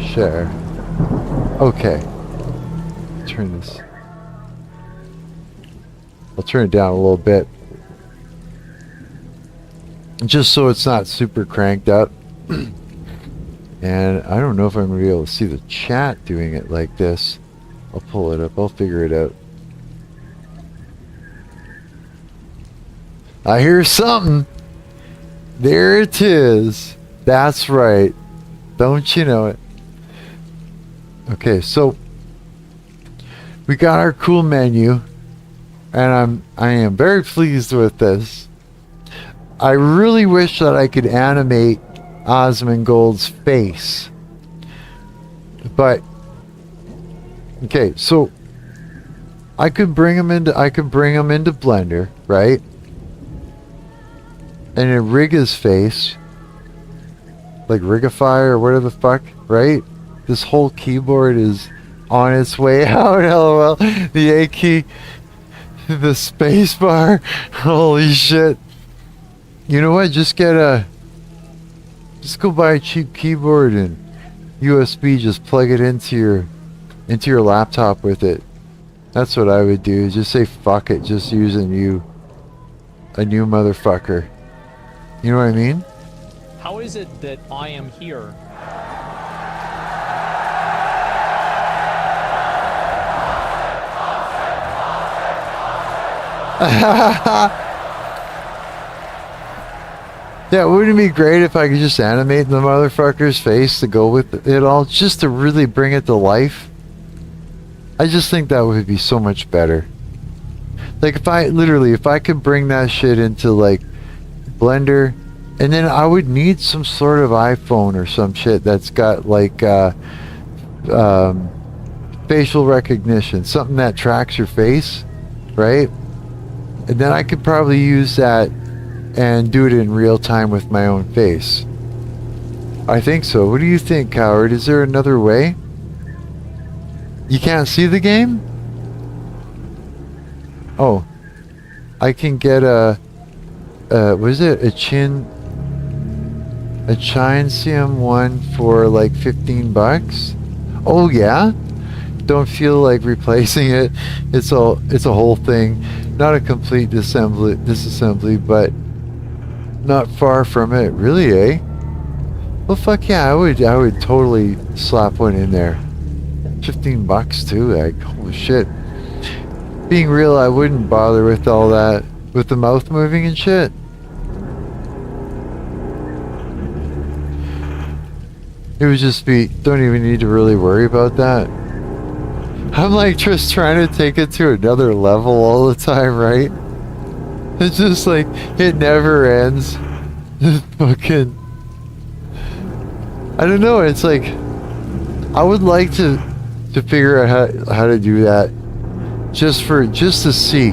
Share. Okay. Turn this. I'll turn it down a little bit. Just so it's not super cranked up. And I don't know if I'm going to be able to see the chat doing it like this. I'll pull it up. I'll figure it out. I hear something. There it is. That's right. Don't you know it? Okay, so we got our cool menu, and I am very pleased with this. I really wish that I could animate Asmongold's face. But okay, so I could bring him into Blender, right? And then rig his face, like Rigify or whatever the fuck, right? This whole keyboard is on its way out. LOL. The A key, the space bar. Holy shit! You know what? Just go buy a cheap keyboard and USB. Just plug it into your laptop with it. That's what I would do. Just say fuck it. Just use a new motherfucker. You know what I mean? How is it that I am here? Yeah, wouldn't it be great if I could just animate the motherfucker's face to go with it all, just to really bring it to life? I just think that would be so much better. Like if I could bring that shit into like Blender, and then I would need some sort of iPhone or some shit that's got like facial recognition, something that tracks your face, right? And then I could probably use that and do it in real time with my own face. I think so. What do you think, Coward? Is there another way? You can't see the game? Oh. I can get what is it? A Chinesium one for like $15? Oh yeah? Don't feel like replacing it. It's a whole thing. Not a complete disassembly, but not far from it. Really, eh? Well, fuck yeah, I would totally slap one in there. $15 too. Like, holy shit. Being real, I wouldn't bother with all that, with the mouth moving and shit. It would just be, don't even need to really worry about that. I'm like just trying to take it to another level all the time, right? It's just like, it never ends. Fucking, I don't know, it's like, I would like to figure out how to do that. Just to see.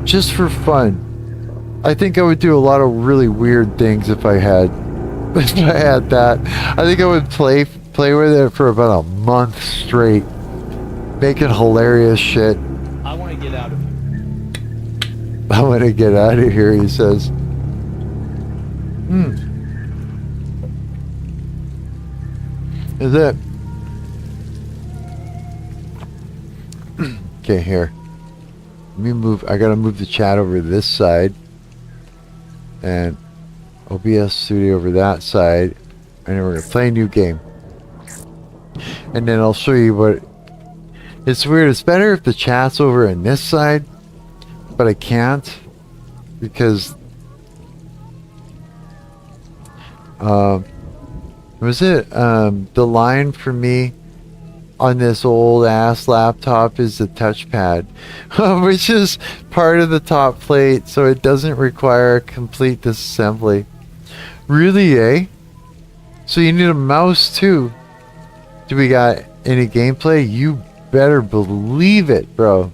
Just for fun. I think I would do a lot of really weird things if I had that. I think I would play with it for about a month straight. Making hilarious shit. I want to get out of here. I want to get out of here, he says. Is it? Okay, here. Let me move. I gotta move the chat over to this side. And OBS Studio over that side. And then we're gonna play a new game. And then I'll show you what... It's weird. It's better if the chat's over on this side. But I can't. Because... was it? The line for me on this old ass laptop is the touchpad, which is part of the top plate, so it doesn't require a complete disassembly. Really, eh? So you need a mouse too. Do we got any gameplay? You better believe it, bro.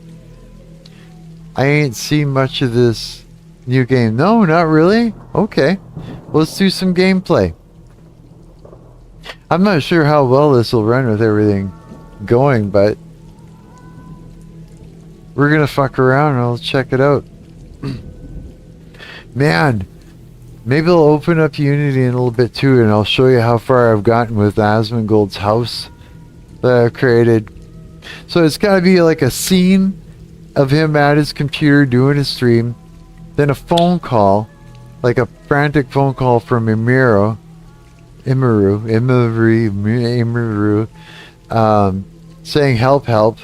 I ain't seen much of this new game. No, not really? Okay. Let's do some gameplay. I'm not sure how well this will run with everything going, but we're gonna fuck around and I'll check it out. Man, maybe I'll open up Unity in a little bit too, and I'll show you how far I've gotten with Asmongold's house that I've created. So it's gotta be like a scene of him at his computer doing a stream, then a phone call, like a frantic phone call from Imiru, saying help,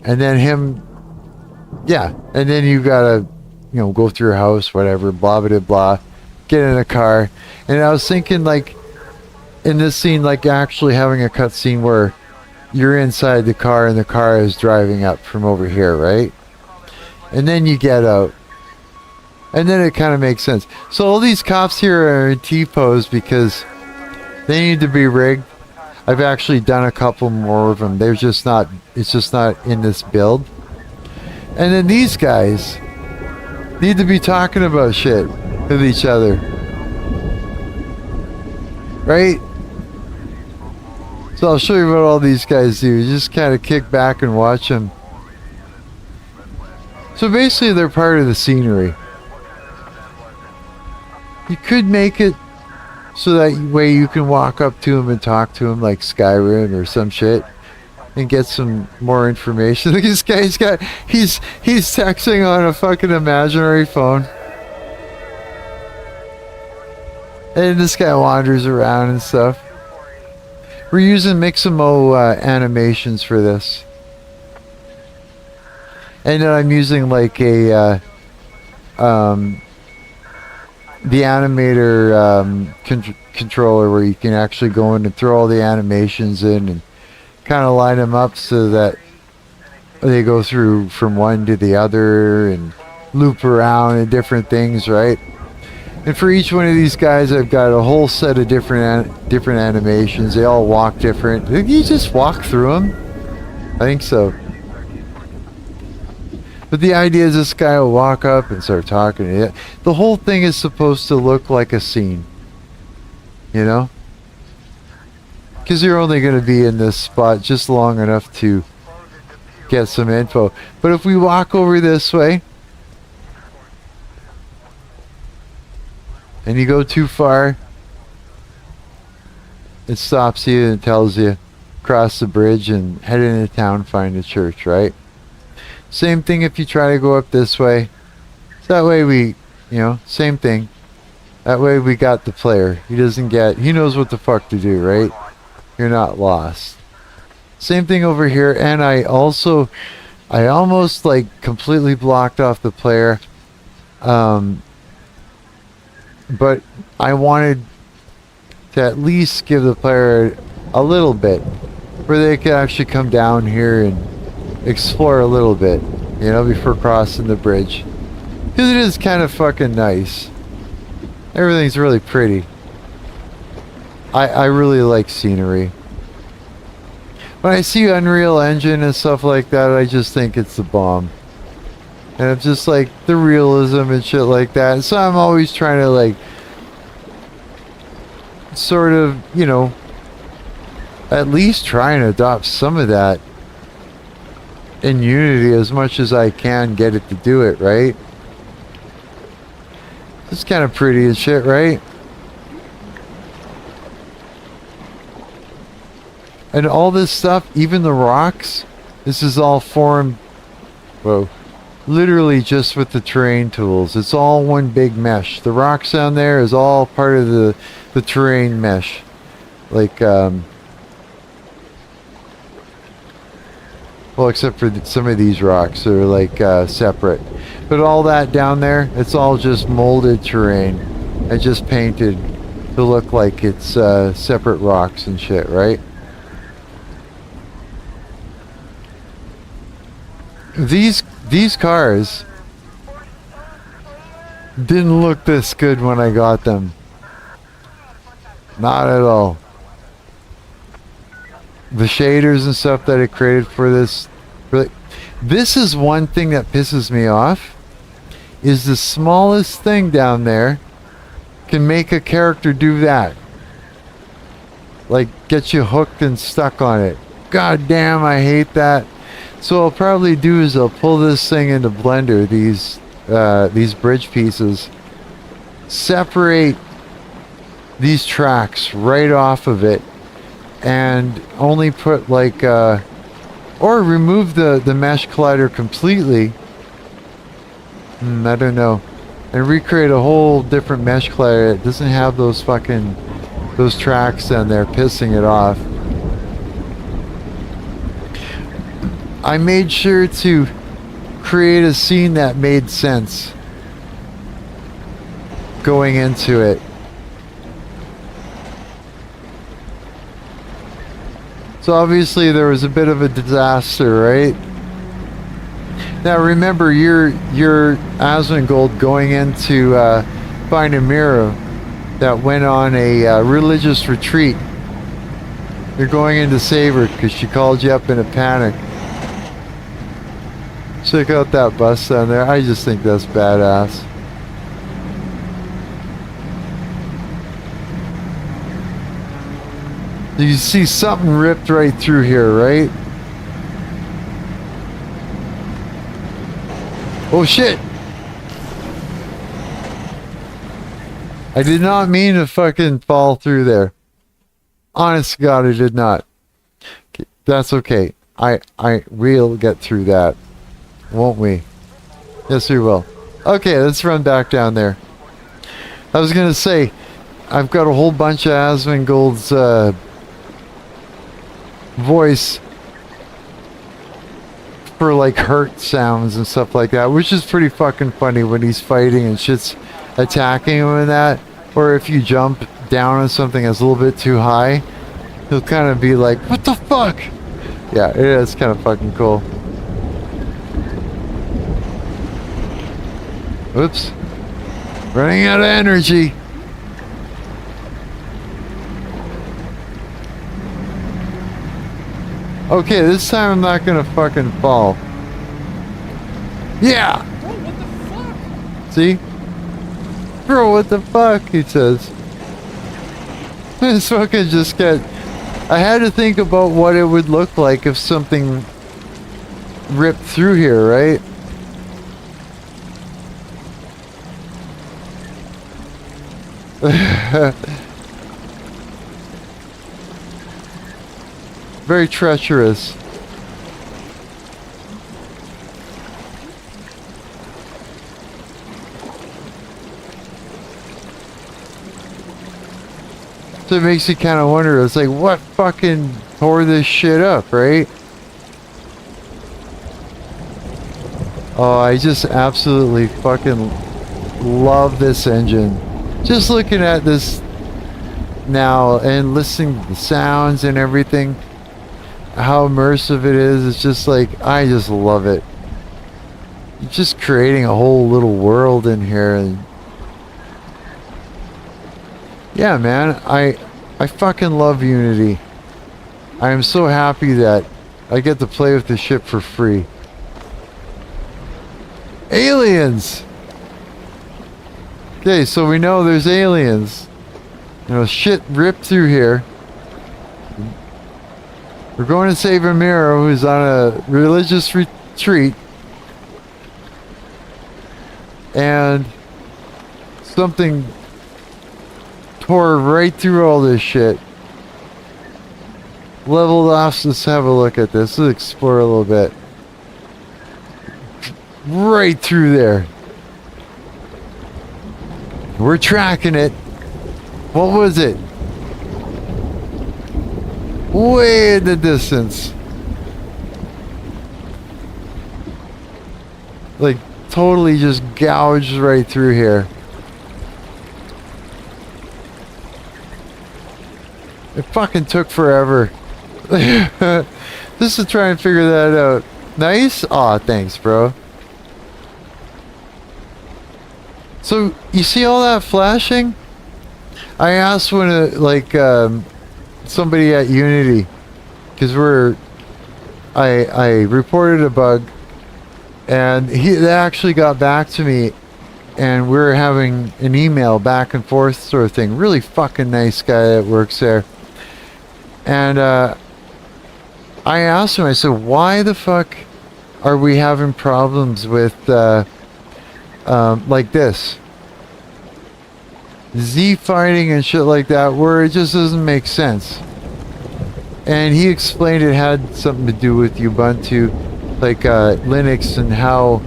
and then him, yeah, and then you gotta, go through your house, whatever, blah blah blah, get in a car. And I was thinking, like, in this scene, like actually having a cutscene where you're inside the car and the car is driving up from over here, right? And then you get out. And then it kind of makes sense. So all these cops here are in T-pose because they need to be rigged. I've actually done a couple more of them. They're just not, it's just not in this build. And then these guys need to be talking about shit with each other. Right? So I'll show you what all these guys do. You just kind of kick back and watch them. So basically they're part of the scenery. You could make it so that way you can walk up to them and talk to them like Skyrim or some shit and get some more information. Look, this guy's got, he's texting on a fucking imaginary phone. And this guy wanders around and stuff. We're using Mixamo animations for this. And then I'm using like a the animator controller where you can actually go in and throw all the animations in and kind of line them up so that they go through from one to the other and loop around and different things, right? And for each one of these guys, I've got a whole set of different animations. They all walk different. Did you just walk through them? I think so. But the idea is this guy will walk up and start talking to you. The whole thing is supposed to look like a scene. You know? Because you're only going to be in this spot just long enough to get some info. But if we walk over this way, and you go too far, it stops you and tells you cross the bridge and head into town, find a church, right? Same thing if you try to go up this way. So that way we, you know, same thing. That way we got the player. He doesn't get, he knows what the fuck to do, right? You're not lost. Same thing over here. And I almost like completely blocked off the player. But I wanted to at least give the player a little bit where they could actually come down here and explore a little bit, you know, before crossing the bridge. Because it is kind of fucking nice. Everything's really pretty. I really like scenery. When I see Unreal Engine and stuff like that, I just think it's the bomb. And it's just like the realism and shit like that. So I'm always trying to like sort of, you know, at least try and adopt some of that in Unity as much as I can get it to do it, right? It's kind of pretty and shit, right? And all this stuff, even the rocks, this is all formed, whoa, literally just with the terrain tools. It's all one big mesh. The rocks down there is all part of the terrain mesh. Like, well, except for some of these rocks are like separate. But all that down there, it's all just molded terrain and just painted to look like it's separate rocks and shit, right? These cars didn't look this good when I got them. Not at all. The shaders and stuff that I created for this, really, this is one thing that pisses me off, is the smallest thing down there can make a character do that. Like, get you hooked and stuck on it. God damn, I hate that. So what I'll probably do is I'll pull this thing into Blender, these bridge pieces, separate these tracks right off of it, and only put like or remove the mesh collider completely. I don't know, and recreate a whole different mesh collider that doesn't have those tracks down there pissing it off. I made sure to create a scene that made sense going into it. So obviously there was a bit of a disaster, right? Now remember, you're Asmongold going in to find a mirror that went on a religious retreat. You're going in to save her because she called you up in a panic. Check out that bus down there. I just think that's badass. You see something ripped right through here, right? Oh shit! I did not mean to fucking fall through there. Honest to God, I did not. Okay, that's okay. We'll get through that. Won't we? Yes, we will. Okay, let's run back down there. I was gonna say, I've got a whole bunch of Asmongold's voice for like hurt sounds and stuff like that, which is pretty fucking funny when he's fighting and shit's attacking him and that. Or if you jump down on something that's a little bit too high, he'll kind of be like, what the fuck? Yeah, it is kind of fucking cool. Oops. Running out of energy. Okay, this time I'm not gonna fucking fall. Yeah! Bro, what the fuck? See? Bro, what the fuck? He says. This fucking just get... I had to think about what it would look like if something ripped through here, right? Very treacherous. So it makes you kind of wonder, it's like, what fucking tore this shit up, right? Oh, I just absolutely fucking love this engine. Just looking at this now and listening to the sounds and everything, how immersive it is, it's just like, I just love it. It's just creating a whole little world in here. And yeah, man, I fucking love Unity. I am so happy that I get to play with this shit for free. Aliens! Okay, so we know there's aliens. You know, shit ripped through here. We're going to save Amira, who's on a religious retreat. And something tore right through all this shit. Leveled off, let's have a look at this. Let's explore a little bit. Right through there. We're tracking it. What was it? Way in the distance. Like, totally just gouged right through here. It fucking took forever. Just to try and figure that out. Nice? Aw, thanks, bro. So, you see all that flashing? I asked when, somebody at Unity, because I reported a bug, and they actually got back to me, and we were having an email back and forth sort of thing. Really fucking nice guy that works there. And I asked him, I said, why the fuck are we having problems with like this? Z fighting and shit like that, where it just doesn't make sense. And he explained it had something to do with Ubuntu, like Linux, and how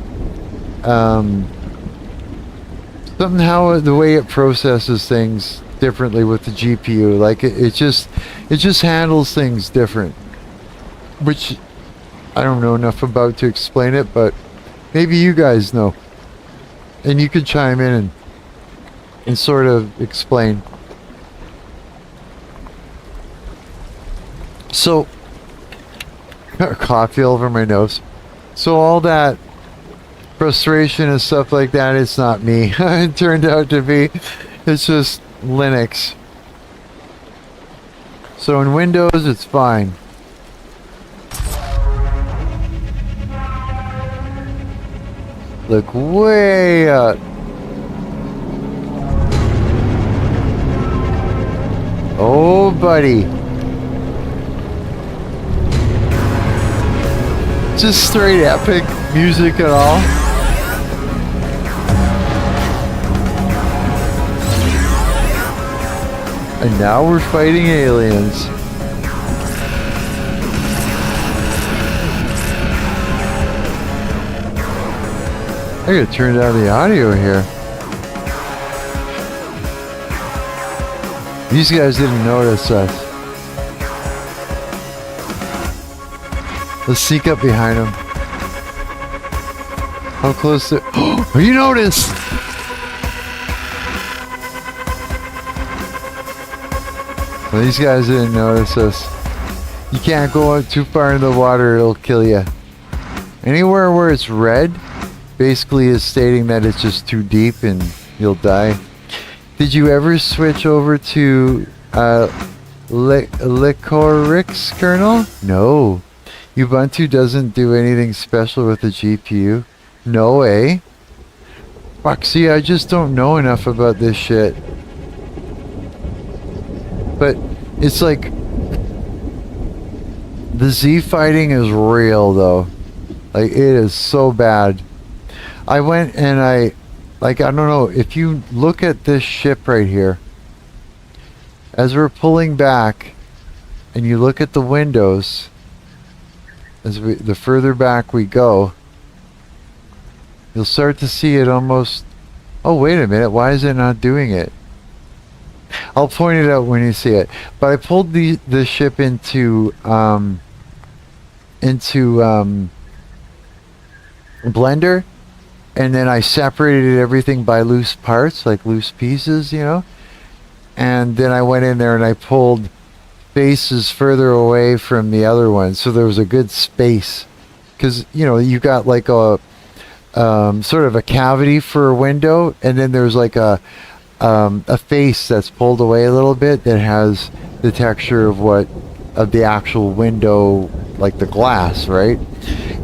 how the way it processes things differently with the GPU. Like it just handles things different, which I don't know enough about to explain it, but maybe you guys know, and you could chime in and sort of explain. So coffee all over my nose. So all that frustration and stuff like that, it's not me. It turned out to be, it's just Linux. So in Windows, it's fine. Look way up. Oh, buddy. Just straight epic music and all. And now we're fighting aliens. I gotta turn down the audio here. These guys didn't notice us. Let's sneak up behind them. How close to... Oh, you noticed! Well, these guys didn't notice us. You can't go out too far into the water, it'll kill you. Anywhere where it's red, basically is stating that it's just too deep and you'll die. Did you ever switch over to Licorix kernel? No. Ubuntu doesn't do anything special with the GPU? No way. Fuck, see, I just don't know enough about this shit. But it's like the Z fighting is real though. Like it is so bad. I went and I don't know, if you look at this ship right here, as we're pulling back and you look at the windows, the further back we go, you'll start to see it almost, oh wait a minute, why is it not doing it? I'll point it out when you see it. But I pulled the ship into Blender, and then I separated everything by loose parts, like loose pieces, you know. And then I went in there and I pulled faces further away from the other ones, so there was a good space. Because, you know, you got like a sort of a cavity for a window, and then there's like a face that's pulled away a little bit that has the texture of the actual window, like the glass, right?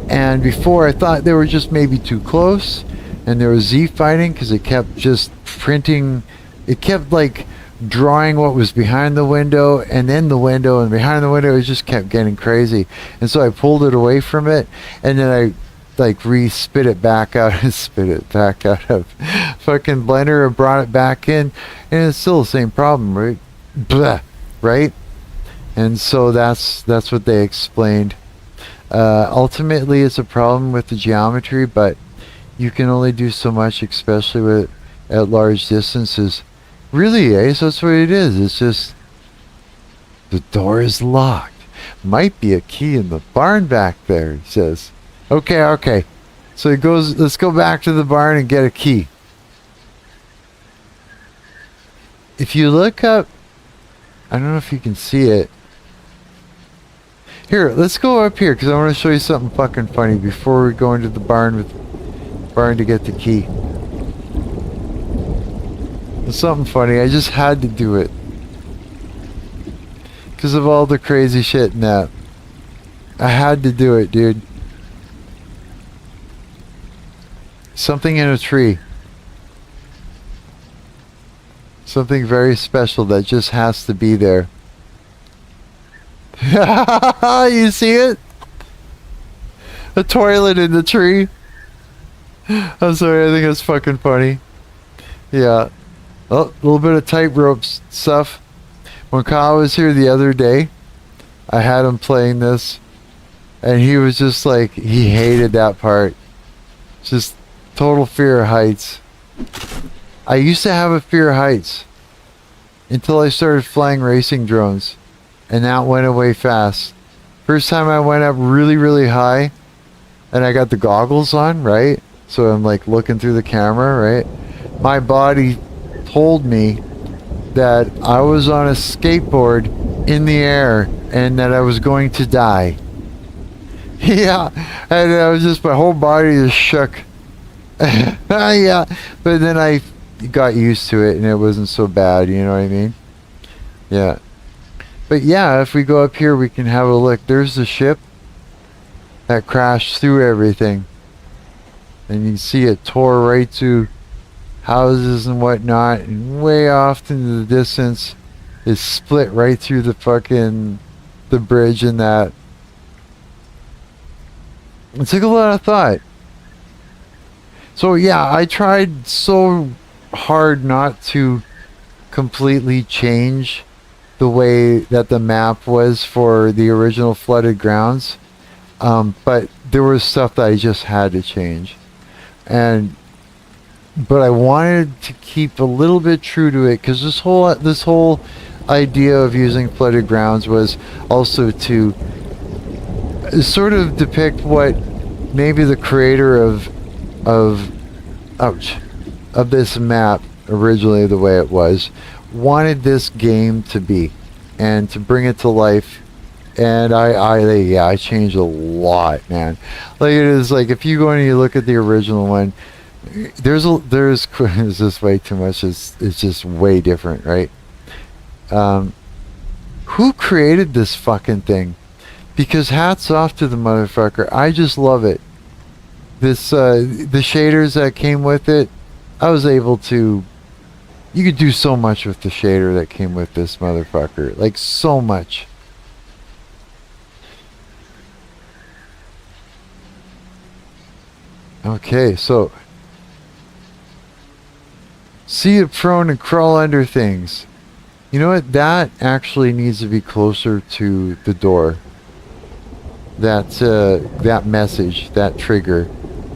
And before I thought they were just maybe too close, and there was Z fighting because it kept just printing, it kept like drawing what was behind the window and then the window and behind the window. It just kept getting crazy, and so I pulled it away from it, and then I like spit it back out of fucking Blender and brought it back in, and it's still the same problem, right? Blah, right? And so that's what they explained. Ultimately, it's a problem with the geometry, but you can only do so much, especially at large distances. Really, eh? So that's what it is. It's just the door is locked. Might be a key in the barn back there, he says. Okay. So he goes, let's go back to the barn and get a key. If you look up, I don't know if you can see it. Here, let's go up here because I want to show you something fucking funny before we go into the barn to get the key. It's something funny. I just had to do it because of all the crazy shit in that. I had to do it, dude. Something in a tree. Something very special that just has to be there. You see it? A toilet in the tree. I'm sorry, I think it's fucking funny. Yeah. Oh, a little bit of tightrope stuff. When Kyle was here the other day, I had him playing this, and he was just like, he hated that part. Just total fear of heights. I used to have a fear of heights until I started flying racing drones, and that went away fast. First time I went up really, really high, and I got the goggles on, right? So I'm like looking through the camera, right? My body told me that I was on a skateboard in the air and that I was going to die. Yeah, and I was just, my whole body just shook. Yeah, but then I got used to it and it wasn't so bad, you know what I mean? Yeah. But yeah, if we go up here, we can have a look. There's the ship that crashed through everything. And you can see it tore right through houses and whatnot. And way off into the distance, it split right through the bridge and that. It took a lot of thought. So yeah, I tried so hard not to completely change the way that the map was for the original flooded grounds, but there was stuff that I just had to change, but I wanted to keep a little bit true to it, because this whole idea of using flooded grounds was also to sort of depict what maybe the creator of this map, originally the way it was, wanted this game to be, and to bring it to life. And I changed a lot, man. Like, it is like, if you go and you look at the original one, there's it's just way too much. It's just way different, right? Who created this fucking thing? Because hats off to the motherfucker. I just love it. This the shaders that came with it, I was able to. You could do so much with the shader that came with this motherfucker. Like, so much. Okay, so see it prone and crawl under things. You know what? That actually needs to be closer to the door. That message, that trigger.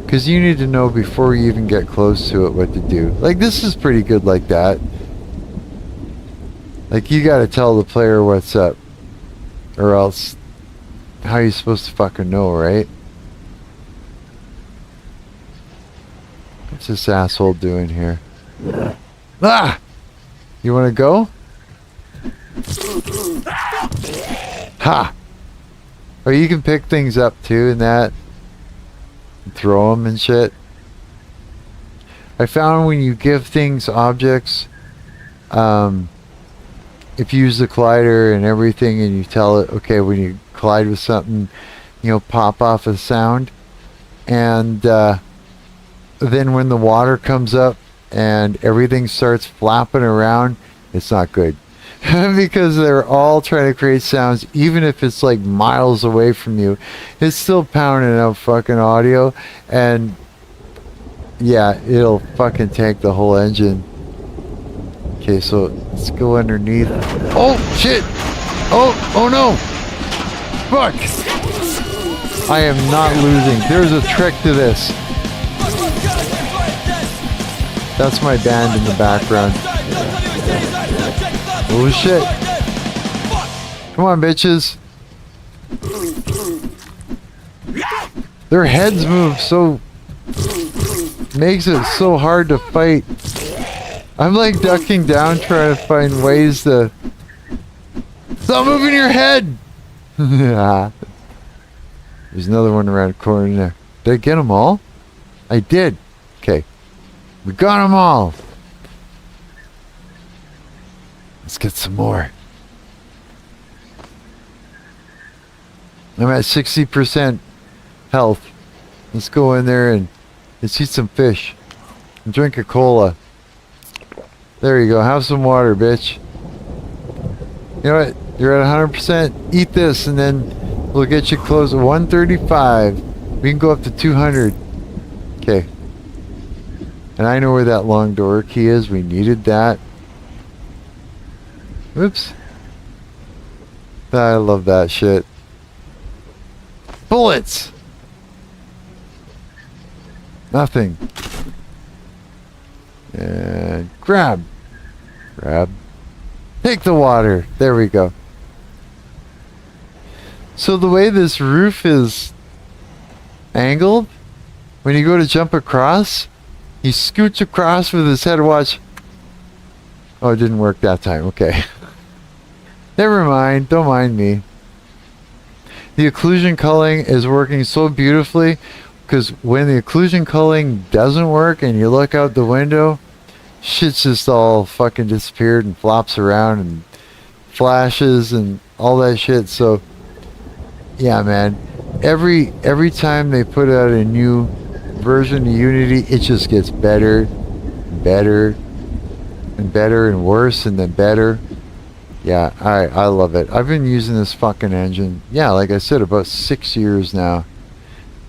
Because you need to know before you even get close to it what to do. Like, this is pretty good like that. Like, you gotta tell the player what's up. Or else, how are you supposed to fucking know, right? What's this asshole doing here? Ah! You wanna go? Ha! Oh, you can pick things up too in that. Throw them and shit. I found when you give things objects, if you use the collider and everything and you tell it, okay, when you collide with something, pop off a sound, and then when the water comes up and everything starts flapping around, it's not good. Because they're all trying to create sounds, even if it's like miles away from you. It's still pounding out fucking audio, and yeah, it'll fucking tank the whole engine. Okay, so let's go underneath. Oh shit! Oh no! Fuck! I am not losing. There's a trick to this. That's my band in the background. Oh shit. Come on, bitches. Their heads move so... makes it so hard to fight. I'm like ducking down trying to find ways to... Stop moving your head! There's another one around the corner there. Did I get them all? I did. Okay. We got them all. Let's get some more. I'm at 60% health. Let's go in there and let's eat some fish. And drink a cola. There you go. Have some water, bitch. You know what? You're at 100%. Eat this and then we'll get you close to 135. We can go up to 200. Okay. And I know where that long door key is. We needed that. Oops. I love that shit. Bullets! Nothing. And grab. Grab. Take the water. There we go. So the way this roof is angled, when you go to jump across, he scoots across with his head. Watch. Oh, it didn't work that time. Okay. Never mind. Don't mind me. the occlusion culling is working so beautifully, because when the occlusion culling doesn't work and you look out the window, shit's just all fucking disappeared and flops around and flashes and all that shit. So yeah, man, every time they put out a new version of Unity, it just gets better, better, and better, and worse, and then better. Yeah, I love it. I've been using this fucking engine, yeah, like I said, about 6 years now,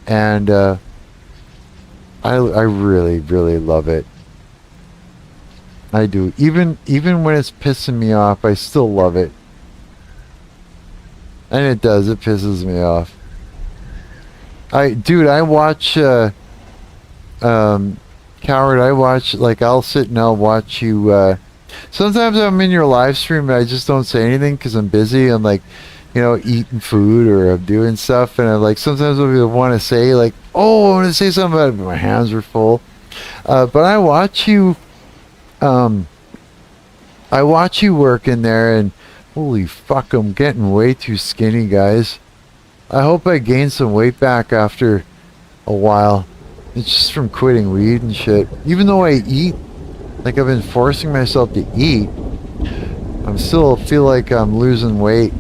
and I really, really love it. I do. Even when it's pissing me off, I still love it. And it does. It pisses me off. I watch, Coward, like, I'll sit and I'll watch you, sometimes I'm in your live stream and I just don't say anything because I'm busy. I'm like, eating food or I'm doing stuff. And I'm like, sometimes I want to say, like, oh, I want to say something about it, but my hands are full. But I watch you work in there, and holy fuck, I'm getting way too skinny, guys. I hope I gain some weight back after a while. It's just from quitting weed and shit. Even though I eat, like I've been forcing myself to eat, I'm still feel like I'm losing weight.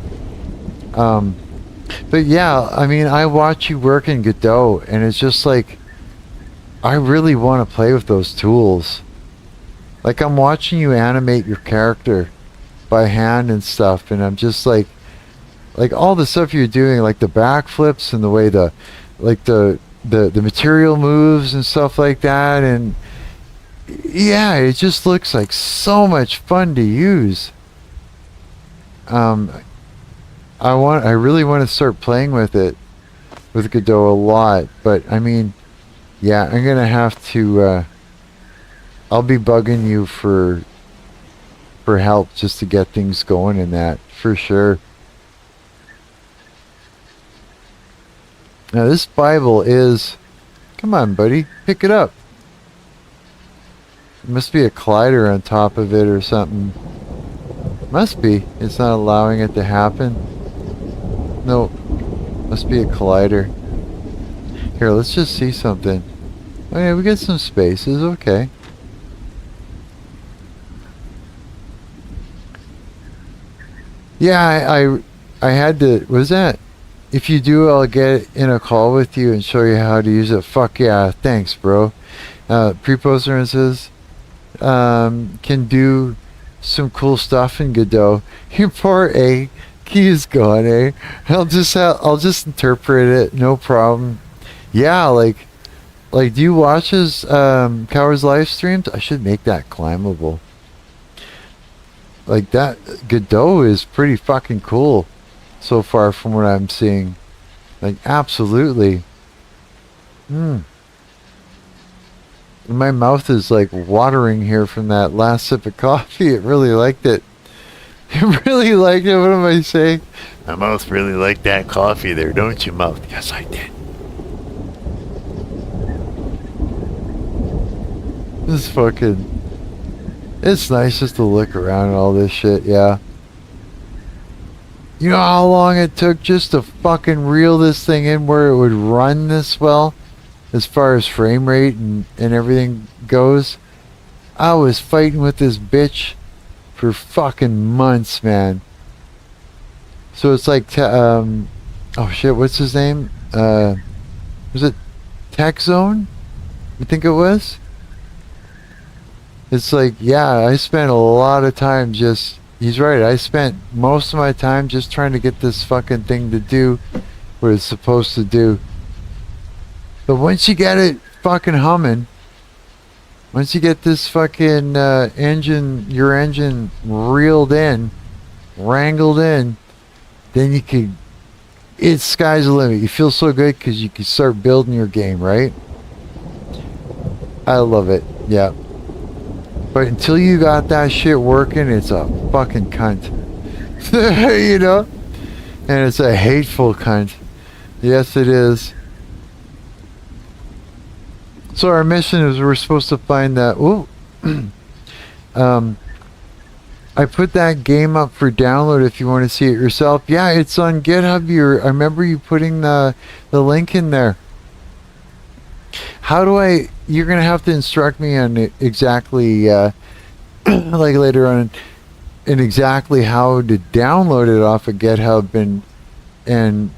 But yeah, I mean, I watch you work in Godot, and it's just like, I really want to play with those tools. Like, I'm watching you animate your character by hand and stuff, and I'm just like all the stuff you're doing, like the backflips and the way the material moves and stuff like that, and yeah, it just looks like so much fun to use. I really want to start playing with it, with Godot a lot, but I mean, yeah, I'm gonna have to, I'll be bugging you for help just to get things going in that, for sure. Now this Bible is, come on buddy, pick it up. There must be a collider on top of it or something. Must be. It's not allowing it to happen. No, must be a collider. Here, let's just see something. Oh yeah, we got some spaces, okay. Yeah, I had to, what was that? If you do, I'll get in a call with you and show you how to use it. Fuck yeah, thanks bro. Preposter says, can do some cool stuff in Godot. Your poor A, key is gone, eh? I'll just interpret it, no problem. Yeah, like do you watch his Coward's live streams? I should make that climbable. Like that Godot is pretty fucking cool so far from what I'm seeing. Like absolutely. My mouth is like watering here from that last sip of coffee. It really liked it. It really liked it. What am I saying? My mouth really liked that coffee there, don't you, mouth? Yes, I did. This fucking... It's nice just to look around and all this shit, yeah. You know how long it took just to fucking reel this thing in where it would run this well? As far as frame rate and everything goes? I was fighting with this bitch for fucking months, man. So it's like, oh shit, what's his name? Was it Tech Zone? I think it was? It's like, yeah, I spent a lot of time just, he's right, I spent most of my time just trying to get this fucking thing to do what it's supposed to do. But once you get it fucking humming, once you get this fucking your engine reeled in, wrangled in, then you could, it's sky's the limit. You feel so good because you can start building your game, right? I love it, yeah. But until you got that shit working, it's a fucking cunt. You know? And it's a hateful cunt. Yes, it is. So our mission is we're supposed to find that... Ooh. I put that game up for download if you want to see it yourself. Yeah, it's on GitHub. I remember you putting the link in there. How do I... You're going to have to instruct me on it exactly, like later on, in exactly how to download it off of GitHub and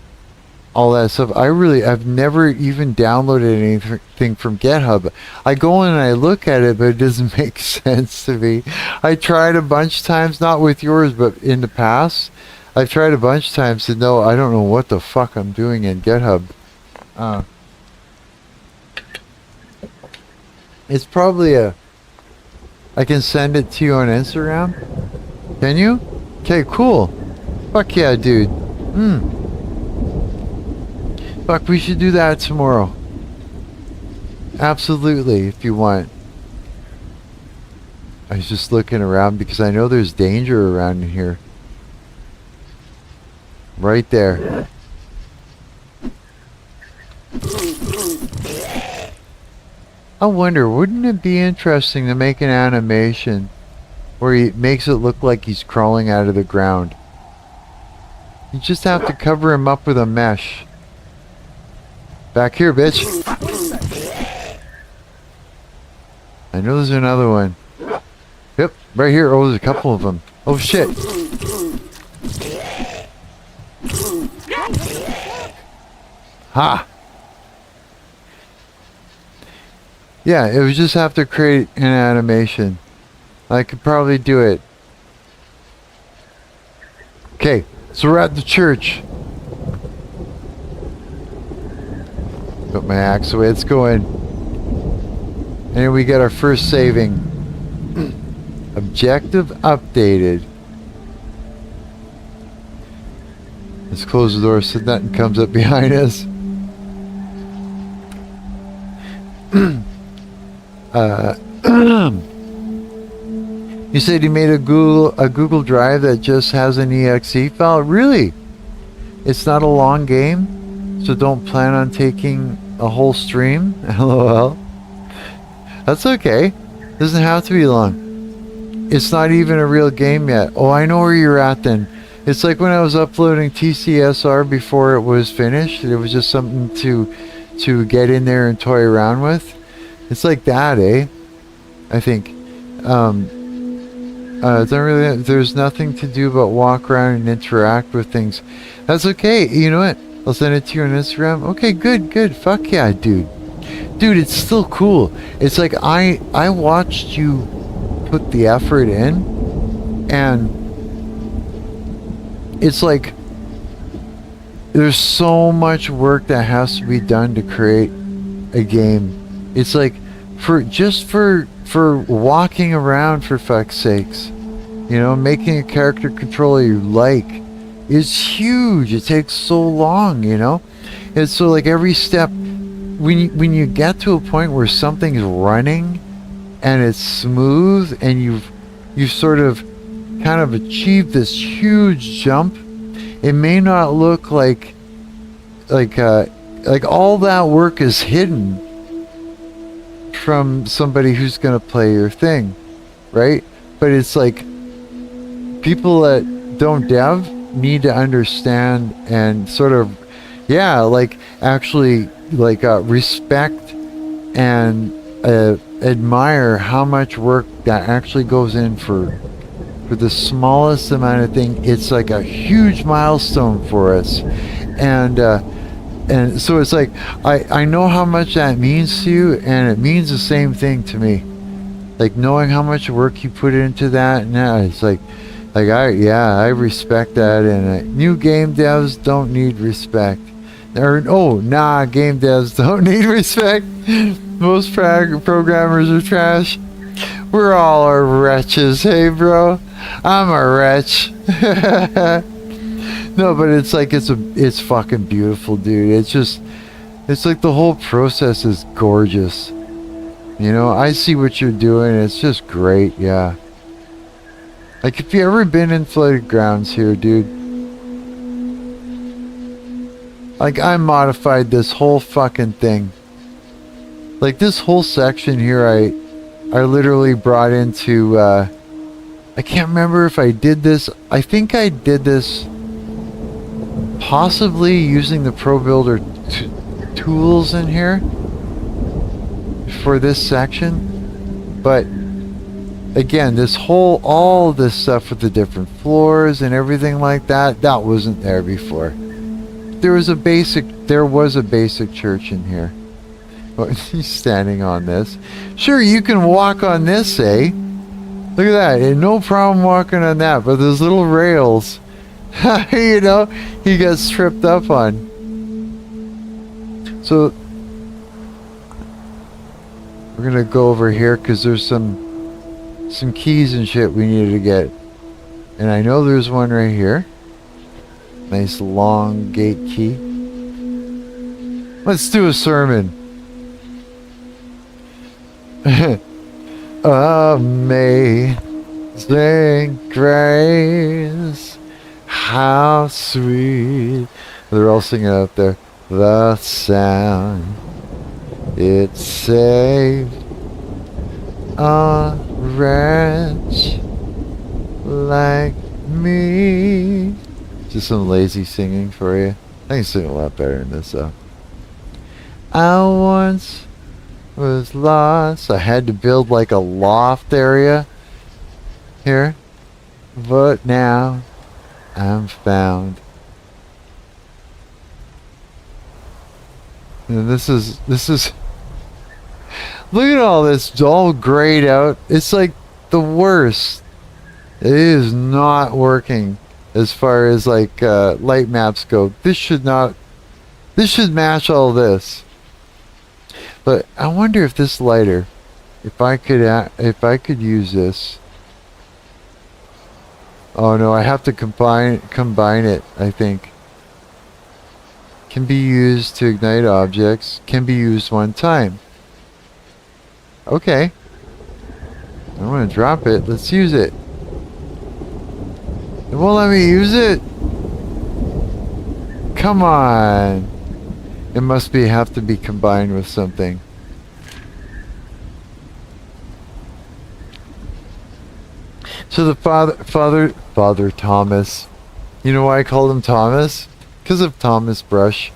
all that stuff. I've never even downloaded anything from GitHub. I go in and I look at it, but it doesn't make sense to me. I tried a bunch of times, not with yours, but in the past. I've tried a bunch of times to know, I don't know what the fuck I'm doing in GitHub. It's probably I can send it to you on Instagram. Can you? Okay, cool. Fuck yeah, dude. Fuck, we should do that tomorrow. Absolutely, if you want. I was just looking around because I know there's danger around here. Right there. I wonder, wouldn't it be interesting to make an animation where he makes it look like he's crawling out of the ground? You just have to cover him up with a mesh. Back here, bitch. I know there's another one. Yep, right here. Oh, there's a couple of them. Oh, shit. Ha! Yeah, it would just have to create an animation. I could probably do it. Okay, so we're at the church. Put my axe away. Let's go in. And we get our first saving. Objective updated. Let's close the door so nothing comes up behind us. You said you made a Google Drive that just has an exe file? Really? It's not a long game, so don't plan on taking a whole stream? LOL. That's okay. Doesn't have to be long. It's not even a real game yet. Oh, I know where you're at then. It's like when I was uploading TCSR before it was finished. It was just something to get in there and toy around with. It's like that, eh? I think. There's nothing to do but walk around and interact with things. That's okay. You know what? I'll send it to you on Instagram. Okay, good. Fuck yeah, dude. Dude, it's still cool. It's like I watched you put the effort in, and it's like there's so much work that has to be done to create a game. It's like for walking around, for fuck's sakes, you know, making a character controller you like is huge. It takes so long, you know. And so like every step, when you get to a point where something's running and it's smooth and you've sort of kind of achieved this huge jump, it may not look like all that work is hidden from somebody who's going to play your thing, right? But it's like people that don't dev need to understand and sort of, yeah, like actually like respect and admire how much work that actually goes in for the smallest amount of thing. It's like a huge milestone for us, and so it's like I know how much that means to you, and it means the same thing to me. Like knowing how much work you put into that, and it's like I respect that. And new game devs don't need respect. Game devs don't need respect. Most programmers are trash. We're all our wretches. Hey, bro, I'm a wretch. No, but it's like it's fucking beautiful, dude. It's like the whole process is gorgeous. You know, I see what you're doing. It's just great, yeah. Like, if you ever been in Flooded Grounds here, dude, like, I modified this whole fucking thing. Like, this whole section here, I literally brought into I can't remember if I did this. I think I did this possibly using the Pro Builder tools in here for this section. But again, all this stuff with the different floors and everything like that, that wasn't there before. There was a basic church in here. He's standing on this. Sure, you can walk on this, eh? Look at that. And no problem walking on that. But those little rails, you know, he got tripped up on. So, we're going to go over here because there's some keys and shit we needed to get. And I know there's one right here. Nice long gate key. Let's do a sermon. Amazing grace, how sweet. They're all singing out there. The sound it saved a wretch like me. Just some lazy singing for you. I can sing a lot better than this though. I once was lost. I had to build like a loft area here, but now I'm found. And this is look at all this. It's all grayed out. It's like the worst. It is not working as far as like light maps go. This should match all this. But I wonder if this lighter, if I could use this. Oh no, I have to combine it, I think. Can be used to ignite objects, can be used one time. Okay. I want to drop it. Let's use it. It won't let me use it. Come on. It must have to be combined with something. So the Father Thomas. You know why I called him Thomas? Because of Thomas Brush.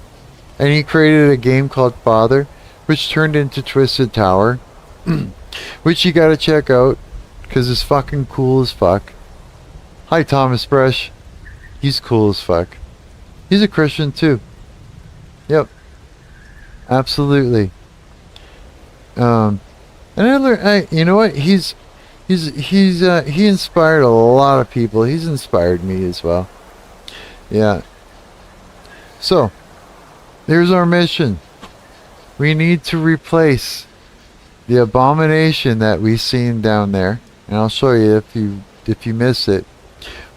And he created a game called Father, which turned into Twisted Tower. Which you gotta check out, because it's fucking cool as fuck. Hi Thomas Brush. He's cool as fuck. He's a Christian too. Yep. Absolutely. And I learned, you know what? He inspired a lot of people. He's inspired me as well. Yeah. So, there's our mission. We need to replace the abomination that we've seen down there, and I'll show you if you miss it,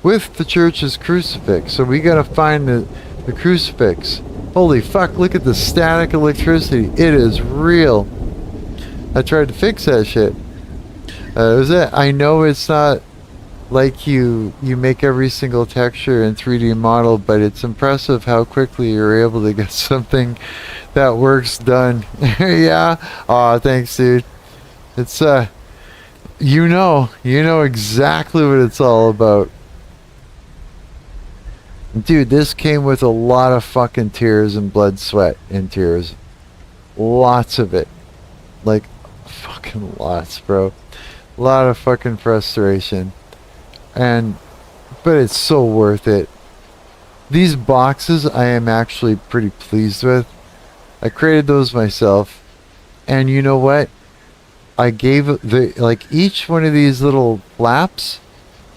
with the church's crucifix. So we gotta find the crucifix. Holy fuck, look at the static electricity. It is real. I tried to fix that shit. I know it's not like you make every single texture in 3D model, but it's impressive how quickly you're able to get something that works done. Yeah. Aw, thanks, dude. It's you know exactly what it's all about. Dude, this came with a lot of fucking tears and blood, sweat, and tears. Lots of it. Like, fucking lots, bro. A lot of fucking frustration. But it's so worth it. These boxes I am actually pretty pleased with. I created those myself. And you know what? I gave each one of these little flaps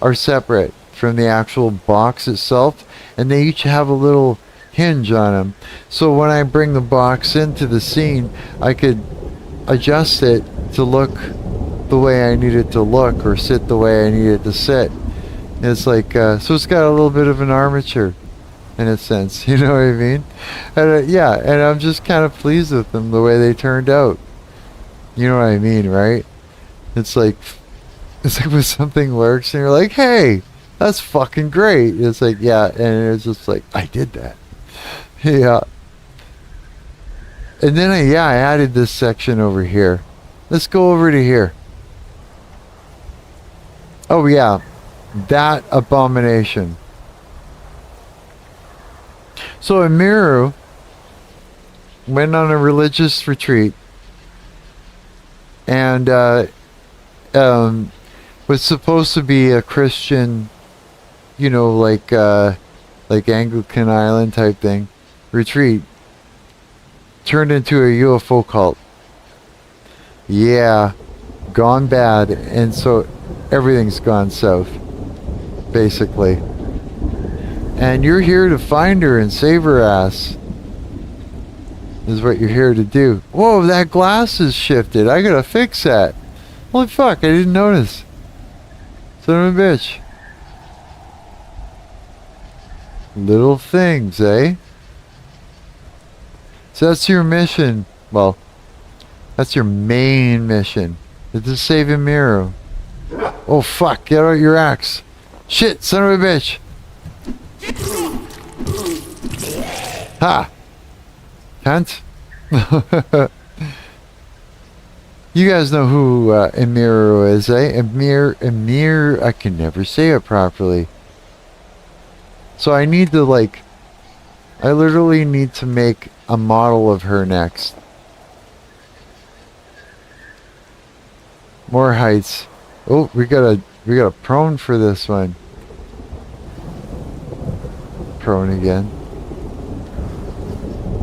are separate from the actual box itself. And they each have a little hinge on them. So when I bring the box into the scene, I could adjust it to look the way I need it to look, or sit the way I need it to sit. And it's like, so it's got a little bit of an armature in a sense, you know what I mean? And yeah, and I'm just kind of pleased with them the way they turned out. You know what I mean, right? It's like when something works and you're like, hey, that's fucking great. It's like, yeah, and it's just like, I did that. Yeah. And then I added this section over here. Let's go over to here. Oh yeah, That abomination. So Amiru went on a religious retreat and was supposed to be a Christian, you know, like Anglican Island type thing, retreat. Turned into a UFO cult. Yeah, gone bad, and so everything's gone south, basically. And you're here to find her and save her ass. Is what you're here to do. Whoa, that glass is shifted. I gotta fix that. Holy fuck, I didn't notice. Son of a bitch. Little things, eh? So that's your mission. Well, that's your main mission. Is to save Amiru. Oh fuck, get out your axe. Shit, son of a bitch. Ha! Cunt. You guys know who Amiru is, eh? Amir, I can never say it properly. So I need to I literally need to make a model of her next. More heights. Oh, we got a prone for this one. Prone again.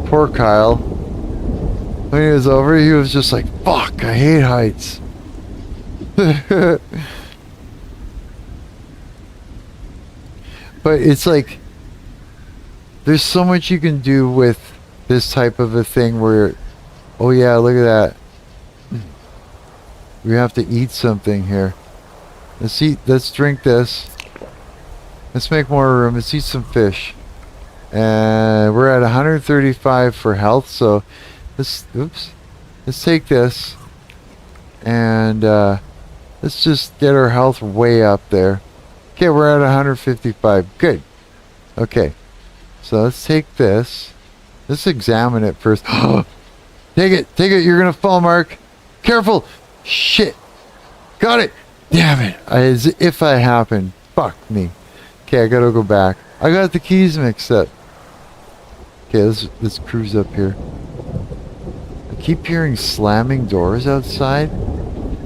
Poor Kyle. When he was over, he was just like, fuck, I hate heights. But it's like, there's so much you can do with this type of a thing where, oh yeah, look at that. We have to eat something here. Let's drink this. Let's make more room. Let's eat some fish. And we're at 135 for health, so let's take this. And let's just get our health way up there. Okay, we're at 155. Good. Okay. So let's take this. Let's examine it first. Take it. You're gonna fall, Mark. Careful. Shit. Got it. Damn it. As if I happened. Fuck me. Okay, I gotta go back. I got the keys mixed up. Okay, let's cruise up here. I keep hearing slamming doors outside.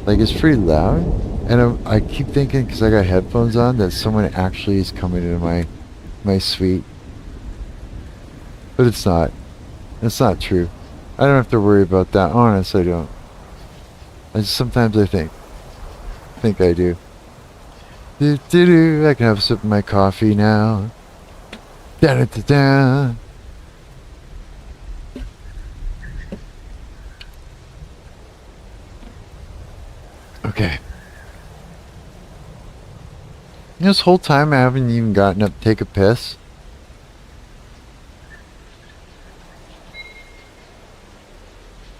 Like, it's pretty loud. And I keep thinking, because I got headphones on, that someone actually is coming into my suite. But it's not. It's not true. I don't have to worry about that. Honest, I don't. Sometimes I think I do. I can have a sip of my coffee now. Da-da-da-da. Okay. This whole time I haven't even gotten up to take a piss.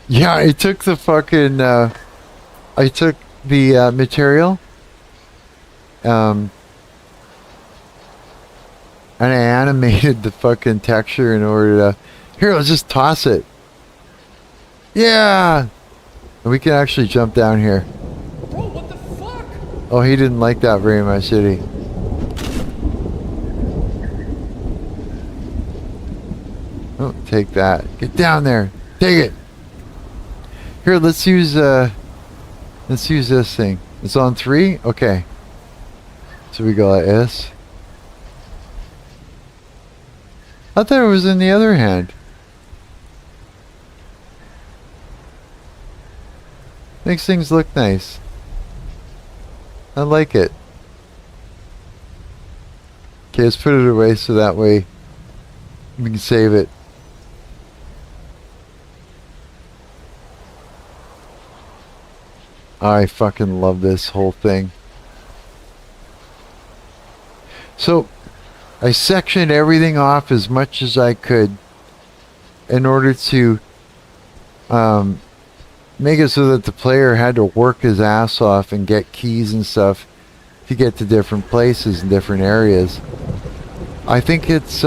Yeah, I took the fucking, I took the material, and I animated the fucking texture in order to, here, let's just toss it. Yeah! And we can actually jump down here. Bro, what the fuck? Oh, he didn't like that very much, did he? Oh, take that. Get down there. Take it. Here, let's use this thing. It's on 3? Okay. So we go like this. I thought it was in the other hand. Makes things look nice. I like it. Okay, let's put it away so that way we can save it. I fucking love this whole thing. So, I sectioned everything off as much as I could in order to make it so that the player had to work his ass off and get keys and stuff to get to different places and different areas. I think it's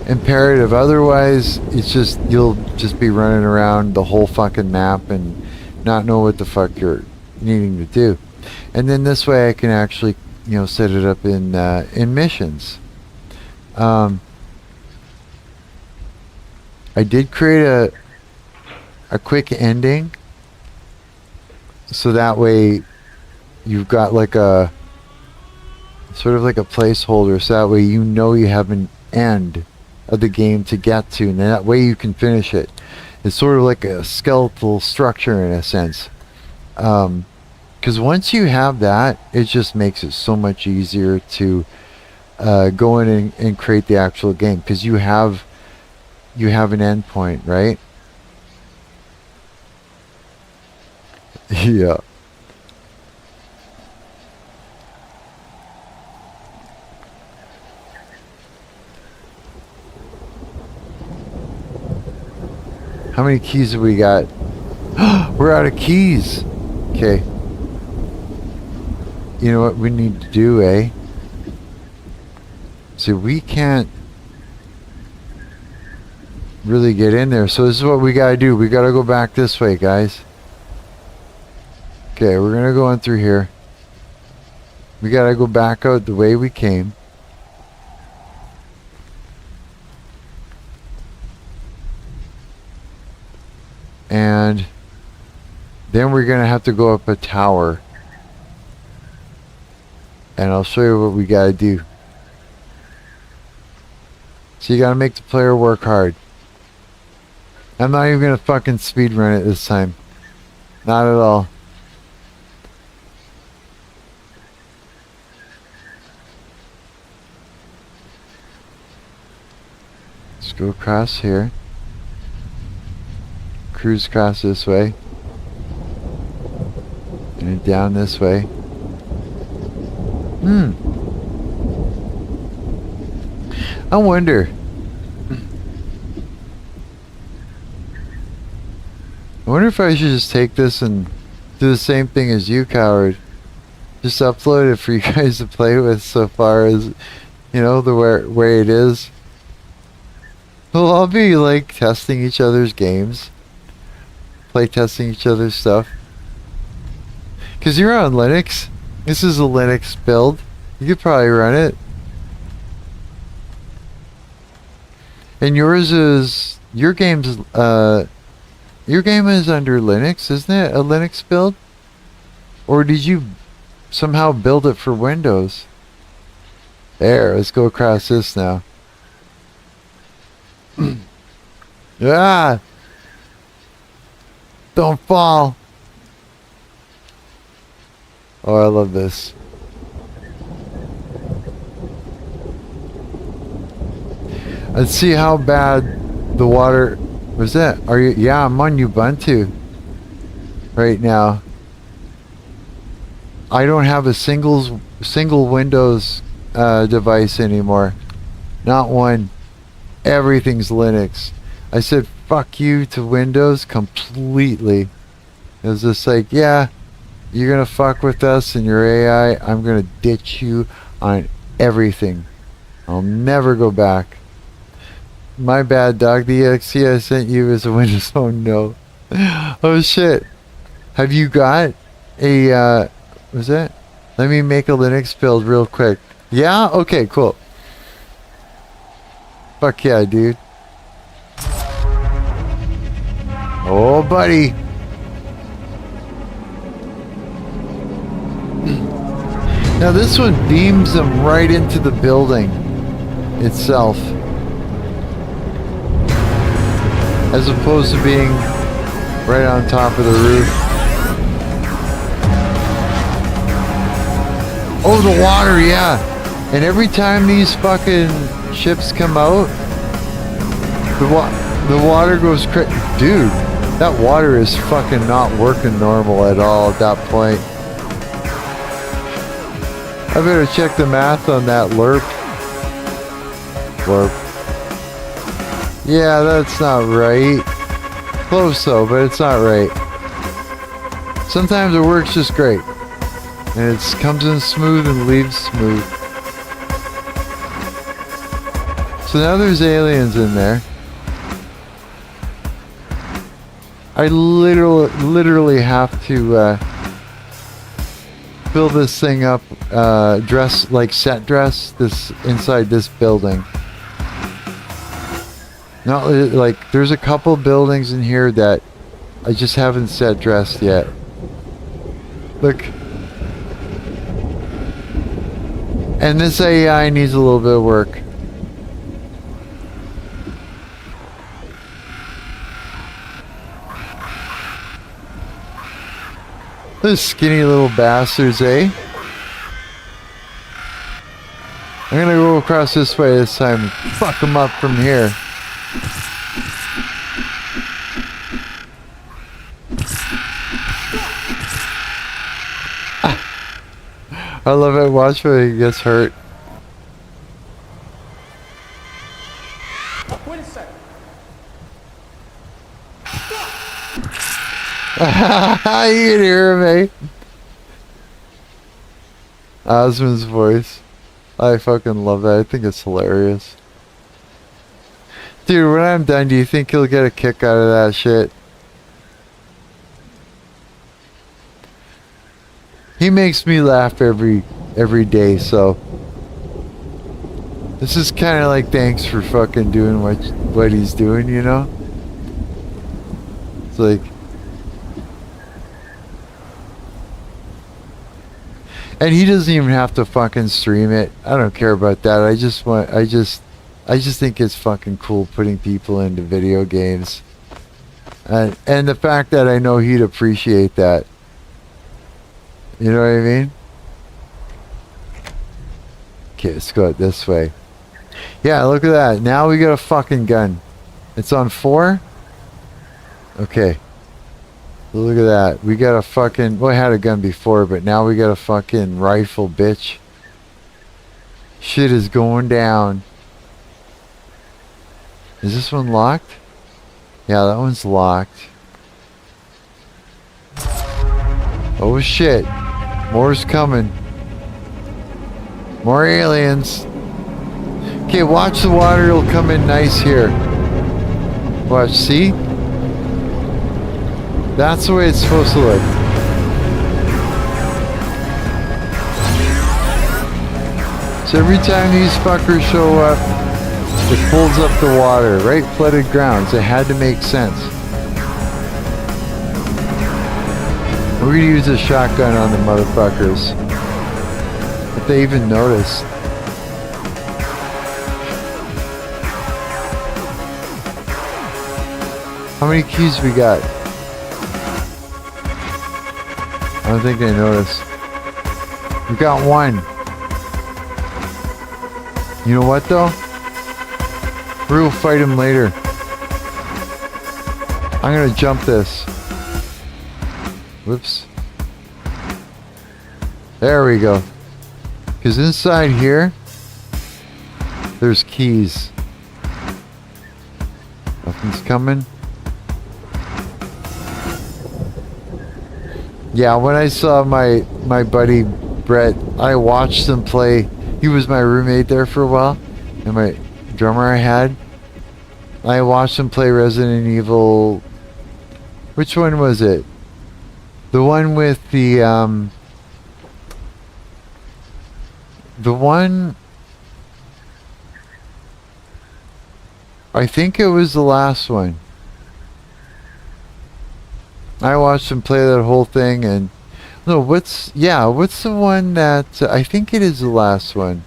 imperative. Otherwise, it's just, you'll just be running around the whole fucking map and not know what the fuck you're needing to do. And then this way I can actually, set it up in missions. I did create a quick ending, so that way you've got like a sort of like a placeholder, so that way you have an end of the game to get to, and that way you can finish it. It's sort of like a skeletal structure in a sense. Because once you have that, it just makes it so much easier to go in and create the actual game, because you have an end point, right? Yeah. How many keys have we got? We're out of keys. Okay. You know what we need to do, eh? See, we can't really get in there. So this is what we gotta do. We gotta go back this way, guys. Okay, we're gonna go in through here. We gotta go back out the way we came. And then we're gonna have to go up a tower. And I'll show you what we gotta do. So you gotta make the player work hard. I'm not even gonna fucking speed run it this time. Not at all. Let's go across here. Cruise across this way. And down this way. I wonder. I wonder if I should just take this and do the same thing as you, coward. Just upload it for you guys to play with so far as, the way it is. We'll all be like testing each other's games. Play testing each other's stuff. Because you're on Linux. This is a Linux build. You could probably run it. And your game is under Linux, isn't it? A Linux build? Or did you somehow build it for Windows? There, let's go across this now. Ah! Don't fall! Oh, I love this. Let's see how bad the water was. That? Are you? Yeah, I'm on Ubuntu right now. I don't have a single Windows device anymore. Not one. Everything's Linux. I said fuck you to Windows completely. It was just like, yeah, you're gonna fuck with us and your AI. I'm gonna ditch you on everything. I'll never go back. My bad, dog. The exe I sent you is a Windows phone. No. Oh shit. Have you got a was that? Let me make a Linux build real quick. Yeah? Okay, cool. Fuck yeah, dude. Oh, buddy. Now this one beams them right into the building itself, as opposed to being right on top of the roof. Oh, the water, yeah. And every time these fucking ships come out, the water goes crazy. Dude, that water is fucking not working normal at all at that point. I better check the math on that LERP. LERP. Yeah, that's not right. Close though, but it's not right. Sometimes it works just great. And it comes in smooth and leaves smooth. So now there's aliens in there. I literally have to fill this thing up, dress, like set dress this inside this building. Not like, there's a couple buildings in here that I just haven't set dressed yet. Look. And this AI needs a little bit of work. Those skinny little bastards, eh? I'm gonna go across this way this time. Fuck them up from here. I love it. Watch when he gets hurt. Wait a second. You can hear him, eh? Osmond's voice. I fucking love that. I think it's hilarious. Dude, when I'm done, do you think he'll get a kick out of that shit? He makes me laugh every day, so this is kind of like thanks for fucking doing what he's doing, you know? It's like, and he doesn't even have to fucking stream it. I don't care about that. I just think it's fucking cool putting people into video games. And the fact that I know he'd appreciate that. You know what I mean? Okay, let's go this way. Yeah, look at that. Now we got a fucking gun. It's on 4? Okay. Look at that. We got a fucking... Well, I had a gun before, but now we got a fucking rifle, bitch. Shit is going down. Is this one locked? Yeah, that one's locked. Oh shit. More's coming. More aliens. Okay, watch the water. It'll come in nice here. Watch, see? That's the way it's supposed to look. So every time these fuckers show up, it pulls up the water, right? Flooded grounds. It had to make sense. We're gonna use a shotgun on the motherfuckers. If they even notice. How many keys we got? I don't think they noticed. We got 1. You know what though? We'll fight him later. I'm gonna jump this. Whoops. There we go. Because inside here, there's keys. Nothing's coming. Yeah, when I saw my buddy Brett, I watched him play. He was my roommate there for a while, and my drummer I had. I watched him play Resident Evil. Which one was it? The one with the one, I think it was the last one. I watched him play that whole thing, and no, what's the one that I think it is the last one.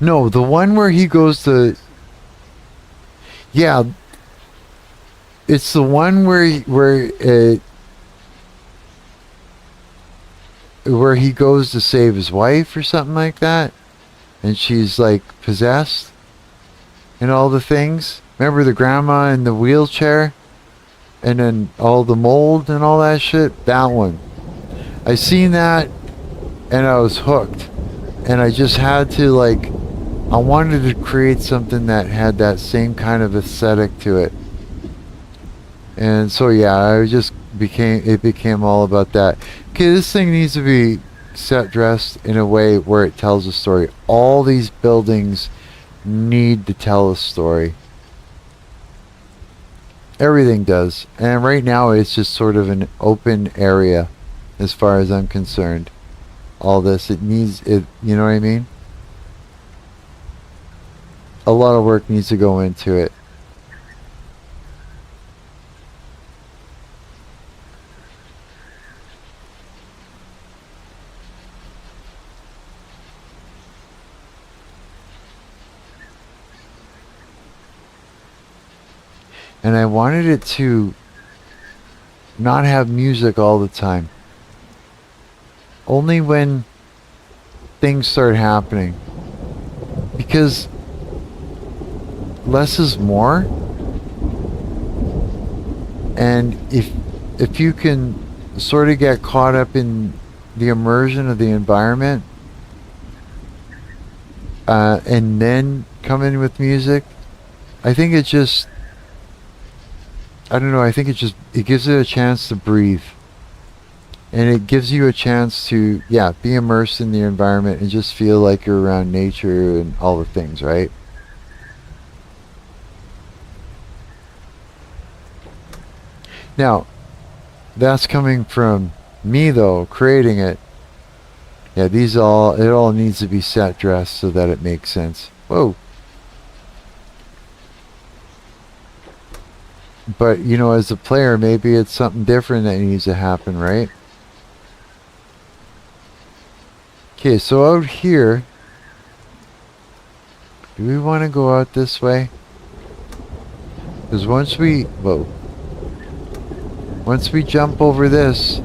No, the one where he goes to, yeah, it's the one where he goes to save his wife or something like that, and she's like possessed and all the things. Remember the grandma in the wheelchair, and then all the mold and all that shit? That one. I seen that and I was hooked, and I just had to, like, I wanted to create something that had that same kind of aesthetic to it. And so yeah, it became all about that. Okay, this thing needs to be set dressed in a way where it tells a story. All these buildings need to tell a story. Everything does. And right now it's just sort of an open area. as far as I'm concerned. All this, it needs it. You know what I mean? A lot of work needs to go into it. And I wanted it to not have music all the time. Only when things start happening. Because less is more. And if you can sort of get caught up in the immersion of the environment, and then come in with music, I think it just, I don't know, I think it gives it a chance to breathe. And it gives you a chance to, yeah, be immersed in the environment and just feel like you're around nature and all the things, right? Now, that's coming from me though, creating it. Yeah, it all needs to be set dressed so that it makes sense. Whoa. But, you know, as a player, maybe it's something different that needs to happen, right? Okay, so out here, do we want to go out this way? Because once we jump over this,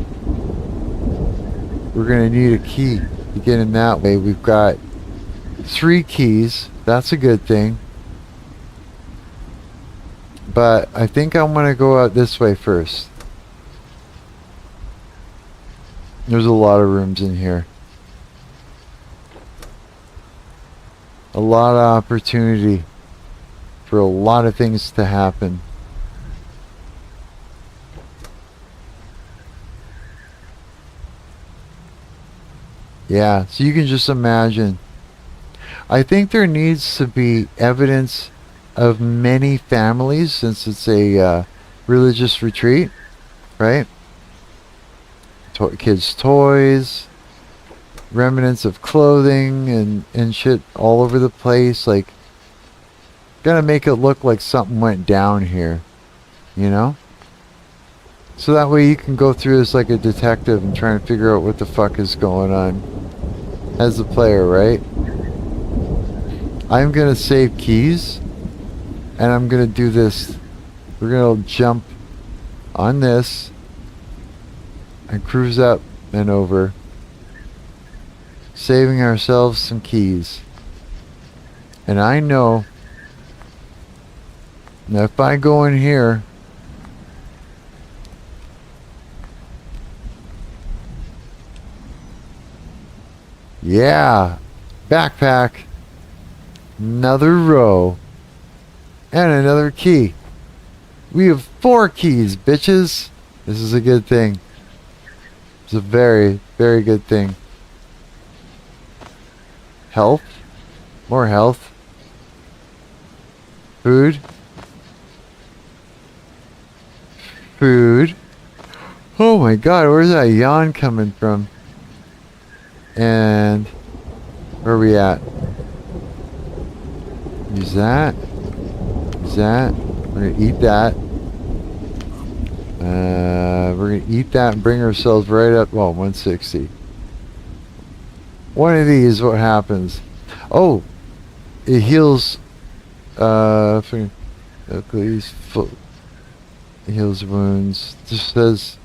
we're going to need a key to get in that way. We've got 3 keys. That's a good thing. But I think I'm going to go out this way first. There's a lot of rooms in here. A lot of opportunity for a lot of things to happen. Yeah, so you can just imagine. I think there needs to be evidence of many families since it's a religious retreat, right? Kids' toys, remnants of clothing and shit all over the place. Like, gotta make it look like something went down here, you know? So that way you can go through this like a detective and try and figure out what the fuck is going on as a player, right? I'm gonna save keys and I'm gonna do this. We're gonna jump on this and cruise up and over, saving ourselves some keys. And I know that if I go in here, yeah, backpack, another row, and another key. We have 4 keys, bitches. This is a good thing. It's a very, very good thing. Health. More health. Food. Food. Oh my god, where's that yawn coming from? And where are we at? Use that. Use that. We're gonna eat that. We're gonna eat that and bring ourselves right up. Well, 160. One of these, what happens? Oh, it heals. Heals wounds. Just says.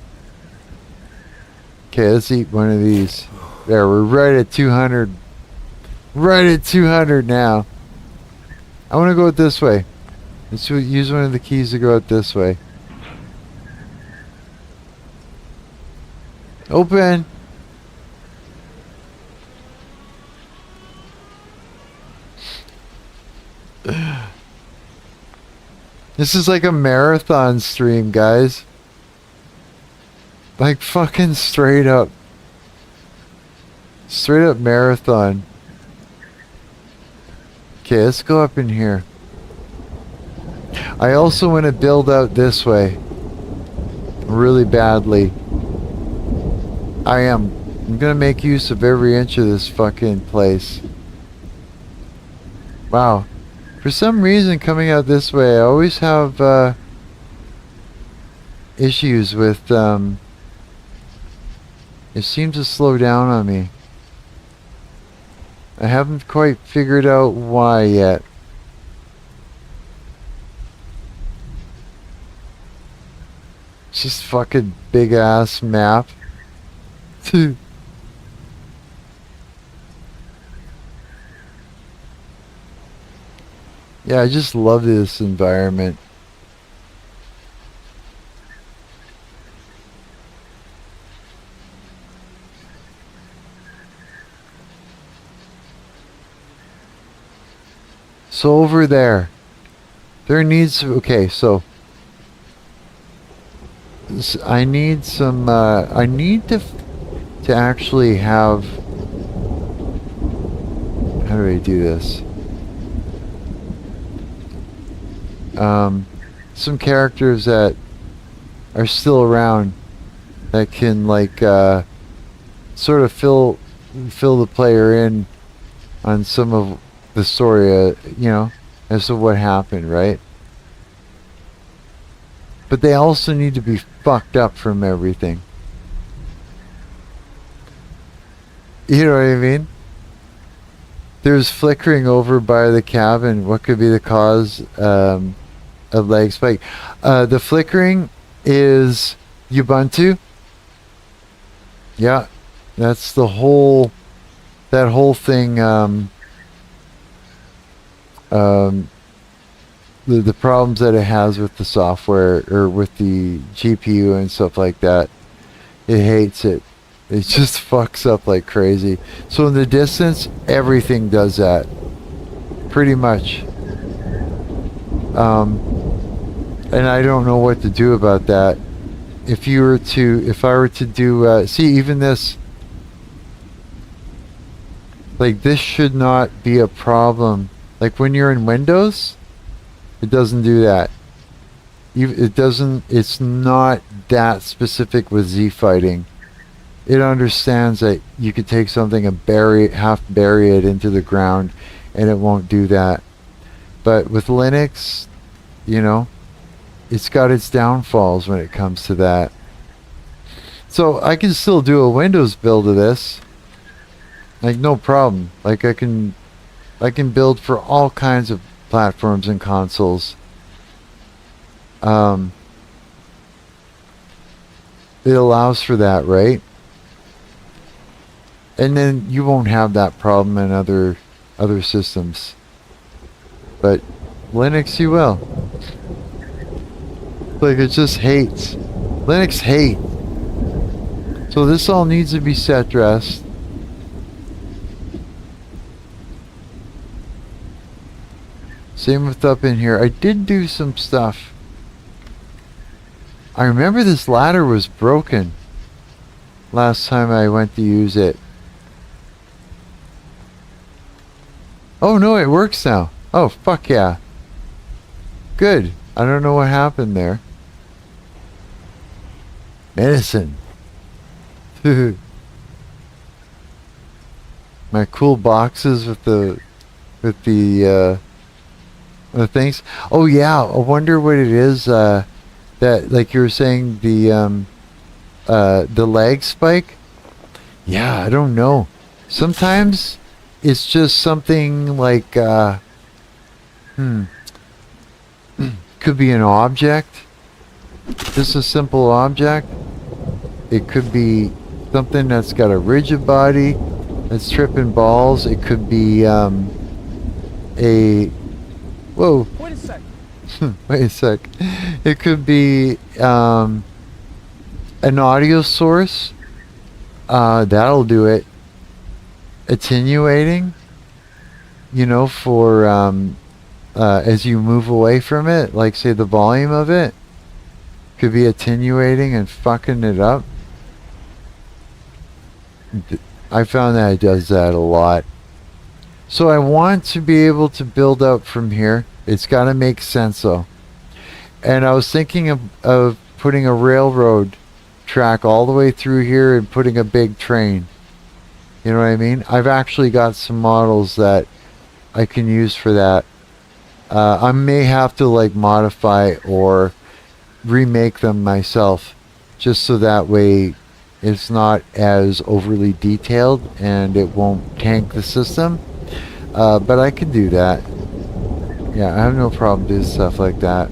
Okay, let's eat one of these. There, we're right at 200. Right at 200 now. I want to go out this way. Let's use one of the keys to go out this way. Open. This is like a marathon stream, guys. Like fucking straight up. Straight up marathon. Okay, let's go up in here. I also want to build out this way. Really badly. I am. I'm gonna make use of every inch of this fucking place. Wow. For some reason, coming out this way, I always have issues with, it seems to slow down on me. I haven't quite figured out why yet. Just fucking big ass map. Yeah, I just love this environment. So over there needs, okay, so I need some, I need to actually have, how do I do this? Some characters that are still around that can like sort of fill the player in on some of the story, you know, as to what happened, right? But they also need to be fucked up from everything. You know what I mean? There's flickering over by the cabin. What could be the cause of lag spike? The flickering is Ubuntu. Yeah, that's the whole, that whole thing. The problems that it has with the software or with the GPU and stuff like that. It hates it. It just fucks up like crazy. So in the distance, everything does that. Pretty much. And I don't know what to do about that. If I were to do, see, even this, like this should not be a problem. Like when you're in Windows, it doesn't do that. It's not that specific with Z fighting. It understands that you could take something and half bury it into the ground and it won't do that. But with Linux, you know, it's got its downfalls when it comes to that. So I can still do a Windows build of this. Like no problem. Like I can build for all kinds of platforms and consoles. It allows for that, right? And then you won't have that problem in other systems. But Linux you will. Like it just hates. Linux hate. So this all needs to be set dressed. Same with up in here. I did do some stuff. I remember this ladder was broken last time I went to use it. Oh no, it works now. Oh fuck yeah. Good. I don't know what happened there. Medicine. My cool boxes with the things. Oh yeah, I wonder what it is that, like you were saying, the lag spike. Yeah, I don't know. Sometimes it's just something like could be an object, just a simple object. It could be something that's got a rigid body that's tripping balls. It could be a whoa. Wait a sec. Wait a sec. It could be an audio source. That'll do it. Attenuating, you know, for as you move away from it, like say the volume of it could be attenuating and fucking it up. I found that it does that a lot. So I want to be able to build up from here. It's got to make sense though. And I was thinking of putting a railroad track all the way through here and putting a big train. You know what I mean? I've actually got some models that I can use for that. I may have to like modify or remake them myself, just so that way it's not as overly detailed and it won't tank the system. But I can do that. Yeah, I have no problem doing stuff like that.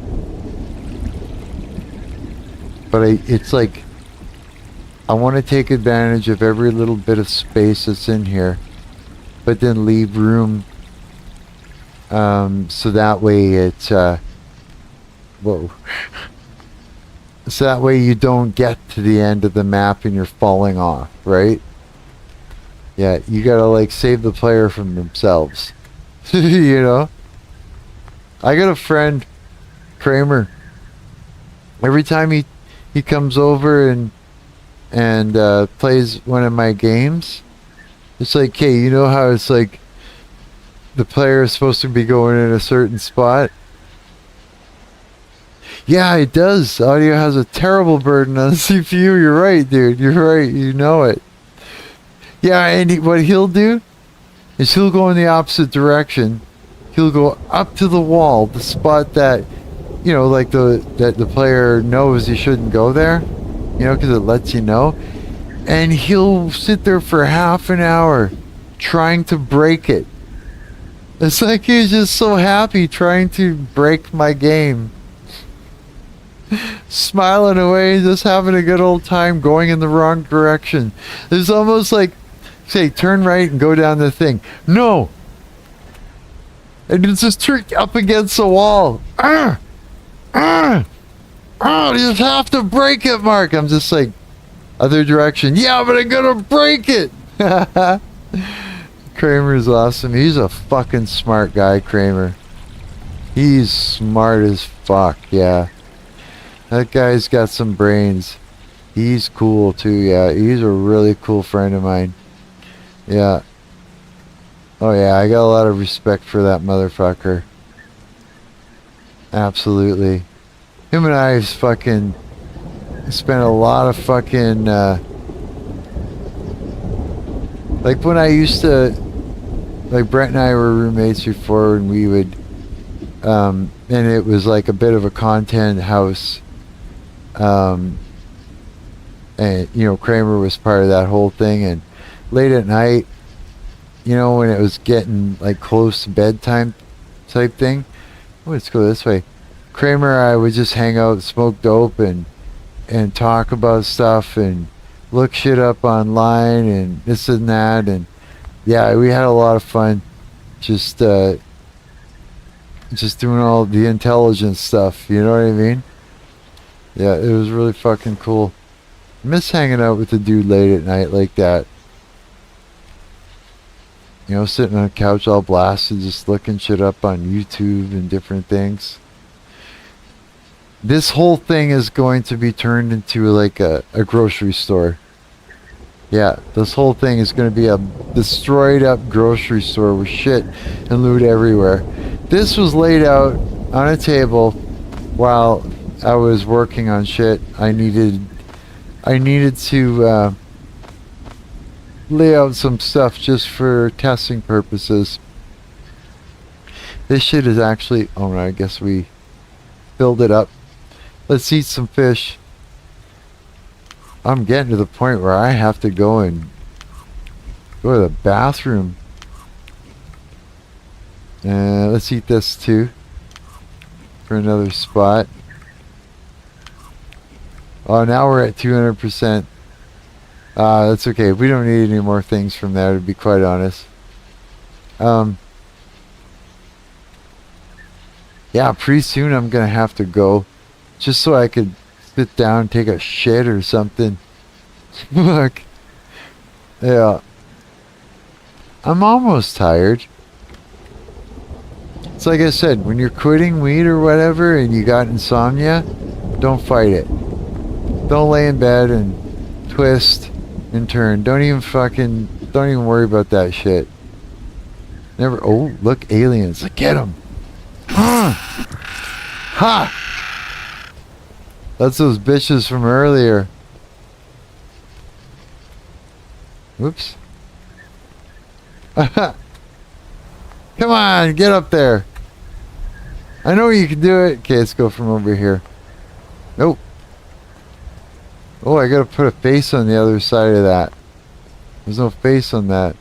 But it's like, I want to take advantage of every little bit of space that's in here, but then leave room so that way it's whoa. So that way you don't get to the end of the map and you're falling off, right? Yeah, you gotta like save the player from themselves. You know? I got a friend, Kramer. Every time he comes over and plays one of my games, it's like, hey, you know how it's like the player is supposed to be going in a certain spot? Yeah, it does. Audio has a terrible burden on the CPU. You're right, dude. You're right. You know it. Yeah, and what he'll do is he'll go in the opposite direction. He'll go up to the wall, the spot that, you know, like that the player knows he shouldn't go there, you know, because it lets you know. And he'll sit there for half an hour trying to break it. It's like he's just so happy trying to break my game. Smiling away, just having a good old time going in the wrong direction. It's almost like, say, turn right and go down the thing. No! And it's just turned up against the wall. You just have to break it, Mark. I'm just like, other direction. Yeah, but I'm gonna break it! Kramer's awesome. He's a fucking smart guy, Kramer. He's smart as fuck, yeah. That guy's got some brains. He's cool too, yeah. He's a really cool friend of mine. Yeah. Oh yeah, I got a lot of respect for that motherfucker. Absolutely. Him and I fucking spent a lot of fucking like when I used to, like Brett and I were roommates before, and we would and it was like a bit of a content house. And you know, Kramer was part of that whole thing, and late at night, you know, when it was getting like close to bedtime type thing, let's go this way. Kramer and I would just hang out, smoke dope, and talk about stuff and look shit up online and this and that, and yeah, we had a lot of fun just doing all the intelligence stuff, you know what I mean? Yeah, it was really fucking cool. I miss hanging out with a dude late at night like that. You know, sitting on a couch all blasted, just looking shit up on YouTube and different things. This whole thing is going to be turned into like a grocery store. Yeah, this whole thing is going to be a destroyed up grocery store with shit and loot everywhere. This was laid out on a table while I was working on shit. I needed to lay out some stuff just for testing purposes. This shit is actually, oh no, I guess we filled it up. Let's eat some fish. I'm getting to the point where I have to go to the bathroom. Let's eat this too for another spot. Oh, now we're at 200%. That's okay. We don't need any more things from there, to be quite honest. Yeah, pretty soon I'm gonna have to go, just so I could sit down, take a shit or something. Look. Yeah. I'm almost tired. It's like I said, when you're quitting weed or whatever and you got insomnia, don't fight it. Don't lay in bed and twist and turn. Don't even worry about that shit. Never. Oh, look, aliens. Look, get them. Ha! That's those bitches from earlier. Whoops. Come on, get up there. I know you can do it. Okay, let's go from over here. Nope. Oh, I gotta put a face on the other side of that. There's no face on that.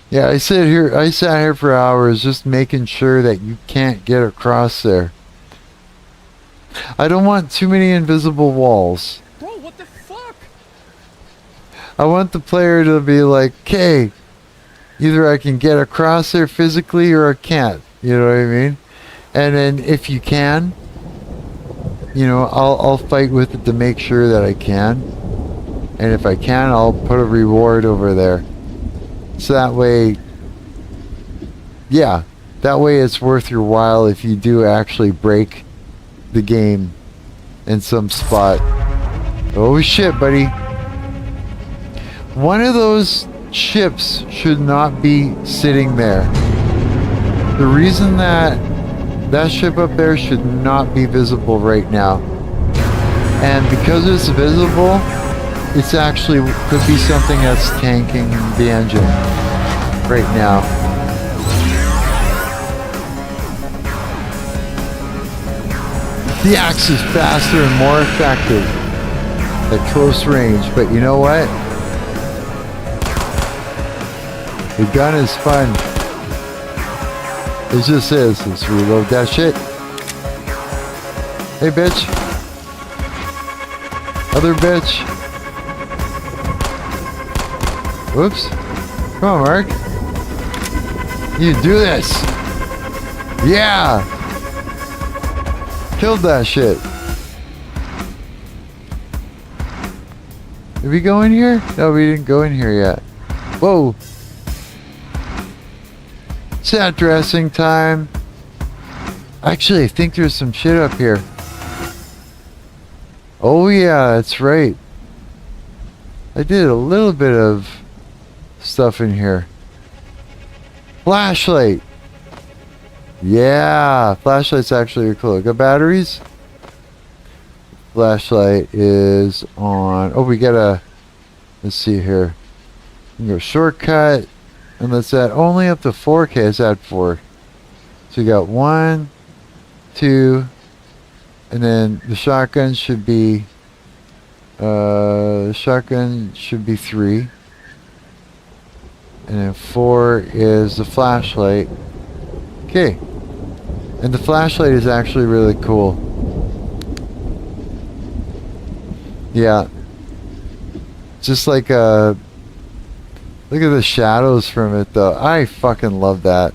Yeah, I sat here for hours just making sure that you can't get across there. I don't want too many invisible walls. Bro, what the fuck? I want the player to be like, okay, either I can get across there physically or I can't. You know what I mean? And then if you can, you know, I'll fight with it to make sure that I can. And if I can, I'll put a reward over there. So that way, yeah, that way it's worth your while if you do actually break the game in some spot. Oh shit, buddy. One of those ships should not be sitting there. The reason that that ship up there should not be visible right now. And because it's visible, it's actually could be something that's tanking the engine right now. The axe is faster and more effective at close range, but you know what? The gun is fun. It just is. Let's reload that shit. Hey, bitch. Other bitch. Whoops. Come on, Mark. You can do this. Yeah. Killed that shit. Did we go in here? No, we didn't go in here yet. Whoa. Set dressing time. Actually, I think there's some shit up here. Oh yeah, that's right. I did a little bit of stuff in here. Flashlight. Yeah, flashlight's actually cool. Got batteries? Flashlight is on. Oh, we got a. Let's see here. We can go shortcut. And let's add only up to 4K. Let's add 4. So you got 1, 2, and then the shotgun should be. The shotgun should be 3. And then 4 is the flashlight. Okay. And the flashlight is actually really cool. Yeah. Just like look at the shadows from it though. I fucking love that.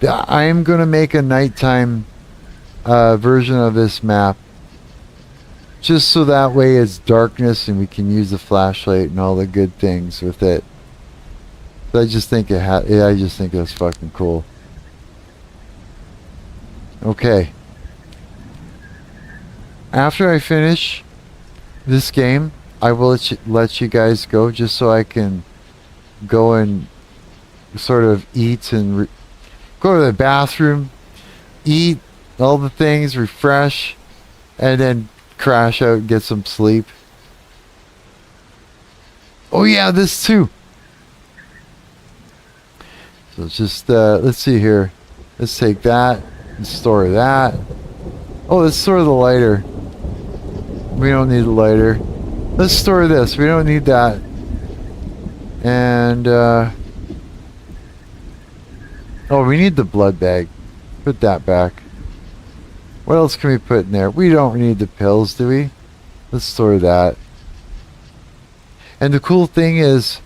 I am going to make a nighttime version of this map. Just so that way it's darkness and we can use the flashlight and all the good things with it. I just think I just think that's fucking cool. Okay. After I finish this game, I will let you guys go just so I can go and sort of eat and go to the bathroom, eat all the things, refresh, and then crash out and get some sleep. Oh yeah, this too. So just let's see here. Let's take that and store that. Oh, let's store the lighter. We don't need the lighter. Let's store this. We don't need that. And oh, we need the blood bag. Put that back. What else can we put in there? We don't need the pills, do we? Let's store that. And the cool thing is,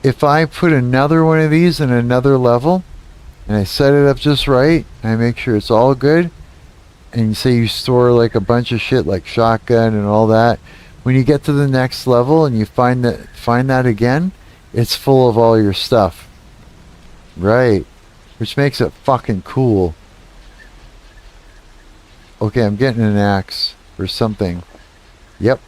if I put another one of these in another level, and I set it up just right, and I make sure it's all good, and you say you store like a bunch of shit like shotgun and all that, when you get to the next level and you find that again, it's full of all your stuff. Right. Which makes it fucking cool. Okay, I'm getting an axe or something. Yep.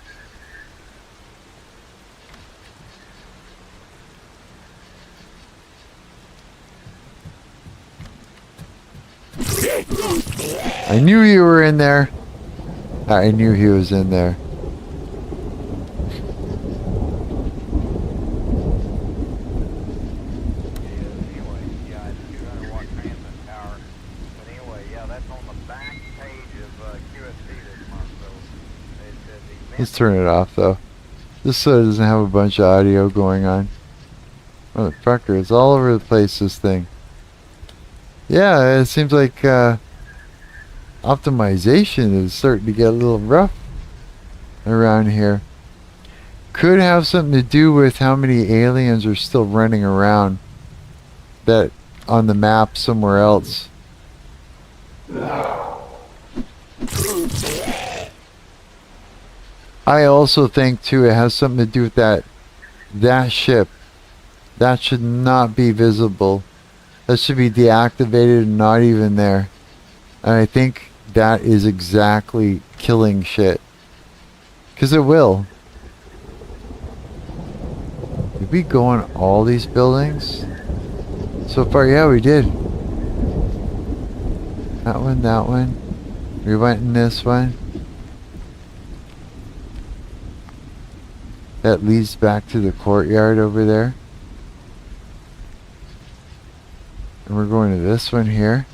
I knew you were in there. I knew he was in there. Let's turn it off though. Just so it doesn't have a bunch of audio going on. Motherfucker, it's all over the place, this thing. Yeah, it seems like optimization is starting to get a little rough around here. Could have something to do with how many aliens are still running around that on the map somewhere else. I also think too it has something to do with that ship. That should not be visible. That should be deactivated and not even there. And I think that is exactly killing shit. Because it will. Did we go on all these buildings? So far, yeah, we did. That one, that one. We went in this one. That leads back to the courtyard over there. And we're going to this one here.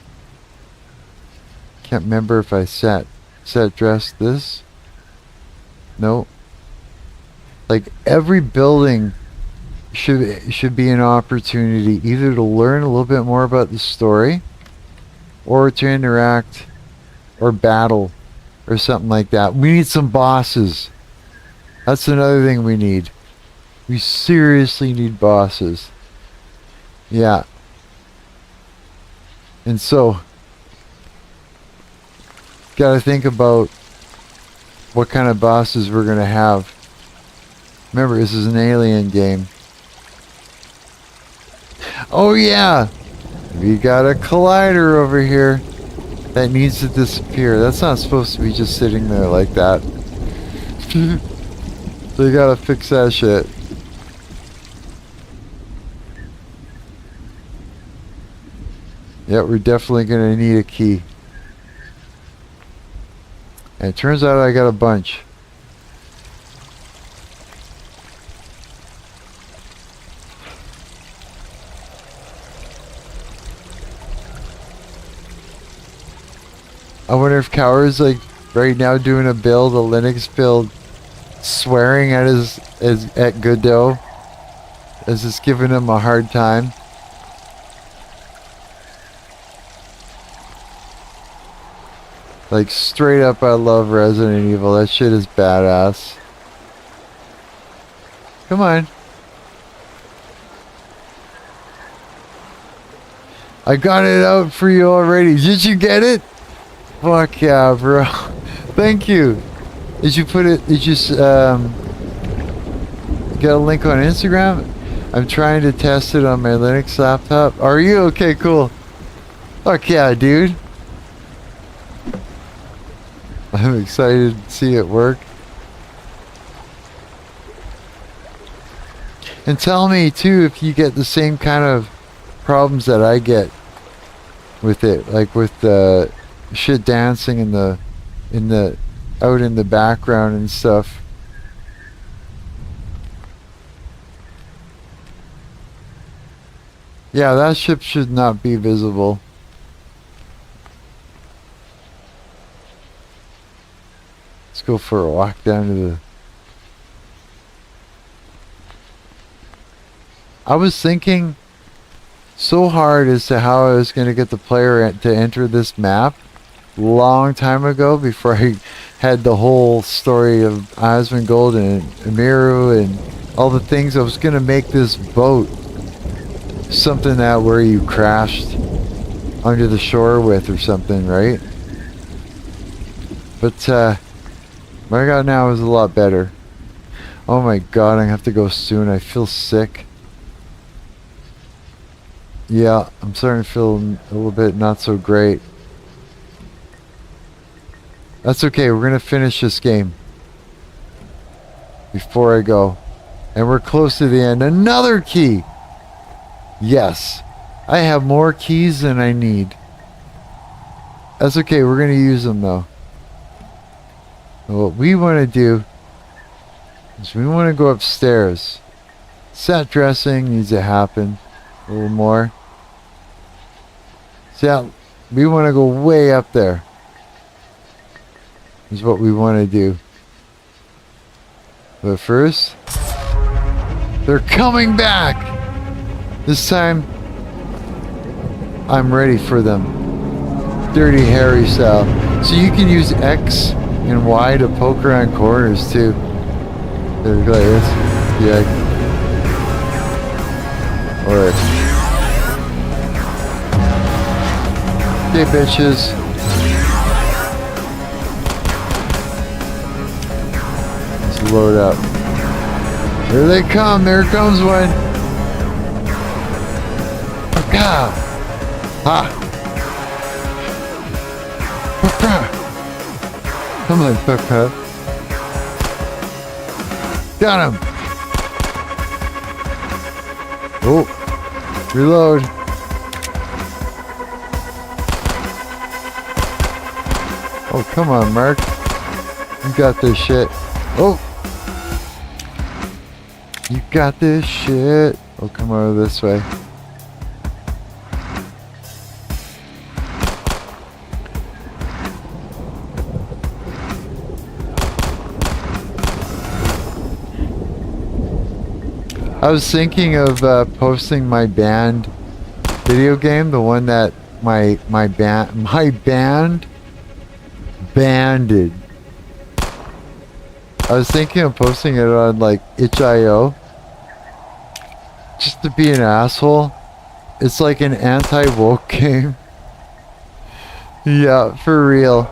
Can't remember if I set dress this. Nope. Like every building should be an opportunity either to learn a little bit more about the story or to interact or battle or something like that. We need some bosses. That's another thing we need. We seriously need bosses. Yeah. And so, gotta think about what kind of bosses we're gonna have. Remember, this is an alien game. Oh yeah! We got a collider over here that needs to disappear. That's not supposed to be just sitting there like that. So you gotta fix that shit. Yeah, we're definitely gonna need a key. And it turns out I got a bunch. I wonder if Cower's like right now doing a build, a Linux build, swearing at at Godot as it's giving him a hard time. Like straight up, I love Resident Evil. That shit is badass. Come on. I got it out for you already. Did you get it? Fuck yeah, bro. Thank you. Did you put it, did you get a link on Instagram? I'm trying to test it on my Linux laptop. Are you? Okay, cool. Fuck yeah, dude. I'm excited to see it work. And tell me too if you get the same kind of problems that I get with it, like with the shit dancing in the out in the background and stuff. Yeah, that ship should not be visible. Let's go for a walk down to the... I was thinking so hard as to how I was going to get the player to enter this map long time ago before I had the whole story of Asmongold and Amiru and all the things. I was going to make this boat something that where you crashed under the shore with or something, right? But what I got now is a lot better. Oh my god, I have to go soon. I feel sick. Yeah, I'm starting to feel a little bit not so great. That's okay, we're gonna finish this game before I go. And we're close to the end. Another key! Yes. I have more keys than I need. That's okay, we're gonna use them though. What we want to do is we want to go upstairs. Set dressing needs to happen a little more. So we want to go way up there. Is what we want to do. But first, they're coming back. This time, I'm ready for them. Dirty Harry style. So you can use X and Y to poke around corners too. There we go, like this. Yeah. Or okay, bitches. Let's load up. Here they come. There comes one. Ah. Ha. Come on, Peppa. Got him. Oh, reload. Oh, come on, Mark. You got this shit. Oh. You got this shit. Oh, come over this way. I was thinking of posting my band video game, the one that my band banded. I was thinking of posting it on like itch.io, just to be an asshole. It's like an anti-woke game. Yeah, for real.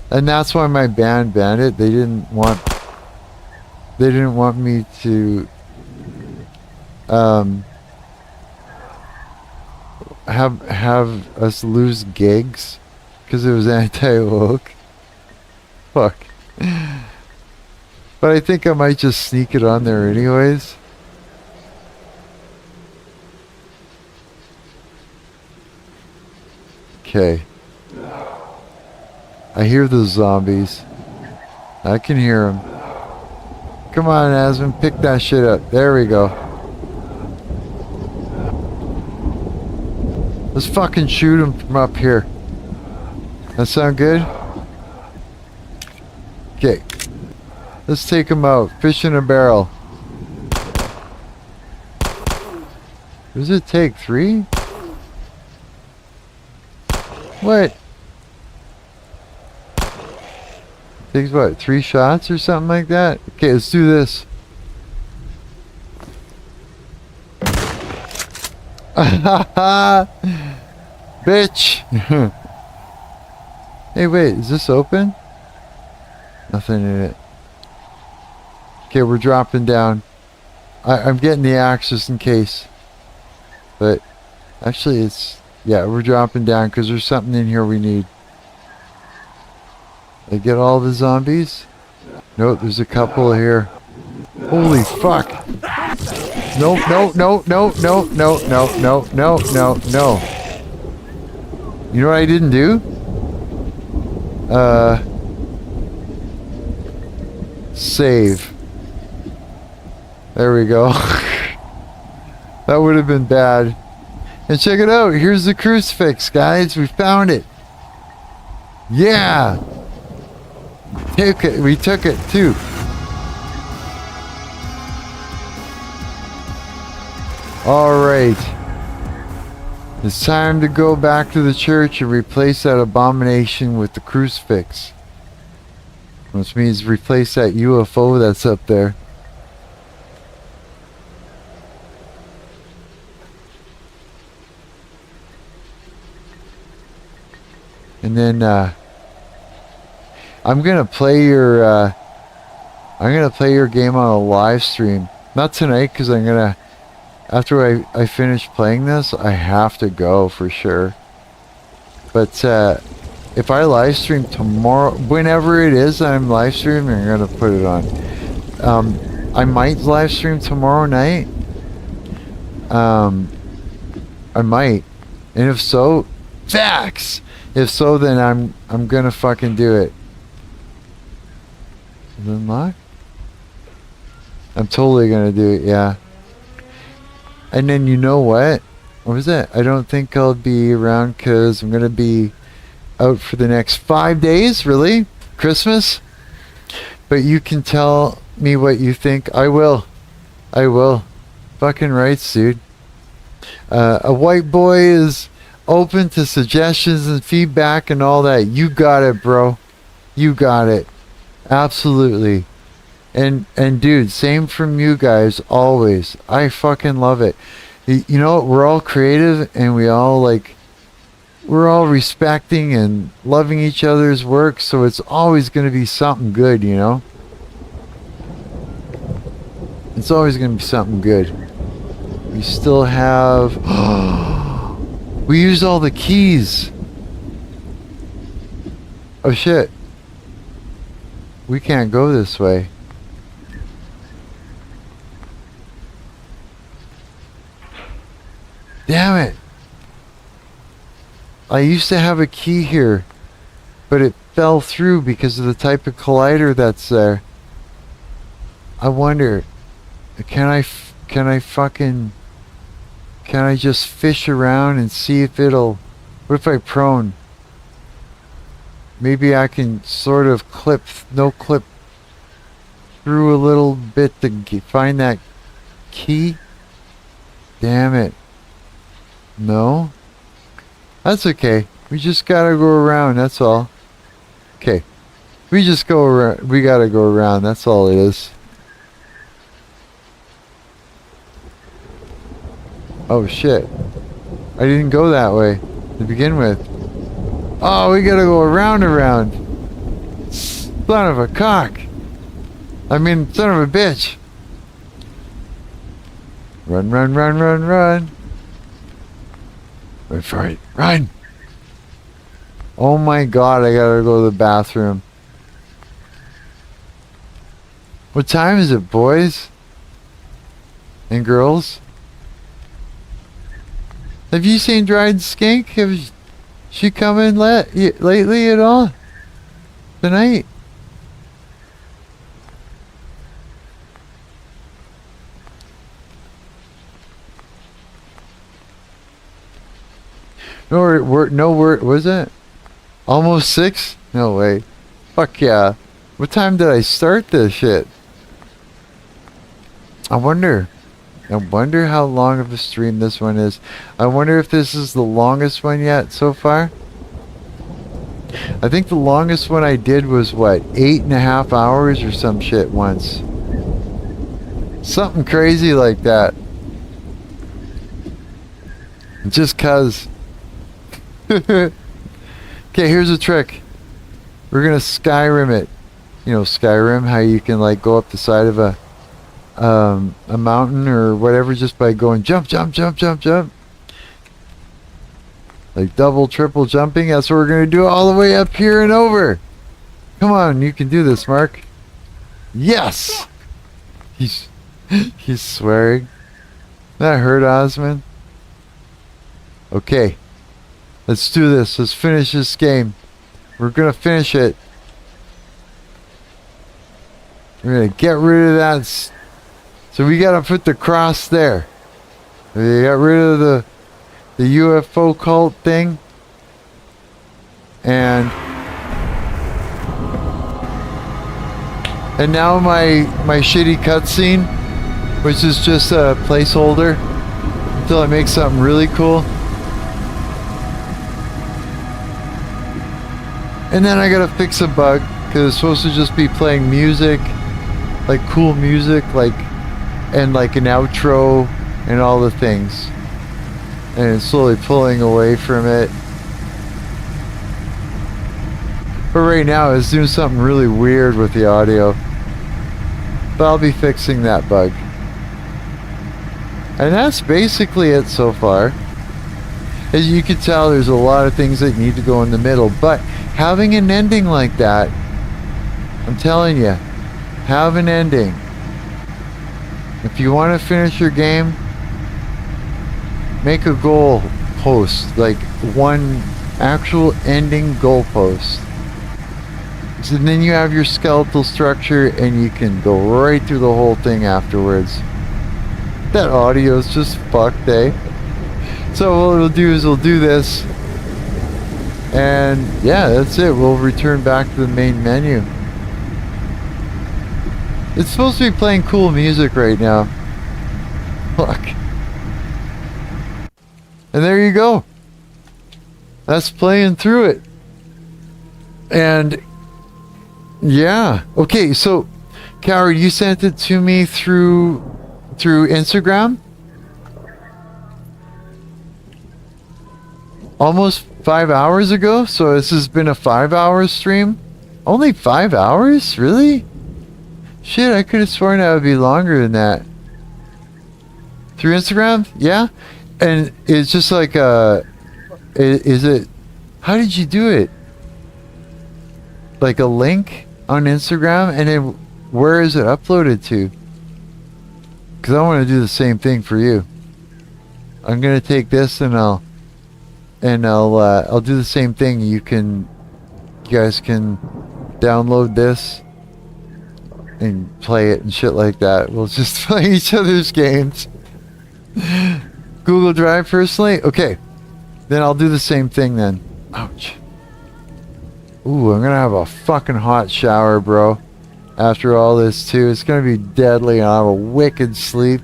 And that's why my band banned it. They didn't want me to have us lose gigs because it was anti-woke. Fuck. But I think I might just sneak it on there anyways. Okay. I hear the zombies. I can hear them. Come on, Asmon, pick that shit up. There we go. Let's fucking shoot him from up here. That sound good? Okay. Let's take him out. Fish in a barrel. Does it take 3? What? Takes what? 3 shots or something like that? Okay, let's do this. Bitch. Hey, wait, is this open? Nothing in it. Okay, we're dropping down. I'm getting the axe just in case. But actually it's, yeah, we're dropping down because there's something in here we need. I get all the zombies? Nope, there's a couple here. Holy fuck. No, no, no, no, no, no, no, no, no, no, no. You know what I didn't do? Save. There we go. That would have been bad. And check it out. Here's the crucifix, guys. We found it. Yeah. We took it too. Alright. It's time to go back to the church and replace that abomination with the crucifix. Which means replace that UFO that's up there. And then I'm gonna play your game on a live stream. Not tonight, because I'm gonna, after I finish playing this, I have to go for sure. But if I live stream tomorrow, whenever it is I'm live streaming, I'm gonna put it on. I might live stream tomorrow night. I might, and if so, facts. If so, then I'm gonna fucking do it. Is it unlocked? I'm totally gonna do it, yeah. And then you know what? What was that? I don't think I'll be around because I'm gonna be out for the next 5 days. Really? Christmas? But you can tell me what you think. I will. I will. Fucking rights, dude. A white boy is open to suggestions and feedback and all that. You got it, bro. You got it. Absolutely. And dude, same from you guys always. I fucking love it. You know what? We're all creative and we're all respecting and loving each other's work, so it's always going to be something good, you know? It's always going to be something good. We still have... we used all the keys. Oh shit. We can't go this way. Damn it. I used to have a key here, but it fell through because of the type of collider that's there. I wonder, can I just fish around and see if it'll, what if I prone? Maybe I can sort of no clip through a little bit to find that key. Damn it. No? That's okay. We just gotta go around, that's all. Okay. We just go around. We gotta go around, that's all it is. Oh shit. I didn't go that way to begin with. Oh, we gotta go around. Son of a cock. I mean, son of a bitch. Run. Wait for it. Run! Oh my god, I gotta go to the bathroom. What time is it, boys? And girls? Have you seen Dried Skink? Have she come in lately at all? Tonight? No word, was it? Almost 6? No way. Fuck yeah. What time did I start this shit? I wonder how long of a stream this one is. I wonder if this is the longest one yet so far. I think the longest one I did was what, 8.5 hours or some shit once. Something crazy like that. Just cause. Okay, here's a trick. We're gonna Skyrim it. You know Skyrim, how you can like go up the side of a mountain or whatever just by going jump. Like double, triple jumping. That's what we're gonna do all the way up here and over. Come on, you can do this, Mark. Yes! He's swearing. That hurt, Osmond. Okay. Let's do this. Let's finish this game. We're gonna finish it. We're gonna get rid of that. So we gotta put the cross there. We got rid of the UFO cult thing. And now my shitty cutscene, which is just a placeholder until I make something really cool. And then I gotta fix a bug because it's supposed to just be playing music, like cool music, and like an outro and all the things. And it's slowly pulling away from it. But right now it's doing something really weird with the audio. But I'll be fixing that bug. And that's basically it so far. As you can tell, there's a lot of things that need to go in the middle, but having an ending like that, I'm telling you, have an ending. If you want to finish your game, make a goal post, like one actual ending goal post. So then you have your skeletal structure and you can go right through the whole thing afterwards. That audio is just fucked, eh? So what we'll do is we'll do this. And yeah, that's it. We'll return back to the main menu. It's supposed to be playing cool music right now. Fuck. And there you go. That's playing through it. And yeah. Okay, so Coward, you sent it to me through Instagram? Almost 5 hours ago? So this has been a 5-hour stream? Only 5 hours? Really? Shit, I could have sworn that would be longer than that. Through Instagram? Yeah? And it's just like is it, how did you do it? Like a link on Instagram? And then where is it uploaded to? Because I want to do the same thing for you. I'm going to take this and I'll do the same thing. You guys can download this and play it and shit like that. We'll just play each other's games. Google Drive personally? Okay. Then I'll do the same thing then. Ouch. Ooh, I'm gonna have a fucking hot shower, bro. After all this too. It's gonna be deadly and I'll have a wicked sleep.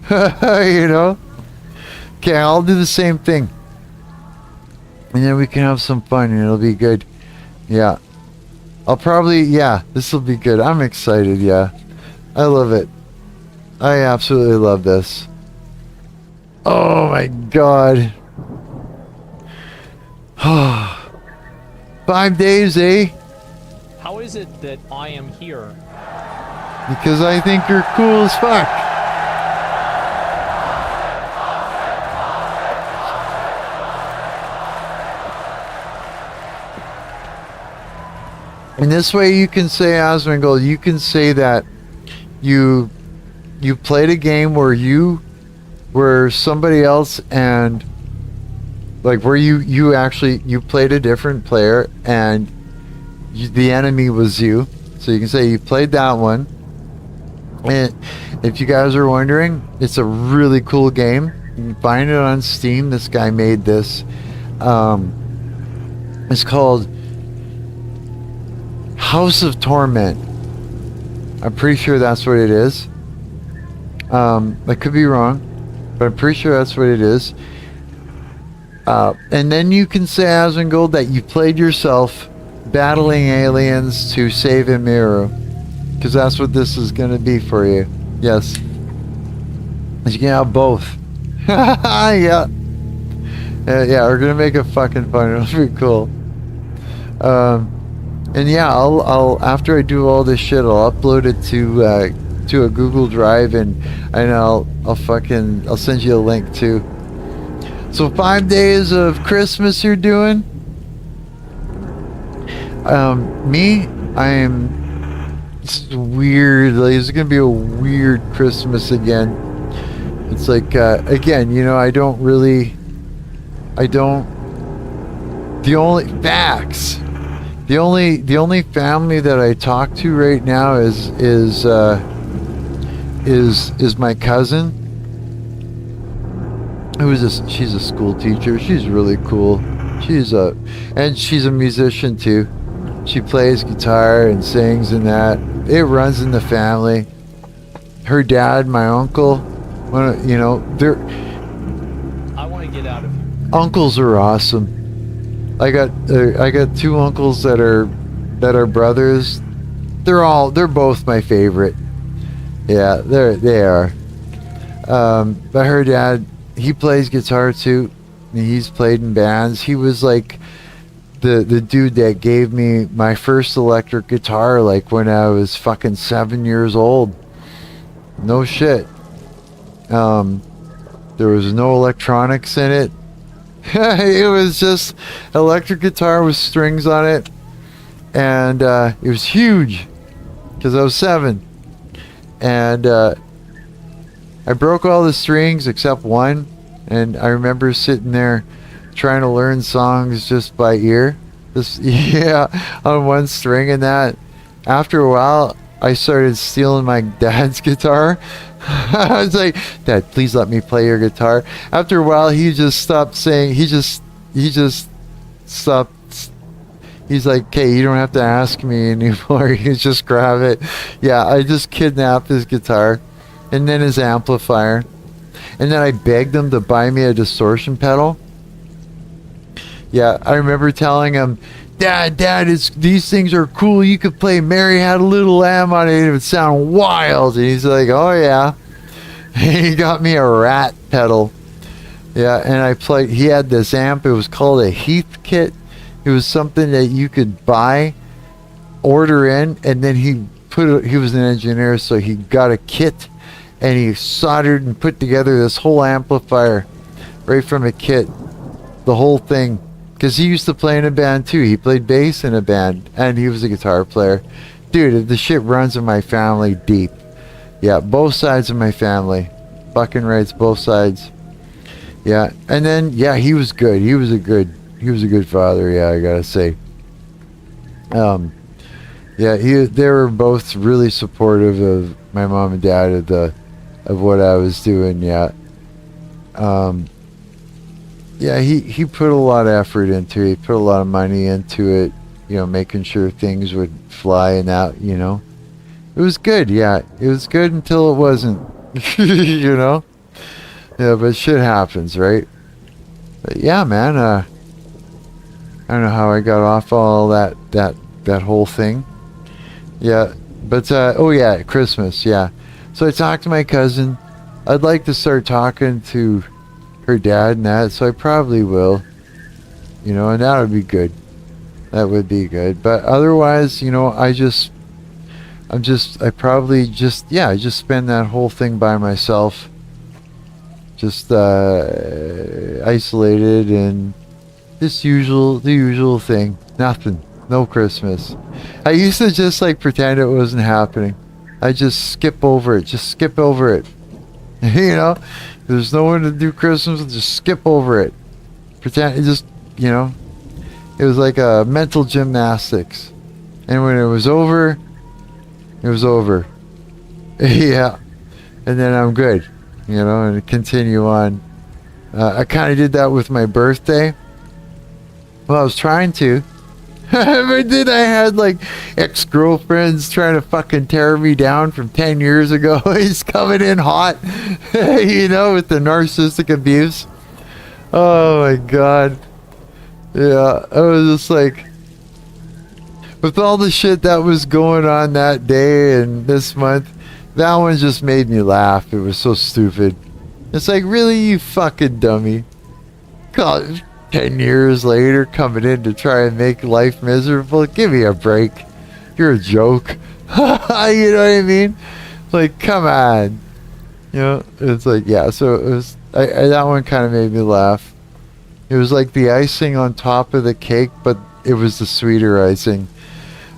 You know? Okay, I'll do the same thing. And then we can have some fun and it'll be good. Yeah. I'll probably, yeah, this will be good. I'm excited, yeah. I love it. I absolutely love this. Oh my god. 5 days, eh? How is it that I am here? Because I think you're cool as fuck. And this way you can say, Asmongold, you can say that you played a game where you were somebody else, and like where you actually played a different player and the enemy was you. So you can say you played that one. And if you guys are wondering, it's a really cool game. You can find it on Steam. This guy made this. It's called House of Torment. I'm pretty sure that's what it is. I could be wrong, but I'm pretty sure that's what it is. And then you can say, Asmongold, that you played yourself battling aliens to save Emiru. Because that's what this is going to be for you. Yes. You can have both. Yeah. Yeah, we're going to make it fucking fun. It'll be cool. And yeah, I'll after I do all this shit, I'll upload it to a Google Drive, and I'll send you a link too. So 5 days of Christmas you're doing. Me, I am. It's weird. Like, it's gonna be a weird Christmas again. It's like again, you know, the only facts. The only family that I talk to right now is my cousin, she's a school teacher. She's really cool. And she's a musician too. She plays guitar and sings and that. It runs in the family. Her dad, my uncle, you know, I want to get out of here. uncles are awesome. I got 2 uncles that are brothers. They're both my favorite. Yeah, they are. But her dad, he plays guitar too. And he's played in bands. He was like the dude that gave me my first electric guitar, like when I was fucking 7 years old. No shit. There was no electronics in it. It was just electric guitar with strings on it, and it was huge because I was 7, and I broke all the strings except one, and I remember sitting there trying to learn songs just by ear. This, yeah, on one string and that. After a while, I started stealing my dad's guitar. I was like, Dad, please let me play your guitar. After a while, he just stopped saying, he just stopped. He's like, okay, you don't have to ask me anymore. You can just grab it. Yeah, I just kidnapped his guitar and then his amplifier. And then I begged him to buy me a distortion pedal. Yeah, I remember telling him, Dad, these things are cool. You could play Mary Had a Little Lamb on it. It would sound wild. And he's like, oh, yeah. He got me a rat pedal. Yeah, and I played, he had this amp. It was called a Heath kit. It was something that you could buy, order in, and then he was an engineer, so he got a kit, and he soldered and put together this whole amplifier right from a kit, the whole thing. Because he used to play in a band too. He played bass in a band, and he was a guitar player. Dude, the shit runs in my family deep. Yeah, both sides of my family. Fucking rights, both sides. Yeah, and then, yeah, he was good. He was a good father, yeah, I gotta say. Yeah, they were both really supportive of my mom and dad of what I was doing, yeah. Yeah, he put a lot of effort into it. He put a lot of money into it, making sure things would fly and out, It was good, yeah. It was good until it wasn't, Yeah, but shit happens, right? But yeah, man, I don't know how I got off all that whole thing. Yeah, but, oh yeah, Christmas, yeah. So I talked to my cousin. I'd like to start talking to her dad and that, so I probably will. And that would be good. That would be good. But otherwise, I probably just spend that whole thing by myself. Just isolated and the usual thing. Nothing. No Christmas. I used to just pretend it wasn't happening. I just skip over it. Just skip over it. There's no one to do Christmas. Just skip over it. Pretend it just, it was like a mental gymnastics. And when it was over, it was over. Yeah. And then I'm good, and continue on. I kind of did that with my birthday. Well, I was trying to. But then I had ex-girlfriends trying to fucking tear me down from 10 years ago. He's coming in hot, with the narcissistic abuse. Oh my God. Yeah, I was just with all the shit that was going on that day and this month, that one just made me laugh. It was so stupid. It's really, you fucking dummy. God. 10 years later, coming in to try and make life miserable. Give me a break. You're a joke. You know what I mean? Come on. It's yeah, so it was, that one kind of made me laugh. It was like the icing on top of the cake, but it was the sweeter icing.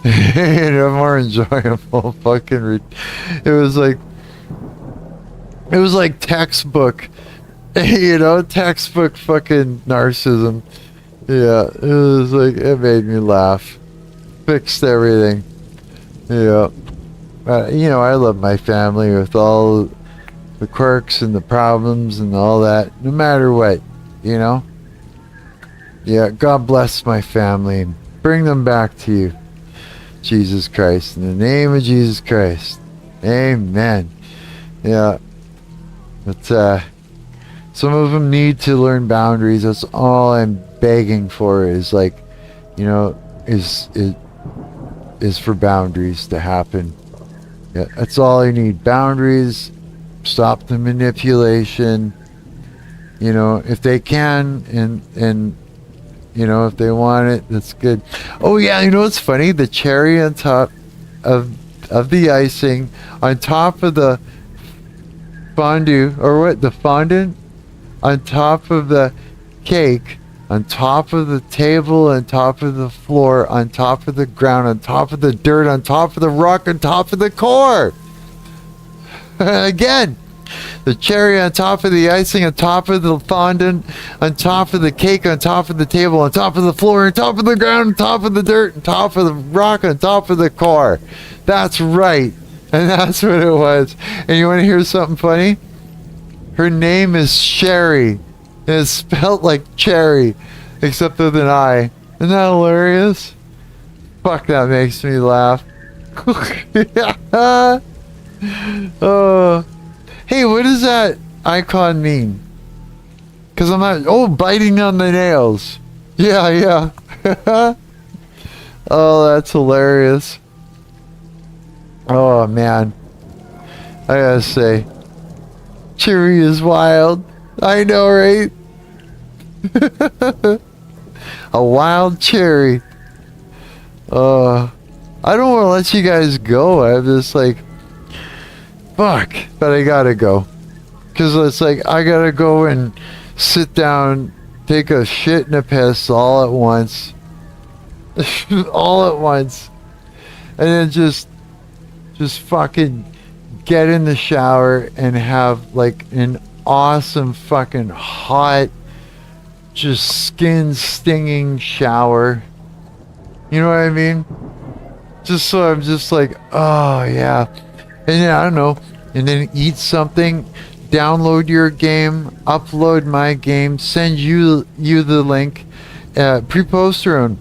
More enjoyable. It was like textbook. Textbook fucking narcissism. Yeah, it was it made me laugh. Fixed everything. Yeah. I love my family with all the quirks and the problems and all that, no matter what, Yeah, God bless my family and bring them back to you. Jesus Christ. In the name of Jesus Christ. Amen. Yeah. But, some of them need to learn boundaries. That's all I'm begging for is is for boundaries to happen. Yeah, that's all I need. Boundaries. Stop the manipulation. If they can and if they want it, that's good. Oh yeah, what's funny? The cherry on top of the icing, on top of the fondue, or what? The fondant? On top of the cake, on top of the table, on top of the floor, on top of the ground, on top of the dirt, on top of the rock, on top of the core. Again, The cherry on top of the icing, on top of the fondant, on top of the cake, on top of the table, on top of the floor, on top of the ground, on top of the dirt, on top of the rock, on top of the car. That's right. And that's what it was. And you want to hear something funny? Her name is Sherry. And it's spelled like cherry, except with an I. Isn't that hilarious? Fuck, that makes me laugh. Hey, what does that icon mean? Because I'm not... Oh, biting on the nails. Yeah. Oh, that's hilarious. Oh, man. I gotta say, Cheery is wild. I know, right? A wild cherry. I don't want to let you guys go. I'm just like, fuck, but I gotta go. Because it's like, I gotta go and sit down, take a shit and a piss all at once. All at once. And then just fucking get in the shower and have like an awesome fucking hot, just skin stinging shower. You know what I mean? Just so I'm just like, oh yeah. And then I don't know. And then eat something, download your game, upload my game, send you the link, pre-poster.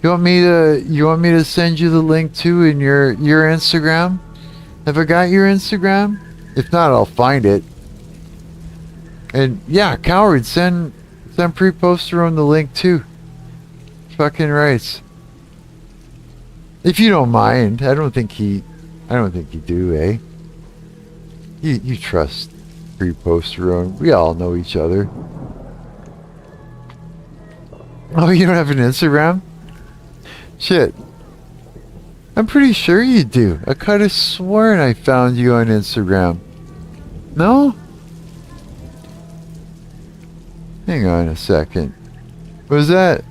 You want me to send you the link too in your Instagram? Have I got your Instagram? If not, I'll find it. And yeah, coward, send pre-poster on the link too. Fucking rights. If you don't mind, I don't think you do, eh? You trust pre-poster on. We all know each other. Oh, you don't have an Instagram? Shit. I'm pretty sure you do. I could have sworn I found you on Instagram. No? Hang on a second. Was that...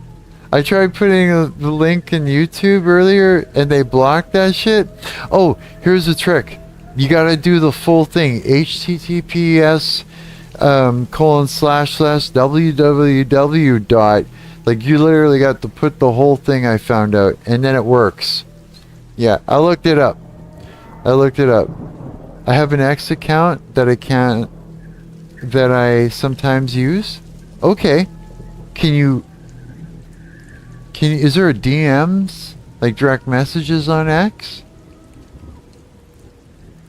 I tried putting the link in YouTube earlier and they blocked that shit. Oh, here's the trick. You gotta do the full thing. HTTPS ://www. Like you literally got to put the whole thing I found out and then it works. Yeah, I looked it up. I have an X account that I sometimes use. Okay. Is there a DMs? Like direct messages on X?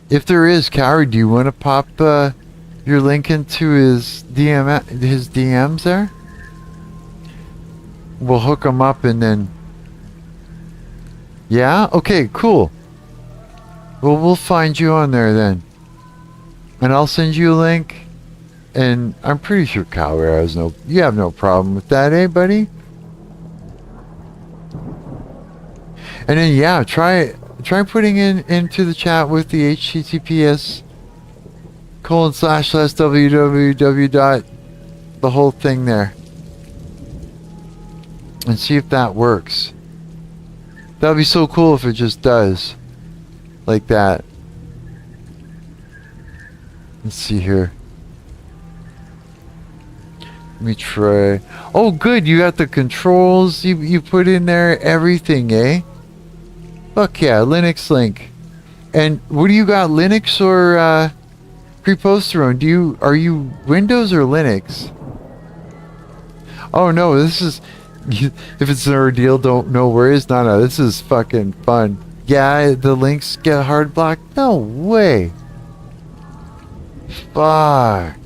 If there is, Coward, do you want to pop your link into his DMs there? We'll hook him up and then... Yeah? Okay, cool. Well, we'll find you on there then. And I'll send you a link. And I'm pretty sure Coward has you have no problem with that, eh, buddy? And then yeah, try putting into the chat with the HTTPS ://www. The whole thing there. And see if that works. That'd be so cool if it just does. Like that. Let's see here. Let me try. Oh good, you got the controls, you put in there everything, eh? Fuck yeah, Linux link. And what do you got, Linux or pre-poster on? Are you Windows or Linux? Oh no, this is if it's an ordeal, no worries. No, this is fucking fun. Yeah, the links get hard blocked. No way. Fuck.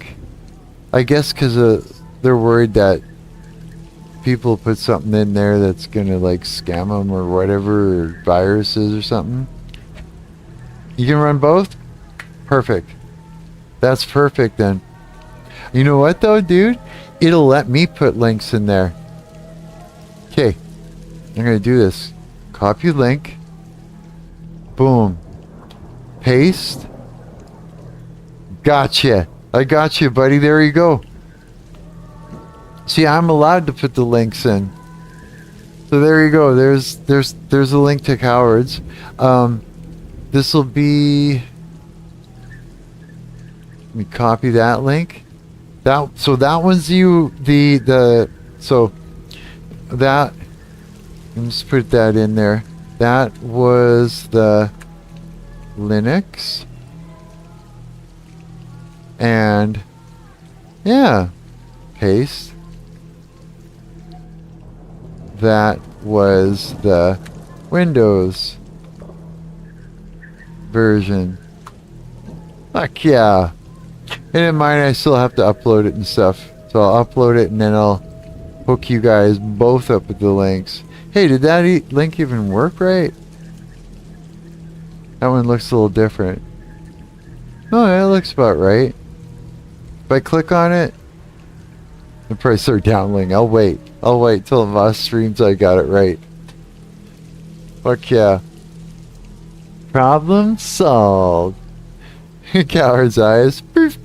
I guess because they're worried that people put something in there that's gonna like scam them or whatever, or viruses or something. You can run both? Perfect. That's perfect then. You know what though, dude? It'll let me put links in there. Okay. I'm gonna do this. Copy link. Boom. Paste. Gotcha. I got you, buddy. There you go. See, I'm allowed to put the links in. So there you go. There's a link to Cowards. This will be Let me copy that link. So that one's so that, let me just put that in there. That was the Linux. And yeah, paste. That was the Windows version. Fuck yeah. And in mine, I still have to upload it and stuff. So I'll upload it and then I'll hook you guys both up with the links. Hey, did that link even work right? That one looks a little different. Oh, yeah, it looks about right. If I click on it, I'll probably start downloading. I'll wait till the last streams I got it right. Fuck yeah. Problem solved. Coward's eyes. Poof.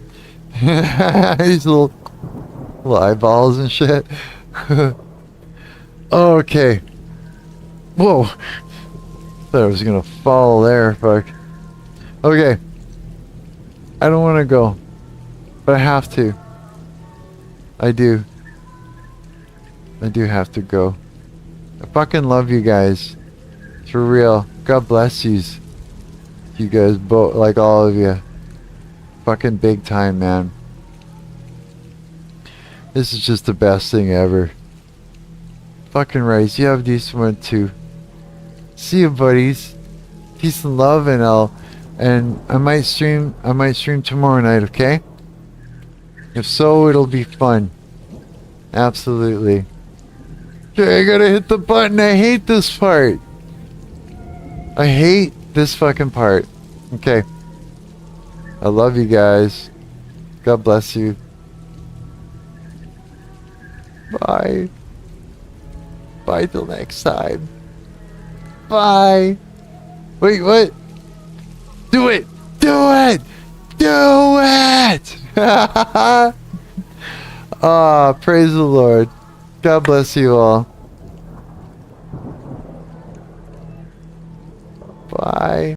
These little eyeballs and shit. Okay. Whoa. Thought I was gonna fall there. Fuck. Okay. I don't want to go, but I have to. I do have to go. I fucking love you guys. For real. God bless yous. You guys both, like all of you. Fucking big time, man. This is just the best thing ever. Fucking rice. You have a decent one too. See you, buddies. Peace and love, and I might stream tomorrow night, okay? If so, it'll be fun. Absolutely. Okay, I gotta hit the button. I hate this part. I hate this fucking part. Okay. I love you guys. God bless you. Bye. Bye till next time. Bye. Wait, what? Do it! Do it! Do it! Ah, praise the Lord. God bless you all. Bye.